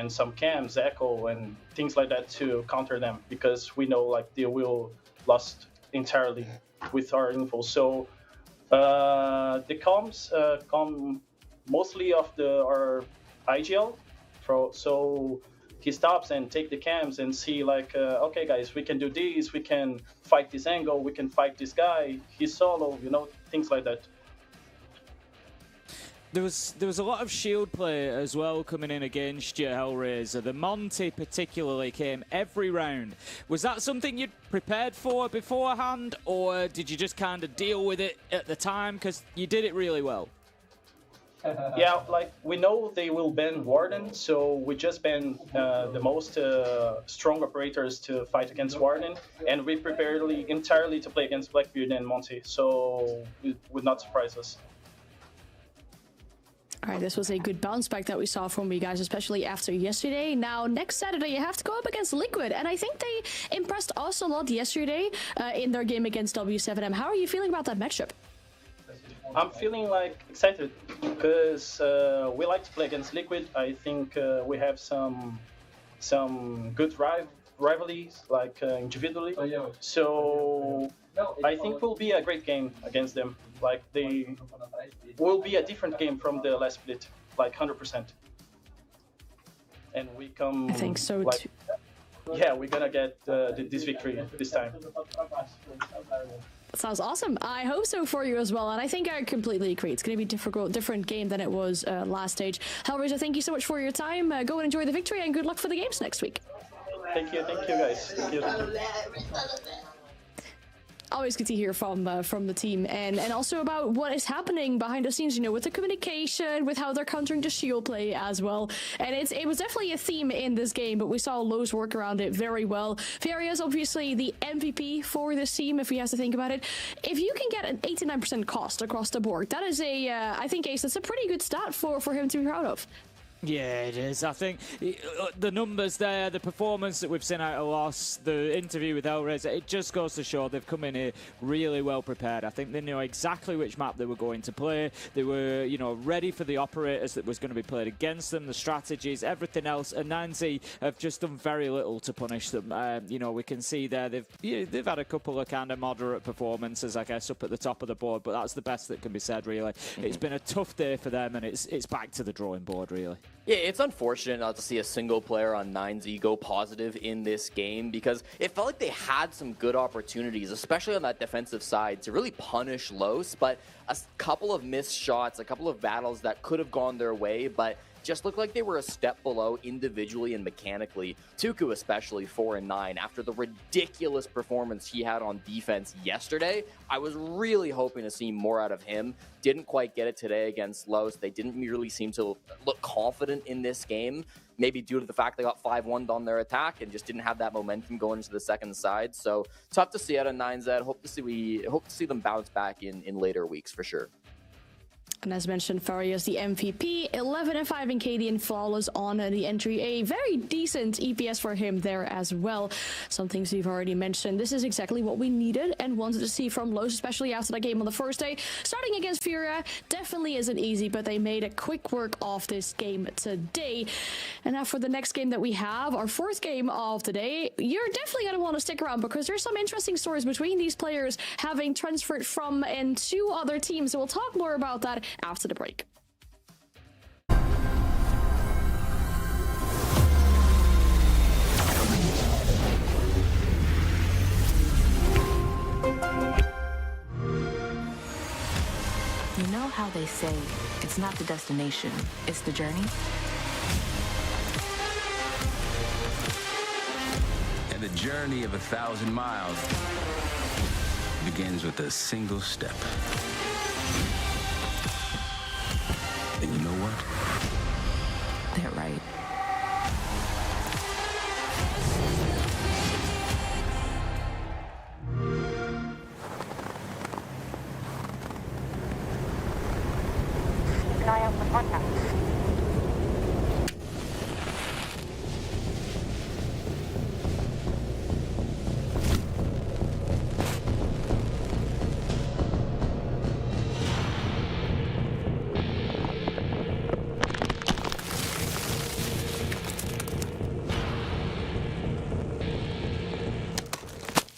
some cams, Echo, and things like that to counter them, because we know like they will lost entirely with our info. So the comms come mostly of our IGL, so he stops and take the cams and see like, okay guys, we can do this, we can fight this angle, we can fight this guy, he's solo, you know, things like that. There was a lot of shield play as well coming in against you, Hellraiser. The Monty particularly came every round. Was that something you'd prepared for beforehand, or did you just kind of deal with it at the time? Because you did it really well. Yeah, like we know they will ban Warden, so we just ban the most strong operators to fight against Warden, and we prepared entirely to play against Blackbeard and Monty, so it would not surprise us. All right, this was a good bounce back that we saw from you guys, especially after yesterday. Now, next Saturday, you have to go up against Liquid, and I think they impressed us a lot yesterday in their game against W7M. How are you feeling about that matchup? I'm feeling like excited because we like to play against Liquid. I think we have some good rivalries, like individually. So I think will be a great game against them. Like they will be a different game from the last split, like 100%. And we come. I think so like, too. Yeah, we're gonna get this victory this time. That sounds awesome. I hope so for you as well, and I think I completely agree. It's going to be a different game than it was last stage. Hellraiser, thank you so much for your time. Go and enjoy the victory, and good luck for the games next week. Thank you guys. Thank you. Always good to hear from the team, and also about what is happening behind the scenes, with the communication, with how they're countering the shield play as well. And it was definitely a theme in this game, but we saw Lowe's work around it very well. Furia is obviously the MVP for this team, if we have to think about it. If you can get an 89% cost across the board, that is I think, Ace, that's a pretty good stat for him to be proud of. Yeah, it is. I think the numbers there, the performance that we've seen out of Loss, the interview with Elrez, it just goes to show they've come in here really well prepared. I think they knew exactly which map they were going to play. They were, ready for the operators that was going to be played against them, the strategies, everything else. And 9Z have just done very little to punish them. We can see there they've had a couple of kind of moderate performances, I guess, up at the top of the board, but that's the best that can be said, really. It's been a tough day for them, and it's back to the drawing board, really. Yeah, it's unfortunate not to see a single player on 9Z go positive in this game, because it felt like they had some good opportunities, especially on that defensive side, to really punish Los, but a couple of missed shots, a couple of battles that could have gone their way, but just looked like they were a step below individually and mechanically. Tuku especially, 4 and 9. After the ridiculous performance he had on defense yesterday, I was really hoping to see more out of him. Didn't quite get it today against Los. They didn't really seem to look confident in this game, maybe due to the fact they got 5-1'd on their attack and just didn't have that momentum going into the second side. So tough to see out of 9Z. Hope to see them bounce back in later weeks for sure. And as mentioned, Furia is the MVP, 11 and 5 in KD and flawless on the entry. A very decent EPS for him there as well. Some things we've already mentioned. This is exactly what we needed and wanted to see from Los, especially after that game on the first day. Starting against Furia definitely isn't easy, but they made a quick work of this game today. And now for the next game that we have, our fourth game of the day, you're definitely going to want to stick around because there's some interesting stories between these players having transferred from and to other teams. So we'll talk more about that after the break. You know how they say, it's not the destination, it's the journey? And the journey of 1,000 miles begins with a single step. And you know what? They're right. Keep an eye out for contact.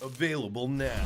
Available now.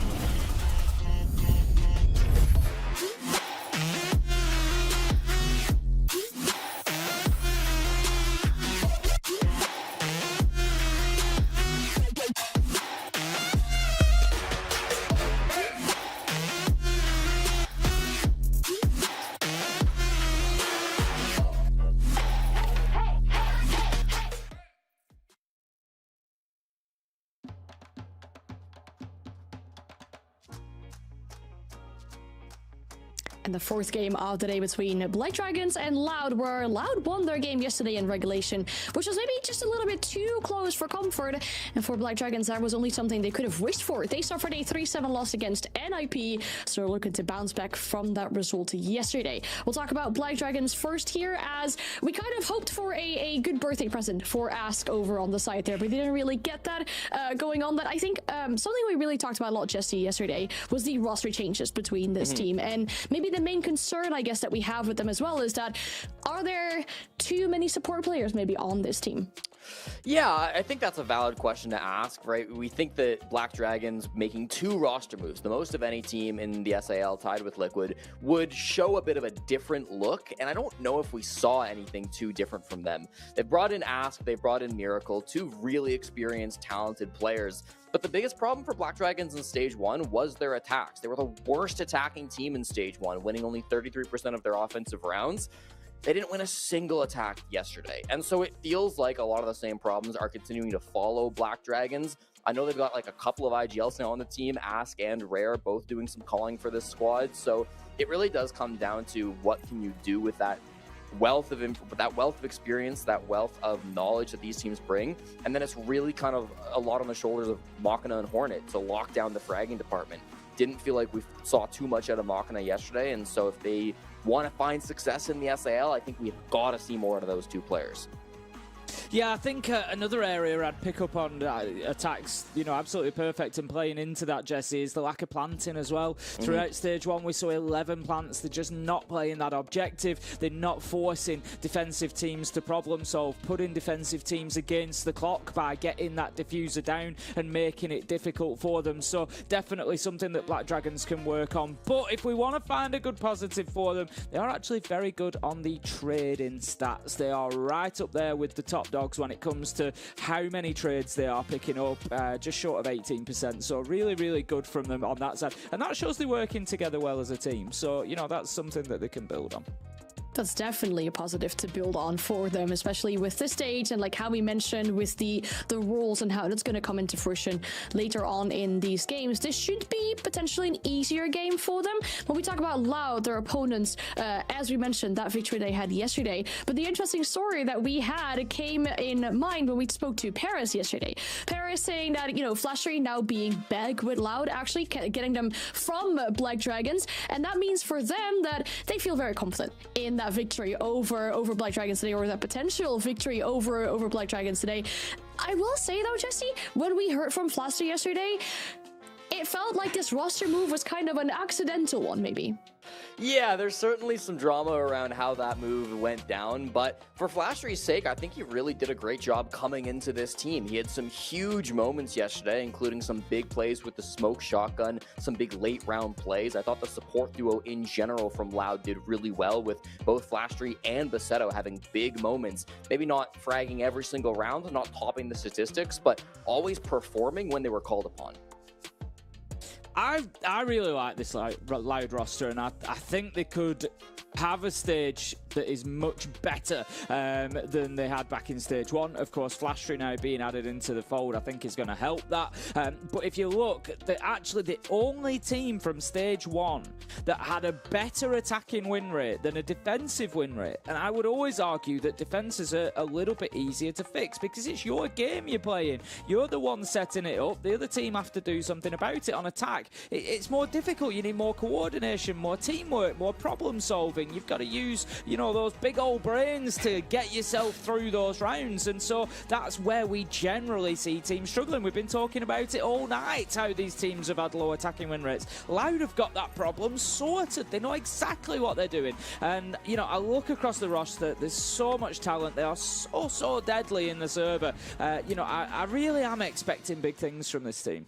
And the fourth game of the day between Black Dragons and Loud, where Loud won their game yesterday in regulation, which was maybe just a little bit too close for comfort. And for Black Dragons, that was only something they could have wished for. They suffered a 3-7 loss against NIP, so they're looking to bounce back from that result yesterday. We'll talk about Black Dragons first here, as we kind of hoped for a good birthday present for Ask over on the side there, but they didn't really get that going on. But I think something we really talked about a lot, Jesse, yesterday was the roster changes between this team. And maybe the main concern, I guess, that we have with them as well is that, are there too many support players maybe on this team? Yeah, I think that's a valid question to ask, right? We think that Black Dragons making 2 roster moves, the most of any team in the SAL tied with Liquid, would show a bit of a different look, and I don't know if we saw anything too different from them. They brought in Ask, they brought in Miracle, 2 really experienced, talented players, but the biggest problem for Black Dragons in Stage 1 was their attacks. They were the worst attacking team in Stage 1, winning only 33% of their offensive rounds. They didn't win a single attack yesterday. And so it feels like a lot of the same problems are continuing to follow Black Dragons. I know they've got like a couple of IGLs now on the team, Ask and Rare, both doing some calling for this squad. So it really does come down to what can you do with that wealth of experience, that wealth of knowledge that these teams bring. And then it's really kind of a lot on the shoulders of Machina and Hornet to lock down the fragging department. Didn't feel like we saw too much out of Machina yesterday, and so if they want to find success in the SAL, I think we've got to see more out of those two players. Yeah, I think another area I'd pick up on attacks, absolutely perfect and playing into that, Jesse, is the lack of planting as well. Throughout Stage 1, we saw 11 plants. They're just not playing that objective. They're not forcing defensive teams to problem solve, putting defensive teams against the clock by getting that diffuser down and making it difficult for them. So definitely something that Black Dragons can work on. But if we want to find a good positive for them, they are actually very good on the trading stats. They are right up there with the top dogs when it comes to how many trades they are picking up, just short of 18%. So really, really good from them on that side. And that shows they're working together well as a team. So, that's something that they can build on. That's definitely a positive to build on for them, especially with this stage and like how we mentioned with the rules and how that's going to come into fruition later on in these games. This should be potentially an easier game for them. When we talk about Loud, their opponents, as we mentioned, that victory they had yesterday. But the interesting story that we had came in mind when we spoke to Paris yesterday. Paris saying that, Flashery now being back with Loud, actually getting them from Black Dragons. And that means for them that they feel very confident in that victory over Black Dragons today, or that potential victory over Black Dragons today. I will say though, Jesse, when we heard from Flaster yesterday, it felt like this roster move was kind of an accidental one, maybe. Yeah, there's certainly some drama around how that move went down, but for Flashery's sake, I think he really did a great job coming into this team. He had some huge moments yesterday, including some big plays with the smoke shotgun, some big late round plays. I thought the support duo in general from Loud did really well, with both Flashery and Basetto having big moments. Maybe not fragging every single round, not topping the statistics, but always performing when they were called upon. I really like this Loud roster, and I think they could have a stage that is much better than they had back in Stage 1. Of course, Flashery now being added into the fold, I think is going to help that. But if you look, they're actually the only team from Stage 1 that had a better attacking win rate than a defensive win rate. And I would always argue that defenses are a little bit easier to fix because it's your game you're playing. You're the one setting it up. The other team have to do something about it on attack. It's more difficult. You need more coordination, more teamwork, more problem solving. You've got to use, those big old brains to get yourself through those rounds. And so that's where we generally see teams struggling. We've been talking about it all night, how these teams have had low attacking win rates. Loud have got that problem sorted. They know exactly what they're doing. And, I look across the roster, there's so much talent. They are so deadly in the server. I really am expecting big things from this team.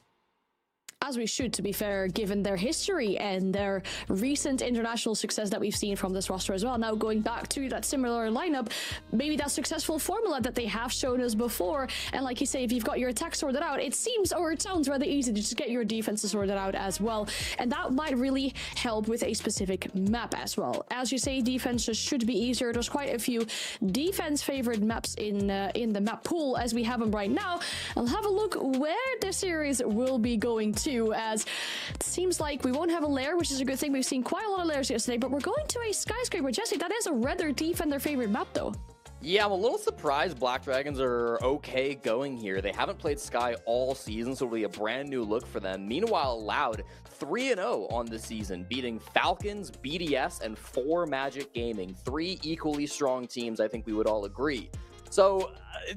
As we should, to be fair, given their history and their recent international success that we've seen from this roster as well. Now, going back to that similar lineup, maybe that successful formula that they have shown us before. And like you say, if you've got your attack sorted out, it seems, or it sounds rather easy to just get your defense sorted out as well. And that might really help with a specific map as well. As you say, defenses should be easier. There's quite a few defense-favored maps in the map pool as we have them right now. I'll have a look where the series will be going to, as it seems like we won't have a lair, which is a good thing. We've seen quite a lot of lairs yesterday, but we're going to a skyscraper. Jesse, that is a rather defender favorite map though. Yeah, I'm a little surprised Black Dragons are okay going here. They haven't played Sky all season, so it'll be a brand new look for them. Meanwhile, Loud 3-0 on the season, beating Falcons, BDS, and 4 Magic Gaming. 3 equally strong teams, I think we would all agree. So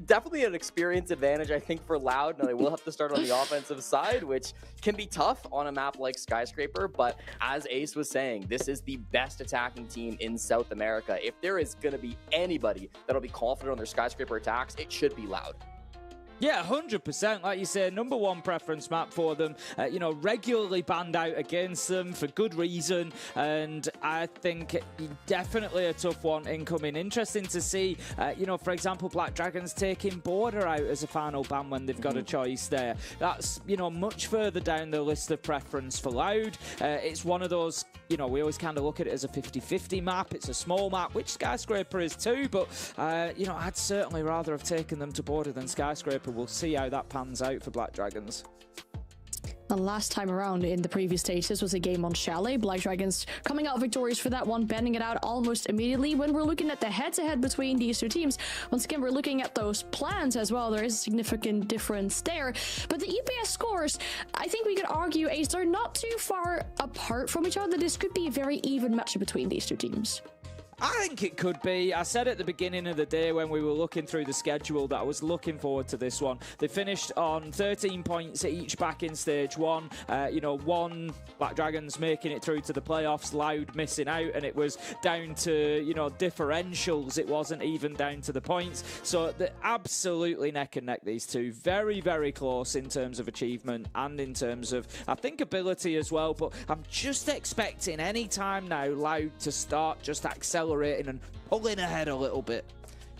definitely an experience advantage, I think, for Loud. Now, they will have to start on the offensive side, which can be tough on a map like Skyscraper. But as Ace was saying, this is the best attacking team in South America. If there is going to be anybody that'll be confident on their Skyscraper attacks, it should be Loud. Yeah, 100%. Like you say, number one preference map for them. Regularly banned out against them for good reason. And I think definitely a tough one incoming. Interesting to see, for example, Black Dragons taking Border out as a final ban when they've got a choice there. That's, much further down the list of preference for Loud. It's one of those, we always kind of look at it as a 50-50 map. It's a small map, which Skyscraper is too. But, I'd certainly rather have taken them to Border than Skyscraper. Skyscraper. We'll see how that pans out for Black Dragons. The last time around in the previous stage, this was a game on Chalet. Black Dragons coming out victorious for that one, banning it out almost immediately. When we're looking at the head-to-head between these two teams, once again, we're looking at those plans as well. There is a significant difference there. But the EPS scores, I think we could argue, Ace, they're not too far apart from each other. This could be a very even matchup between these two teams. I think it could be. I said at the beginning of the day when we were looking through the schedule that I was looking forward to this one. They finished on 13 points each back in stage one. One Black Dragons making it through to the playoffs, Loud missing out, and it was down to, differentials. It wasn't even down to the points. So they're absolutely neck and neck, these two. Very, very close in terms of achievement and in terms of, I think, ability as well. But I'm just expecting any time now Loud to start just accelerating and pulling ahead a little bit.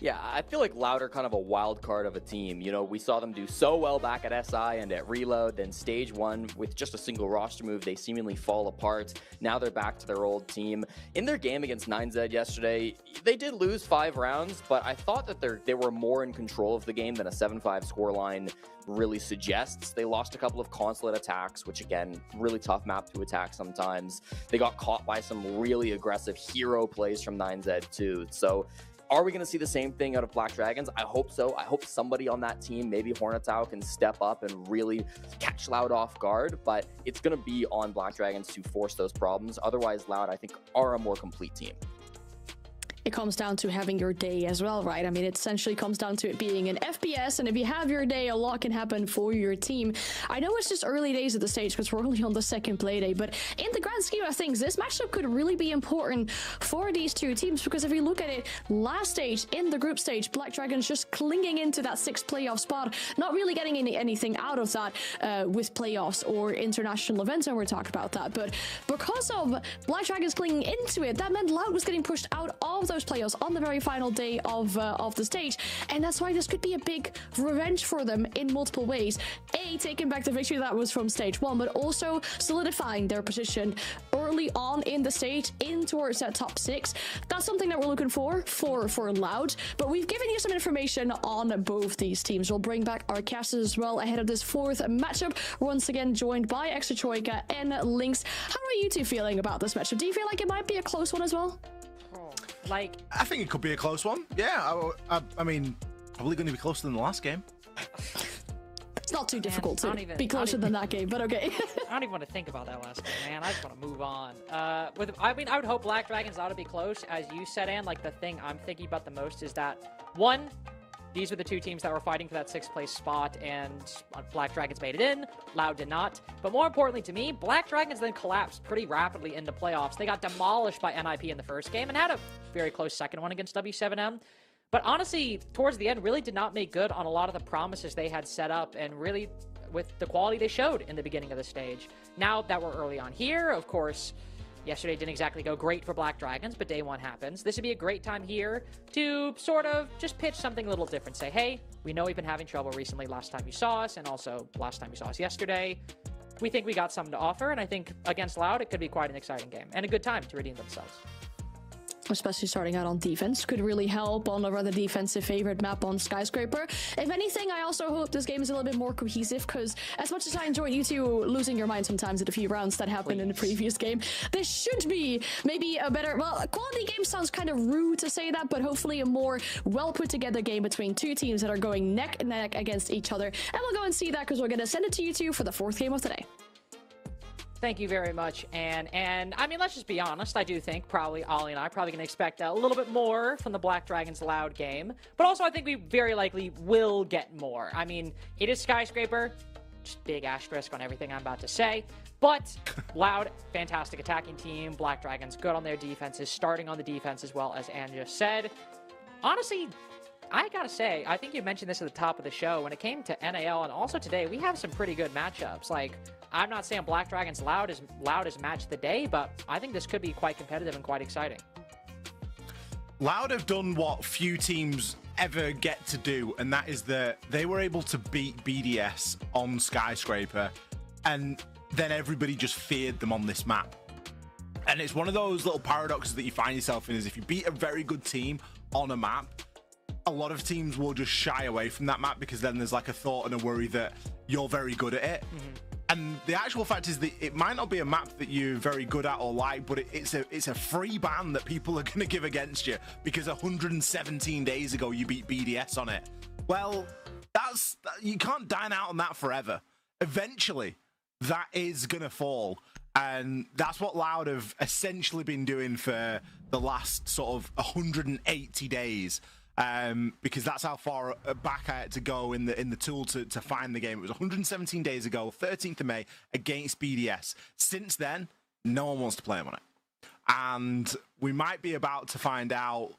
Yeah, I feel like Loud are kind of a wild card of a team. We saw them do so well back at SI and at Reload, then stage one with just a single roster move, they seemingly fall apart. Now they're back to their old team. In their game against 9Z yesterday, they did lose 5 rounds, but I thought that they were more in control of the game than a 7-5 scoreline really suggests. They lost a couple of consulate attacks, which again, really tough map to attack sometimes. They got caught by some really aggressive hero plays from 9Z too. So are we going to see the same thing out of Black Dragons? I hope so. I hope somebody on that team, maybe Hornetau, can step up and really catch Loud off guard, but it's going to be on Black Dragons to force those problems. Otherwise, Loud, I think, are a more complete team. It comes down to having your day as well, right? I mean, it essentially comes down to it being an FPS, and if you have your day, a lot can happen for your team. I know it's just early days of the stage because we're only on the second play day, but in the grand scheme of things, this matchup could really be important for these two teams because if you look at it, last stage, in the group stage, Black Dragons just clinging into that 6th playoff spot, not really getting anything out of that with playoffs or international events, and we're talking about that, but because of Black Dragons clinging into it, that meant Loud was getting pushed out of those playoffs on the very final day of the stage, and that's why this could be a big revenge for them in multiple ways. Taking back the victory that was from stage 1, but also solidifying their position early on in the stage in towards that top 6. That's something that we're looking for Loud, but we've given you some information on both these teams. We'll bring back our casters as well ahead of this 4th matchup, once again joined by Extra Troika and Lynx. How are you two feeling about this matchup? Do you feel like it might be a close one as well? I think it could be a close one. Yeah, I mean, probably going to be closer than the last game. It's not too difficult to be closer than that game, but okay. I don't even want to think about that last game, man. I just want to move on. I would hope Black Dragons ought to be close, as you said, Ann. Like, the thing I'm thinking about the most is that, one, these were the two teams that were fighting for that 6th place spot, and Black Dragons made it in. Loud did not. But more importantly to me, Black Dragons then collapsed pretty rapidly in the playoffs. They got demolished by NIP in the first game and had a very close second one against W7M. But honestly, towards the end, really did not make good on a lot of the promises they had set up, and really with the quality they showed in the beginning of the stage. Now that we're early on here, of course, yesterday didn't exactly go great for Black Dragons, but day 1 happens. This would be a great time here to sort of just pitch something a little different. Say, hey, we know we've been having trouble recently last time you saw us, and also last time you saw us yesterday. We think we got something to offer, and I think against Loud, it could be quite an exciting game and a good time to redeem themselves. Especially starting out on defense could really help on a rather defensive favorite map on Skyscraper. If anything, I also hope this game is a little bit more cohesive, because as much as I enjoyed you two losing your mind sometimes at a few rounds that happened in the previous game, this should be maybe a better, well, a quality game sounds kind of rude to say that, but hopefully a more well put together game between two teams that are going neck and neck against each other. And we'll go and see that because we're going to send it to you two for the 4th game of the day. Thank you very much, Ann. And I mean, let's just be honest. I do think probably Ollie and I probably going to expect a little bit more from the Black Dragons Loud game. But also I think we very likely will get more. I mean, it is Skyscraper. Just big asterisk on everything I'm about to say. But Loud, fantastic attacking team. Black Dragons good on their defenses, starting on the defense as well, as Ann just said. Honestly, I gotta say, I think you mentioned this at the top of the show. When it came to NAL and also today, we have some pretty good matchups. Like, I'm not saying Black Dragons Loud is match of the day, but I think this could be quite competitive and quite exciting. Loud have done what few teams ever get to do, and that is that they were able to beat BDS on Skyscraper, and then everybody just feared them on this map. And it's one of those little paradoxes that you find yourself in, is if you beat a very good team on a map, a lot of teams will just shy away from that map because then there's like a thought and a worry that you're very good at it. And the actual fact is that it might not be a map that you're very good at or like, but it's a free ban that people are going to give against you because 117 days ago you beat BDS on it. Well, you can't dine out on that forever. Eventually, that is going to fall. And that's what Loud have essentially been doing for the last sort of 180 days. Because that's how far back I had to go in the tool to find the game. It was 117 days ago, 13th of May, against BDS. Since then, no one wants to play him on it. And we might be about to find out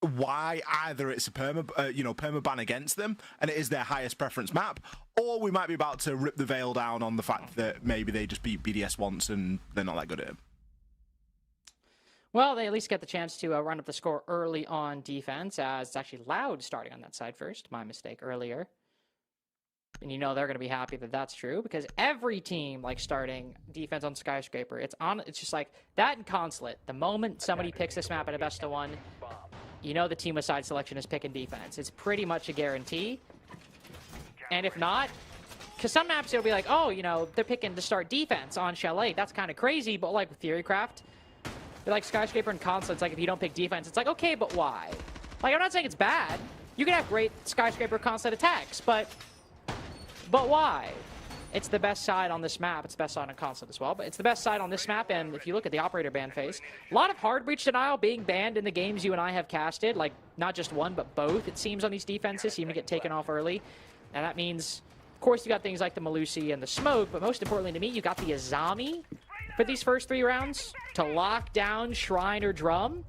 why. Either it's a perma ban against them, and it is their highest preference map, or we might be about to rip the veil down on the fact that maybe they just beat BDS once and they're not that good at it. Well, they at least get the chance to run up the score early on defense, as it's actually Loud starting on that side first. My mistake earlier. And you know they're going to be happy that that's true, because every team likes starting defense on Skyscraper. It's just like that in Consulate. The moment somebody picks this map at a best of one, you know the team with side selection is picking defense. It's pretty much a guarantee. And if not, because some maps it'll be like, oh, you know, they're picking to start defense on Shell 8. That's kind of crazy, but like with Theorycraft, like Skyscraper and Console, it's like if you don't pick defense, it's like, okay, but why? Like, I'm not saying it's bad. You can have great Skyscraper Console attacks, but why? It's the best side on this map. It's the best side on Console as well, but it's the best side on this map, and if you look at the operator ban phase, a lot of hard breach denial being banned in the games you and I have casted, like not just one, but both, it seems, on these defenses seem to get taken off early, and that means, of course, you got things like the Malusi and the Smoke, but most importantly to me, you got the Azami for these first 3 rounds to lock down Shrine or Drum.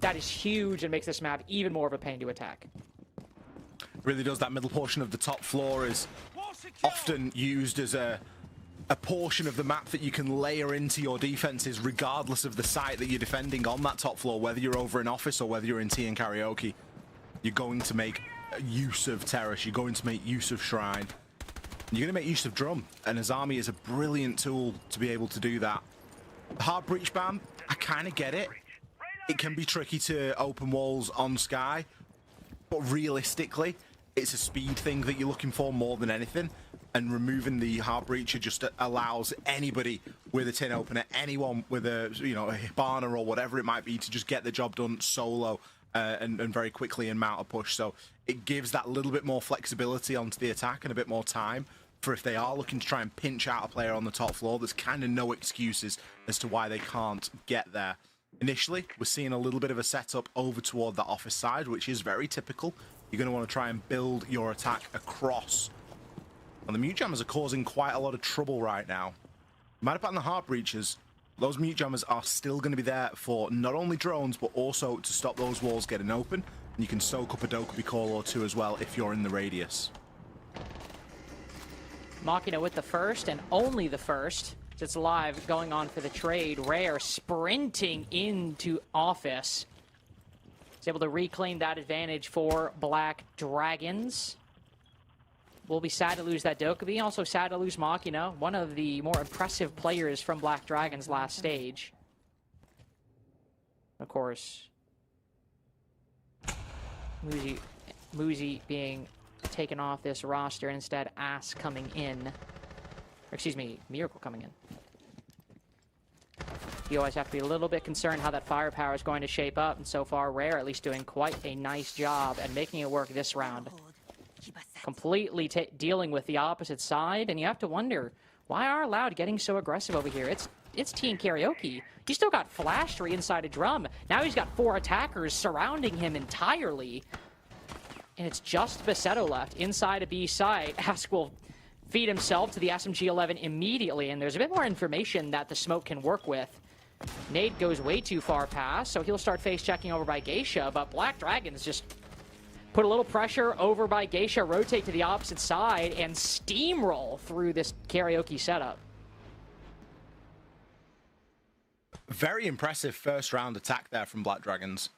That is huge and makes this map even more of a pain to attack. It really does. That middle portion of the top floor is often used as a portion of the map that you can layer into your defenses regardless of the site that you're defending on that top floor, whether you're over in Office or whether you're in T and Karaoke. You're going to make use of Terrace, you're going to make use of Shrine, you're going to make use of Drum, and Azami is a brilliant tool to be able to do that. The hard breach ban, I kind of get it. It can be tricky to open walls on Sky, but realistically, it's a speed thing that you're looking for more than anything, and removing the hard breacher just allows anybody with a tin opener, anyone with a a Hibana or whatever it might be, to just get the job done solo and very quickly and mount a push. So it gives that little bit more flexibility onto the attack and a bit more time for if they are looking to try and pinch out a player on the top floor. There's kind of no excuses as to why they can't get there. Initially, we're seeing a little bit of a setup over toward the Office side, which is very typical. You're going to want to try and build your attack across. And the mute jammers are causing quite a lot of trouble right now. No matter about the heart breaches, those mute jammers are still going to be there for not only drones, but also to stop those walls getting open. And you can soak up a Dokubi call or two as well if you're in the radius. Machina with the first, and only the first. It's live, going on for the trade. Rare sprinting into Office. He's able to reclaim that advantage for Black Dragons. We'll be sad to lose that Dokubi. Also sad to lose Machina, one of the more impressive players from Black Dragons last stage. Of course, Muzi being taken off this roster, instead Ass coming in. Or excuse me, Miracle coming in. You always have to be a little bit concerned how that firepower is going to shape up, and so far Rare at least doing quite a nice job at making it work this round. Completely dealing with the opposite side, and you have to wonder, why are Loud getting so aggressive over here? It's Team Karaoke. He's still got Flashery inside a Drum. Now he's got 4 attackers surrounding him entirely. And it's just Basetto left inside a B site. Ask will feed himself to the SMG-11 immediately, and there's a bit more information that the Smoke can work with. Nade goes way too far past, so he'll start face-checking over by Geisha, but Black Dragons just put a little pressure over by Geisha, rotate to the opposite side, and steamroll through this Karaoke setup. Very impressive first round attack there from Black Dragons.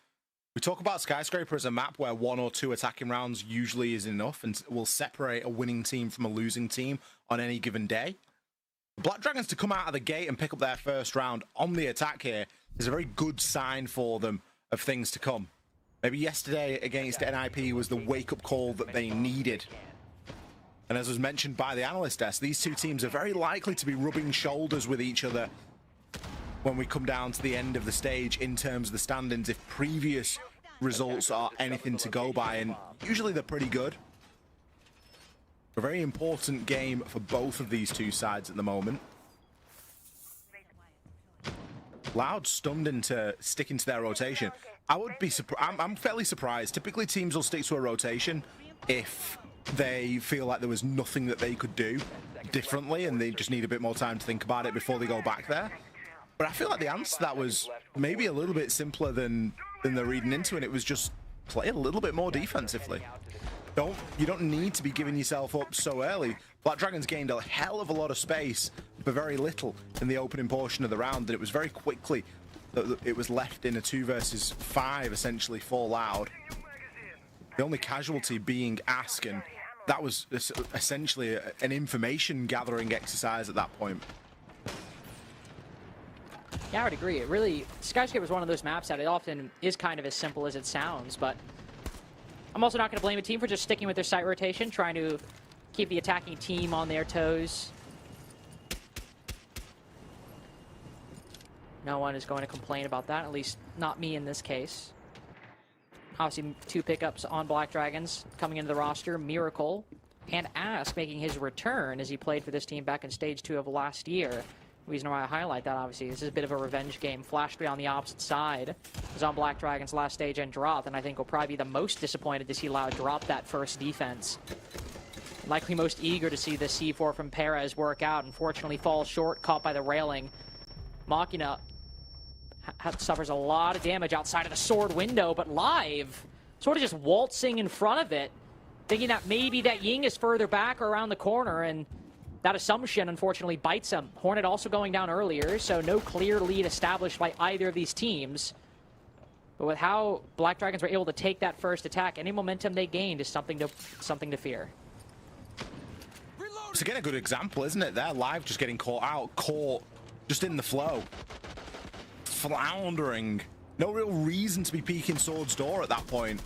We talk about Skyscraper as a map where 1 or 2 attacking rounds usually is enough and will separate a winning team from a losing team on any given day. Black Dragons to come out of the gate and pick up their first round on the attack here is a very good sign for them of things to come. Maybe yesterday against NIP was the wake-up call that they needed. And as was mentioned by the analyst desk, these two teams are very likely to be rubbing shoulders with each other when we come down to the end of the stage in terms of the standings, if previous results are anything to go by, and usually they're pretty good. A very important game for both of these two sides at the moment. Loud stunned into sticking to their rotation. I would be surprised. I'm fairly surprised. Typically teams will stick to a rotation if they feel like there was nothing that they could do differently and they just need a bit more time to think about it before they go back there. But I feel like the answer to that was maybe a little bit simpler than they're reading into, and it was just play a little bit more defensively. You don't need to be giving yourself up so early. Black Dragons gained a hell of a lot of space for very little in the opening portion of the round, and it was very quickly that it was left in a 2 versus 5 essentially for Loud. The only casualty being Ask, and that was essentially an information gathering exercise at that point. Yeah, I would agree. It really, Skyscape is one of those maps that it often is kind of as simple as it sounds, but I'm also not going to blame a team for just sticking with their site rotation, trying to keep the attacking team on their toes. No one is going to complain about that, at least not me in this case. Obviously, 2 pickups on Black Dragons coming into the roster. Miracle and Ask making his return as he played for this team back in Stage 2 of last year. The reason why I highlight that, obviously, this is a bit of a revenge game. Flash 3 on the opposite side was on Black Dragons last stage and dropped, and I think will probably be the most disappointed to see Loud drop that first defense. Likely most eager to see the C4 from Perez work out. Unfortunately, falls short, caught by the railing. Machina suffers a lot of damage outside of the sword window, but Live sort of just waltzing in front of it, thinking that maybe that Ying is further back or around the corner, and that assumption, unfortunately, bites him. Hornet also going down earlier, so no clear lead established by either of these teams. But with how Black Dragons were able to take that first attack, any momentum they gained is something to fear. It's again a good example, isn't it? There, Live just getting caught just in the flow. Floundering. No real reason to be peeking Sword's door at that point.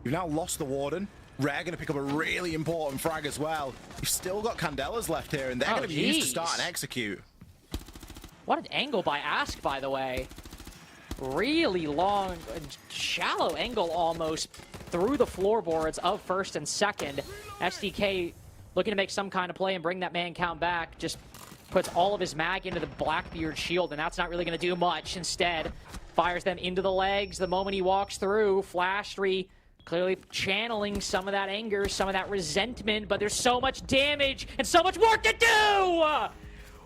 You've now lost the Warden. Rare going to pick up a really important frag as well. You've still got Candelas left here, and they're going to be used to start and execute. What an angle by Ask, by the way. Really long, shallow angle almost through the floorboards of first and second. SDK looking to make some kind of play and bring that man count back. Just puts all of his mag into the Blackbeard shield, and that's not really going to do much. Instead, fires them into the legs the moment he walks through. Flash 3 clearly channeling some of that anger, some of that resentment, but there's so much damage and so much work to do!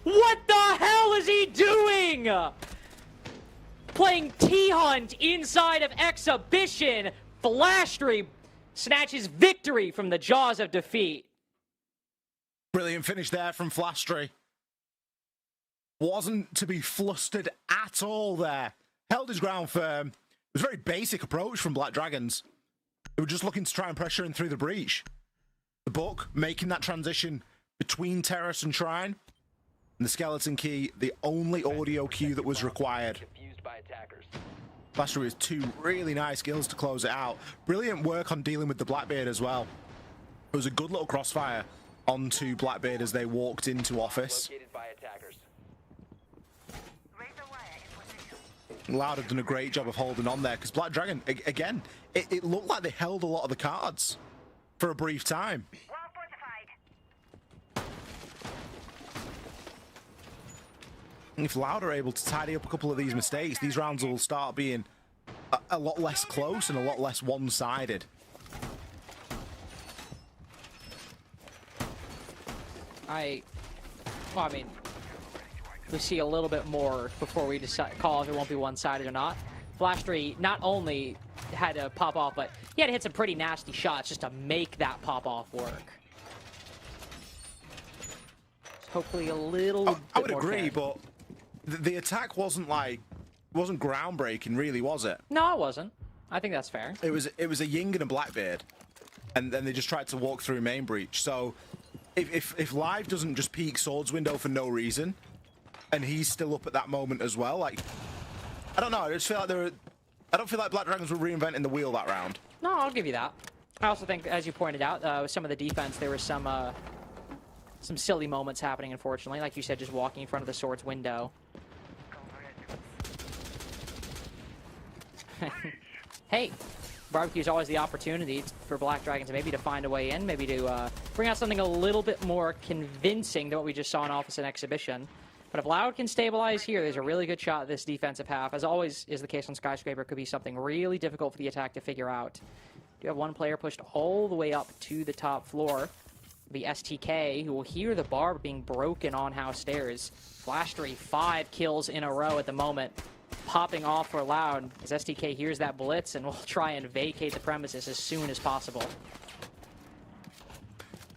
What the hell is he doing? Playing T-Hunt inside of Exhibition. Flash 3 snatches victory from the jaws of defeat. Brilliant finish there from Flash 3. Wasn't to be flustered at all there. Held his ground firm. It was a very basic approach from Black Dragons. They were just looking to try and pressure him through the breach. The Book making that transition between Terrace and Shrine. And the Skeleton Key, the only audio cue that was required. Flash 3 has 2 really nice kills to close it out. Brilliant work on dealing with the Blackbeard as well. It was a good little crossfire onto Blackbeard as they walked into office. Loud have done a great job of holding on there because Black Dragon, again, it looked like they held a lot of the cards for a brief time. If Loud are able to tidy up a couple of these mistakes, these rounds will start being a lot less close and a lot less one-sided. I mean, we see a little bit more before we decide call if it won't be one-sided or not. Flash 3 not only had to pop off, but he had to hit some pretty nasty shots just to make that pop-off work. Hopefully a little bit I would more agree, care. but the attack wasn't groundbreaking, really, was it? No, it wasn't. I think that's fair. It was a Ying and a Blackbeard, and then they just tried to walk through main breach. So if Live doesn't just peek Swords window for no reason, and he's still up at that moment as well, like, I don't know, I just feel like I don't feel like Black Dragons were reinventing the wheel that round. No, I'll give you that. I also think, as you pointed out, with some of the defense, there was some silly moments happening, unfortunately. Like you said, just walking in front of the Swords window. Hey, barbecue is always the opportunity for Black Dragons maybe to find a way in, maybe to bring out something a little bit more convincing than what we just saw in Office and Exhibition. But if Loud can stabilize here, there's a really good shot at this defensive half. As always is the case on Skyscraper, it could be something really difficult for the attack to figure out. You have one player pushed all the way up to the top floor. The STK, who will hear the barb being broken on house stairs. Flashtree, 5 kills in a row at the moment. Popping off for Loud as STK hears that blitz and will try and vacate the premises as soon as possible.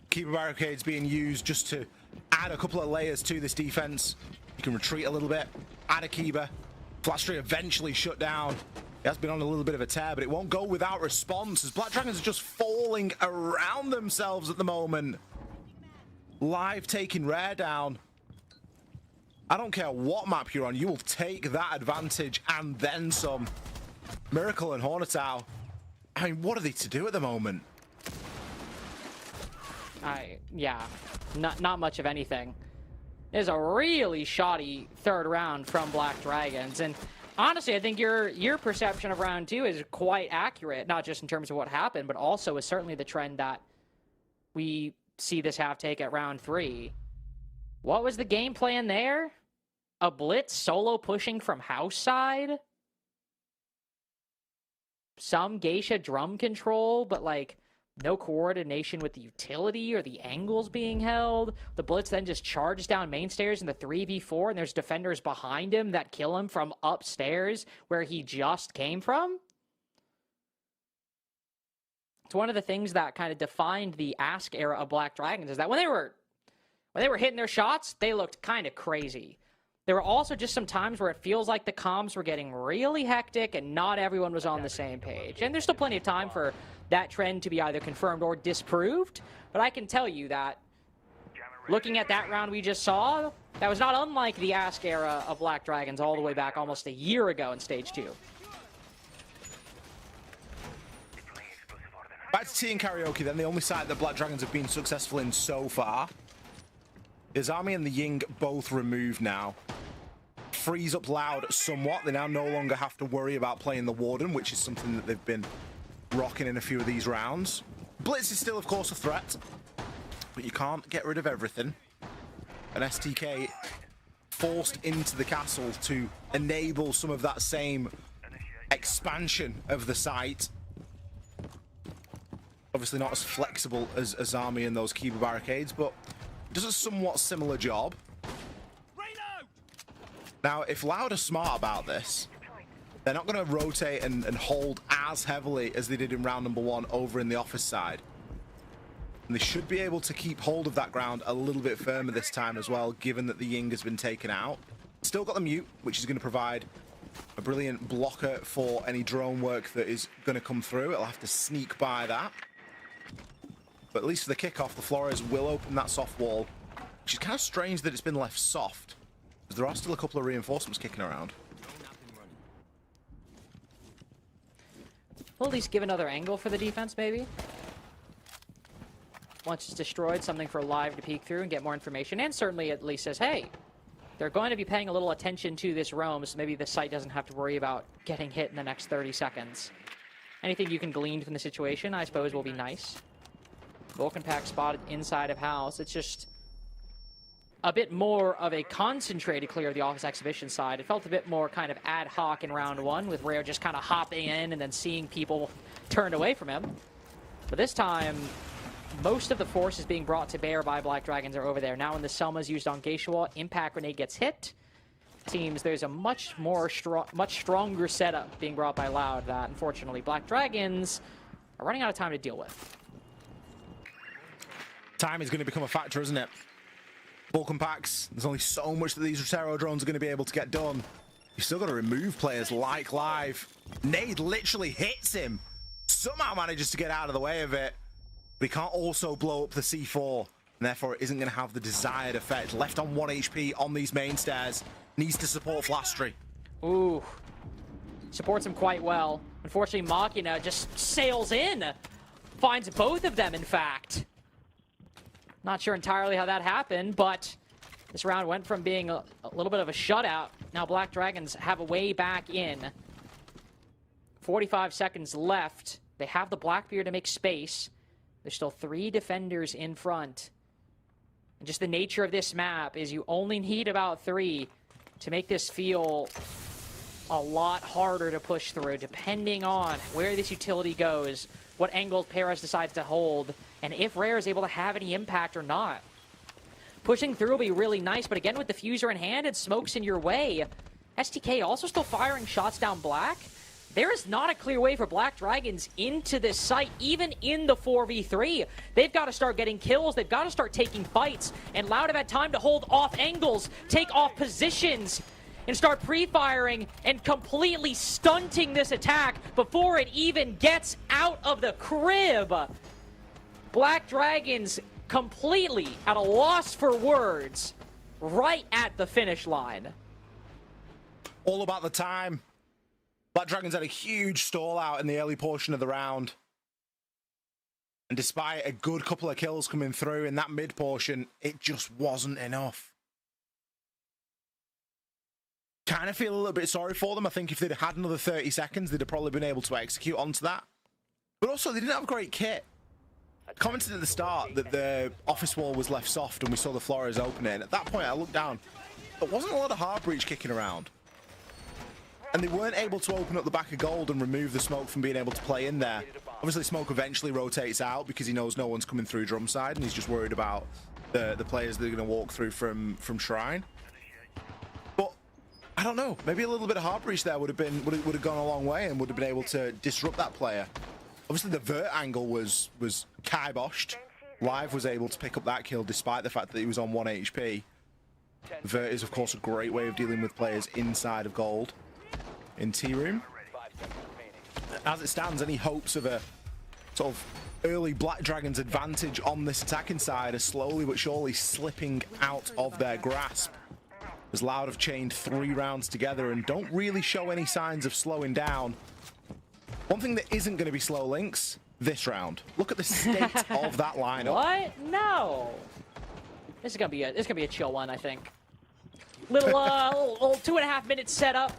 Keeper barricades being used just to add a couple of layers to this defense. You can retreat a little bit, add a keeper. Flashtree eventually shut down. He has been on a little bit of a tear, but it won't go without response as Black Dragons are just falling around themselves at the moment. Live taking Rare down. I don't care what map you're on, you will take that advantage and then some. Miracle and Hornetau. I mean, what are they to do at the moment? Yeah, not much of anything. There's a really shoddy third round from Black Dragons, and honestly, I think your perception of round 2 is quite accurate, not just in terms of what happened, but also is certainly the trend that we see this half take at round 3. What was the game plan there? A blitz solo pushing from house side? Some Geisha drum control, but like no coordination with the utility or the angles being held. The blitz then just charges down main stairs in the 3v4, and there's defenders behind him that kill him from upstairs where he just came from. It's one of the things that kind of defined the Ask era of Black Dragons is that when they were hitting their shots, they looked kind of crazy. There were also just some times where it feels like the comms were getting really hectic and not everyone was on the same page. And there's still plenty of time for that trend to be either confirmed or disproved. But I can tell you that looking at that round we just saw, that was not unlike the Ask era of Black Dragons all the way back almost a year ago in Stage 2. Back to tea and karaoke then. The only side that Black Dragons have been successful in so far is Army and the Ying both removed now. Frees up Loud somewhat. They now no longer have to worry about playing the Warden, which is something that they've been rocking in a few of these rounds. Blitz is still, of course, a threat, but you can't get rid of everything. And STK forced into the castle to enable some of that same expansion of the site. Obviously not as flexible as Army and those Kiba barricades, but does a somewhat similar job. Now, if Loud are smart about this, they're not going to rotate and hold as heavily as they did in round number 1 over in the office side. And they should be able to keep hold of that ground a little bit firmer this time as well, given that the Ying has been taken out. Still got the mute, which is going to provide a brilliant blocker for any drone work that is going to come through. It'll have to sneak by that. But at least for the kickoff, the Flores will open that soft wall, which is kind of strange that it's been left soft, because there are still a couple of reinforcements kicking around. We'll at least give another angle for the defense, maybe. Once it's destroyed, something for Live to peek through and get more information, and certainly at least says, hey, they're going to be paying a little attention to this roam, so maybe the site doesn't have to worry about getting hit in the next 30 seconds. Anything you can glean from the situation, I suppose, will be nice. Vulcan Pack spotted inside of house. It's just a bit more of a concentrated clear of the Office Exhibition side. It felt a bit more kind of ad hoc in round 1, with Rare just kind of hopping in and then seeing people turned away from him. But this time, most of the forces being brought to bear by Black Dragons are over there. Now when the Selma's used on Geisha, Impact Grenade gets hit. Seems there's a much stronger setup being brought by Loud that, unfortunately, Black Dragons are running out of time to deal with. Time is going to become a factor, isn't it? Vulcan packs, there's only so much that these Rotero drones are going to be able to get done. You've still got to remove players like Live. Nade literally hits him. Somehow manages to get out of the way of it. But he can't also blow up the C4. And therefore it isn't going to have the desired effect. Left on 1 HP on these main stairs. Needs to support Flastry. Ooh. supports him quite well. Unfortunately, Machina just sails in. Finds both of them, in fact. Not sure entirely how that happened, but this round went from being a little bit of a shutout. Now Black Dragons have a way back in. 45 seconds left. They have the Blackbeard to make space. There's still 3 defenders in front. And just the nature of this map is you only need about 3 to make this feel a lot harder to push through, depending on where this utility goes, what angles Perez decides to hold, and if Rare is able to have any impact or not. Pushing through will be really nice, but again, with the Fuser in hand and smokes in your way, STK also still firing shots down Black. There is not a clear way for Black Dragons into this site, even in the 4v3. They've got to start getting kills. They've got to start taking fights. And Loud have had time to hold off angles, take off positions, and start pre-firing and completely stunting this attack before it even gets out of the crib. Black Dragons completely at a loss for words right at the finish line. All about the time. Black Dragons had a huge stall out in the early portion of the round. And despite a good couple of kills coming through in that mid portion, it just wasn't enough. Kind of feel a little bit sorry for them. I think if they'd had another 30 seconds, they'd have probably been able to execute onto that. But also, they didn't have a great kit. I commented at the start that the office wall was left soft and we saw the Flores opening. At that point, I looked down. There wasn't a lot of hard breach kicking around. And they weren't able to open up the back of gold and remove the smoke from being able to play in there. Obviously, smoke eventually rotates out because he knows no one's coming through drum side and he's just worried about the players that are going to walk through from Shrine. But I don't know. Maybe a little bit of hard breach there would have gone a long way and would have been able to disrupt that player. Obviously, the vert angle was kiboshed. Live was able to pick up that kill despite the fact that he was on 1 HP. Vert is, of course, a great way of dealing with players inside of gold. In T-Room. As it stands, any hopes of a sort of early Black Dragons advantage on this attacking side are slowly but surely slipping out of their grasp. As Loud have chained 3 rounds together and don't really show any signs of slowing down. One thing that isn't going to be slow, Lynx, this round. Look at the state of that lineup. What? No. This is gonna be a chill one, I think. Little 2.5 minute setup.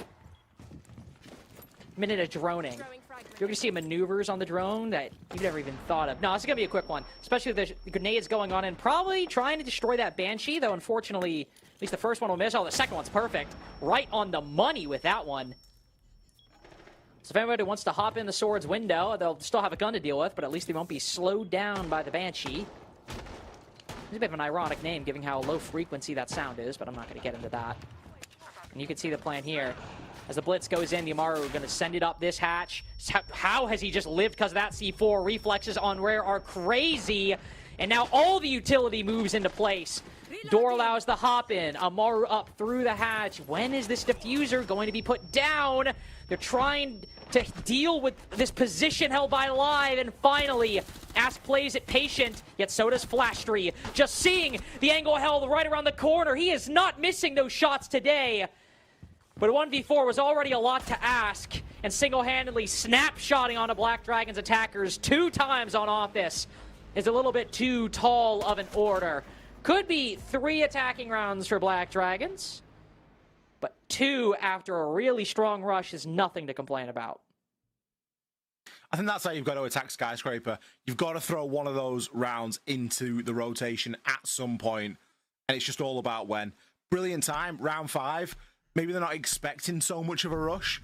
Minute of droning. You're going to see maneuvers on the drone that you've never even thought of. No, this is going to be a quick one, especially with the grenades going on and probably trying to destroy that Banshee, though unfortunately, at least the first one will miss. Oh, the second one's perfect. Right on the money with that one. So if anybody wants to hop in the Sword's window, they'll still have a gun to deal with, but at least they won't be slowed down by the Banshee. It's a bit of an ironic name, given how low frequency that sound is, but I'm not going to get into that. And you can see the plan here. As the blitz goes in, the Amaru are going to send it up this hatch. How has he just lived because of that C4? Reflexes on Rare are crazy. And now all the utility moves into place. Door allows the hop in. Amaru up through the hatch. When is this diffuser going to be put down? They're trying to deal with this position held by Live. And finally, Ask plays it patient, yet so does Flashtree. Just seeing the angle held right around the corner. He is not missing those shots today. But 1v4 was already a lot to ask, and single-handedly snapshotting onto Black Dragon's attackers 2 times on office is a little bit too tall of an order. Could be 3 attacking rounds for Black Dragons, but 2 after a really strong rush is nothing to complain about. I think that's how you've got to attack Skyscraper. You've got to throw one of those rounds into the rotation at some point, and it's just all about when. Brilliant time, round 5. Maybe they're not expecting so much of a rush.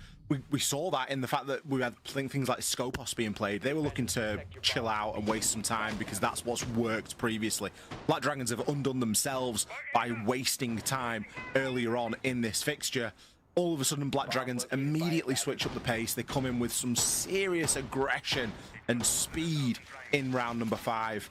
We saw that in the fact that we had things like Scopos being played. They were looking to chill out and waste some time because that's what's worked previously. Black Dragons have undone themselves by wasting time earlier on in this fixture. All of a sudden, Black Dragons immediately switch up the pace. They come in with some serious aggression and speed in round number 5.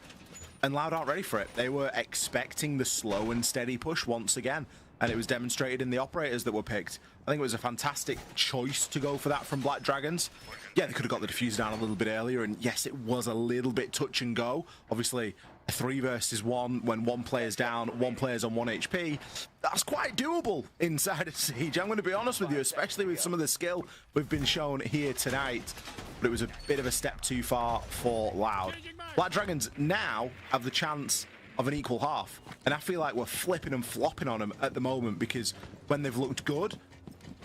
And Loud aren't ready for it. They were expecting the slow and steady push once again. And it was demonstrated in the operators that were picked. I think it was a fantastic choice to go for that from Black Dragons. Yeah, they could have got the diffuser down a little bit earlier, and yes, it was a little bit touch and go. Obviously, a 3 versus 1 when one player's down, one player's on 1 HP. That's quite doable inside of Siege. I'm going to be honest with you, especially with some of the skill we've been shown here tonight. But it was a bit of a step too far for Loud. Black Dragons now have the chance of an equal half. And I feel like we're flipping and flopping on them at the moment because when they've looked good,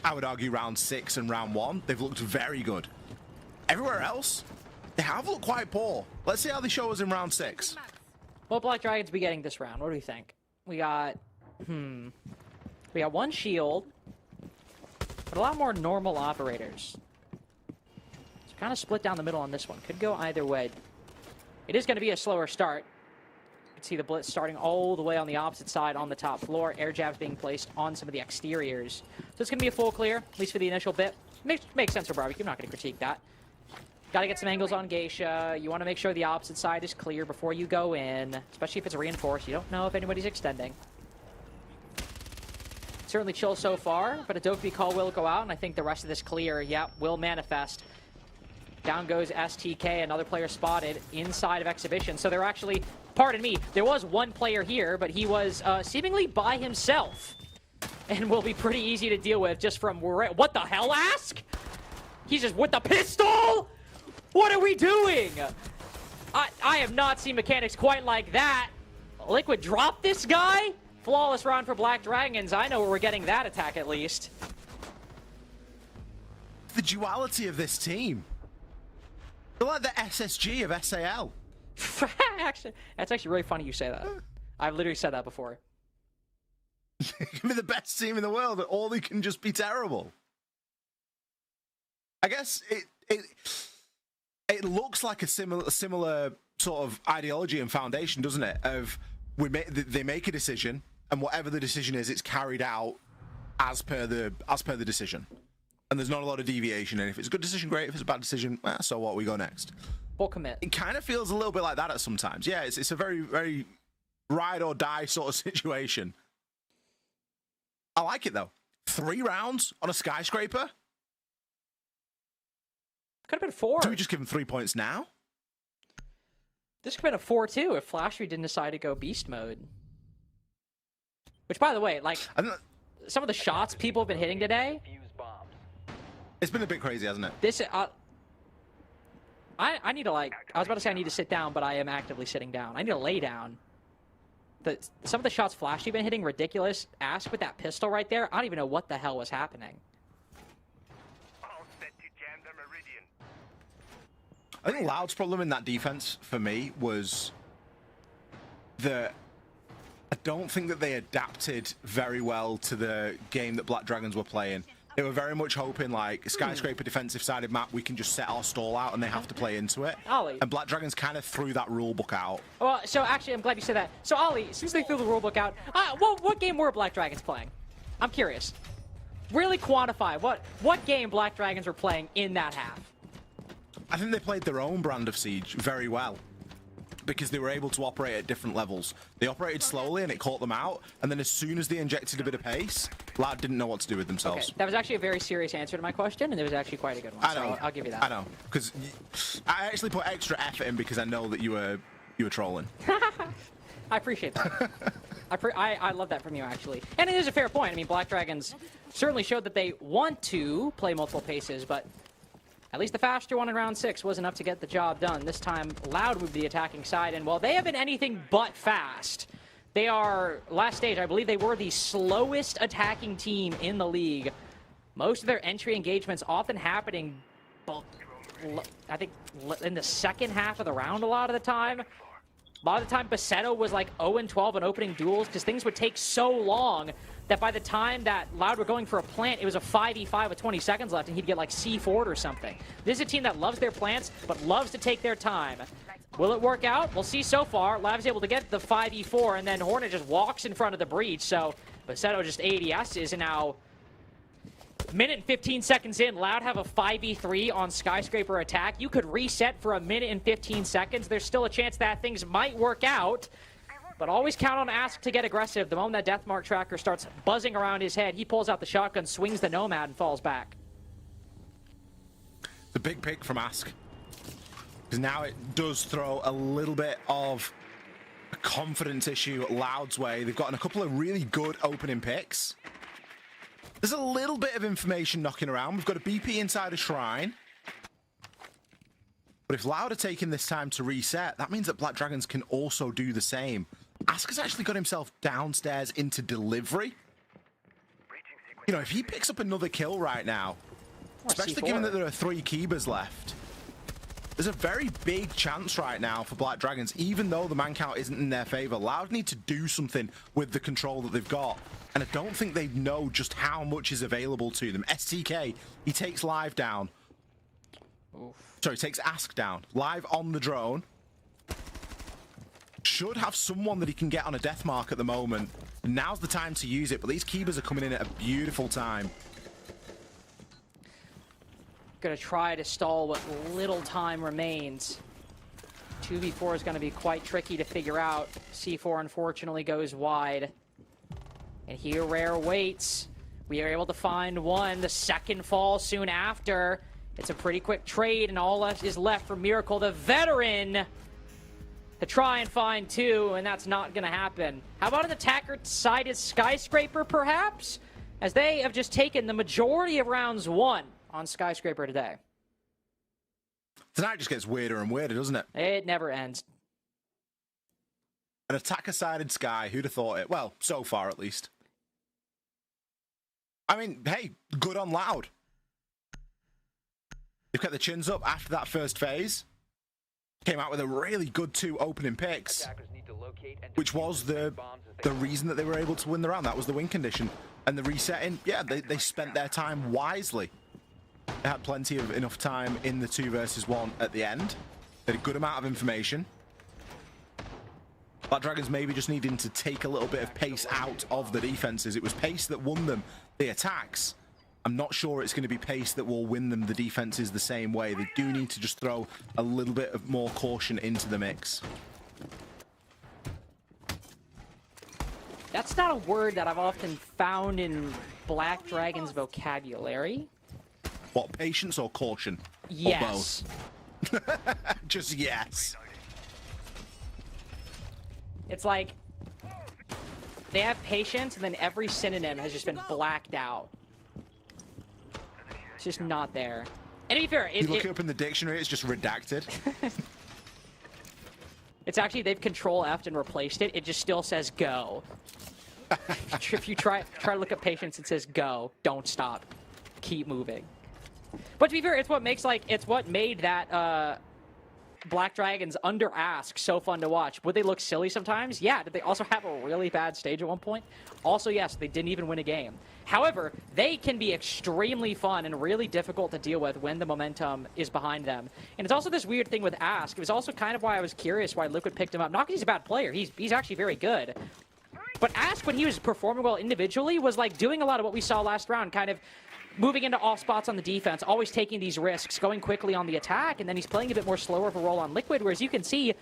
I would argue round 6 and round 1, they've looked very good. Everywhere else, they have looked quite poor. Let's see how they show us in round 6. Well, Black Dragons be getting this round. What do we think? We got, we got 1 shield, but a lot more normal operators. So kind of split down the middle on this one. Could go either way. It is going to be a slower start. You can see the blitz starting all the way on the opposite side on the top floor. Air jabs being placed on some of the exteriors. So it's going to be a full clear, at least for the initial bit. Makes sense for Barbecue. I'm not going to critique that. Got to get some angles on Geisha. You want to make sure the opposite side is clear before you go in, especially if it's reinforced. You don't know if anybody's extending. Certainly chill so far, but a Dokkaebi call will go out, and I think the rest of this clear, yeah, will manifest. Down goes STK, another player spotted inside of Exhibition. So they're actually, pardon me, there was one player here, but he was seemingly by himself. And will be pretty easy to deal with just from, what the hell, Ask? He's just with the pistol? What are we doing? I have not seen mechanics quite like that. Liquid drop this guy? Flawless round for Black Dragons. I know where we're getting that attack at least. The duality of this team. They're like the SSG of SAL. Actually, that's actually really funny you say that. I've literally said that before. Give me the best team in the world, or they can just be terrible. I guess it looks like a similar sort of ideology and foundation, doesn't it? Of they make a decision, and whatever the decision is, it's carried out as per the decision. And there's not a lot of deviation. And if it's a good decision, great. If it's a bad decision, so what? We go next. Full commit. It kind of feels a little bit like that at sometimes. Yeah, it's a very, very ride or die sort of situation. I like it though. 3 rounds on a skyscraper. Could have been 4. Do we just give him 3 points now? This could have been a 4-2 if Flashery didn't decide to go beast mode. Which, by the way, like, some of the shots people have been hitting today. It's been a bit crazy, hasn't it? This, I need to, like, I was about to say I need to sit down, but I am actively sitting down. I need to lay down. Some of the shots Flashy been hitting, ridiculous. Ask with that pistol right there. I don't even know what the hell was happening. I think Loud's problem in that defense for me was that I don't think that they adapted very well to the game that Black Dragons were playing. They were very much hoping, like, skyscraper defensive-sided map, we can just set our stall out and they have to play into it. Ollie. And Black Dragons kind of threw that rulebook out. Well, so actually, I'm glad you said that. So, Ollie, since they threw the rulebook out, what game were Black Dragons playing? I'm curious. Really quantify what game Black Dragons were playing in that half. I think they played their own brand of Siege very well because they were able to operate at different levels. They operated slowly and it caught them out, and then as soon as they injected a bit of pace, Loud didn't know what to do with themselves. Okay, that was actually a very serious answer to my question, and it was actually quite a good one. I know. So I'll give you that. I know, because I actually put extra effort in because I know that you were trolling. I appreciate that. I love that from you, actually. And it is a fair point. I mean, Black Dragons certainly showed that they want to play multiple paces, but at least the faster one in round 6 was enough to get the job done. This time, Loud moved the attacking side, and while they have been anything but fast, they are, last stage, I believe they were the slowest attacking team in the league. Most of their entry engagements often happening, I think, in the second half of the round a lot of the time. A lot of the time, Basetto was like 0-12 in opening duels because things would take so long that by the time that Loud were going for a plant, it was a 5v5 with 20 seconds left, and he'd get like C4'd or something. This is a team that loves their plants, but loves to take their time. Will it work out? We'll see so far. Lav's able to get the 5v4, and then Hornet just walks in front of the breach, so Basetto just ADS's, and now minute and 15 seconds in, Loud have a 5v3 on Skyscraper attack. You could reset for a minute and 15 seconds. There's still a chance that things might work out. But always count on Ask to get aggressive. The moment that Deathmark tracker starts buzzing around his head, he pulls out the shotgun, swings the Nomad, and falls back. The big pick from Ask. Because now it does throw a little bit of a confidence issue Loud's way. They've gotten a couple of really good opening picks. There's a little bit of information knocking around. We've got a BP inside a shrine. But if Loud are taking this time to reset, that means that Black Dragons can also do the same. Ask has actually got himself downstairs into delivery. You know, if he picks up another kill right now, especially given that there are 3 Keybers left, there's a very big chance right now for Black Dragons, even though the man count isn't in their favor. Loud need to do something with the control that they've got. And I don't think they know just how much is available to them. STK, he takes Live down. Oof. Sorry, takes Ask down. Live on the drone. Should have someone that he can get on a death mark at the moment. Now's the time to use it, but these Keybers are coming in at a beautiful time. Gonna try to stall what little time remains. 2v4 is gonna be quite tricky to figure out. C4 unfortunately goes wide. And here Rare waits. We are able to find one. The second falls soon after. It's a pretty quick trade, and all that is left for Miracle, the veteran, to try and find 2, and that's not going to happen. How about an attacker-sided Skyscraper, perhaps? As they have just taken the majority of rounds 1 on Skyscraper today. Tonight just gets weirder and weirder, doesn't it? It never ends. An attacker-sided Sky, who'd have thought it? Well, so far at least. I mean, hey, good on Loud. They've kept the chins up after that first phase. Came out with a really good 2 opening picks, which was the reason that they were able to win the round. That was the win condition. And the resetting, yeah, they spent their time wisely. They had plenty of enough time in the 2 versus 1 at the end. They had a good amount of information. Black Dragons maybe just needing to take a little bit of pace out of the defenses. It was pace that won them the attacks. I'm not sure it's going to be pace that will win them the defenses the same way. They do need to just throw a little bit of more caution into the mix. That's not a word that I've often found in Black Dragon's vocabulary. What, patience or caution? Yes. Or both? Just yes. It's like they have patience, and then every synonym has just been blacked out. It's just not there. And to be fair, you look it up in the dictionary, it's just redacted. It's actually, they've Control F and replaced it. It just still says go. If you try to look up patience, it says go. Don't stop. Keep moving. But to be fair, it's what makes it's what made that Black Dragons under Ask so fun to watch. Would they look silly sometimes? Yeah. Did they also have a really bad stage at one point? Also, yes, they didn't even win a game. However, they can be extremely fun and really difficult to deal with when the momentum is behind them. And it's also this weird thing with Ask. It was also kind of why I was curious why Liquid picked him up. Not because he's a bad player. He's actually very good. But Ask, when he was performing well individually, was like doing a lot of what we saw last round, kind of moving into off spots on the defense, always taking these risks, going quickly on the attack, and then he's playing a bit more slower of a role on Liquid, whereas you can see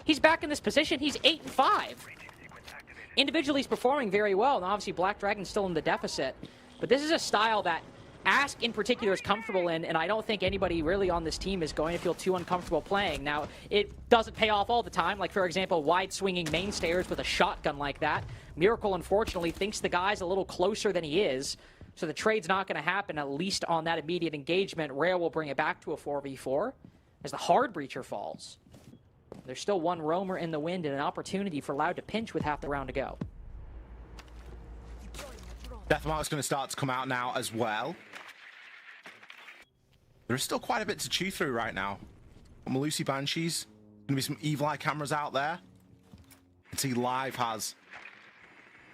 he's back in this position. He's 8-5. Individually, he's performing very well, and obviously Black Dragon's still in the deficit. But this is a style that Ask in particular is comfortable in, and I don't think anybody really on this team is going to feel too uncomfortable playing. Now, it doesn't pay off all the time, like, for example, wide-swinging main stairs with a shotgun like that. Miracle, unfortunately, thinks the guy's a little closer than he is, so the trade's not going to happen, at least on that immediate engagement. Rare will bring it back to a 4v4 as the hard breacher falls. There's still one roamer in the wind and an opportunity for Loud to pinch with half the round to go. Deathmark's going to start to come out now as well. There is still quite a bit to chew through right now. Malusi Banshees, going to be some evil eye cameras out there. You can see Live has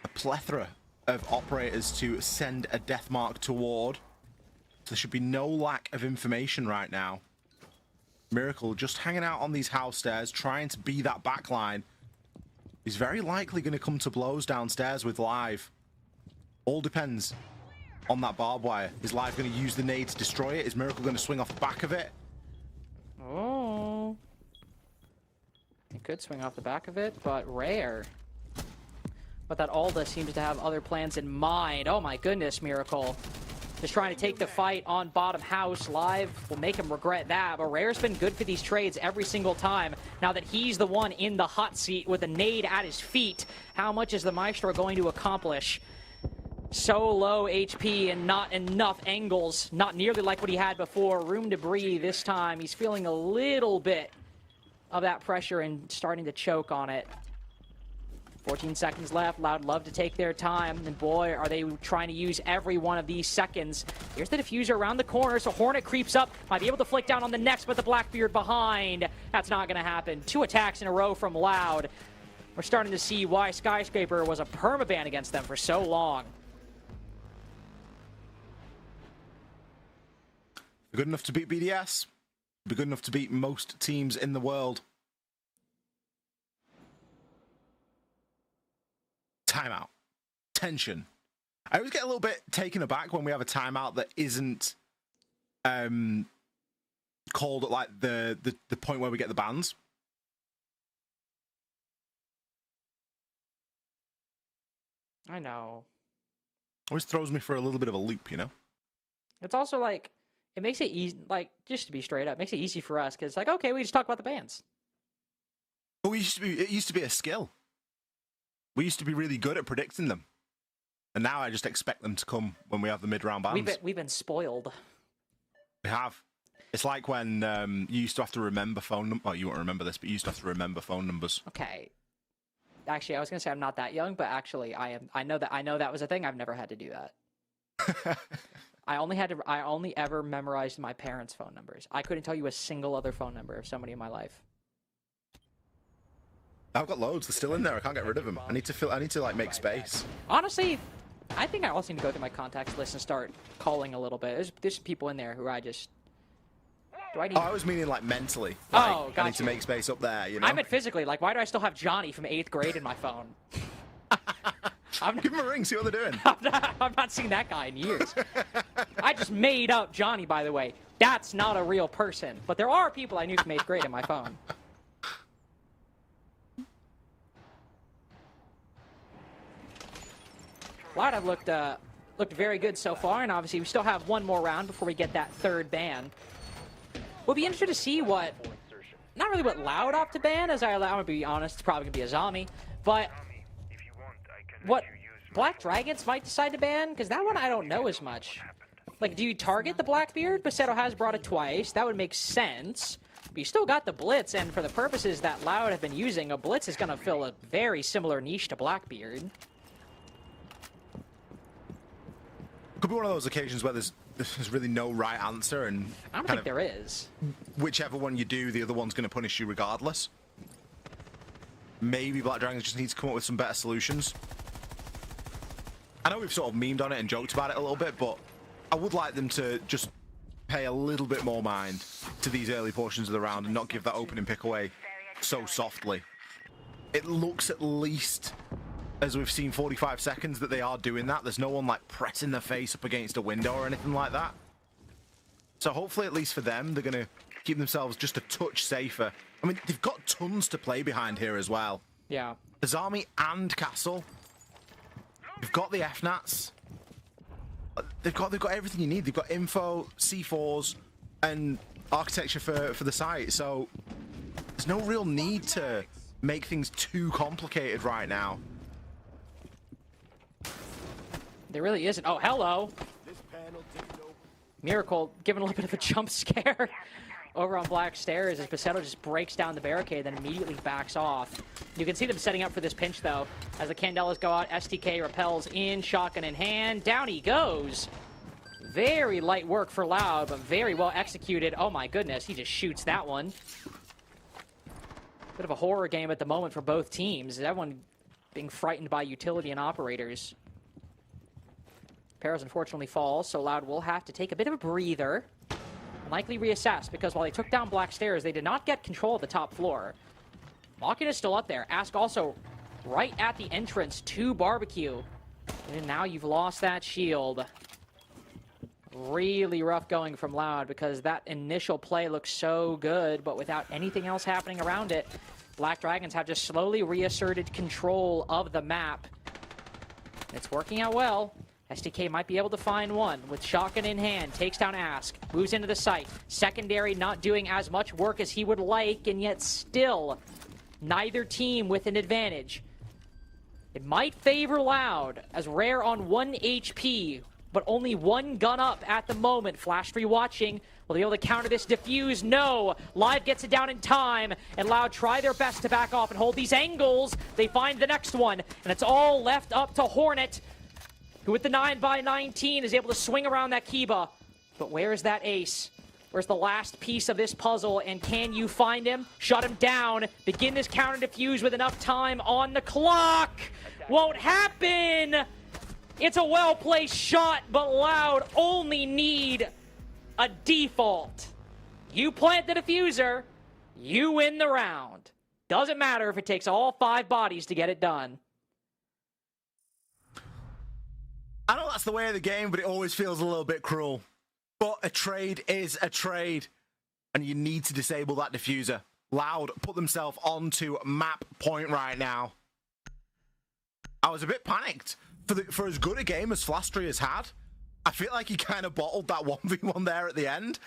a plethora of operators to send a Deathmark toward. So there should be no lack of information right now. Miracle just hanging out on these house stairs, trying to be that backline. He's very likely going to come to blows downstairs with Live. All depends on that barbed wire. Is Live going to use the nade to destroy it? Is Miracle going to swing off the back of it? Oh. He could swing off the back of it, but Rare. But that Alda seems to have other plans in mind. Oh my goodness, Miracle. just trying to take the fight on bottom house. Live will make him regret that, but Rare's been good for these trades every single time. Now that he's the one in the hot seat with a nade at his feet, how much is the Maestro going to accomplish? So low HP and not enough angles, not nearly like what he had before. Room to breathe this time. He's feeling a little bit of that pressure and starting to choke on it. 14 seconds left. Loud love to take their time, and boy, are they trying to use every one of these seconds. Here's the diffuser around the corner, so Hornet creeps up, might be able to flick down on the next, but the Blackbeard behind. That's not going to happen. 2 attacks in a row from Loud. We're starting to see why Skyscraper was a permaban against them for so long. Good enough to beat BDS. Be good enough to beat most teams in the world. Timeout. Tension. I always get a little bit taken aback when we have a timeout that isn't called at like the point where we get the bans. I know. Always throws me for a little bit of a loop, you know? It's also like, it makes it easy, like, just to be straight up, makes it easy for us, because it's like, okay, we just talk about the bans. But it used to be a skill. We used to be really good at predicting them. And now I just expect them to come when we have the mid-round bans. We've been spoiled. We have. It's like when you used to have to remember phone numbers. Well, you won't remember this, but you used to have to remember phone numbers. Okay. Actually, I was going to say I'm not that young, but actually I am. I know that was a thing. I've never had to do that. I only ever memorized my parents' phone numbers. I couldn't tell you a single other phone number of somebody in my life. I've got loads. They're still in there. I can't get rid of them. I need to like make space. Honestly, I think I also need to go through my contacts list and start calling a little bit. There's people in there who I just. Do I need? Oh, I was meaning like mentally. Like, oh, gotcha. I need to make space up there. You know. I meant physically. Like, why do I still have Johnny from 8th grade in my phone? Give him a ring. See what they're doing. I've not seen that guy in years. I just made up Johnny, by the way. That's not a real person. But there are people I knew from 8th grade in my phone. Loud have looked very good so far, and obviously we still have one more round before we get that third ban. We'll be interested to see what, not really what Loud opt to ban, as I'm going to be honest, it's probably going to be a zombie, but what Black Dragons might decide to ban, because that one I don't know as much. Like, do you target the Blackbeard? Basetto has brought it twice. That would make sense. But you still got the Blitz, and for the purposes that Loud have been using, a Blitz is going to fill a very similar niche to Blackbeard. Could be one of those occasions where there's really no right answer, and I don't think there is. Whichever one you do, the other one's going to punish you regardless. Maybe Black Dragons just need to come up with some better solutions. I know we've sort of memed on it and joked about it a little bit, but I would like them to just pay a little bit more mind to these early portions of the round and not give that opening pick away so softly. It looks at least, as we've seen 45 seconds, that they are doing that. There's no one like pressing their face up against a window or anything like that. So hopefully, at least for them, they're going to keep themselves just a touch safer. I mean, they've got tons to play behind here as well. Yeah. There's Army and Castle. They've got the FNATs. They've got everything you need. They've got info, C4s, and architecture for the site. So there's no real need to make things too complicated right now. There really isn't. Oh, hello. Miracle giving a little bit of a jump scare over on Black Stairs as Basetto just breaks down the barricade, then immediately backs off. You can see them setting up for this pinch, though. As the Candelas go out, STK repels in, shotgun in hand. Down he goes. Very light work for Loud, but very well executed. Oh my goodness, he just shoots that one. Bit of a horror game at the moment for both teams. Everyone being frightened by utility and operators. Peros unfortunately falls, so Loud will have to take a bit of a breather. Likely reassess, because while they took down Black Stairs, they did not get control of the top floor. Malkin is still up there. Ask also right at the entrance to Barbecue. And now you've lost that shield. Really rough going from Loud, because that initial play looks so good, but without anything else happening around it, Black Dragons have just slowly reasserted control of the map. It's working out well. SDK might be able to find one with shotgun in hand, takes down Ask, moves into the site. Secondary not doing as much work as he would like, and yet still neither team with an advantage. It might favor Loud, as Rare on 1 HP, but only 1 gun up at the moment. Flash 3 watching. Will they be able to counter this defuse? No. Live gets it down in time, and Loud try their best to back off and hold these angles. They find the next one, and it's all left up to Hornet, who with the 9x19 is able to swing around that Kiba. But where is that ace? Where's the last piece of this puzzle, and can you find him? Shut him down. Begin this counter defuse with enough time on the clock. Won't happen. It's a well-placed shot, but Loud only need a default. You plant the diffuser, you win the round. Doesn't matter if it takes all 5 bodies to get it done. I know that's the way of the game, but it always feels a little bit cruel. But a trade is a trade, and you need to disable that diffuser. Loud put themselves onto map point right now. I was a bit panicked. For as good a game as Flastry has had, I feel like he kind of bottled that 1v1 there at the end.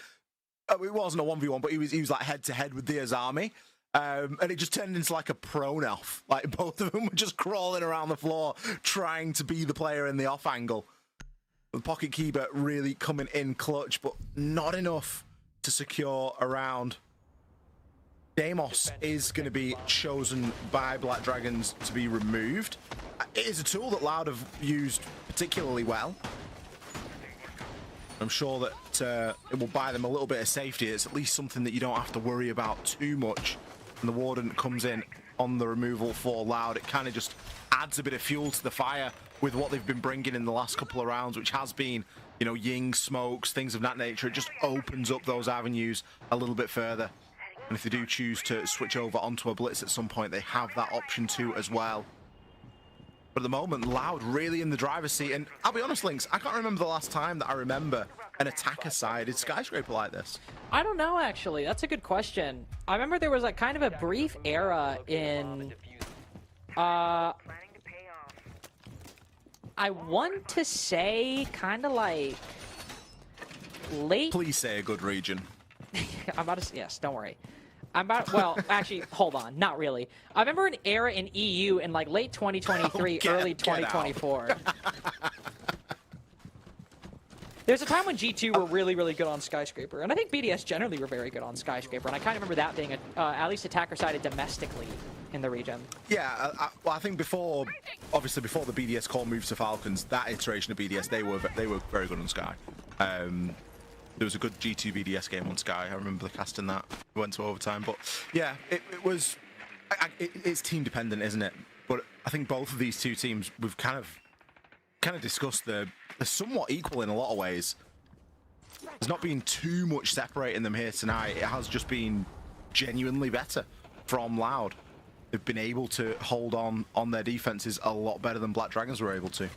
It wasn't a 1v1, but he was like head-to-head with the Azami. And it just turned into like a prone-off. Like both of them were just crawling around the floor, trying to be the player in the off angle. The Pocket Kiba really coming in clutch, but not enough to secure a round. Deimos is going to be chosen by Black Dragons to be removed. It is a tool that Loud have used particularly well. I'm sure that it will buy them a little bit of safety. It's at least something that you don't have to worry about too much. And the Warden comes in on the removal for Loud. It kind of just adds a bit of fuel to the fire with what they've been bringing in the last couple of rounds, which has been, you know, Ying, smokes, things of that nature. It just opens up those avenues a little bit further. And if they do choose to switch over onto a blitz at some point, they have that option too as well. But at the moment, Loud really in the driver's seat. And I'll be honest, Lynx, I can't remember the last time that I remember an attacker-sided skyscraper like this. I don't know, actually. That's a good question. I remember there was like kind of a brief era in... I want to say kind of like late... Please say a good region. I'm about to... Yes, don't worry. Well, actually, hold on. Not really. I remember an era in EU in like late 2023, early 2024. There's a time when G2 were really, really good on Skyscraper, and I think BDS generally were very good on Skyscraper, and I kind of remember that being at least attacker-sided domestically in the region. Yeah, well, I think obviously before the BDS call moved to Falcons, that iteration of BDS, they were very good on Sky. There was a good G2 BDS game on Sky. I remember the casting that. We went to overtime, but yeah, it was. It's team dependent, isn't it? But I think both of these two teams, we've kind of discussed they're somewhat equal in a lot of ways. There's not been too much separating them here tonight. It has just been genuinely better from Loud. They've been able to hold on their defenses a lot better than Black Dragons were able to.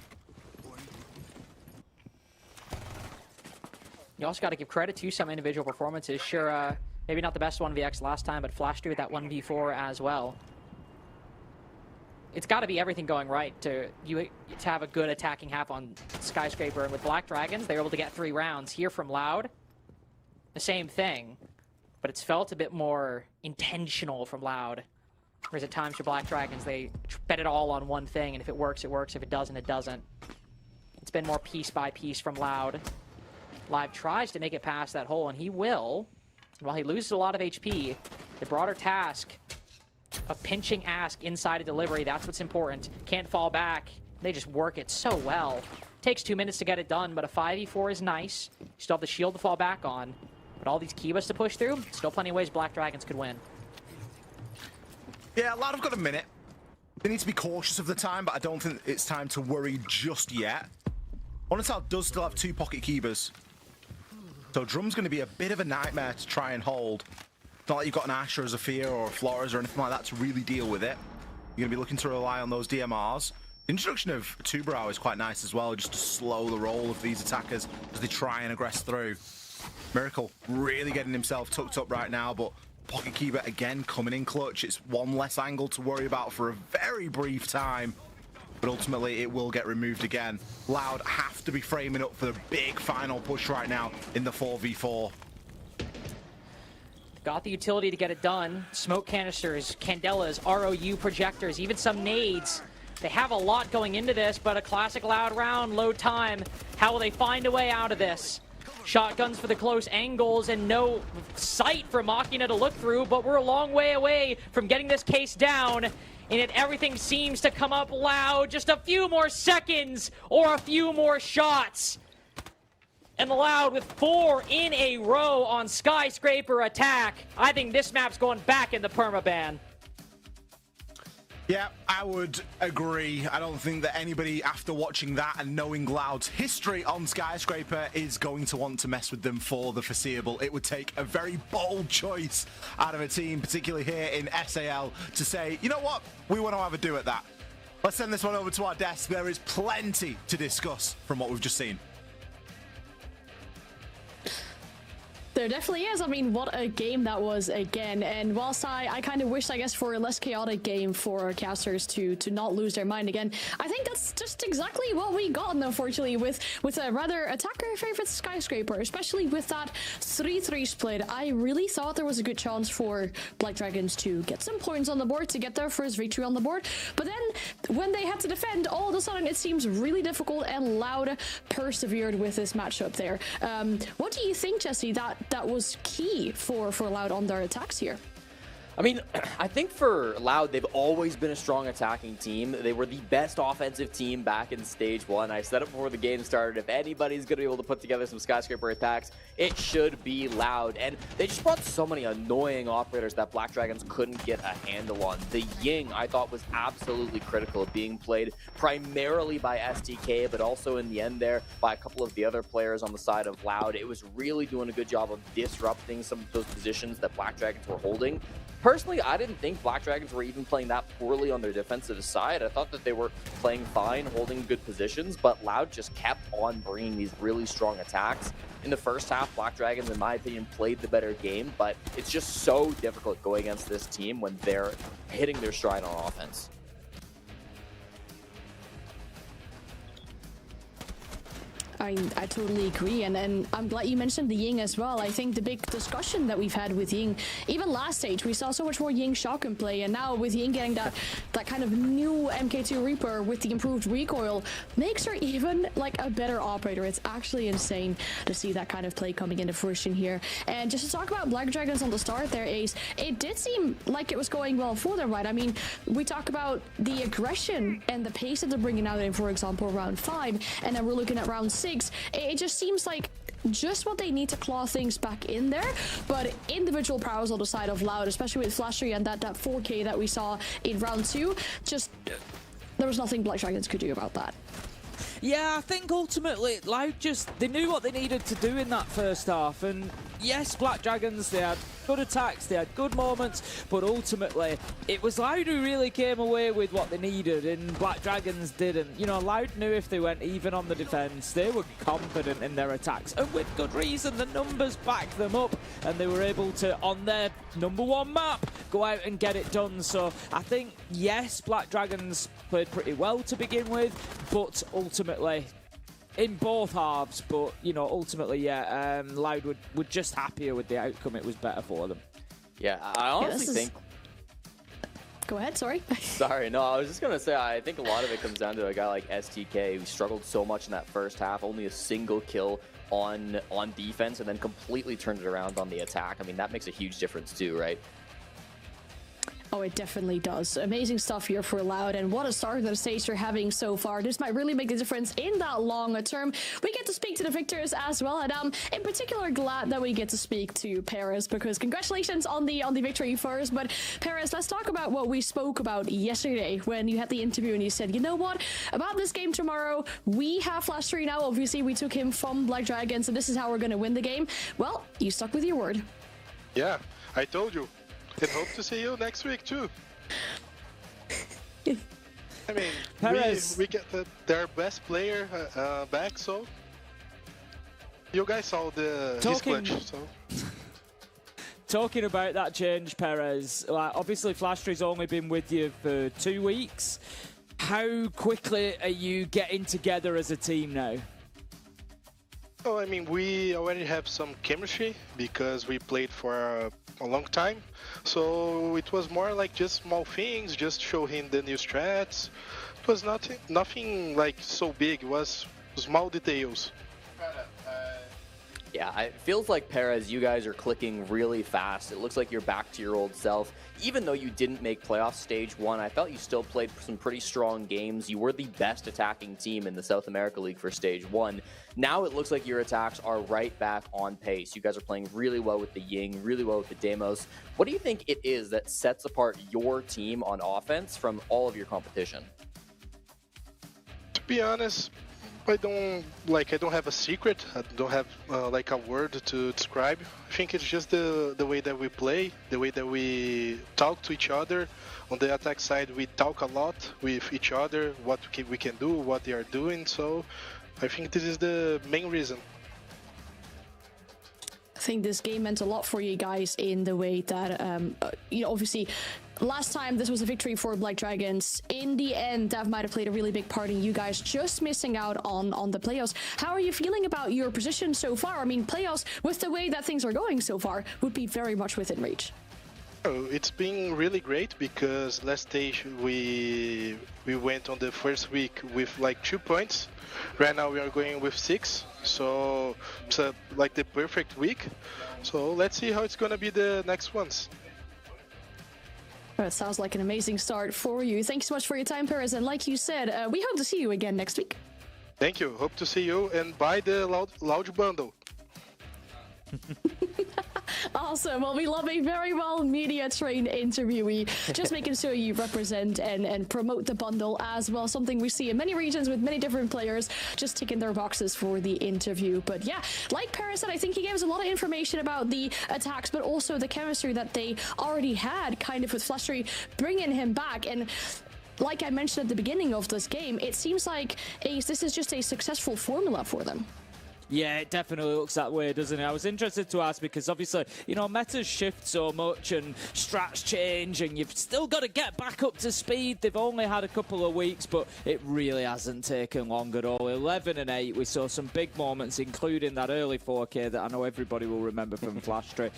You also got to give credit to some individual performances. Sure, maybe not the best 1vx last time, but Flash 3 with that 1v4 as well. It's got to be everything going right to have a good attacking half on Skyscraper. And with Black Dragons, they were able to get 3 rounds. Here from Loud, the same thing, but it's felt a bit more intentional from Loud. Whereas at times for Black Dragons, they bet it all on one thing, and if it works, it works. If it doesn't, it doesn't. It's been more piece by piece from Loud. Live tries to make it past that hole, and he will. While he loses a lot of HP, the broader task of pinching Ask inside a delivery, that's what's important. Can't fall back. They just work it so well. Takes 2 minutes to get it done, but a 5v4 is nice. You still have the shield to fall back on. But all these Kibas to push through, still plenty of ways Black Dragons could win. Yeah, Loud have got a minute. They need to be cautious of the time, but I don't think it's time to worry just yet. Onatal does still have 2 pocket Kibas. So Drum's going to be a bit of a nightmare to try and hold. It's not like you've got an Asher as a Fear or a Flores or anything like that to really deal with it. You're going to be looking to rely on those DMRs. The introduction of Tubarao is quite nice as well, just to slow the roll of these attackers as they try and aggress through. Miracle really getting himself tucked up right now, but Pocket Kiba again coming in clutch. It's one less angle to worry about for a very brief time. but ultimately it will get removed again. Loud have to be framing up for the big final push right now in the 4v4. Got the utility to get it done. Smoke canisters, candelas, ROU projectors, even some nades. They have a lot going into this, but a classic Loud round, low time. How will they find a way out of this? Shotguns for the close angles and no sight for Machina to look through, but we're a long way away from getting this case down. And yet everything seems to come up Loud. Just a few more seconds or a few more shots. And Loud with 4 in a row on Skyscraper attack. I think this map's going back in the permaban. Yeah, I would agree. I don't think that anybody, after watching that and knowing Loud's history on Skyscraper, is going to want to mess with them for the foreseeable. It would take a very bold choice out of a team, particularly here in SAL, to say, you know what, we want to have a do at that. Let's send this one over to our desk. There is plenty to discuss from what we've just seen. There definitely is. I mean, what a game that was again. And whilst I kind of wished, I guess, for a less chaotic game for our casters to not lose their mind again, I think that's just exactly what we got, unfortunately, with a rather attacker-favorite Skyscraper, especially with that 3-3 split. I really thought there was a good chance for Black Dragons to get some points on the board, to get their first victory on the board. But then, when they had to defend, all of a sudden it seems really difficult, and Loud persevered with this matchup there. What do you think, Jesse, that was key for Loud on their attacks here? I mean, I think for Loud, they've always been a strong attacking team. They were the best offensive team back in Stage 1. I said it before the game started, if anybody's going to be able to put together some Skyscraper attacks, it should be Loud. And they just brought so many annoying operators that Black Dragons couldn't get a handle on. The Ying, I thought, was absolutely critical, being played primarily by STK, but also in the end there by a couple of the other players on the side of Loud. It was really doing a good job of disrupting some of those positions that Black Dragons were holding. Personally, I didn't think Black Dragons were even playing that poorly on their defensive side. I thought that they were playing fine, holding good positions, but Loud just kept on bringing these really strong attacks. In the first half, Black Dragons, in my opinion, played the better game, but it's just so difficult going against this team when they're hitting their stride on offense. I totally agree, and I'm glad you mentioned the Ying as well. I think the big discussion that we've had with Ying, even last stage, we saw so much more Ying shotgun play, and now with Ying getting that kind of new MK2 Reaper with the improved recoil, makes her even like a better operator. It's actually insane to see that kind of play coming into fruition here. And just to talk about Black Dragons on the start there, Ace, it did seem like it was going well for them, right? I mean, we talk about the aggression and the pace that they're bringing out in, for example, round 5, and then we're looking at round 6. It just seems like just what they need to claw things back in there, but individual prowess on the side of Loud, especially with Flashery and that 4K that we saw in round 2, just there was nothing Black Dragons could do about that. Yeah, I think ultimately Loud they knew what they needed to do in that first half, and yes, Black Dragons, they had good attacks, they had good moments, but ultimately it was Loud who really came away with what they needed, and Black Dragons didn't. You know, Loud knew if they went even on the defense, they were confident in their attacks, and with good reason. The numbers backed them up, and they were able to, on their #1 map, go out and get it done. So I think, yes, Black Dragons played pretty well to begin with, but ultimately in both halves, but you know, ultimately, yeah, Loud were just happier with the outcome. It was better for them. Yeah, I honestly think. Go ahead, sorry. Sorry, no, I was just gonna say, I think a lot of it comes down to a guy like STK, who struggled so much in that first half, only a single kill on defense, and then completely turned it around on the attack. I mean, that makes a huge difference too, right? Oh, it definitely does. Amazing stuff here for Loud, and what a start of the stage they're having so far. This might really make a difference in that longer term. We get to speak to the victors as well, and I'm in particular glad that we get to speak to Perez, because congratulations on the victory first. But Perez, let's talk about what we spoke about yesterday when you had the interview and you said, you know what, about this game tomorrow, we have Flash3 now. Obviously, we took him from Black Dragons, and this is how we're going to win the game. Well, you stuck with your word. Yeah, I told you. And hope to see you next week too. I mean, we get their best player back, so you guys saw his glitch. So talking about that change, Perez. Obviously, Flash3's only been with you for 2 weeks. how quickly are you getting together as a team now? Oh, I mean, we already have some chemistry because we played for a long time. So it was more like just small things, just show him the new strats. It was nothing like so big. It was small details. Yeah, it feels like, Perez, you guys are clicking really fast. It looks like you're back to your old self. Even though you didn't make playoffs stage 1, I felt you still played some pretty strong games. You were the best attacking team in the South America League for stage 1. Now it looks like your attacks are right back on pace. You guys are playing really well with the Ying, really well with the Demos. What do you think it is that sets apart your team on offense from all of your competition? To be honest, I don't have a secret. I don't have like a word to describe. I think it's just the way that we play, the way that we talk to each other. On the attack side, we talk a lot with each other, what we can do, what they are doing. So I think this is the main reason. I think this game meant a lot for you guys in the way that, obviously, last time this was a victory for Black Dragons. In the end, that might have played a really big part in you guys just missing out on the playoffs. How are you feeling about your position so far? I mean, playoffs, with the way that things are going so far, would be very much within reach. Oh, it's been really great because last stage we went on the first week with like 2 points. Right now we are going with 6, so it's like the perfect week. So let's see how it's gonna be the next ones. Well, it sounds like an amazing start for you. Thanks so much for your time, Perez. And like you said, we hope to see you again next week. Thank you. Hope to see you and buy the lounge bundle. Awesome. Well, we love a very well media-trained interviewee. Just making sure you represent and promote the bundle as well. Something we see in many regions with many different players just ticking their boxes for the interview. But yeah, like Paris said, I think he gave us a lot of information about the attacks, but also the chemistry that they already had kind of with Flustery bringing him back. And like I mentioned at the beginning of this game, it seems like this is just a successful formula for them. Yeah, it definitely looks that way, doesn't it? I was interested to ask because obviously, metas shift so much and strats change and you've still got to get back up to speed. They've only had a couple of weeks, but it really hasn't taken long at all. 11 and 8, we saw some big moments, including that early 4K that I know everybody will remember from Flashtree.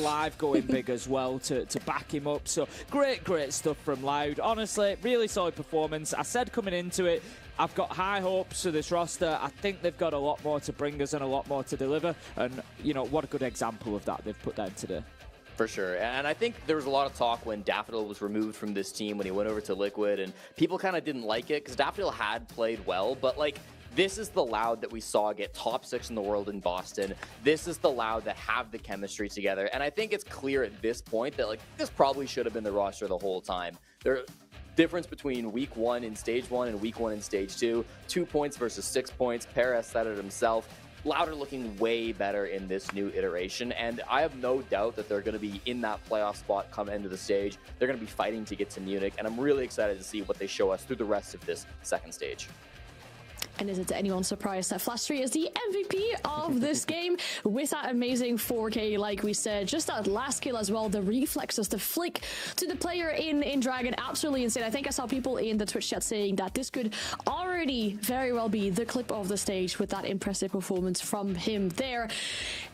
Live going big as well to back him up. So great stuff from Loud. Honestly, really solid performance. I said coming into it, I've got high hopes for this roster. I think they've got a lot more to bring us and a lot more to deliver. And, what a good example of that they've put down today. For sure. And I think there was a lot of talk when Daffodil was removed from this team when he went over to Liquid. And people kind of didn't like it because Daffodil had played well. But, this is the Loud that we saw get top 6 in the world in Boston. This is the Loud that have the chemistry together. And I think it's clear at this point that, this probably should have been the roster the whole time. Difference between week 1 in stage 1 and week 1 in stage 2. 2 points versus 6 points. Perez said it himself. Loud are looking way better in this new iteration, and I have no doubt that they're going to be in that playoff spot come into the stage. They're going to be fighting to get to Munich, and I'm really excited to see what they show us through the rest of this second stage. And is it to anyone's surprise that Flustery is the MVP of this game with that amazing 4K, like we said. Just that last kill as well, the reflexes, the flick to the player in Dragon, absolutely insane. I think I saw people in the Twitch chat saying that this could already very well be the clip of the stage with that impressive performance from him there.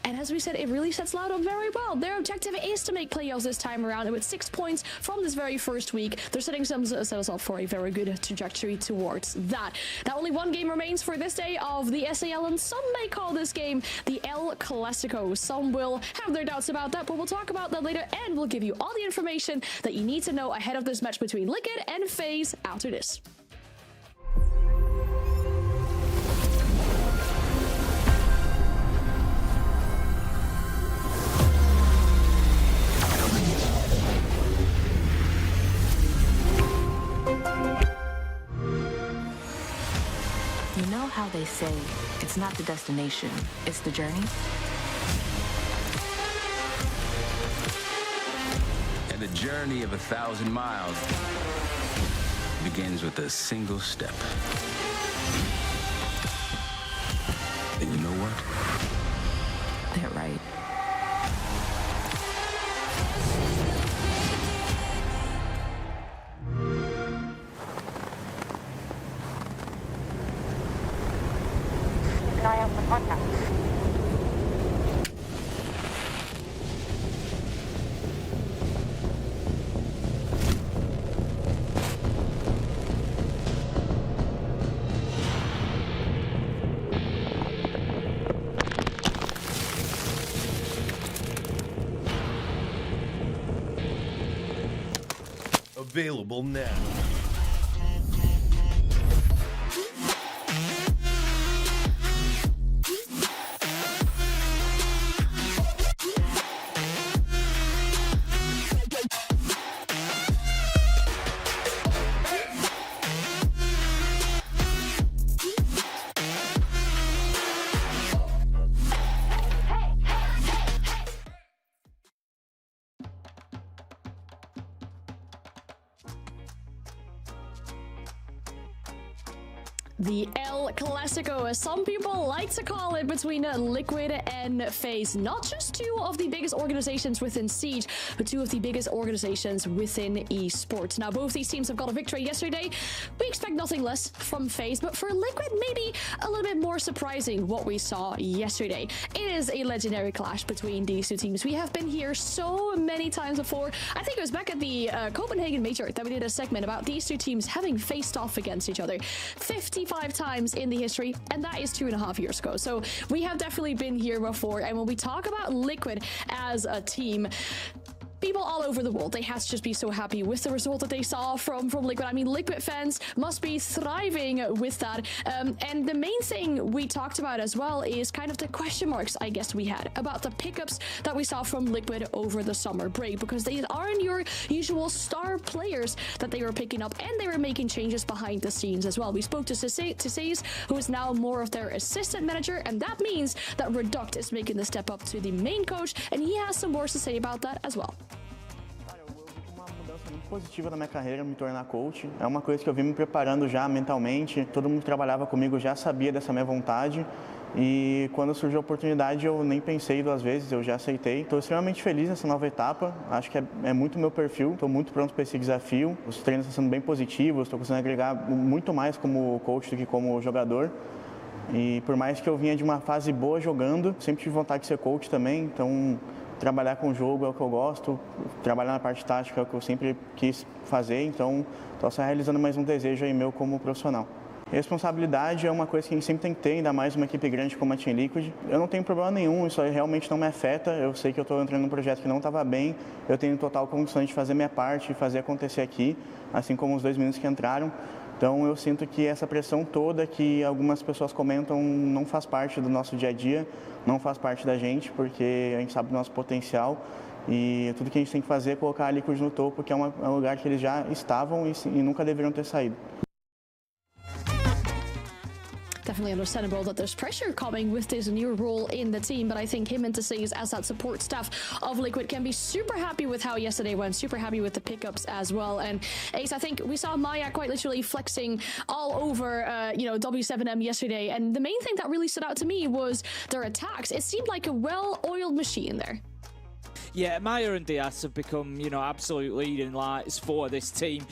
And as we said, it really sets Loud up very well. Their objective is to make playoffs this time around, and with 6 points from this very first week, they're setting themselves up for a very good trajectory towards that. Now, only one game remains for this day of the SAL, and some may call this game the El Clasico. Some will have their doubts about that, but we'll talk about that later, and we'll give you all the information that you need to know ahead of this match between Liquid and FaZe after this. You know how they say, it's not the destination, it's the journey? And the journey of 1,000 miles begins with a single step. And you know what? They're right. Available now. The El Clasico, as some people like to call it, between Liquid and FaZe. Not just two of the biggest organizations within Siege, but two of the biggest organizations within esports. Now, both these teams have got a victory yesterday. We expect nothing less from FaZe, but for Liquid, maybe a little bit more surprising what we saw yesterday. It is a legendary clash between these two teams. We have been here so many times before. I think it was back at the Copenhagen Major that we did a segment about these two teams having faced off against each other 55 times in the history, and that is 2.5 years ago. So we have definitely been here before, and when we talk about Liquid as a team, people all over the world, they have to just be so happy with the result that they saw from Liquid. I mean, Liquid fans must be thriving with that. And the main thing we talked about as well is kind of the question marks, I guess, we had about the pickups that we saw from Liquid over the summer break, because they aren't your usual star players that they were picking up, and they were making changes behind the scenes as well. We spoke to Cesar, who is now more of their assistant manager, and that means that Reduct is making the step up to the main coach, and he has some words to say about that as well. Positiva na minha carreira me tornar coach. É uma coisa que eu vim me preparando já mentalmente. Todo mundo que trabalhava comigo já sabia dessa minha vontade. E quando surgiu a oportunidade, eu nem pensei 2 vezes, eu já aceitei. Estou extremamente feliz nessa nova etapa. Acho que é muito meu perfil. Estou muito pronto para esse desafio. Os treinos estão sendo bem positivos. Estou conseguindo agregar muito mais como coach do que como jogador. E por mais que eu vinha de uma fase boa jogando, sempre tive vontade de ser coach também. Então, trabalhar com o jogo é o que eu gosto, trabalhar na parte tática é o que eu sempre quis fazer, então estou só realizando mais um desejo aí meu como profissional. Responsabilidade é uma coisa que a gente sempre tem que ter, ainda mais uma equipe grande como a Team Liquid. Eu não tenho problema nenhum, isso aí realmente não me afeta, eu sei que eu estou entrando num projeto que não estava bem, eu tenho total condições de fazer minha parte e fazer acontecer aqui, assim como os 2 meninos que entraram. Então eu sinto que essa pressão toda que algumas pessoas comentam não faz parte do nosso dia a dia, não faz parte da gente, porque a gente sabe do nosso potencial e tudo que a gente tem que fazer é colocar a Liquid no topo, que é um lugar que eles já estavam e nunca deveriam ter saído. Definitely understandable that there's pressure coming with this new role in the team, but I think him and Tasees as that support staff of Liquid can be super happy with how yesterday went, super happy with the pickups as well. And Ace, I think we saw Maya quite literally flexing all over, W7M yesterday, and the main thing that really stood out to me was their attacks. It seemed like a well-oiled machine there. Yeah, Maya and Diaz have become, absolute leading lights for this team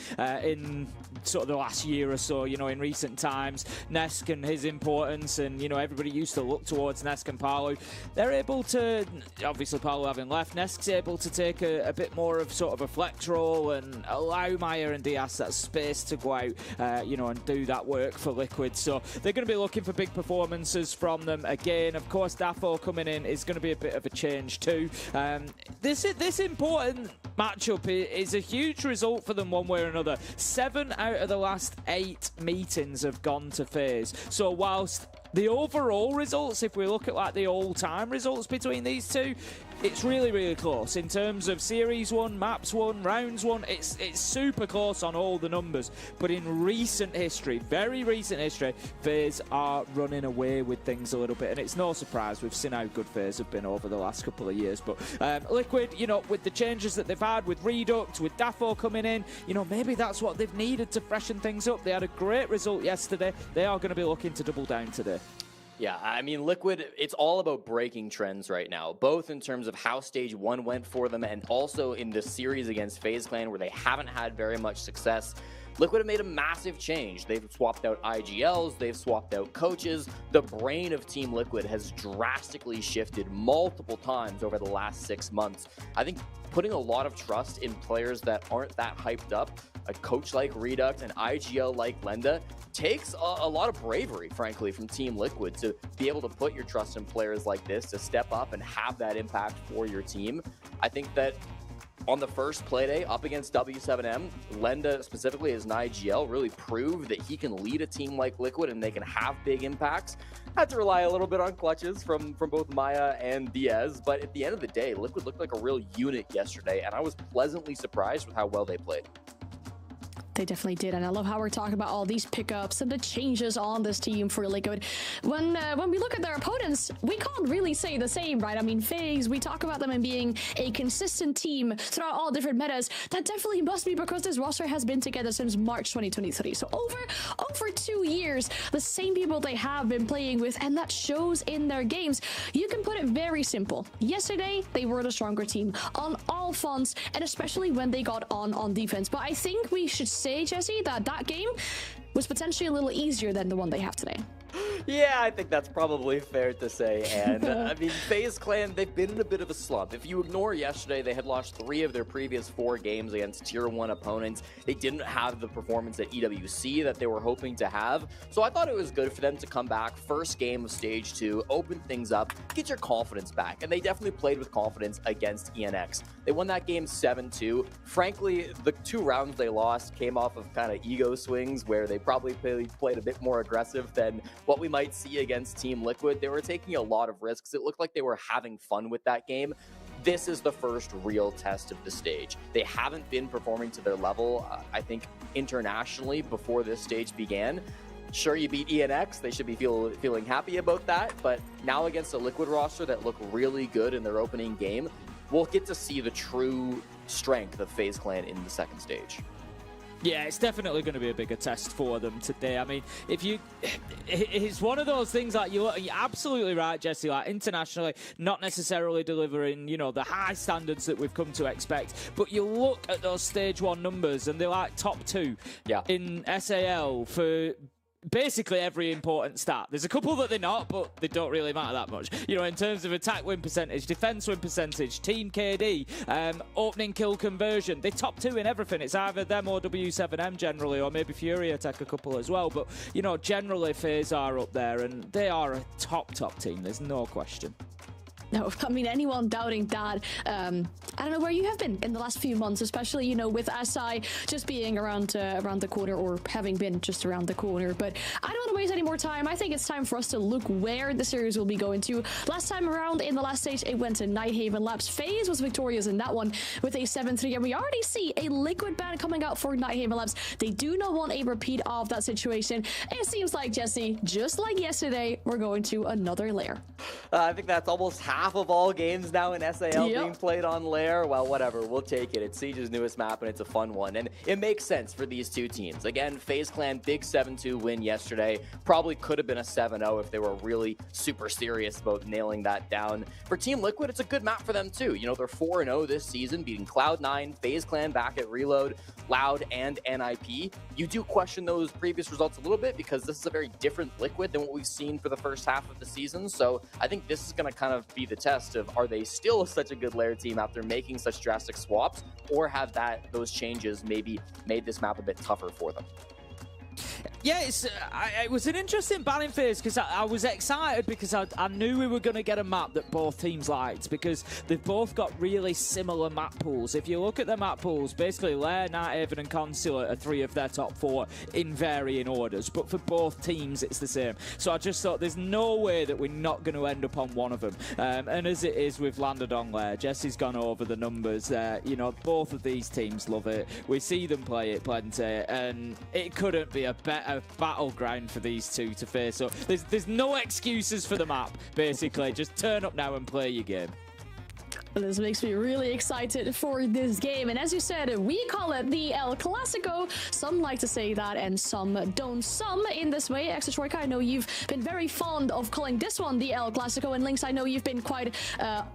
in sort of the last year or so, in recent times. Nesk and his importance, and, everybody used to look towards Nesk and Palu. They're able to, obviously Palu having left, Nesk's able to take a bit more of sort of a flex role and allow Maya and Diaz that space to go out, and do that work for Liquid. So they're going to be looking for big performances from them again. Of course, Dafo coming in is going to be a bit of a change too. This important matchup is a huge result for them one way or another. 7 out of the last 8 meetings have gone to FaZe. So whilst the overall results, if we look at like the all-time results between these two, it's really, really close. In terms of series won, maps won, rounds won, it's super close on all the numbers. But in recent history, very recent history, FaZe are running away with things a little bit. And it's no surprise. We've seen how good FaZe have been over the last couple of years. But Liquid, with the changes that they've had, with Reduct, with Dafo coming in, maybe that's what they've needed to freshen things up. They had a great result yesterday. They are going to be looking to double down today. Yeah, I mean, Liquid, it's all about breaking trends right now, both in terms of how Stage 1 went for them and also in the series against FaZe Clan where they haven't had very much success. Liquid have made a massive change. They've swapped out IGLs, they've swapped out coaches. The brain of Team Liquid has drastically shifted multiple times over the last 6 months. I think putting a lot of trust in players that aren't that hyped up, a coach like Reduct, an IGL like Lenda, takes a lot of bravery, frankly, from Team Liquid to be able to put your trust in players like this, to step up and have that impact for your team. I think that on the first playday up against W7M, Lenda, specifically as an IGL, really proved that he can lead a team like Liquid and they can have big impacts. Had to rely a little bit on clutches from both Maya and Diaz, but at the end of the day, Liquid looked like a real unit yesterday, and I was pleasantly surprised with how well they played. They definitely did, and I love how we're talking about all these pickups and the changes on this team for Liquid. When we look at their opponents, we can't really say the same, right? I mean, FaZe, we talk about them and being a consistent team throughout all different metas. That definitely must be because this roster has been together since March 2023. So over 2 years, the same people they have been playing with, and that shows in their games. You can put it very simple. Yesterday, they were the stronger team on all fronts, and especially when they got on defense. But I think we should say, Jesse, that game was potentially a little easier than the one they have today. Yeah, I think that's probably fair to say. And I mean, FaZe Clan, they've been in a bit of a slump. If you ignore yesterday, they had lost 3 of their previous 4 games against Tier 1 opponents. They didn't have the performance at EWC that they were hoping to have. So I thought it was good for them to come back. First game of Stage 2, open things up, get your confidence back. And they definitely played with confidence against ENX. They won that game 7-2. Frankly, the 2 rounds they lost came off of kind of ego swings where they probably played a bit more aggressive than what we might see against Team Liquid. They were taking a lot of risks. It looked like they were having fun with that game. This is the first real test of the stage. They haven't been performing to their level, I think, internationally before this stage began. Sure, you beat ENX. They should be feeling happy about that. But now against a Liquid roster that looked really good in their opening game, we'll get to see the true strength of FaZe Clan in the second stage. Yeah, it's definitely going to be a bigger test for them today. I mean, it's one of those things like you're absolutely right, Jesse. Like internationally, not necessarily delivering, the high standards that we've come to expect. But you look at those stage 1 numbers, and they're like top 2 in SAL for basically every important stat. There's a couple that they're not, but they don't really matter that much. In terms of attack win percentage, defense win percentage, team KD, opening kill conversion, they're top 2 in everything. It's either them or W7M generally, or maybe Furia take a couple as well. But, generally FaZe are up there, and they are a top team. There's no question. No, I mean, anyone doubting that, I don't know where you have been in the last few months, especially, with SI just being around the corner, or having been just around the corner. But I don't want to waste any more time. I think it's time for us to look where the series will be going to. Last time around in the last stage, it went to Nighthaven Labs. FaZe was victorious in that one with a 7-3, and we already see a Liquid ban coming out for Nighthaven Labs. They do not want a repeat of that situation. It seems like, Jesse, just like yesterday, we're going to another lair. I think that's almost half of all games now in SAL being played on Lair. Well, whatever, we'll take it. It's Siege's newest map, and it's a fun one. And it makes sense for these two teams. Again, FaZe Clan, big 7-2 win yesterday. Probably could have been a 7-0 if they were really super serious about nailing that down. For Team Liquid, it's a good map for them, too. They're 4-0 this season, beating Cloud9, FaZe Clan back at Reload, Loud, and NIP. You do question those previous results a little bit because this is a very different Liquid than what we've seen for the first half of the season. So I think this is going to kind of be the test of, are they still such a good Lair team after making such drastic swaps, or have those changes maybe made this map a bit tougher for them? Yeah, it was an interesting banning phase because I was excited because I knew we were going to get a map that both teams liked because they've both got really similar map pools. If you look at their map pools, basically Lair, Nighthaven and Consulate are 3 of their top 4 in varying orders, but for both teams it's the same. So I just thought there's no way that we're not going to end up on one of them. And as it is, we've landed on Lair. Jesse's gone over the numbers. Both of these teams love it. We see them play it plenty, and it couldn't be a better battleground for these two to face. So there's no excuses for the map, basically. Just turn up now and play your game. This makes me really excited for this game. And as you said, we call it the El Clasico. Some like to say that and some don't. Some in this way. Exatroika, I know you've been very fond of calling this one the El Clasico. And Lynx, I know you've been quite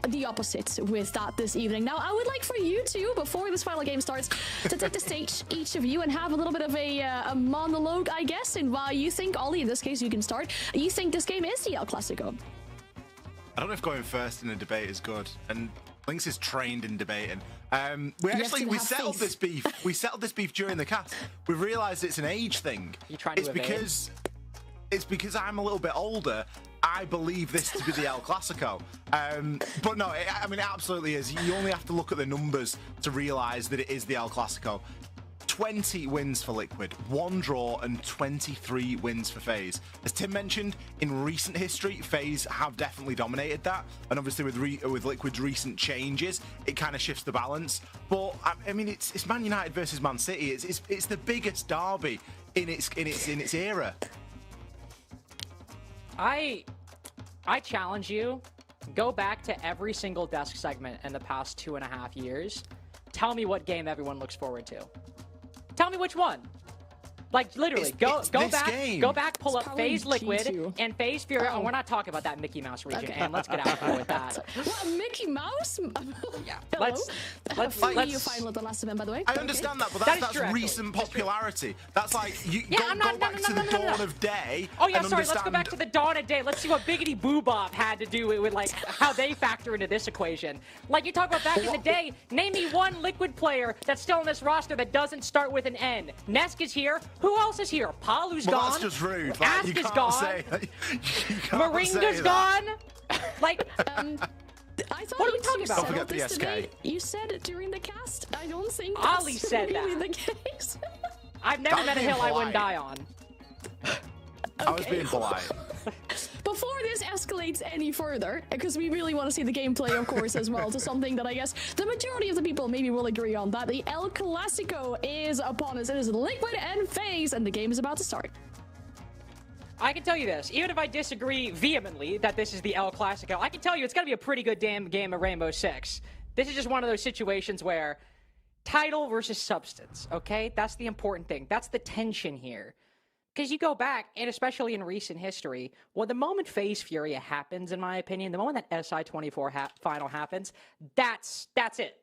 the opposite with that this evening. Now, I would like for you two, before this final game starts, to take the stage, each of you, and have a little bit of a monologue, I guess, and why you think, Ollie, in this case, you can start. You think this game is the El Clasico? I don't know if going first in a debate is good, and Lynx is trained in debating. We settled this beef. We settled this beef during the cast. We realised it's an age thing. You trying to it's because I'm a little bit older. I believe this to be the El Clasico. But no, I mean, it absolutely is. You only have to look at the numbers to realize that it is the El Clasico. 20 wins for Liquid, 1 draw, and 23 wins for FaZe. As Tim mentioned, in recent history, FaZe have definitely dominated that, and obviously with Liquid's recent changes, it kind of shifts the balance. But I mean, it's Man United versus Man City. It's the biggest derby in its era. I challenge you. Go back to every single desk segment in the past 2.5 years. Tell me what game everyone looks forward to. Tell me which one. Like, literally, go back, pull up FaZe Liquid G2. and FaZe Furia. Oh, we're not talking about that Mickey Mouse region, and let's get out of here with that. What, Mickey Mouse? Yeah. Let's Let's you final the last event, by the way. I understand that, but that's recent popularity. That's like, you go back to the dawn of day. Oh, yeah, and sorry, let's go back to the dawn of day. Let's see what Biggity Boobop had to do with, like, how they factor into this equation. Like, you talk about back in the day, name me one Liquid player that's still in this roster that doesn't start with an N. Nesk is here. Who else is here? Palu's gone. That's just rude. Ask is gone. Moringa's gone. Like, I thought what are we talking about? Don't forget the SK. Today. You said it during the cast. I don't think Ollie that's said really that. the case. I've never met a hill I wouldn't die on. I was being polite. Before this escalates any further, because we really want to see the gameplay, of course, as well, to something that I guess the majority of the people maybe will agree on, that the El Clasico is upon us. It is Liquid and FaZe, and the game is about to start. I can tell you this, even if I disagree vehemently that this is the El Clasico, I can tell you it's going to be a pretty good damn game of Rainbow Six. This is just one of those situations where title versus substance, okay? That's the important thing. That's the tension here. Because you go back, and especially in recent history, well, the moment FaZe Furia happens, in my opinion, the moment that SI24 final happens, that's it.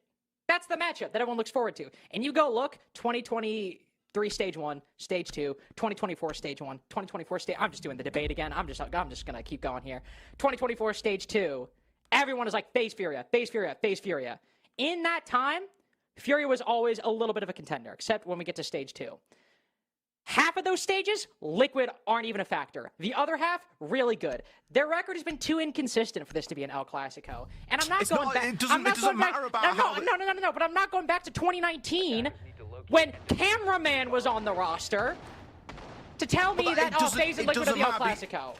That's the matchup that everyone looks forward to. And you go look, 2023 Stage 1, Stage 2, 2024 Stage 1, 2024 Stage... I'm just doing the debate again. I'm just going to keep going here. 2024 Stage 2, everyone is like, FaZe Furia, FaZe Furia, FaZe Furia. In that time, Furia was always a little bit of a contender, except when we get to Stage 2. Half of those stages, Liquid aren't even a factor. The other half, really good. Their record has been too inconsistent for this to be an El Clasico. And I'm not going back. It doesn't matter about how. No. But I'm not going back to 2019 when Cameraman was on the roster to tell me that FaZe and Liquid are the El Clasico.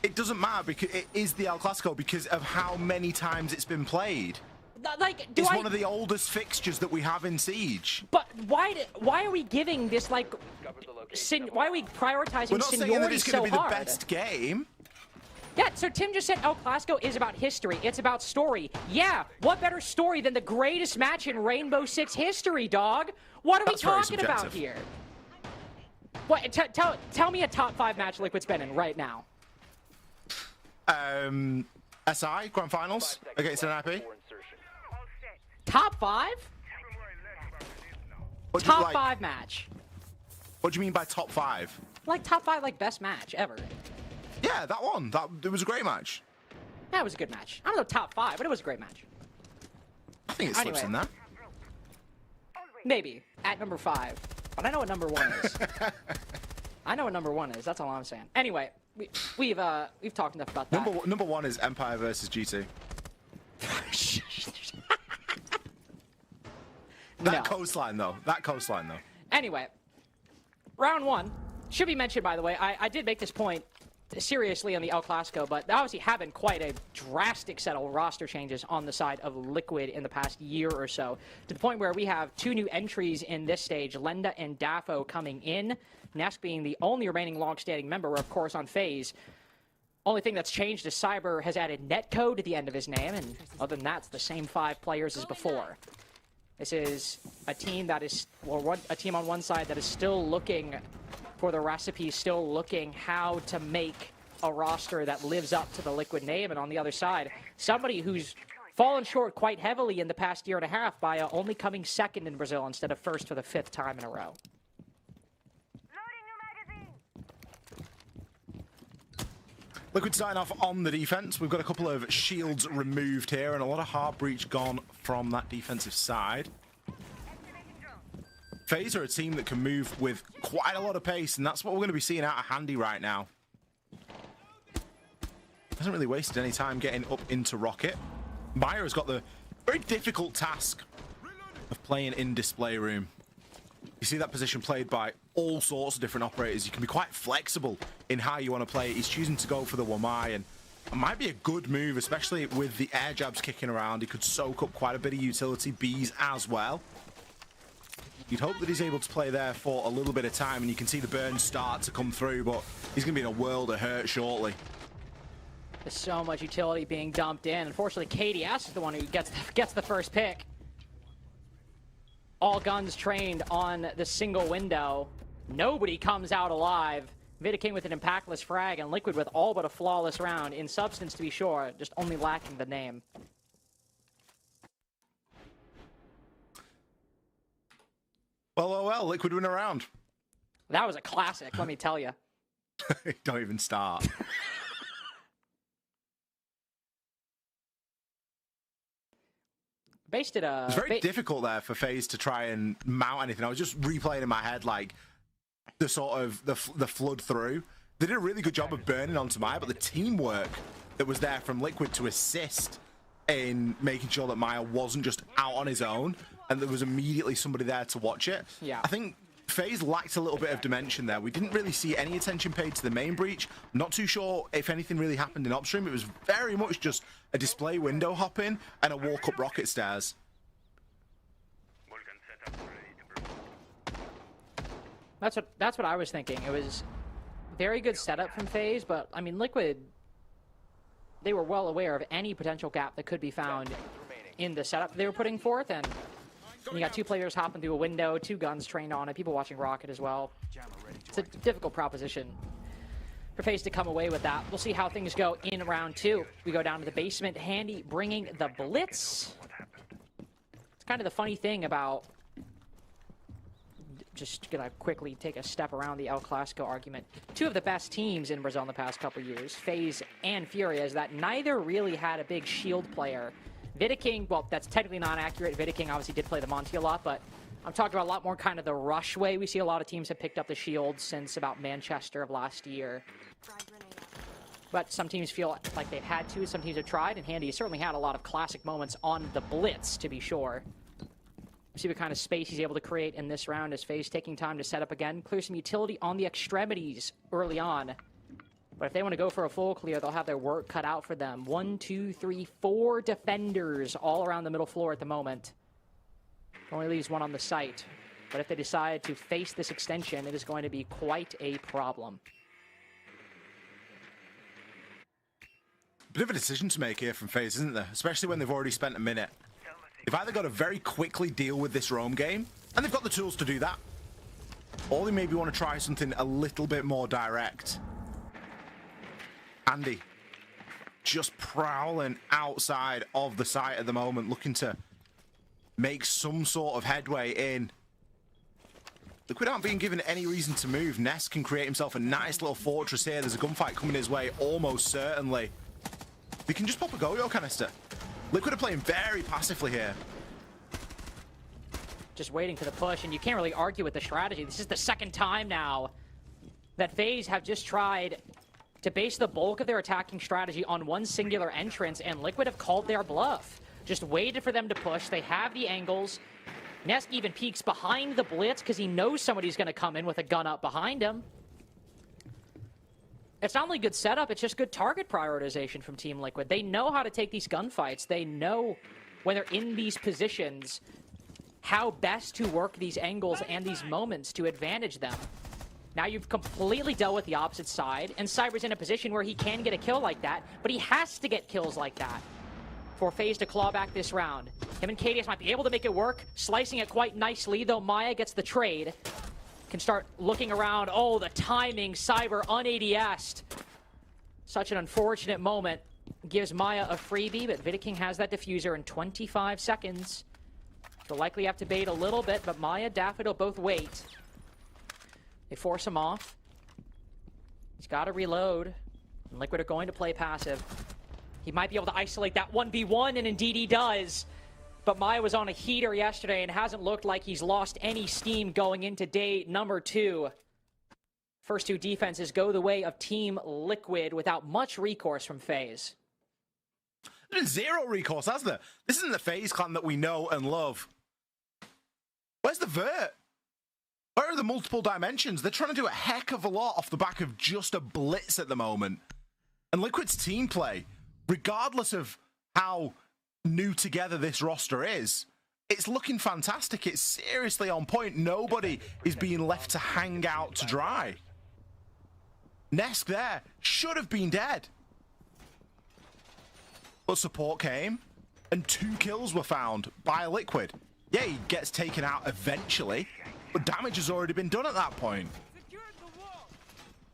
It doesn't matter because it is the El Clasico because of how many times it's been played. Like, it's one of the oldest fixtures that we have in Siege. But why are we giving this, like, why are we prioritizing seniority so hard? We're not saying that it's going to be the best game. Yeah, so Tim just said El Clasico is about history. It's about story. Yeah, what better story than the greatest match in Rainbow Six history, dog? What are we talking about here? What? Tell me a top 5 match Liquid's been in right now. SI Grand Finals against an IP. Top 5? Top 5 match. What do you mean by top 5? Like top 5, like best match ever. Yeah, that one. It was a great match. That was a good match. I don't know top 5, but it was a great match. I think it slips in there. Maybe at number 5, but I know what number 1 is. I know what number 1 is. That's all I'm saying. Anyway, we've talked enough about that. Number 1 is Empire versus G2. That coastline though. Anyway, round 1 should be mentioned, by the way. I did make this point seriously on the El Clasico, but there obviously have been quite a drastic set of roster changes on the side of Liquid in the past year or so, to the point where we have 2 new entries in this stage, Lenda and Dafo coming in, Nesk being the only remaining long-standing member, of course, on FaZe. Only thing that's changed is Cyber has added netcode to the end of his name, and other than that, it's the same 5 players as before. This is a team that is, a team on one side that is still looking for the recipe, still looking how to make a roster that lives up to the Liquid name, and on the other side, somebody who's fallen short quite heavily in the past year and a half by only coming second in Brazil instead of first for the 5th time in a row. Liquid starting off on the defense. We've got a couple of shields removed here and a lot of heart breach gone from that defensive side. FaZe are a team that can move with quite a lot of pace, and that's what we're going to be seeing out of Handy right now. Hasn't really wasted any time getting up into Rocket. Maya has got the very difficult task of playing in display room. You see that position played by all sorts of different operators. You can be quite flexible in how you want to play it. He's choosing to go for the Wamai, and it might be a good move, especially with the air jabs kicking around. He could soak up quite a bit of utility, Bs as well. You'd hope that he's able to play there for a little bit of time, and you can see the burns start to come through, but he's going to be in a world of hurt shortly. There's so much utility being dumped in. Unfortunately, KDS is the one who gets the first pick. All guns trained on the single window. Nobody comes out alive. Vidiking with an impactless frag, and Liquid with all but a flawless round. In substance, to be sure, just only lacking the name. Well, Liquid win a round. That was a classic, let me tell you. Don't even start. Based it, it's very difficult there for FaZe to try and mount anything. I was just replaying in my head, like, the sort of the flood through. They did a really good job of burning onto Maya, but the teamwork that was there from Liquid to assist in making sure that Maya wasn't just out on his own and there was immediately somebody there to watch it. Yeah. I think FaZe lacked a little bit of dimension there. We didn't really see any attention paid to the main breach. I'm not too sure if anything really happened in upstream. It was very much just a display window hop in and a walk up rocket stairs. That's what I was thinking. It was very good setup from FaZe, but I mean Liquid, they were well aware of any potential gap that could be found in the setup they were putting forth, and you got two players hopping through a window, two guns trained on it, people watching Rocket as well. It's a difficult proposition for FaZe to come away with that. We'll see how things go in round two. We go down to the basement. Handy bringing the Blitz. It's kind of the funny thing about, just gonna quickly take a step around the El Clasico argument. Two of the best teams in Brazil in the past couple years, FaZe and Furia, is that neither really had a big shield player. Vidiking, well, that's technically not accurate. Vidiking obviously did play the Monty a lot, but I'm talking about a lot more kind of the rush way. We see a lot of teams have picked up the shield since about Manchester of last year. But some teams feel like they've had to, some teams have tried, and Handy certainly had a lot of classic moments on the Blitz, to be sure. See what kind of space he's able to create in this round as FaZe taking time to set up again. Clear some utility on the extremities early on. But if they want to go for a full clear, they'll have their work cut out for them. 1, 2, 3, 4 defenders all around the middle floor at the moment. Only leaves one on the site. But if they decide to face this extension, it is going to be quite a problem. Bit of a decision to make here from FaZe, isn't there? Especially when they've already spent a minute. They've either got to very quickly deal with this roam game, and they've got the tools to do that, or they maybe want to try something a little bit more direct. Andy just prowling outside of the site at the moment, looking to make some sort of headway in. Liquid aren't being given any reason to move. Ness can create himself a nice little fortress here. There's a gunfight coming his way, almost certainly. They can just pop a Goyo canister. Liquid are playing very passively here. Just waiting for the push, and you can't really argue with the strategy. This is the second time now that FaZe have just tried to base the bulk of their attacking strategy on one singular entrance, and Liquid have called their bluff. Just waited for them to push. They have the angles. Nesk even peeks behind the Blitz because he knows somebody's going to come in with a gun up behind him. It's not only good setup, it's just good target prioritization from Team Liquid. They know how to take these gunfights. They know when they're in these positions how best to work these angles and these moments to advantage them. Now you've completely dealt with the opposite side, and Cyber's in a position where he can get a kill like that, but he has to get kills like that for FaZe to claw back this round. Him and KDS might be able to make it work, slicing it quite nicely, though Maya gets the trade. Can start looking around. Oh, the timing. Cyber un-ADS'd. Such an unfortunate moment. Gives Maya a freebie, but Vidiking has that diffuser in 25 seconds. They'll likely have to bait a little bit, but Maya, Daffodil both wait. They force him off. He's got to reload. And Liquid are going to play passive. He might be able to isolate that 1v1, and indeed he does. But Maya was on a heater yesterday and hasn't looked like he's lost any steam going into day number 2 First two defenses go the way of Team Liquid without much recourse from FaZe. There's zero recourse, has there? This isn't the FaZe clan that we know and love. Where's the vert? Where are the multiple dimensions? They're trying to do a heck of a lot off the back of just a blitz at the moment. And Liquid's team play, regardless of how new together this roster is, it's looking fantastic. It's seriously on point. Nobody is being left to hang out to dry. Nesk there should have been dead. But support came, and 2 kills were found by Liquid. Yeah, he gets taken out eventually, but damage has already been done at that point.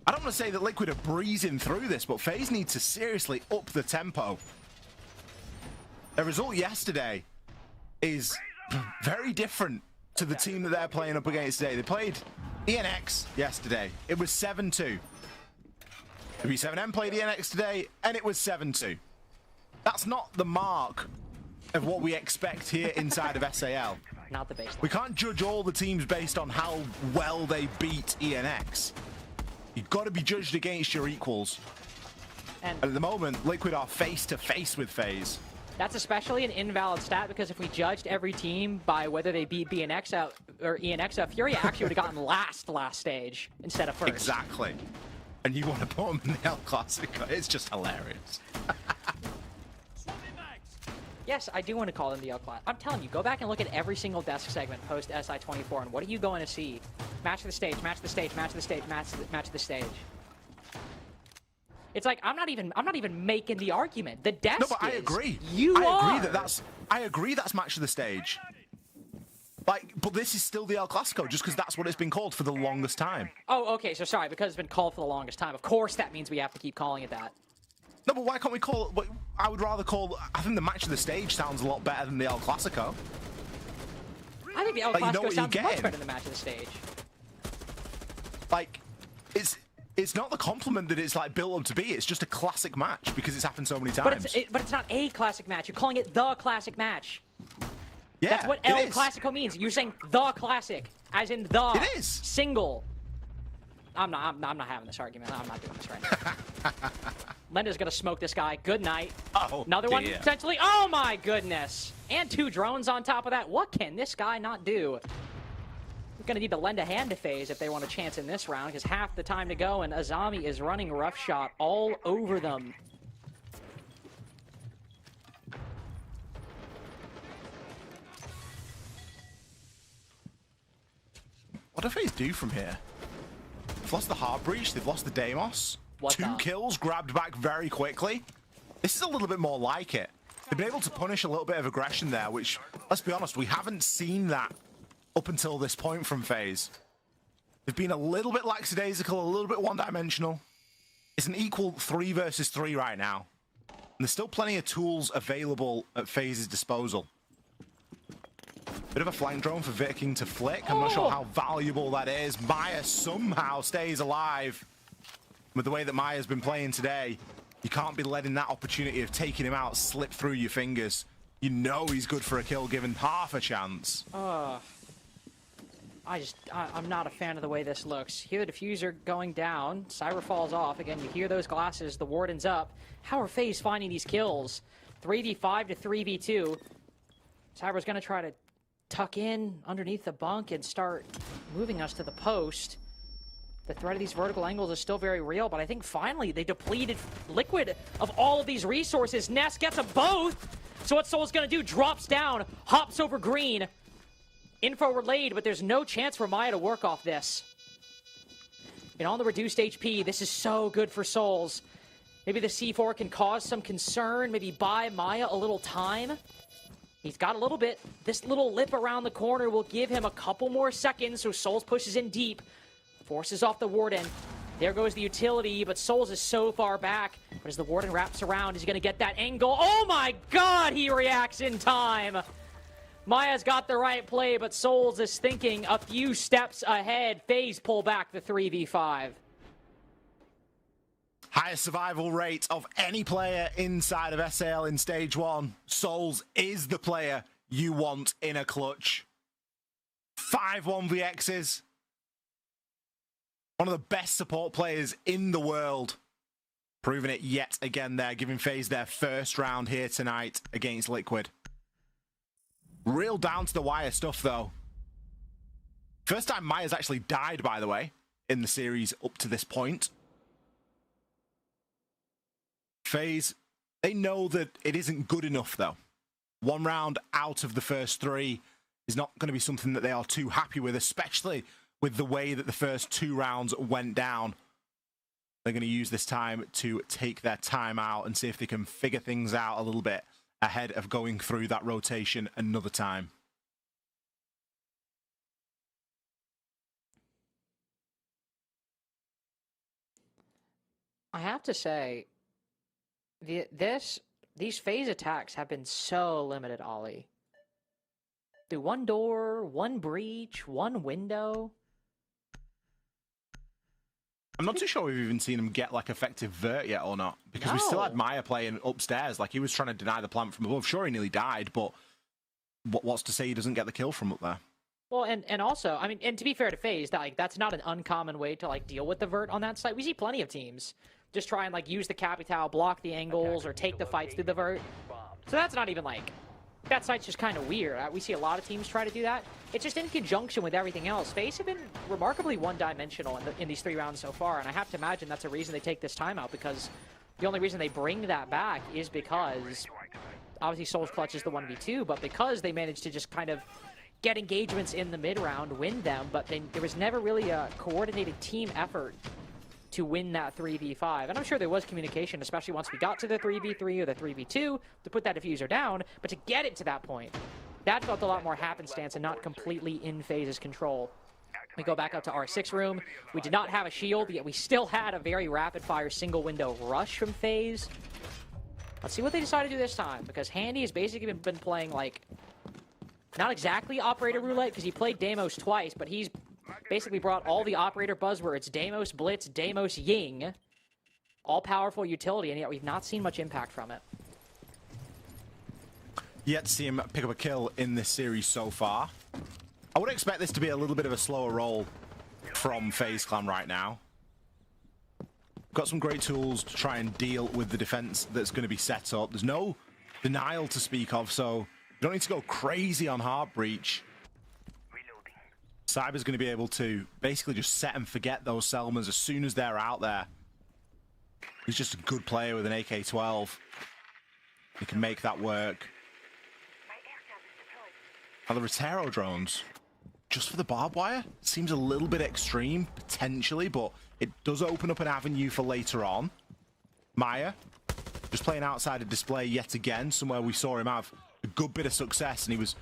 I don't want to say that Liquid are breezing through this, but FaZe need to seriously up the tempo. The result yesterday is very different to the team that they're playing up against today. They played ENX yesterday. It was 7-2. W7M played ENX today, and it was 7-2. That's not the mark of what we expect here inside of SAL. Not the baseline. We can't judge all the teams based on how well they beat ENX. You've got to be judged against your equals. And at the moment, Liquid are face-to-face with FaZe. That's especially an invalid stat, because if we judged every team by whether they beat BNX out or ENX out, Furia actually would have gotten last stage instead of first. Exactly. And you want to put them in the El Clasico. It's just hilarious. Yes, I do want to call them the El Clasico. I'm telling you, go back and look at every single desk segment post SI24, and what are you going to see? Match the stage, match the stage, match the stage, match the stage. It's like I'm not even making the argument. The desk. No, but I agree. I agree that's match of the stage. Like, but this is still the El Clasico, just because that's what it's been called for the longest time. Oh, okay. So sorry, because it's been called for the longest time. Of course, that means we have to keep calling it that. No, but why can't we call it? I would rather call. I think the match of the stage sounds a lot better than the El Clasico. I think the El Clasico sounds much better than the match of the stage. Like, it's not the compliment that it's like built up to be. It's just a classic match because it's happened so many times. But it's not a classic match. You're calling it the classic match. Yeah, that's what El Clasico means. You're saying the classic, as in the it is single. I'm not having this argument. I'm not doing this right now. Lenda's gonna smoke this guy. Good night. Oh, another one potentially. Oh my goodness! And 2 drones on top of that. What can this guy not do? We're gonna need to lend a hand to FaZe if they want a chance in this round, because half the time to go, and Azami is running rough shot all over them. What do FaZe do from here? They've lost the Heart Breach, they've lost the Deimos. 2 kills grabbed back very quickly. This is a little bit more like it. They've been able to punish a little bit of aggression there, which, let's be honest, we haven't seen that up until this point from FaZe. They've been a little bit lackadaisical, a little bit one-dimensional. It's an equal 3 versus 3 right now. And there's still plenty of tools available at FaZe's disposal. Bit of a flank drone for Viking to flick. I'm not sure how valuable that is. Maya somehow stays alive. With the way that Maya's been playing today, you can't be letting that opportunity of taking him out slip through your fingers. You know he's good for a kill given half a chance. I'm not a fan of the way this looks. Hear the diffuser going down. Cyber falls off. Again, you hear those glasses. The warden's up. How are FaZe finding these kills? 3v5 to 3v2. Cyber's going to try to tuck in underneath the bunk and start moving us to the post. The threat of these vertical angles is still very real, but I think finally they depleted Liquid of all of these resources. Ness gets them both. So what Soul's going to do, drops down, hops over green. Info relayed, but there's no chance for Maya to work off this. And on the reduced HP, this is so good for Souls. Maybe the C4 can cause some concern, maybe buy Maya a little time. He's got a little bit. This little lip around the corner will give him a couple more seconds, so Souls pushes in deep. Forces off the Warden. There goes the utility, but Souls is so far back. But as the Warden wraps around, he's going to get that angle. Oh my god, he reacts in time! Maya's got the right play, but Souls is thinking a few steps ahead. FaZe pull back the 3v5. Highest survival rate of any player inside of SAL in Stage 1. Souls is the player you want in a clutch. 5 1vx's. One of the best support players in the world. Proving it yet again there, giving FaZe their first round here tonight against Liquid. Real down to the wire stuff, though. First time Maya's actually died, by the way, in the series up to this point. FaZe, they know that it isn't good enough, though. One round out of the first 3 is not going to be something that they are too happy with, especially with the way that the first 2 rounds went down. They're going to use this time to take their time out and see if they can figure things out a little bit ahead of going through that rotation another time. I have to say, these FaZe attacks have been so limited, Ollie. Through one door, one breach, one window. I'm not too sure we've even seen him get like effective vert yet or not, because we still had Maya playing upstairs. Like, he was trying to deny the plant from above. Sure, he nearly died, but what's to say he doesn't get the kill from up there? Well, and also, I mean, and to be fair to FaZe, that's not an uncommon way to like deal with the vert on that site. We see plenty of teams just try and like use the Capital, block the angles, or take the fights through the vert. So that's not even like, that site's just kind of weird. We see a lot of teams try to do that. It's just in conjunction with everything else. FaZe have been remarkably one-dimensional in these 3 rounds so far, and I have to imagine that's a reason they take this timeout, because the only reason they bring that back is because, obviously Soul's Clutch is the 1v2, but because they managed to just kind of get engagements in the mid-round, win them, but there was never really a coordinated team effort to win that 3v5. And I'm sure there was communication, especially once we got to the 3v3 or the 3v2, to put that diffuser down, but to get it to that point, that felt a lot more happenstance and not completely in FaZe's control. We go back up to our 6 room. We did not have a shield, yet we still had a very rapid-fire single-window rush from FaZe. Let's see what they decide to do this time, because Handy has basically been playing, like, not exactly Operator Roulette, because he played Deimos twice, but he's basically brought all the Operator buzzwords, Deimos Blitz, Deimos Ying, all-powerful utility, and yet we've not seen much impact from it. Yet to see him pick up a kill in this series so far. I would expect this to be a little bit of a slower roll from FaZe Clan right now. Got some great tools to try and deal with the defense that's going to be set up. There's no denial to speak of, so you don't need to go crazy on hard breach. Cyber's going to be able to basically just set and forget those Selmas as soon as they're out there. He's just a good player with an AK-12. He can make that work. Now the Rotero drones, just for the barbed wire, seems a little bit extreme, potentially, but it does open up an avenue for later on. Maya, just playing outside of display yet again, somewhere we saw him have a good bit of success, and he was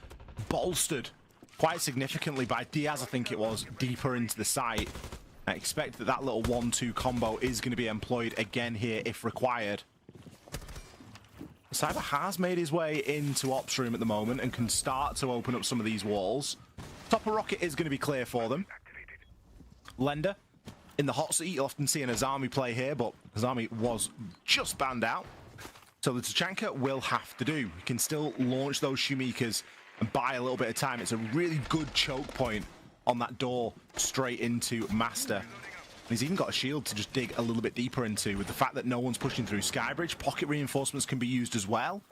bolstered quite significantly by Diaz, I think it was, deeper into the site. I expect that little 1-2 combo is going to be employed again here if required. Cyber has made his way into Ops Room at the moment and can start to open up some of these walls. Top of Rocket is going to be clear for them. Lender in the hot seat. You'll often see an Azami play here, but Azami was just banned out. So the Tachanka will have to do. He can still launch those Shumikas and buy a little bit of time. It's a really good choke point on that door straight into Master. He's even got a shield to just dig a little bit deeper into. With the fact that no one's pushing through Skybridge, pocket reinforcements can be used as well.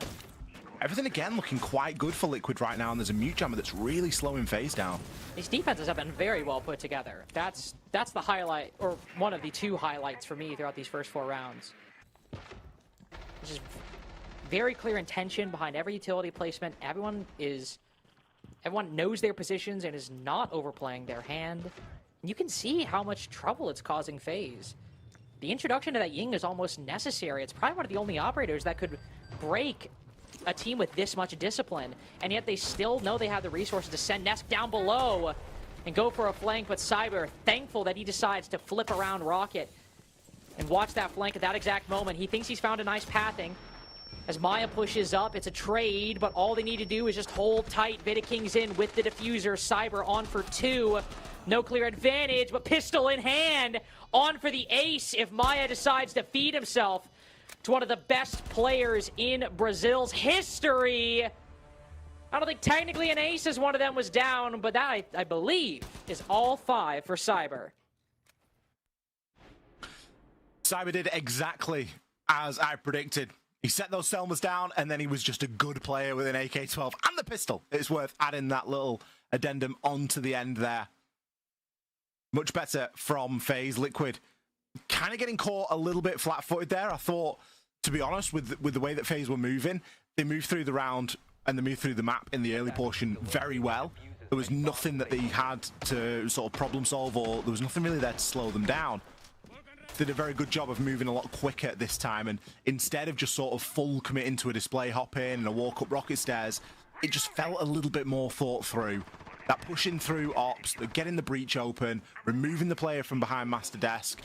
Everything again looking quite good for Liquid right now, and there's a mute jammer that's really slowing FaZe down. These defenses have been very well put together. That's the highlight, or one of the 2 highlights for me throughout these first 4 rounds. It's just very clear intention behind every utility placement. Everyone knows their positions and is not overplaying their hand. You can see how much trouble it's causing FaZe. The introduction to that Ying is almost necessary. It's probably one of the only operators that could break a team with this much discipline, and yet they still know they have the resources to send Nesk down below and go for a flank with Cyber. Thankful that he decides to flip around Rocket and watch that flank at that exact moment. He thinks he's found a nice pathing. As Maya pushes up, it's a trade, but all they need to do is just hold tight. Vidaking's in with the diffuser. Cyber on for 2. No clear advantage, but pistol in hand. On for the ace if Maya decides to feed himself to one of the best players in Brazil's history. I don't think technically an ace as one of them was down, but that, I believe, is all 5 for Cyber. Cyber did exactly as I predicted. He set those Selmas down, and then he was just a good player with an AK-12 and the pistol. It's worth adding that little addendum onto the end there. Much better from FaZe. Liquid kind of getting caught a little bit flat-footed there. I thought, to be honest, with the way that FaZe were moving, they moved through the round and they moved through the map in the early portion very well. There was nothing that they had to sort of problem solve, or there was nothing really there to slow them down. Did a very good job of moving a lot quicker this time, and instead of just sort of full committing to a display hop in and a walk up rocket stairs, it just felt a little bit more thought through. That pushing through ops, the getting the breach open, removing the player from behind master desk,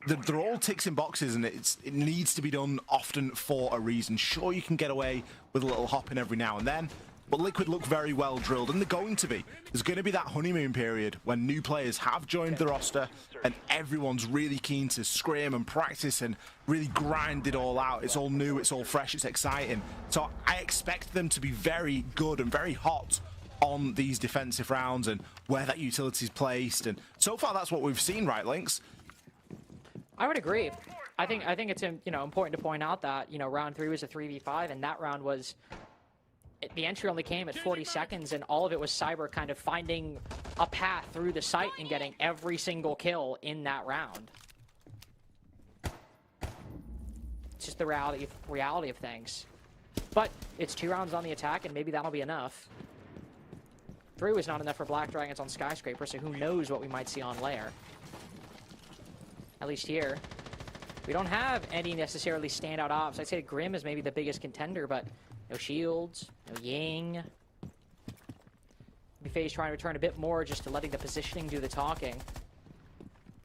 they're all ticks in boxes, and it needs to be done often for a reason. Sure, you can get away with a little hopping every now and then, but Liquid look very well drilled, and they're going to be. There's going to be that honeymoon period when new players have joined the roster and everyone's really keen to scrim and practice and really grind it all out. It's all new, it's all fresh, it's exciting. So I expect them to be very good and very hot on these defensive rounds and where that utility is placed. And so far, that's what we've seen, right, Lynx? I would agree. I think it's important to point out that round 3 was a 3v5, and that round was. The entry only came at 40 seconds, and all of it was Cyber kind of finding a path through the site and getting every single kill in that round. It's just the reality of things. But it's 2 rounds on the attack, and maybe that'll be enough. 3 was not enough for Black Dragons on Skyscraper, so who knows what we might see on Lair. At least here. We don't have any necessarily standout ops. I'd say Grim is maybe the biggest contender, but no shields, no Ying. FaZe trying to return a bit more just to letting the positioning do the talking.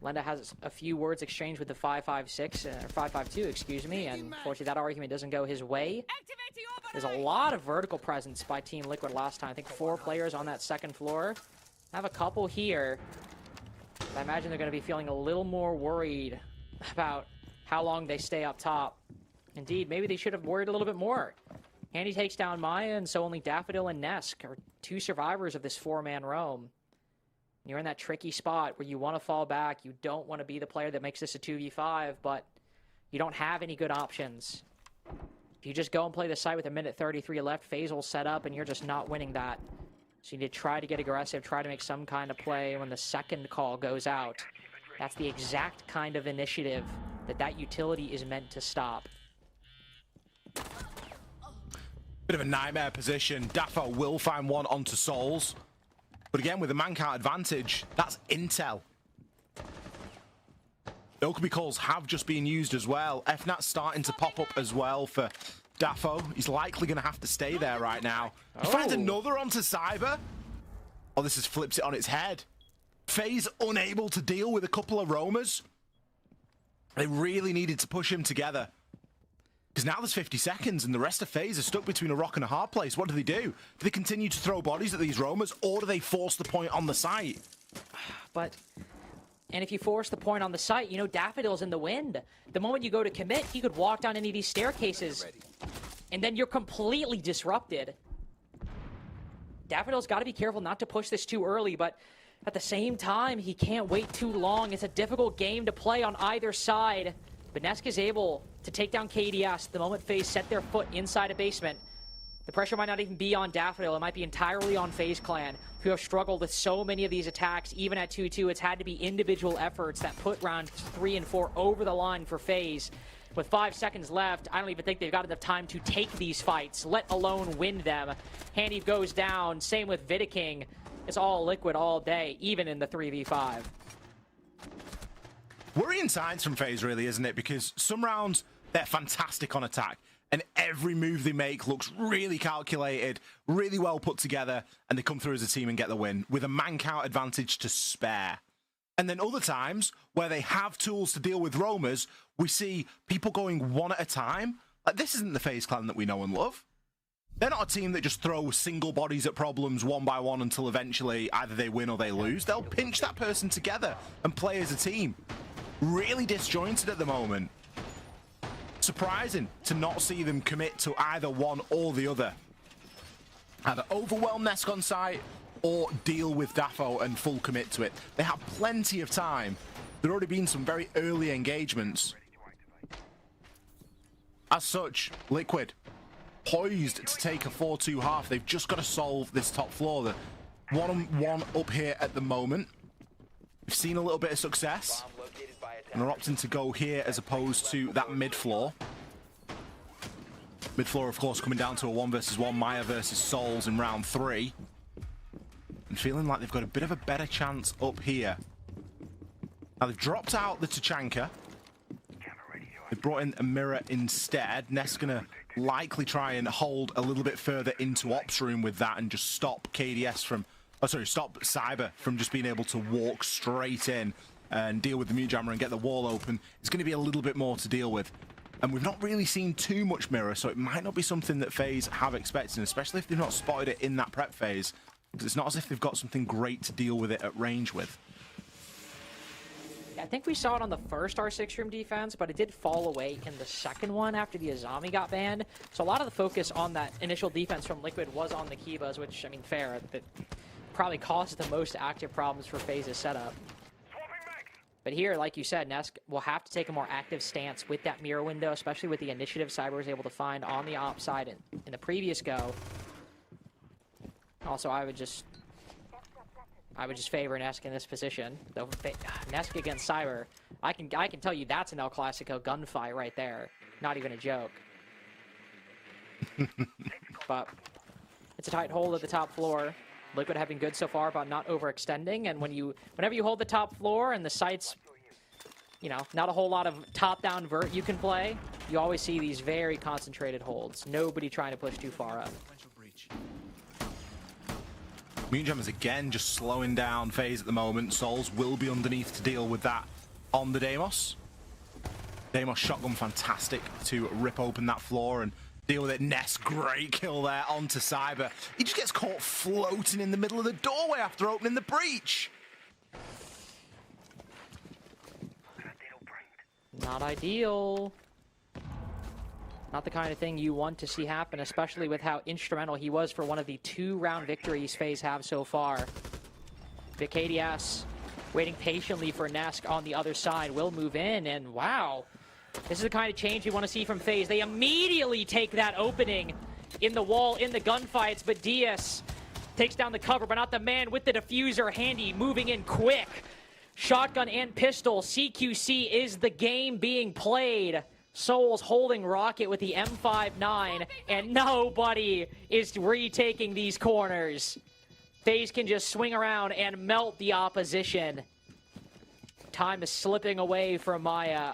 Lenda has a few words exchanged with the 556, or 552, excuse me, and unfortunately that argument doesn't go his way. There's a lot of vertical presence by Team Liquid last time. I think 4 players on that second floor. I have a couple here. I imagine they're going to be feeling a little more worried about how long they stay up top. Indeed, maybe they should have worried a little bit more. Handy takes down Maya, and so only Daffodil and Nesk are 2 survivors of this 4-man roam. You're in that tricky spot where you want to fall back. You don't want to be the player that makes this a 2v5, but you don't have any good options. If you just go and play the site with 1:33 left, FaZe will set up, and you're just not winning that. So you need to try to get aggressive, try to make some kind of play when the second call goes out. That's the exact kind of initiative that utility is meant to stop. Bit of a nightmare position. Daffo will find one onto Souls. But again, with the man count advantage, that's intel. The Okubi calls have just been used as well. FNAT's starting to pop up as well for Daffo. He's likely going to have to stay there right now. He finds another onto Cyber. Oh, this has flipped it on its head. FaZe unable to deal with a couple of roamers. They really needed to push him together. Because now there's 50 seconds and the rest of FaZe are stuck between a rock and a hard place. What do? Do they continue to throw bodies at these roamers, or do they force the point on the site? And if you force the point on the site, Daffodil's in the wind. The moment you go to commit, he could walk down any of these staircases, and then you're completely disrupted. Daffodil's got to be careful not to push this too early, but at the same time, he can't wait too long. It's a difficult game to play on either side. But Nesk is able to take down KDS the moment FaZe set their foot inside a basement. The pressure might not even be on Daffodil. It might be entirely on FaZe Clan, who have struggled with so many of these attacks. Even at 2-2, it's had to be individual efforts that put rounds 3 and 4 over the line for FaZe. With 5 seconds left, I don't even think they've got enough time to take these fights, let alone win them. Handy goes down. Same with Vidiking. It's all Liquid all day, even in the 3v5. Worrying signs from FaZe, really, isn't it? Because some rounds, they're fantastic on attack, and every move they make looks really calculated, really well put together, and they come through as a team and get the win with a man count advantage to spare. And then other times, where they have tools to deal with roamers, we see people going one at a time. Like, this isn't the FaZe Clan that we know and love. They're not a team that just throw single bodies at problems one by one until eventually either they win or they lose. They'll pinch that person together and play as a team. Really disjointed at the moment. Surprising to not see them commit to either one or the other. Either overwhelm Nesk on site or deal with Daffo and full commit to it. They have plenty of time there already been some very early engagements. As such, Liquid poised to take a 4-2 half. They've just got to solve this top floor. The 1-on-1 up here at the moment. We've seen a little bit of success, and they're opting to go here as opposed to that mid floor. Mid floor, of course, coming down to a 1 versus 1, Maya versus Souls in round 3. And feeling like they've got a bit of a better chance up here. Now, they've dropped out the Tachanka. They brought in a mirror instead. Ness going to likely try and hold a little bit further into Ops Room with that and just stop KDS from... Oh, sorry, stop Cyber from just being able to walk straight in and deal with the mute jammer and get the wall open. It's going to be a little bit more to deal with. And we've not really seen too much mirror, so it might not be something that FaZe have expected, especially if they've not spotted it in that prep phase. Because it's not as if they've got something great to deal with it at range with. I think we saw it on the first R6 room defense, but it did fall away in the second one after the Azami got banned. So a lot of the focus on that initial defense from Liquid was on the Kibas, which, I mean, fair, that probably caused the most active problems for FaZe's setup. But here, like you said, Nesk will have to take a more active stance with that mirror window, especially with the initiative Cyber was able to find on the op side in the previous go. Also, I would just favor Nesk in this position. Though Nesk against Cyber, I can tell you that's an El Clasico gunfight right there. Not even a joke. But it's a tight hold at the top floor. Liquid have been good so far about not overextending, and whenever you hold the top floor and the sights, you know, not a whole lot of top-down vert you can play, you always see these very concentrated holds. Nobody trying to push too far up. Moonjammers again just slowing down FaZe at the moment. Souls will be underneath to deal with that on the Deimos. Deimos shotgun fantastic to rip open that floor and deal with it. Ness, great kill there onto Cyber. He just gets caught floating in the middle of the doorway after opening the breach. Not ideal. Not the kind of thing you want to see happen, especially with how instrumental he was for one of the 2-round victories FaZe have so far. VKDS waiting patiently for Nesk on the other side will move in, and wow. This is the kind of change you want to see from FaZe. They immediately take that opening in the wall, in the gunfights, but Diaz takes down the cover, but not the man with the diffuser handy, moving in quick. Shotgun and pistol, CQC is the game being played. Souls holding Rocket with the M59, and nobody is retaking these corners. FaZe can just swing around and melt the opposition. Time is slipping away from Maya.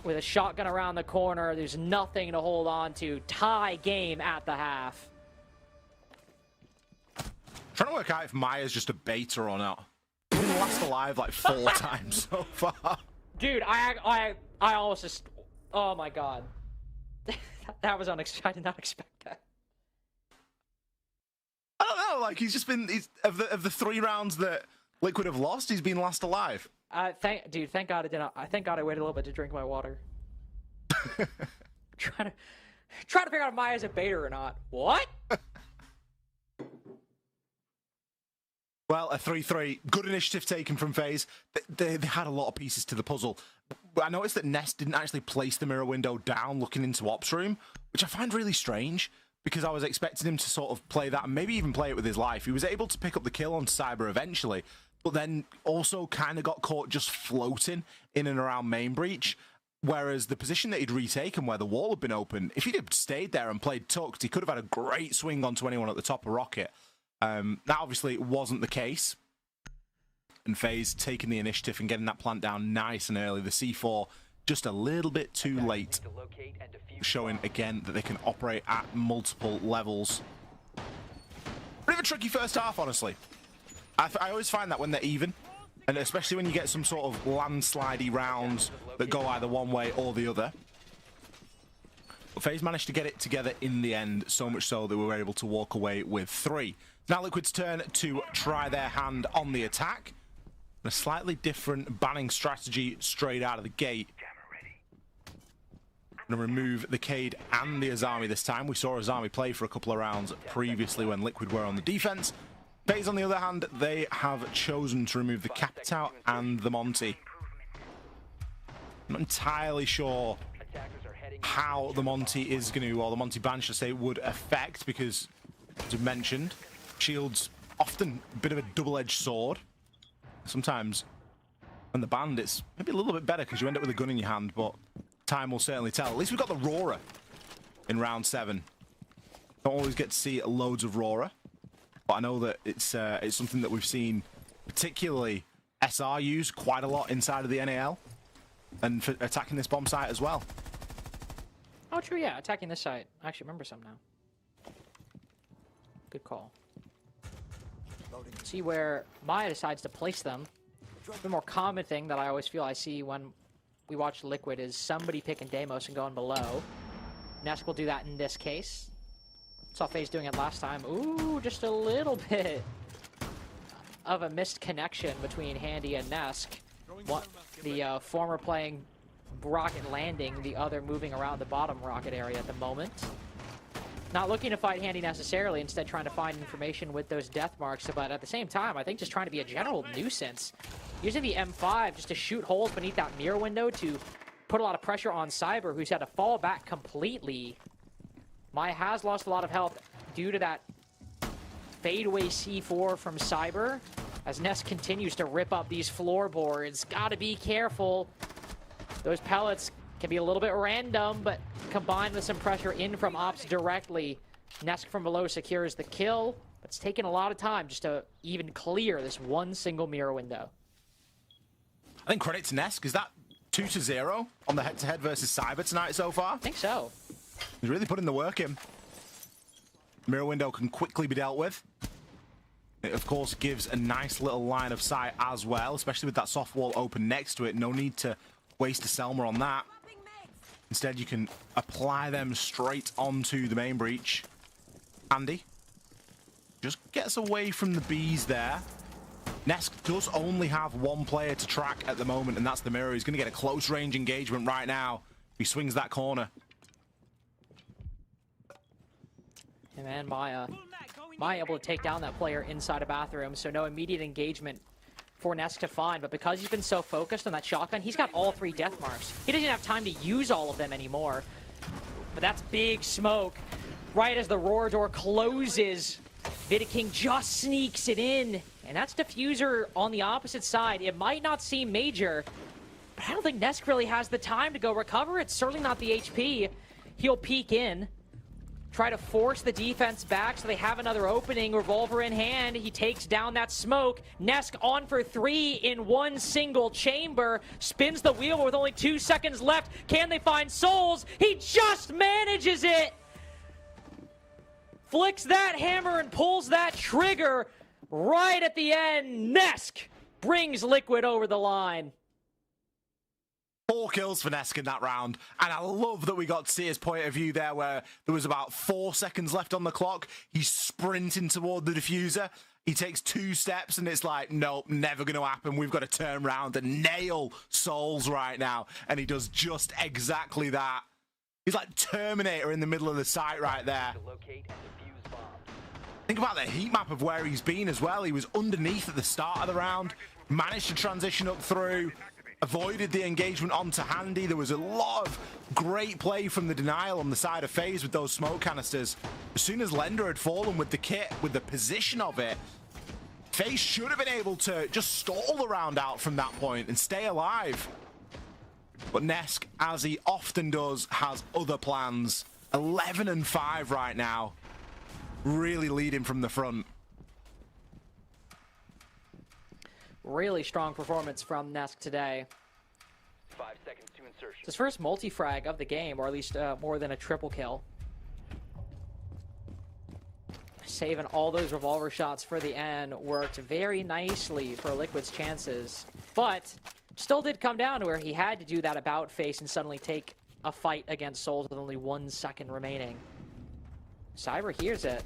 With a shotgun around the corner, there's nothing to hold on to. Tie game at the half. Trying to work out if Maya's just a beta or not. Been last alive like 4 times so far. Dude, I almost just... Oh my god. That was unexpected. I did not expect that. I don't know, like he's just been... of the 3 rounds that Liquid have lost, he's been last alive. Thank God I did not. Thank God I waited a little bit to drink my water. trying to figure out if Maya's a beta or not. What? Well, a 3-3. Good initiative taken from FaZe. They had a lot of pieces to the puzzle. I noticed that Ness didn't actually place the mirror window down looking into Ops Room, which I find really strange because I was expecting him to sort of play that and maybe even play it with his life. He was able to pick up the kill on Cyber eventually, but then also kind of got caught just floating in and around main breach. Whereas the position that he'd retaken where the wall had been open, if he'd have stayed there and played tucked, he could have had a great swing onto anyone at the top of Rocket. That obviously wasn't the case. And FaZe taking the initiative and getting that plant down nice and early. The C4 just a little bit too late, showing again that they can operate at multiple levels. Bit of a tricky first half, honestly. I always find that when they're even, and especially when you get some sort of landslidey rounds that go either one way or the other. But FaZe managed to get it together in the end, so much so that we were able to walk away with 3. Now Liquid's turn to try their hand on the attack. A slightly different banning strategy straight out of the gate. Going to remove the Cade and the Azami this time. We saw Azami play for a couple of rounds previously when Liquid were on the defense. FaZe, on the other hand, they have chosen to remove the Capitao and the Monty. I'm not entirely sure how the Monty is going to, or the Monty ban, should say, would affect, because, as you mentioned, shield's often a bit of a double-edged sword. Sometimes when the banned, it's maybe a little bit better because you end up with a gun in your hand, but time will certainly tell. At least we've got the Roarer in round 7. Don't always get to see loads of Roarer, but I know that it's something that we've seen, particularly SR use quite a lot inside of the NAL, and for attacking this bomb site as well. Oh, true, yeah, attacking this site. I actually remember some now. Good call. See where Maya decides to place them. The more common thing that I always feel I see when we watch Liquid is somebody picking Deimos and going below. Nesk will do that in this case. Saw FaZe doing it last time. Ooh, just a little bit of a missed connection between Handy and Nesk. The former playing rocket landing, the other moving around the bottom rocket area at the moment. Not looking to fight Handy necessarily, instead trying to find information with those death marks, but at the same time, I think just trying to be a general nuisance. Using the M5 just to shoot holes beneath that mirror window to put a lot of pressure on Cyber, who's had to fall back completely. Maya has lost a lot of health due to that fadeaway C4 from Cyber, as Ness continues to rip up these floorboards. Gotta be careful. Those pellets can be a little bit random, but combined with some pressure in from Ops directly, Nesk from below secures the kill. But it's taken a lot of time just to even clear this one single mirror window. I think credit to Nesk. Is that 2-0 on the head-to-head versus Cyber tonight so far? I think so. He's really putting the work in. Mirror window can quickly be dealt with. It, of course, gives a nice little line of sight as well, especially with that soft wall open next to it. No need to waste a Selma on that. Instead, you can apply them straight onto the main breach. Andy just gets away from the bees there. Nesk does only have one player to track at the moment, and that's the mirror. He's going to get a close range engagement right now. He swings that corner. And then Maya able to take down that player inside a bathroom, so no immediate engagement for Nesk to find, but because he's been so focused on that shotgun, he's got all 3 death marks. He doesn't have time to use all of them anymore. But that's big smoke. Right as the roar door closes, Vidaking just sneaks it in, and that's Diffuser on the opposite side. It might not seem major, but I don't think Nesk really has the time to go recover it. Certainly not the HP. He'll peek in, try to force the defense back so they have another opening. Revolver in hand, he takes down that smoke. Nesk on for 3 in one single chamber. Spins the wheel with only 2 seconds left. Can they find souls? He just manages it! Flicks that hammer and pulls that trigger right at the end. Nesk brings Liquid over the line. 4 kills for Nesk in that round, and I love that we got to see his point of view there where there was about 4 seconds left on the clock. He's sprinting toward the diffuser. He takes 2 steps, and it's like, nope, never going to happen. We've got to turn around and nail souls right now, and he does just exactly that. He's like Terminator in the middle of the site right there. Think about the heat map of where he's been as well. He was underneath at the start of the round, managed to transition up through, avoided the engagement onto Handy. There was a lot of great play from the denial on the side of FaZe with those smoke canisters. As soon as Lender had fallen with the kit, with the position of it, FaZe should have been able to just stall the round out from that point and stay alive. But Nesk, as he often does, has other plans. 11-5 right now. Really leading from the front. Really strong performance from Nesk today. 5 seconds to insertion. It's his first multi-frag of the game, or at least more than a triple kill. Saving all those revolver shots for the end worked very nicely for Liquid's chances. But still did come down to where he had to do that about face and suddenly take a fight against Souls with only 1 second remaining. Cyber hears it.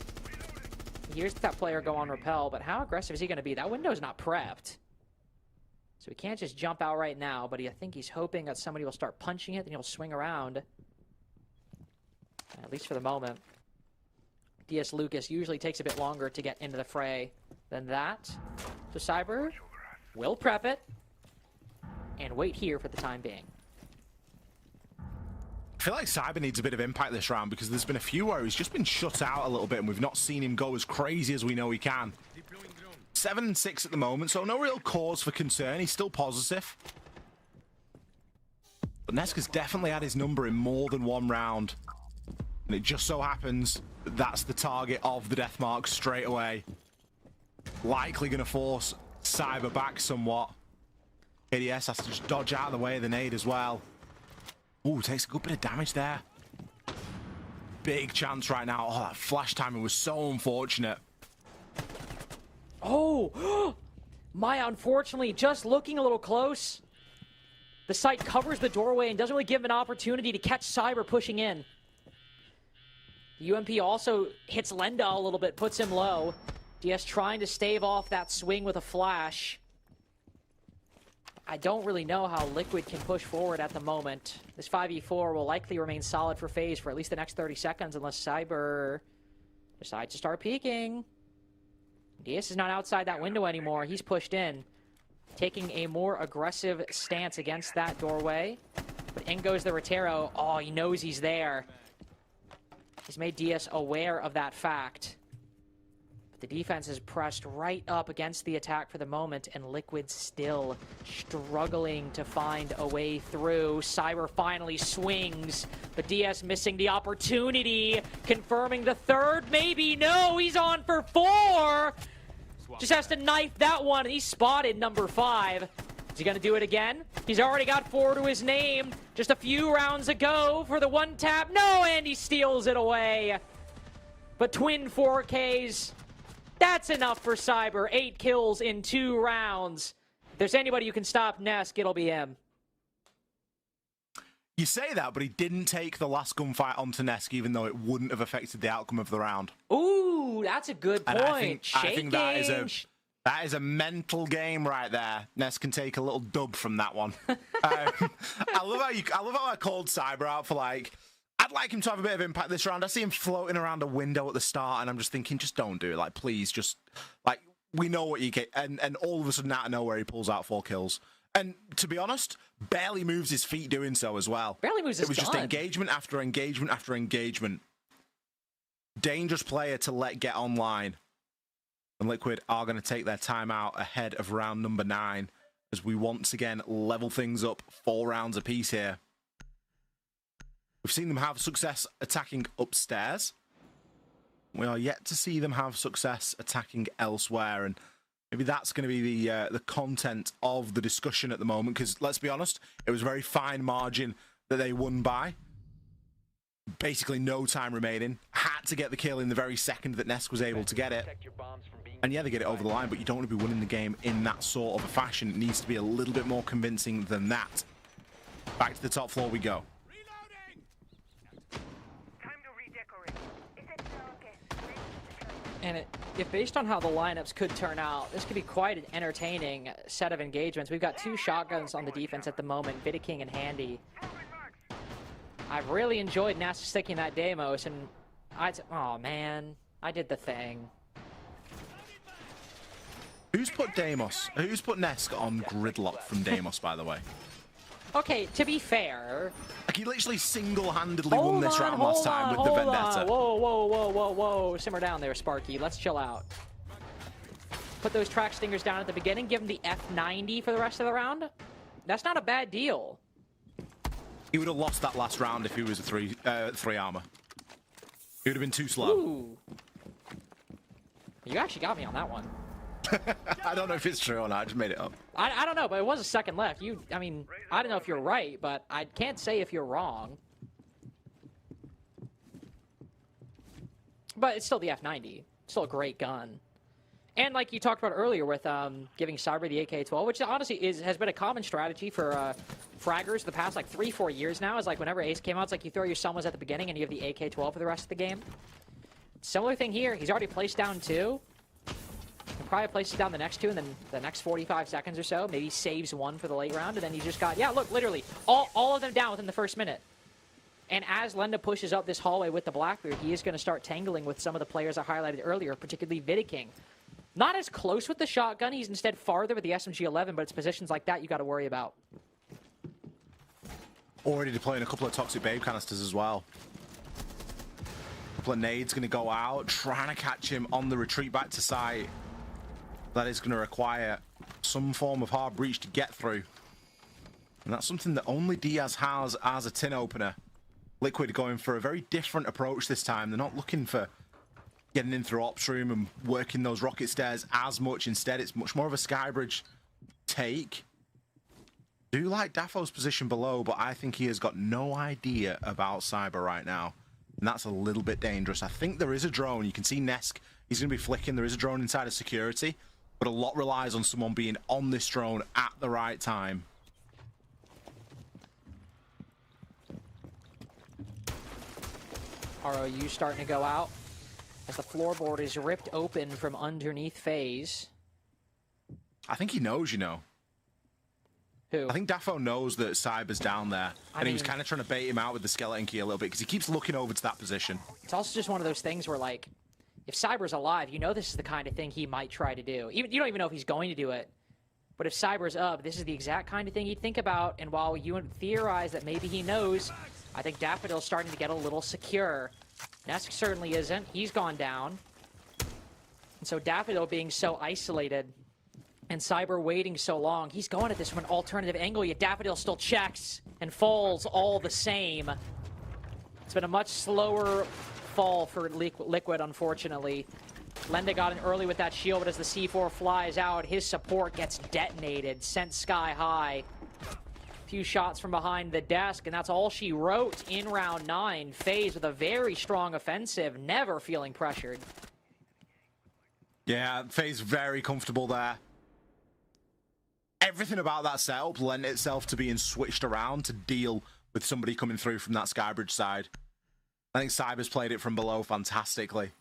He hears that player go on rappel, but how aggressive is he going to be? That window's not prepped. So he can't just jump out right now, but I think he's hoping that somebody will start punching it, then he'll swing around. At least for the moment. DS Lucas usually takes a bit longer to get into the fray than that. So Cyber will prep it and wait here for the time being. feel like Cyber needs a bit of impact this round because there's been a few where he's just been shut out a little bit and we've not seen him go as crazy as we know he can. 7-6 at the moment, so no real cause for concern. He's still positive. But Neska's definitely had his number in more than one round. And it just so happens that's the target of the death mark straight away. Likely going to force Cyber back somewhat. ADS has to just dodge out of the way of the nade as well. Ooh, takes a good bit of damage there. Big chance right now. Oh, that flash timing was so unfortunate. Oh, Maya, unfortunately, just looking a little close. The site covers the doorway and doesn't really give him an opportunity to catch Cyber pushing in. The UMP also hits Lenda a little bit, puts him low. DS trying to stave off that swing with a flash. I don't really know how Liquid can push forward at the moment. This 5v4 will likely remain solid for FaZe for at least the next 30 seconds unless Cyber decides to start peeking. DS is not outside that window anymore. He's pushed in, taking a more aggressive stance against that doorway. But in goes the Rotero. Oh, he knows he's there. He's made DS aware of that fact. But the defense is pressed right up against the attack for the moment, and Liquid still struggling to find a way through. Cyber finally swings, but DS missing the opportunity, confirming the third. Maybe, no, he's on for 4. Just has to knife that one. He's spotted number 5. Is he going to do it again? He's already got 4 to his name. Just a few rounds ago for the one tap. No, and he steals it away. But twin 4Ks, that's enough for Cyber. 8 kills in 2 rounds. If there's anybody who can stop Nesk, it'll be him. You say that, but he didn't take the last gunfight onto Nesk, even though it wouldn't have affected the outcome of the round. Ooh, that's a good point. I think that is a mental game right there. Nesk can take a little dub from that one. I love how I called Cyber out for, like, I'd like him to have a bit of impact this round. I see him floating around a window at the start, and I'm just thinking, just don't do it. Like, please, just, like, we know what you get. And all of a sudden, out of nowhere, he pulls out 4 kills. And to be honest, barely moves his feet doing so as well. Barely moves his gun. It was just engagement after engagement after engagement. Dangerous player to let get online. And Liquid are going to take their time out ahead of round number 9 as we once again level things up 4 rounds apiece here. We've seen them have success attacking upstairs. We are yet to see them have success attacking elsewhere, and maybe that's going to be the content of the discussion at the moment, because let's be honest, it was a very fine margin that they won by. Basically no time remaining. Had to get the kill in the very second that Nesk was able to get it. And yeah, they get it over the line, but you don't want to be winning the game in that sort of a fashion. It needs to be a little bit more convincing than that. Back to the top floor we go. And if based on how the lineups could turn out, this could be quite an entertaining set of engagements. We've got 2 shotguns on the defense at the moment, Vidiking and Handy. I've really enjoyed Nesk sticking that Deimos, and oh man, I did the thing. Who's put Deimos? Who's put Nesk on gridlock from Deimos, by the way? Okay, to be fair, like, he literally single-handedly won this round last time with the Vendetta. Whoa. Simmer down there, Sparky. Let's chill out. Put those track stingers down at the beginning. Give him the F90 for the rest of the round. That's not a bad deal. He would have lost that last round if he was a 3 armor. He would have been too slow. Ooh. You actually got me on that one. I don't know if it's true or not. I just made it up. I don't know, but it was a second left. I mean, I don't know if you're right, but I can't say if you're wrong. But it's still the F90. Still a great gun. And like you talked about earlier with giving Cyber the AK-12, which honestly has been a common strategy for fraggers the past like 3-4 years now. Is like whenever Ace came out, it's like you throw your summons at the beginning and you have the AK-12 for the rest of the game. Similar thing here. He's already placed down 2. He'll probably places down the next 2 in the next 45 seconds or so. Maybe saves 1 for the late round, and then he's just got, yeah, look, literally, all of them down within the first minute. And as Lenda pushes up this hallway with the Blackbeard, he is going to start tangling with some of the players I highlighted earlier, particularly Vidiking. Not as close with the shotgun, he's instead farther with the SMG-11, but it's positions like that you got to worry about. already deploying a couple of toxic babe canisters as well. A couple of nades going to go out, trying to catch him on the retreat back to site. That is going to require some form of hard breach to get through. And that's something that only Diaz has as a tin opener. Liquid going for a very different approach this time. They're not looking for getting in through ops room and working those rocket stairs as much. Instead, it's much more of a skybridge take. Do like Dafo's position below, but I think he has got no idea about Cyber right now. And that's a little bit dangerous. I think there is a drone. You can see Nesk. He's going to be flicking. There is a drone inside of security, but a lot relies on someone being on this drone at the right time. ROU starting to go out as the floorboard is ripped open from underneath FaZe. I think he knows, you know. Who? I think Dafo knows that Cyber's down there, and he was kind of trying to bait him out with the skeleton key a little bit because he keeps looking over to that position. It's also just one of those things where, like, if Cyber's alive, you know this is the kind of thing he might try to do. You don't even know if he's going to do it. But if Cyber's up, this is the exact kind of thing he'd think about. And while you theorize that maybe he knows, I think Daffodil's starting to get a little secure. Nesk certainly isn't. He's gone down. And so Daffodil being so isolated and Cyber waiting so long, he's going at this from an alternative angle, yet Daffodil still checks and falls all the same. It's been a much slower fall for Liquid, unfortunately. Lenda got in early with that shield, but as the C4 flies out, his support gets detonated, sent sky high. A few shots from behind the desk, and that's all she wrote in round 9. FaZe with a very strong offensive, never feeling pressured. Yeah, FaZe very comfortable there. Everything about that setup lent itself to being switched around to deal with somebody coming through from that skybridge side. I think Cyber's played it from below fantastically.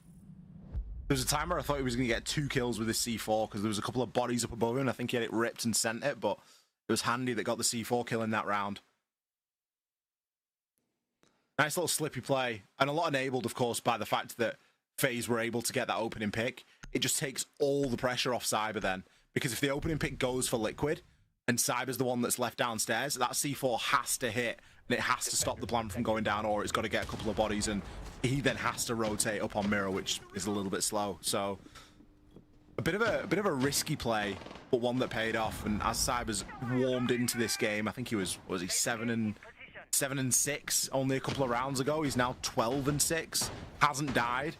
There was a time where I thought he was going to get 2 kills with his C4 because there was a couple of bodies up above him, and I think he had it ripped and sent it, but it was Handy that got the C4 kill in that round. Nice little slippy play, and a lot enabled, of course, by the fact that FaZe were able to get that opening pick. It just takes all the pressure off Cyber then, because if the opening pick goes for Liquid, and Cyber's the one that's left downstairs, that C4 has to hit, and it has to stop the plant from going down, or it's got to get a couple of bodies, and he then has to rotate up on Mirror, which is a little bit slow. So a bit of a risky play, but one that paid off. And as Cyber's warmed into this game, I think he was he 7 and 6 only a couple of rounds ago. He's now 12 and 6, hasn't died.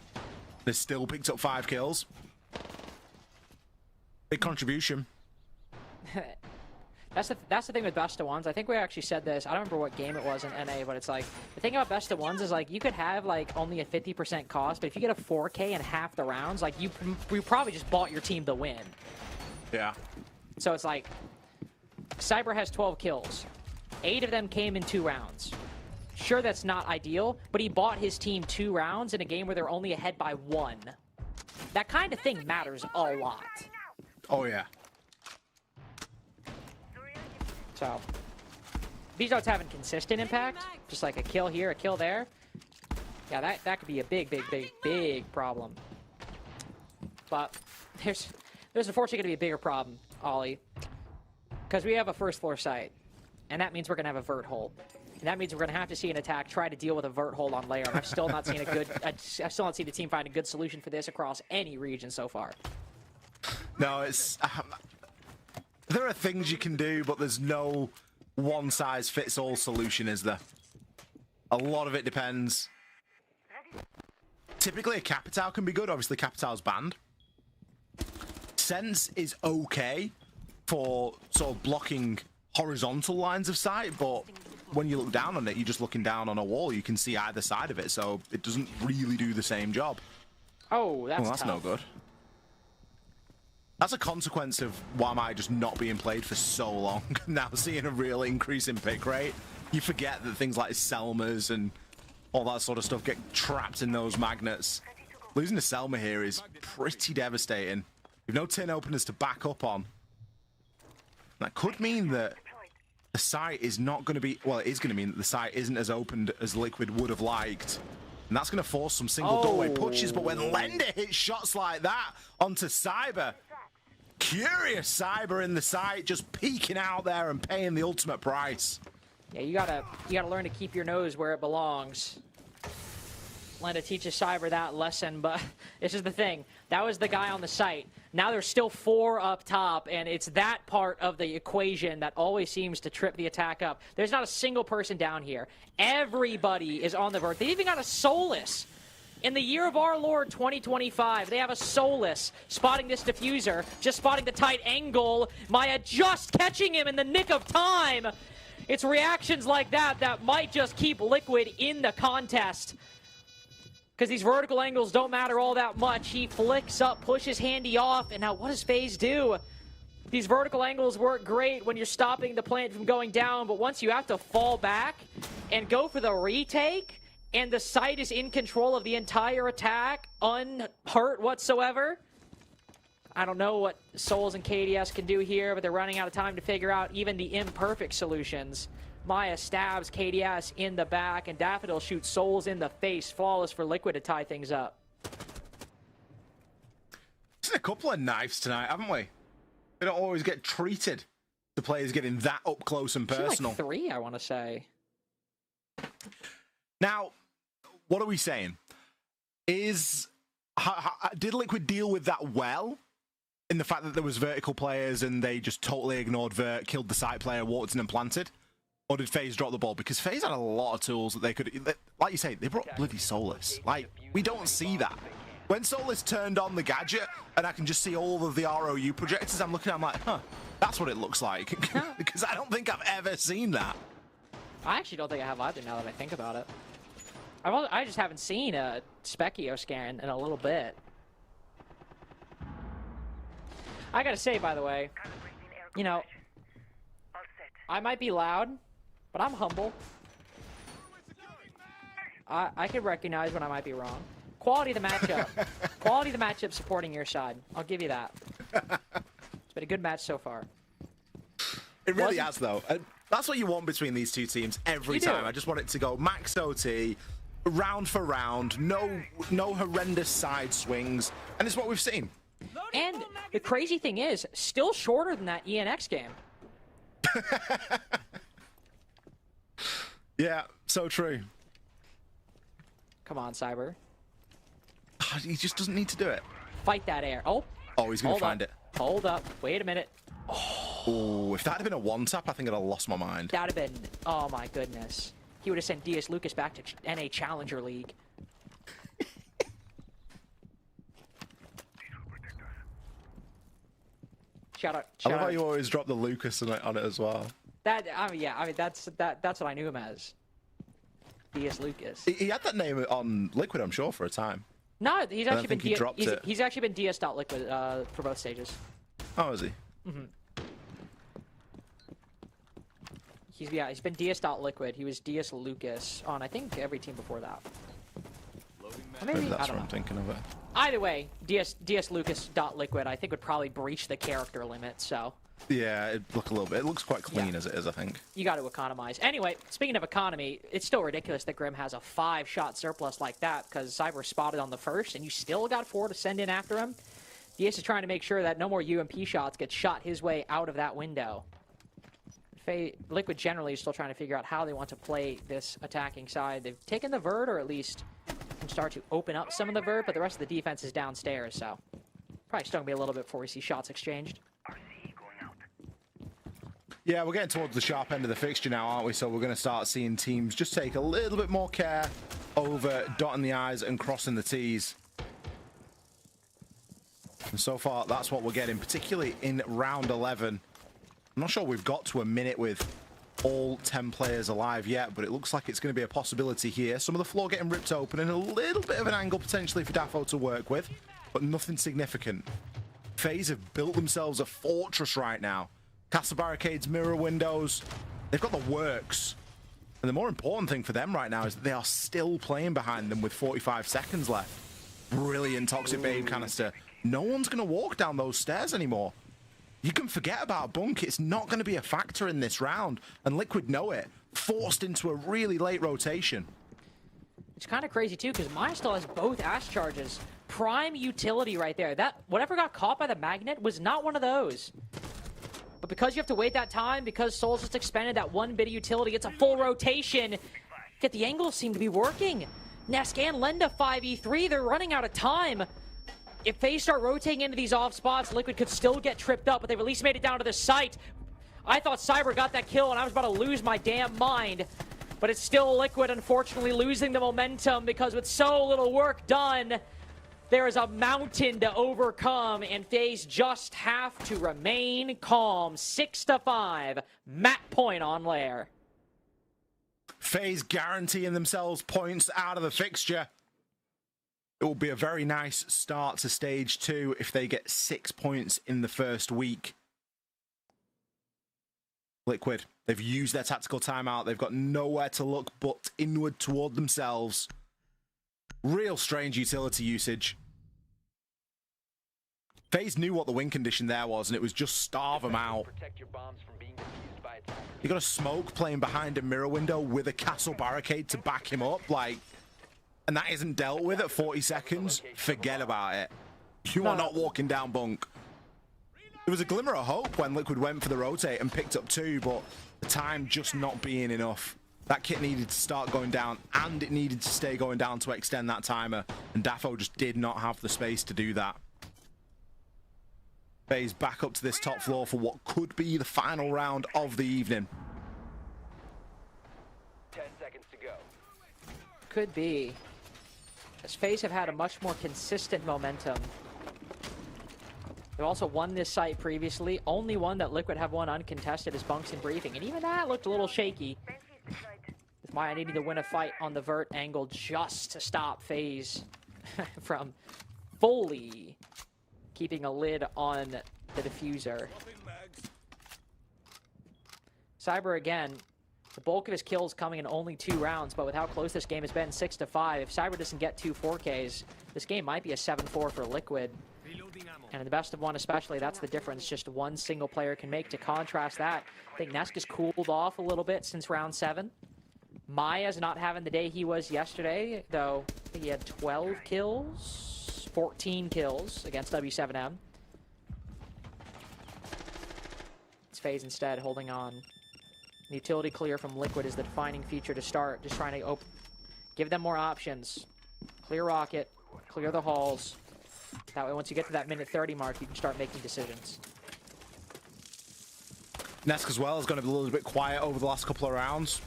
They've still picked up 5 kills. Big contribution. That's the thing with best of ones. I think we actually said this. I don't remember what game it was in NA, but it's like the thing about best of ones is like you could have like only a 50% cost, but if you get a 4K in half the rounds, like you probably just bought your team the win. Yeah. So it's like Cyber has 12 kills. 8 of them came in 2 rounds. Sure, that's not ideal, but he bought his team 2 rounds in a game where they're only ahead by 1. That kind of thing matters a lot. Oh yeah. So, Vito's having consistent impact, just like a kill here, a kill there. Yeah, that could be a big problem. But there's unfortunately going to be a bigger problem, Ollie, because we have a first floor site, and that means we're going to have a vert hole, and that means we're going to have to see an attack try to deal with a vert hole on layer. I've still not seen I've still not seen a team find a good solution for this across any region so far. No, it's. There are things you can do, but there's no one-size-fits-all solution, is there? A lot of it depends. Typically, a Capital can be good. Obviously, Capital's banned. Sense is okay for sort of blocking horizontal lines of sight, but when you look down on it, you're just looking down on a wall. You can see either side of it, so it doesn't really do the same job. Oh, that's tough. No good. That's a consequence of why am I just not being played for so long. Now seeing a real increase in pick rate, you forget that things like Selmas and all that sort of stuff get trapped in those magnets. Losing to Selma here is pretty devastating. You've no tin openers to back up on. That could mean that the site is not going to be... Well, it is going to mean that the site isn't as opened as Liquid would have liked. And that's going to force some single doorway pushes. But when Lenda hits shots like that onto Cyber... Curious Cyber in the site, just peeking out there and paying the ultimate price. Yeah, you gotta learn to keep your nose where it belongs. Lenda teaches Cyber that lesson, but this is the thing. That was the guy on the site. Now there's still 4 up top, and it's that part of the equation that always seems to trip the attack up. There's not a single person down here. Everybody is on the vert. They even got a Solus. In the year of our Lord 2025, they have a Solus spotting this diffuser, just spotting the tight angle. Maya just catching him in the nick of time. It's reactions like that that might just keep Liquid in the contest. Because these vertical angles don't matter all that much. He flicks up, pushes Handy off, and now what does FaZe do? These vertical angles work great when you're stopping the plant from going down, but once you have to fall back and go for the retake, and the site is in control of the entire attack, unhurt whatsoever, I don't know what Souls and KDS can do here, but they're running out of time to figure out even the imperfect solutions. Maya stabs KDS in the back, and Daffodil shoots Souls in the face. Flawless for Liquid to tie things up. Seen a couple of knives tonight, haven't we? We don't always get treated to players getting that up close and personal. Like 3, I want to say. Now, what are we saying? Did Liquid deal with that well? In the fact that there was vertical players and they just totally ignored vert, killed the site player, walked in and planted? Or did FaZe drop the ball? Because FaZe had a lot of tools that they could... Like you say, they brought bloody Solus. Like, we don't see that. When Solus turned on the gadget, and I can just see all of the ROU projectors, I'm looking at them like, huh, that's what it looks like. Because I don't think I've ever seen that. I actually don't think I have either now that I think about it. I just haven't seen a Specchio scan in a little bit. I gotta say, by the way, you know, I might be loud, but I'm humble. I can recognize when I might be wrong. Quality of the matchup. Quality of the matchup supporting your side. I'll give you that. It's been a good match so far. It really has, though. That's what you want between these two teams every time. I just want it to go max OT, round for round, no horrendous side swings, and it's what we've seen. And the crazy thing is, still shorter than that ENX game. Yeah, so true. Come on, Cyber. He just doesn't need to do it. Fight that air. Oh, he's going to find it. Hold up. Wait a minute. Oh, if that had been a one-tap, I think I'd have lost my mind. That would have been... Oh, my goodness. He would have sent DS Lucas back to NA Challenger League. Shout out. I love how you always drop the Lucas on it as well. That's what I knew him as. DS Lucas. He had that name on Liquid, I'm sure, for a time. No, he's actually been he's actually been DS.Liquid for both stages. Oh, is he? Mm-hmm. He's been DS.Liquid. He was DS Lucas on I think every team before that. Maybe that's what I'm thinking of it. Either way, DS Lucas.Liquid I think would probably breach the character limit, so. Yeah, it looks quite clean as it is, I think. You got to economize. Anyway, speaking of economy, it's still ridiculous that Grim has a 5-shot surplus like that because Cyber spotted on the first and you still got 4 to send in after him. DS is trying to make sure that no more UMP shots get shot his way out of that window. Liquid generally is still trying to figure out how they want to play this attacking side. They've taken the vert, or at least can start to open up some of the vert, but the rest of the defense is downstairs, so probably still going to be a little bit before we see shots exchanged. Yeah, we're getting towards the sharp end of the fixture now, aren't we? So we're going to start seeing teams just take a little bit more care over dotting the I's and crossing the T's. And so far, that's what we're getting, particularly in round 11. I'm not sure we've got to a minute with all 10 players alive yet, but it looks like it's going to be a possibility here. Some of the floor getting ripped open and a little bit of an angle potentially for Daffo to work with, but nothing significant. FaZe have built themselves a fortress right now. Castle barricades, mirror windows, they've got the works. And the more important thing for them right now is that they are still playing behind them with 45 seconds left. Brilliant Toxic Babe canister. No one's going to walk down those stairs anymore. You can forget about Bunk. It's not going to be a factor in this round. And Liquid know it. Forced into a really late rotation. It's kind of crazy, too, because Maya still has both Ash charges. Prime utility right there. That whatever got caught by the magnet was not one of those. But because you have to wait that time, because Souls just expended that one bit of utility, it's a full rotation. Yet the angles seem to be working. Nesk and Lenda 5v3, they're running out of time. If they start rotating into these off spots, Liquid could still get tripped up, but they've at least made it down to the site. I thought Cyber got that kill, and I was about to lose my damn mind. But it's still Liquid, unfortunately, losing the momentum because with so little work done, there is a mountain to overcome, and FaZe just have to remain calm. 6-5, match point on Lair. FaZe guaranteeing themselves points out of the fixture. It will be a very nice start to stage 2 if they get 6 points in the first week. Liquid, they've used their tactical timeout. They've got nowhere to look but inward toward themselves. Real strange utility usage. FaZe knew what the win condition there was, and it was just starve them out. You got a smoke playing behind a mirror window with a castle barricade to back him up, like, and that isn't dealt with at 40 seconds. Forget about it. You are not walking down bunk. There was a glimmer of hope when Liquid went for the rotate and picked up 2, but the time just not being enough. That kit needed to start going down, and it needed to stay going down to extend that timer, and Dafo just did not have the space to do that. FaZe back up to this top floor for what could be the final round of the evening. 10 seconds to go. Could be. As FaZe have had a much more consistent momentum. They've also won this site previously. Only one that Liquid have won uncontested is Bunks and Briefing, and even that looked a little shaky. With Maya needing to win a fight on the vert angle just to stop FaZe from fully keeping a lid on the diffuser. Cyber again, the bulk of his kills coming in only 2 rounds, but with how close this game has been, 6-5, if Cyber doesn't get 2 4Ks, this game might be a 7-4 for Liquid. And in the best of 1 especially, that's the difference just one single player can make. To contrast that, I think Nesk has cooled off a little bit since round 7. Maya's not having the day he was yesterday, though I think he had 12 kills, 14 kills against W7M. It's FaZe instead holding on. The utility clear from Liquid is the defining feature to start, just trying to give them more options. Clear Rocket, clear the halls. That way, once you get to that minute 30 mark, you can start making decisions. Nesk as well is going to be a little bit quiet over the last couple of rounds.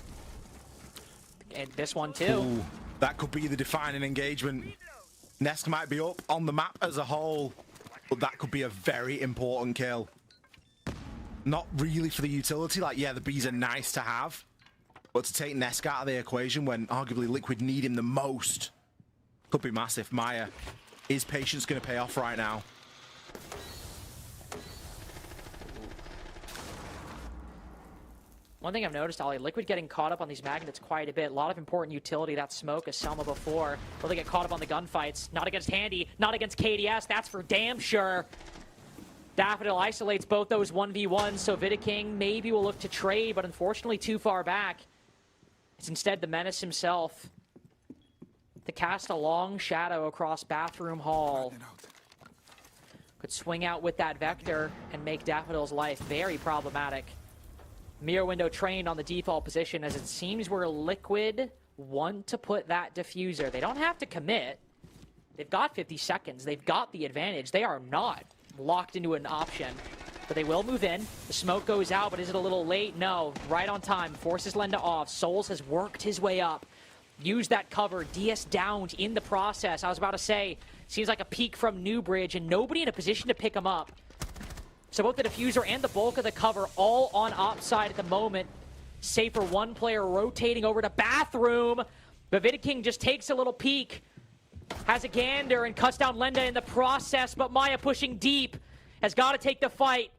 And this one too. Ooh, that could be the defining engagement. Nesk might be up on the map as a whole, but that could be a very important kill. Not really for the utility, like, yeah, the Bs are nice to have, but to take Nesk out of the equation when arguably Liquid need him the most could be massive. Maya, is patience going to pay off right now? One thing I've noticed, Ollie, Liquid getting caught up on these magnets quite a bit. A lot of important utility, that smoke, as Selma before. Will they get caught up on the gunfights? Not against Handy, not against KDS, that's for damn sure. Daffodil isolates both those 1v1s, so Vidaking maybe will look to trade, but unfortunately too far back. It's instead the Menace himself to cast a long shadow across Bathroom Hall. Could swing out with that Vector and make Daffodil's life very problematic. Mirror window trained on the default position, as it seems where Liquid want to put that diffuser. They don't have to commit. They've got 50 seconds. They've got the advantage. They are not locked into an option, but they will move in. The smoke goes out, but is it a little late? No, right on time. Forces Lenda off. Souls has worked his way up. Use that cover. DS downed in the process. I was about to say, seems like a peek from Newbridge, and nobody in a position to pick him up. So both the diffuser and the bulk of the cover all on op side at the moment. Save for one player rotating over to Bathroom. But Vidaking just takes a little peek. Has a gander and cuts down Lenda in the process, but Maya pushing deep has got to take the fight.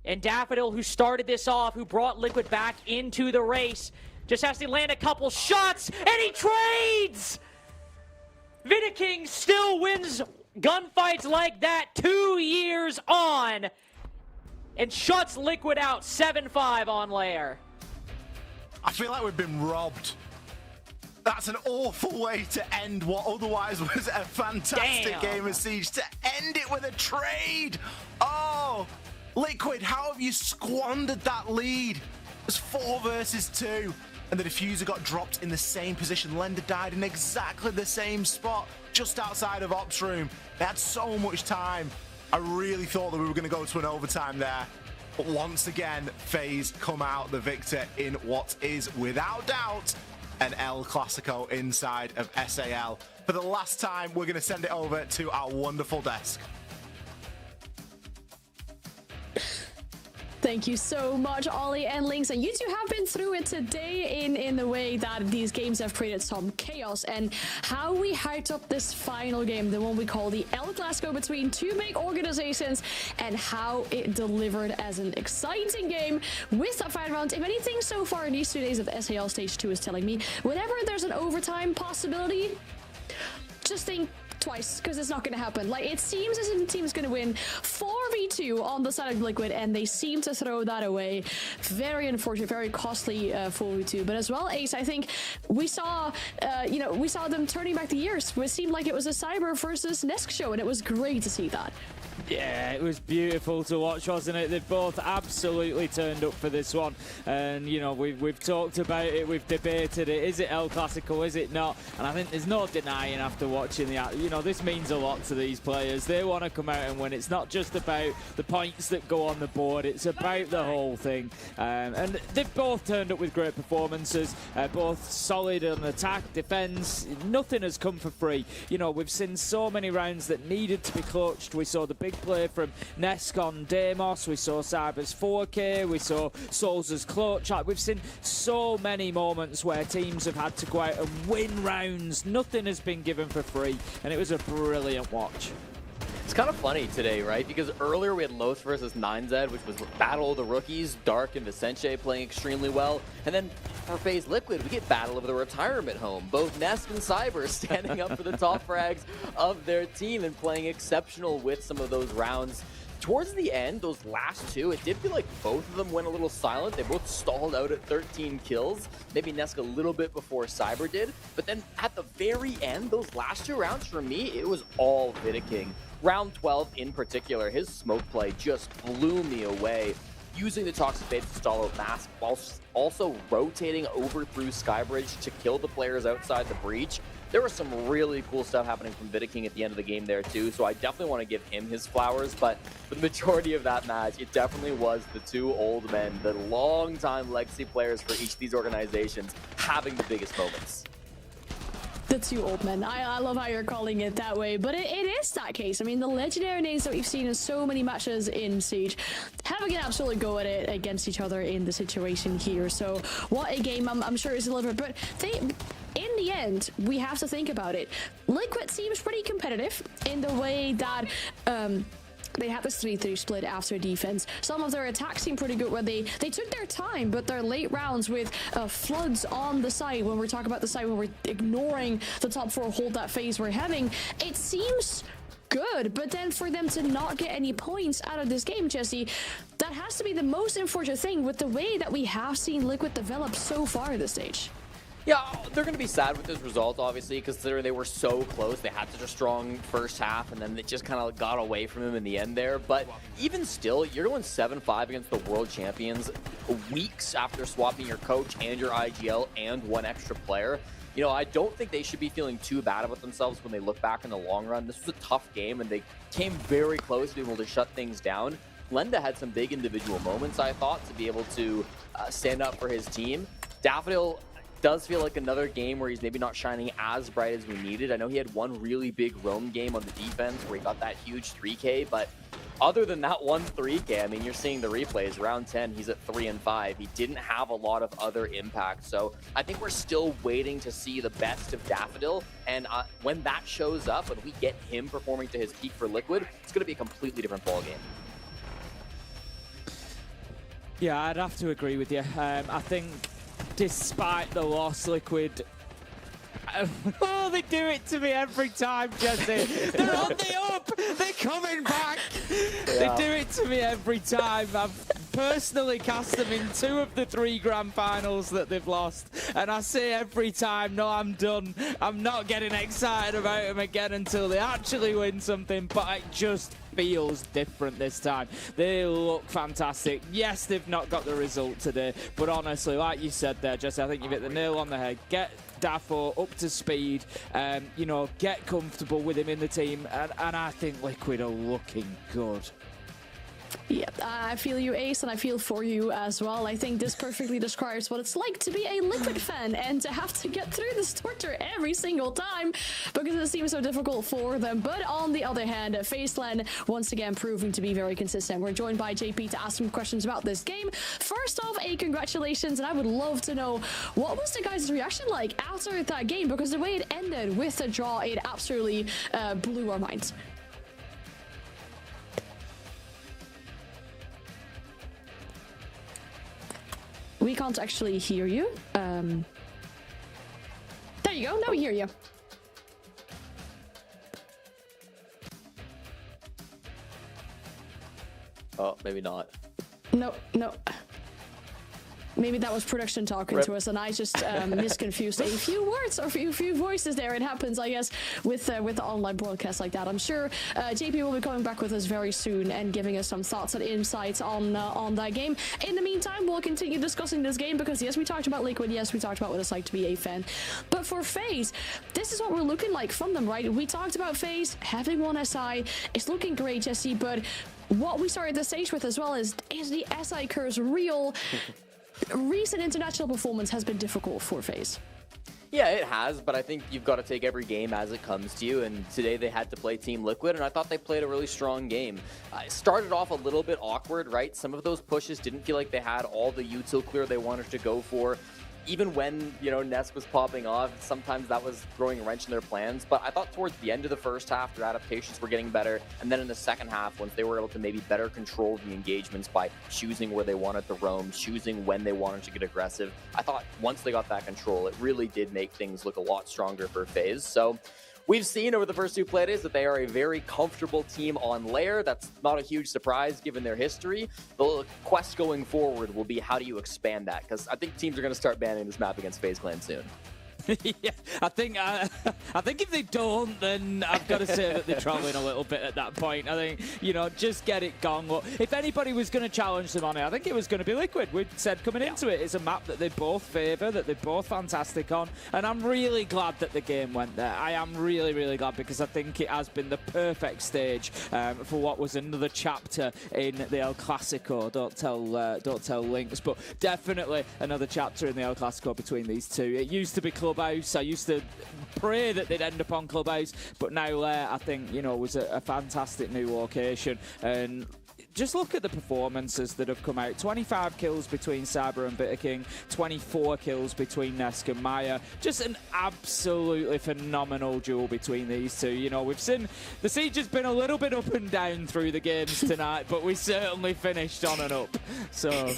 And Daffodil, who started this off, who brought Liquid back into the race, just has to land a couple shots, and he trades! Vidaking still wins gunfights like that 2 years on, and shuts Liquid out 7-5 on Lair. I feel like we've been robbed. That's an awful way to end what otherwise was a fantastic game of Siege. To end it with a trade! Oh, Liquid, how have you squandered that lead? It's 4 versus 2. And the diffuser got dropped in the same position. Lender died in exactly the same spot, just outside of Ops Room. They had so much time. I really thought that we were going to go to an overtime there. But once again, FaZe come out the victor in what is, without doubt, an El Clasico inside of SAL. For the last time, we're going to send it over to our wonderful desk. Thank you so much, Ollie and Lynx. And you two have been through it today in the way that these games have created some chaos and how we hyped up this final game, the one we call the El Clasico between two big organizations, and how it delivered as an exciting game with top 5 rounds. If anything so far in these 2 days of SAL Stage 2 is telling me, whenever there's an overtime possibility, just think twice, because it's not going to happen. Like, it seems as if the team is going to win 4v2 on the side of Liquid, and they seem to throw that away. Very unfortunate, very costly 4v2. But as well, Ace, I think we saw, we saw them turning back the years. It seemed like it was a Cyber versus Nesk show, and it was great to see that. Yeah, it was beautiful to watch, wasn't it? They've both absolutely turned up for this one. And, you know, we've talked about it, we've debated it. Is it El Clasico, is it not? And I think there's no denying after watching this means a lot to these players. They want to come out and win. It's not just about the points that go on the board, it's about the whole thing. And they've both turned up with great performances, both solid on attack, defense. Nothing has come for free. You know, we've seen so many rounds that needed to be clutched. We saw the big play from Nesk on Deimos, we saw Cyber's 4K, we saw Souls' clutch. Like, we've seen so many moments where teams have had to go out and win rounds. Nothing has been given for free, and it was a brilliant watch. It's kind of funny today, right? Because earlier we had Loth versus 9Z, which was Battle of the Rookies, Dark and Vicente playing extremely well. And then for FaZe Liquid, we get Battle of the Retirement Home. Both Nesk and Cyber standing up for the top frags of their team and playing exceptional with some of those rounds. Towards the end, those last 2, it did feel like both of them went a little silent. They both stalled out at 13 kills. Maybe Nesk a little bit before Cyber did. But then at the very end, those last 2 rounds, for me, it was all Vidiking. Round 12 in particular, his smoke play just blew me away. Using the Toxic Bait to stall out Mask, while also rotating over through Skybridge to kill the players outside the breach. There was some really cool stuff happening from Vidiking at the end of the game there too, so I definitely want to give him his flowers, but for the majority of that match, it definitely was the 2 old men, the long-time legacy players for each of these organizations, having the biggest moments. The 2 old men. I love how you're calling it that way, but it is that case. I mean, the legendary names that we've seen in so many matches in Siege having an absolute go at it against each other in the situation here. So what a game I'm sure is delivered, but in the end, we have to think about it. Liquid seems pretty competitive in the way that they had this 3-3 split after defense. Some of their attacks seem pretty good where they took their time, but their late rounds with floods on the side, when we're talking about the side, when we're ignoring the top 4 hold that phase we're having, it seems good. But then for them to not get any points out of this game, Jesse, that has to be the most unfortunate thing with the way that we have seen Liquid develop so far at this stage. Yeah, they're going to be sad with this result, obviously, considering they were so close. They had such a strong first half, and then it just kind of got away from them in the end there. But even still, you're going 7-5 against the world champions weeks after swapping your coach and your IGL and 1 extra player. You know, I don't think they should be feeling too bad about themselves when they look back in the long run. This was a tough game, and they came very close to being able to shut things down. Lenda had some big individual moments, I thought, to be able to stand up for his team. Daffodil does feel like another game where he's maybe not shining as bright as we needed. I know he had 1 really big roam game on the defense where he got that huge 3K, but other than that 1 3K, I mean, you're seeing the replays. Round 10, he's at 3-5. He didn't have a lot of other impact, so I think we're still waiting to see the best of Daffodil, and when that shows up and we get him performing to his peak for Liquid, it's going to be a completely different ballgame. Yeah, I'd have to agree with you. I think despite the loss, Liquid... oh, they do it to me every time, Jesse. They're on the up! They're coming back! Yeah. They do it to me every time. I've personally cast them in 2 of the 3 grand finals that they've lost. And I say every time, no, I'm done. I'm not getting excited about them again until they actually win something. But I just feels different this time. They look fantastic. Yes, they've not got the result today, but honestly, like you said there, Jesse, I think you've hit the nail on the head. Get Daffo up to speed, you know, get comfortable with him in the team, and I think Liquid are looking good. Yeah, I feel you, Ace, and I feel for you as well. I think this perfectly describes what it's like to be a Liquid fan and to have to get through this torture every single time because it seems so difficult for them. But on the other hand, FaZe once again proving to be very consistent. We're joined by JP to ask some questions about this game. First off, congratulations, and I would love to know what was the guys' reaction like after that game, because the way it ended with the draw, it absolutely blew our minds. We can't actually hear you. There you go. Now we hear you. Oh, maybe not. No. Maybe that was production talking to us, and I just misconfused a few words or a few voices there. It happens, I guess, with the online broadcast like that. I'm sure JP will be coming back with us very soon and giving us some thoughts and insights on that game. In the meantime, we'll continue discussing this game because, yes, we talked about Liquid. Yes, we talked about what it's like to be a fan. But for FaZe, this is what we're looking like from them, right? We talked about FaZe having one SI. It's looking great, Jesse, but what we started the stage with as well is the SI curse real? Recent international performance has been difficult for FaZe. Yeah, it has, but I think you've got to take every game as it comes to you, and today they had to play Team Liquid, and I thought they played a really strong game. It started off a little bit awkward, right? Some of those pushes didn't feel like they had all the util clear they wanted to go for. Even when, you know, Nesk was popping off, sometimes that was throwing a wrench in their plans. But I thought towards the end of the first half, their adaptations were getting better. And then in the second half, once they were able to maybe better control the engagements by choosing where they wanted to roam, choosing when they wanted to get aggressive, I thought once they got that control, it really did make things look a lot stronger for FaZe. So we've seen over the first two playdays that they are a very comfortable team on layer. That's not a huge surprise given their history. The quest going forward will be how do you expand that? Because I think teams are going to start banning this map against FaZe Clan soon. Yeah, I think if they don't, then I've got to say that they're trolling a little bit at that point. I think, you know, just get it gone. Look, if anybody was going to challenge them on it, I think it was going to be Liquid. We'd said coming into it, it's a map that they both favour, that they're both fantastic on, and I'm really glad that the game went there. I am really, really glad because I think it has been the perfect stage for what was another chapter in the El Clasico. Don't tell Lynx, but definitely another chapter in the El Clasico between these two. It used to be Clubhouse. I used to pray that they'd end up on Clubhouse, but now I think, you know, was a fantastic new location. And just look at the performances that have come out. 25 kills between Cyber and Bitter King, 24 kills between Nesk and Maya. Just an absolutely phenomenal duel between these two. You know, we've seen the siege has been a little bit up and down through the games tonight, but we certainly finished on and up. So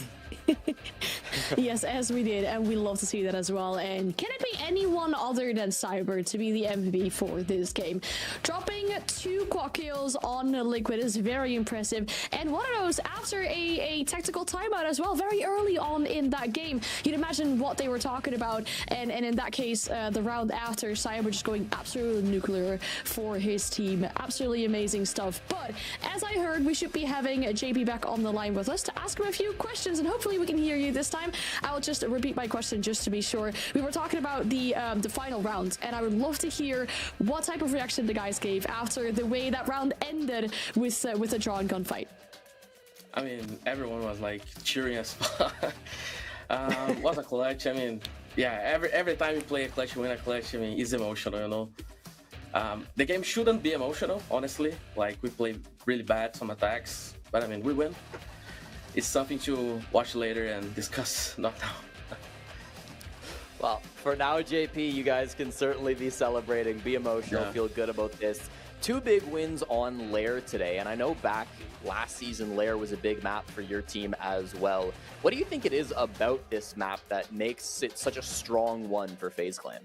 yes, as we did, and we love to see that as well. And can it be anyone other than Cyber to be the MVP for this game? Dropping 2 quad kills on Liquid is very impressive, and one of those after a tactical timeout as well, very early on in that game. You'd imagine what they were talking about, and in that case, the round after, Cyber just going absolutely nuclear for his team. Absolutely amazing stuff. But as I heard, we should be having JP back on the line with us to ask him a few questions, and hopefully we can hear you this time. I'll just repeat my question just to be sure. We were talking about the final round, and I would love to hear what type of reaction the guys gave after the way that round ended with a draw and gunfight. I mean, everyone was like cheering us. Was a clutch. I mean, yeah, every time you play a clutch, you win a clutch. I mean, it's emotional, you know. The game shouldn't be emotional, honestly. Like, we played really bad some attacks, but I mean, we win. It's something to watch later and discuss, not now. Well, for now, JP, you guys can certainly be celebrating, be emotional, feel good about this. 2 big wins on Lair today, and I know back last season, Lair was a big map for your team as well. What do you think it is about this map that makes it such a strong one for FaZe Clan?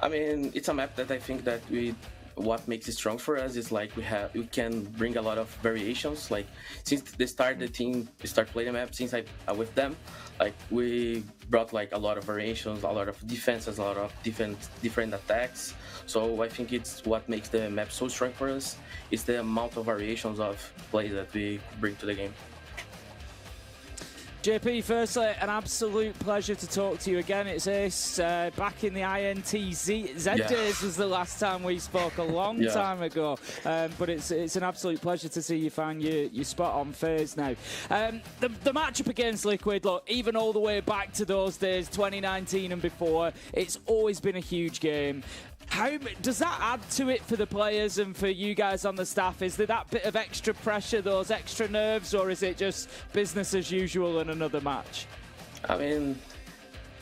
I mean, it's a map that I think that we what makes it strong for us is like we can bring a lot of variations. Like since the start, the team start playing the map since I with them, like we brought like a lot of variations, a lot of defenses, a lot of different attacks. So I think it's what makes the map so strong for us. It's the amount of variations of plays that we bring to the game. JP, firstly, an absolute pleasure to talk to you again. It's Ace, back in the INTZ days was the last time we spoke, a long time ago. But it's an absolute pleasure to see you find your spot on FaZe now. The matchup against Liquid, look, even all the way back to those days, 2019 and before, it's always been a huge game. How does that add to it for the players and for you guys on the staff? Is there that bit of extra pressure, those extra nerves, or is it just business as usual in another match? I mean,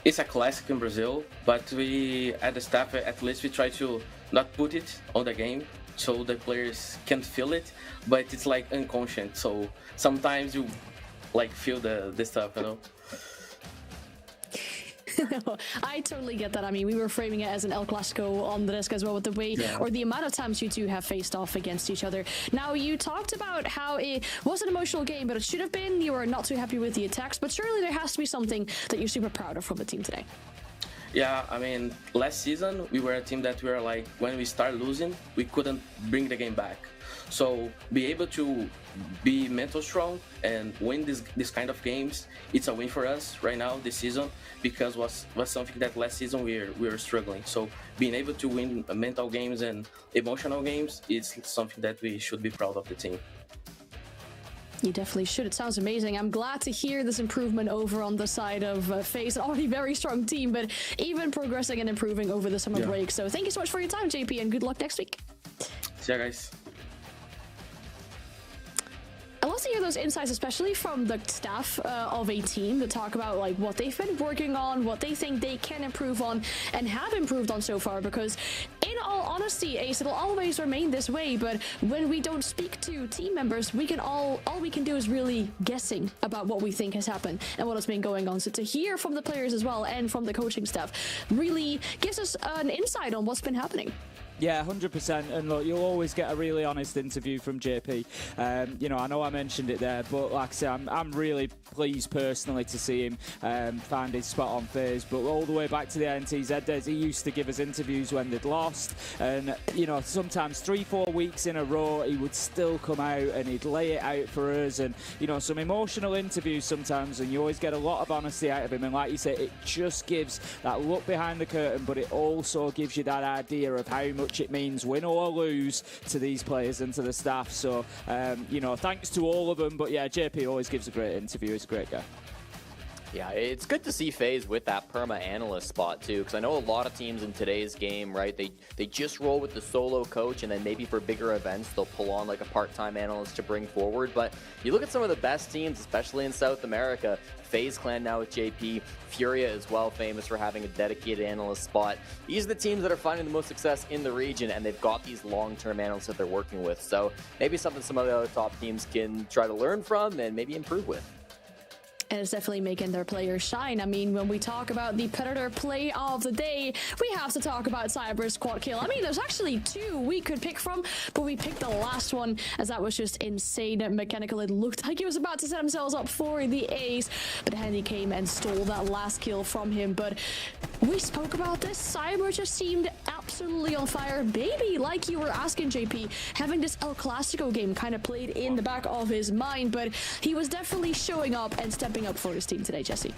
it's a classic in Brazil, but we, at the staff, at least we try to not put it on the game so the players can feel it, but it's like unconscious. So sometimes you like feel the stuff, you know? I totally get that. I mean, we were framing it as an El Clasico on the disc as well, with the way or the amount of times you two have faced off against each other. Now, you talked about how it was an emotional game, but it should have been. You were not too happy with the attacks, but surely there has to be something that you're super proud of from the team today. Yeah, I mean, last season we were a team that we were like, when we start losing, we couldn't bring the game back. So be able to be mental strong and win this kind of games, it's a win for us right now this season, because was something that last season we were struggling. So being able to win mental games and emotional games is something that we should be proud of the team. You definitely should. It sounds amazing. I'm glad to hear this improvement over on the side of FaZe. An already very strong team, but even progressing and improving over the summer break. So thank you so much for your time, JP, and good luck next week. See ya, guys. I love to hear those insights, especially from the staff of a team, that talk about like what they've been working on, what they think they can improve on, and have improved on so far. Because in all honesty, Ace, it'll always remain this way. But when we don't speak to team members, we can all we can do is really guessing about what we think has happened and what has been going on. So to hear from the players as well and from the coaching staff really gives us an insight on what's been happening. Yeah, 100%. And look, you'll always get a really honest interview from JP. You know, I know I mentioned it there, but like I say, I'm really pleased personally to see him find his spot on FaZe. But all the way back to the INTZ days, he used to give us interviews when they'd lost. And, you know, sometimes 3-4 weeks in a row, he would still come out and he'd lay it out for us. And, you know, some emotional interviews sometimes, and you always get a lot of honesty out of him. And like you say, it just gives that look behind the curtain, but it also gives you that idea of how much it means, win or lose, to these players and to the staff. So, you know, thanks to all of them. But yeah, JP always gives a great interview. He's a great guy. Yeah, it's good to see FaZe with that perma analyst spot too, because I know a lot of teams in today's game, right, they just roll with the solo coach, and then maybe for bigger events they'll pull on like a part-time analyst to bring forward. But you look at some of the best teams, especially in South America, FaZe Clan now with JP, Furia as well, famous for having a dedicated analyst spot. These are the teams that are finding the most success in the region, and they've got these long-term analysts that they're working with. So maybe something some of the other top teams can try to learn from and maybe improve with. And it's definitely making their players shine. I mean, when we talk about the Predator play of the day, we have to talk about Cyber's quad kill. I mean, there's actually two we could pick from, but we picked the last one as that was just insane mechanical. It looked like he was about to set themselves up for the ace, but Handy came and stole that last kill from him. But we spoke about this. Cyber just seemed absolutely on fire. Maybe, like you were asking, JP, having this El Clasico game kind of played in the back of his mind, but he was definitely showing up and stepping up for his team today, Jesse.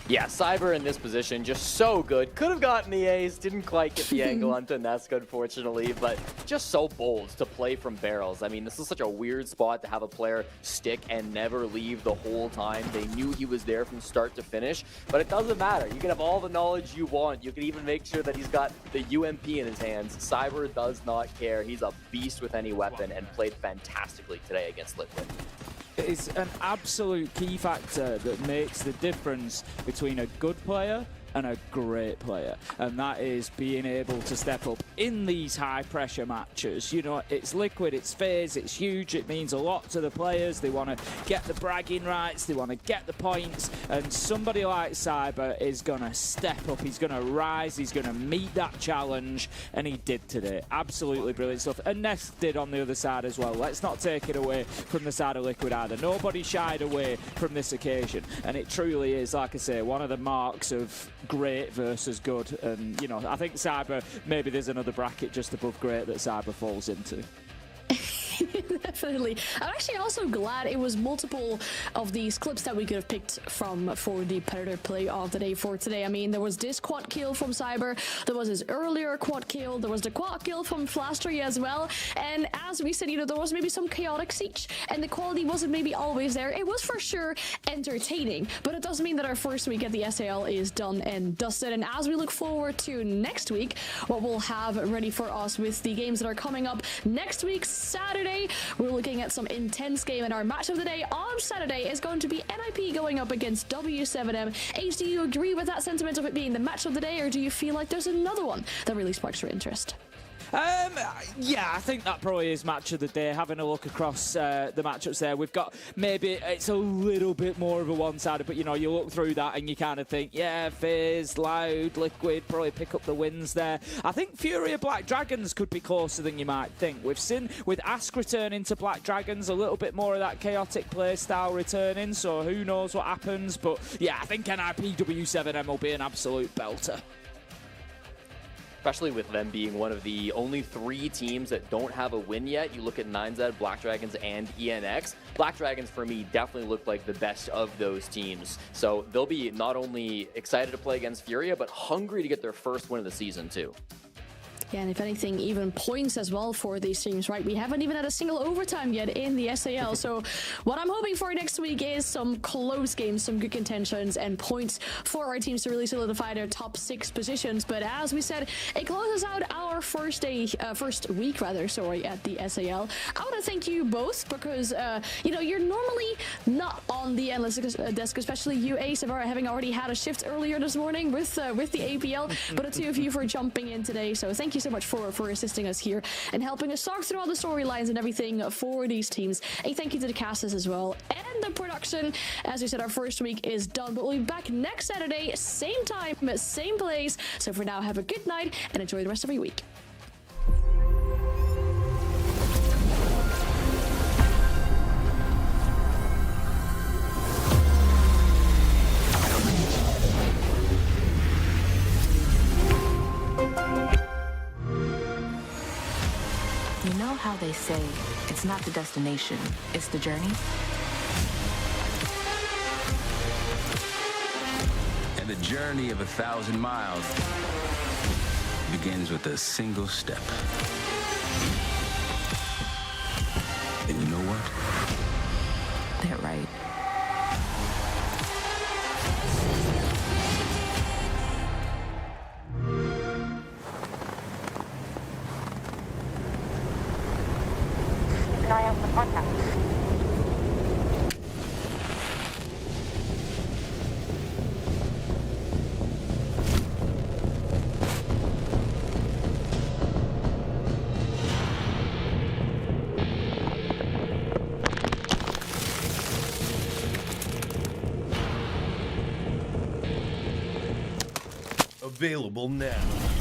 Yeah, Cyber in this position, just so good. Could have gotten the ace, didn't quite get the angle on Taneska, unfortunately, but just so bold to play from barrels. I mean, this is such a weird spot to have a player stick and never leave the whole time. They knew he was there from start to finish, but it doesn't matter. You can have all the knowledge you want. You can even make sure that he's got the UMP in his hands. Cyber does not care. He's a beast with any weapon and played fantastically today against Liquid. It is an absolute key factor that makes the difference between a good player and a great player, and that is being able to step up in these high-pressure matches. You know, it's Liquid, it's FaZe, it's huge, it means a lot to the players. They want to get the bragging rights, they want to get the points, and somebody like Cyber is going to step up, he's going to rise, he's going to meet that challenge, and he did today. Absolutely brilliant stuff. And Ness did on the other side as well. Let's not take it away from the side of Liquid either. Nobody shied away from this occasion, and it truly is, like I say, one of the marks of great versus good. And, you know, I think Cyber, maybe there's another bracket just above great that Cyber falls into. Definitely. I'm actually also glad it was multiple of these clips that we could have picked from for the Predator play of the day for today. I mean, there was this quad kill from Cyber, there was his earlier quad kill, there was the quad kill from Flastery as well, and as we said, you know, there was maybe some chaotic siege, and the quality wasn't maybe always there. It was for sure entertaining, but it does mean that our first week at the SAL is done and dusted, and as we look forward to next week, what we'll have ready for us with the games that are coming up next week, Saturday, we're looking at some intense game, and our match of the day on Saturday is going to be NIP going up against W7M. H, do you agree with that sentiment of it being the match of the day, or do you feel like there's another one that really sparks your interest? Yeah, I think that probably is match of the day. Having a look across the matchups there, we've got maybe it's a little bit more of a one-sided, but you know, you look through that and you kind of think, yeah, FaZe, Loud, Liquid probably pick up the wins there. I think Furia Black Dragons could be closer than you might think. We've seen with Ask returning to Black Dragons a little bit more of that chaotic play style returning, so who knows what happens. But yeah, I think NIP W7M will be an absolute belter. Especially with them being one of the only 3 teams that don't have a win yet. You look at 9Z, Black Dragons, and ENX. Black Dragons, for me, definitely look like the best of those teams. So they'll be not only excited to play against Furia, but hungry to get their first win of the season, too. Yeah, and if anything, even points as well for these teams, right? We haven't even had a single overtime yet in the SAL. So what I'm hoping for next week is some close games, some good contentions, and points for our teams to really solidify their top 6 positions. But as we said, it closes out our first week, at the SAL. I want to thank you both because, you know, you're normally not on the analytics desk, especially you, Ace, having already had a shift earlier this morning with the APL. But the two of you for jumping in today. So thank you so much for assisting us here and helping us talk through all the storylines and everything for these teams. A thank you to the casters as well and the production. As we said, our first week is done, but we'll be back next Saturday, same time, same place. So for now, have a good night and enjoy the rest of your week. You know how they say, it's not the destination, it's the journey? And the journey of 1,000 miles begins with a single step. And you know what? They're right. An eye out for contact. Available now.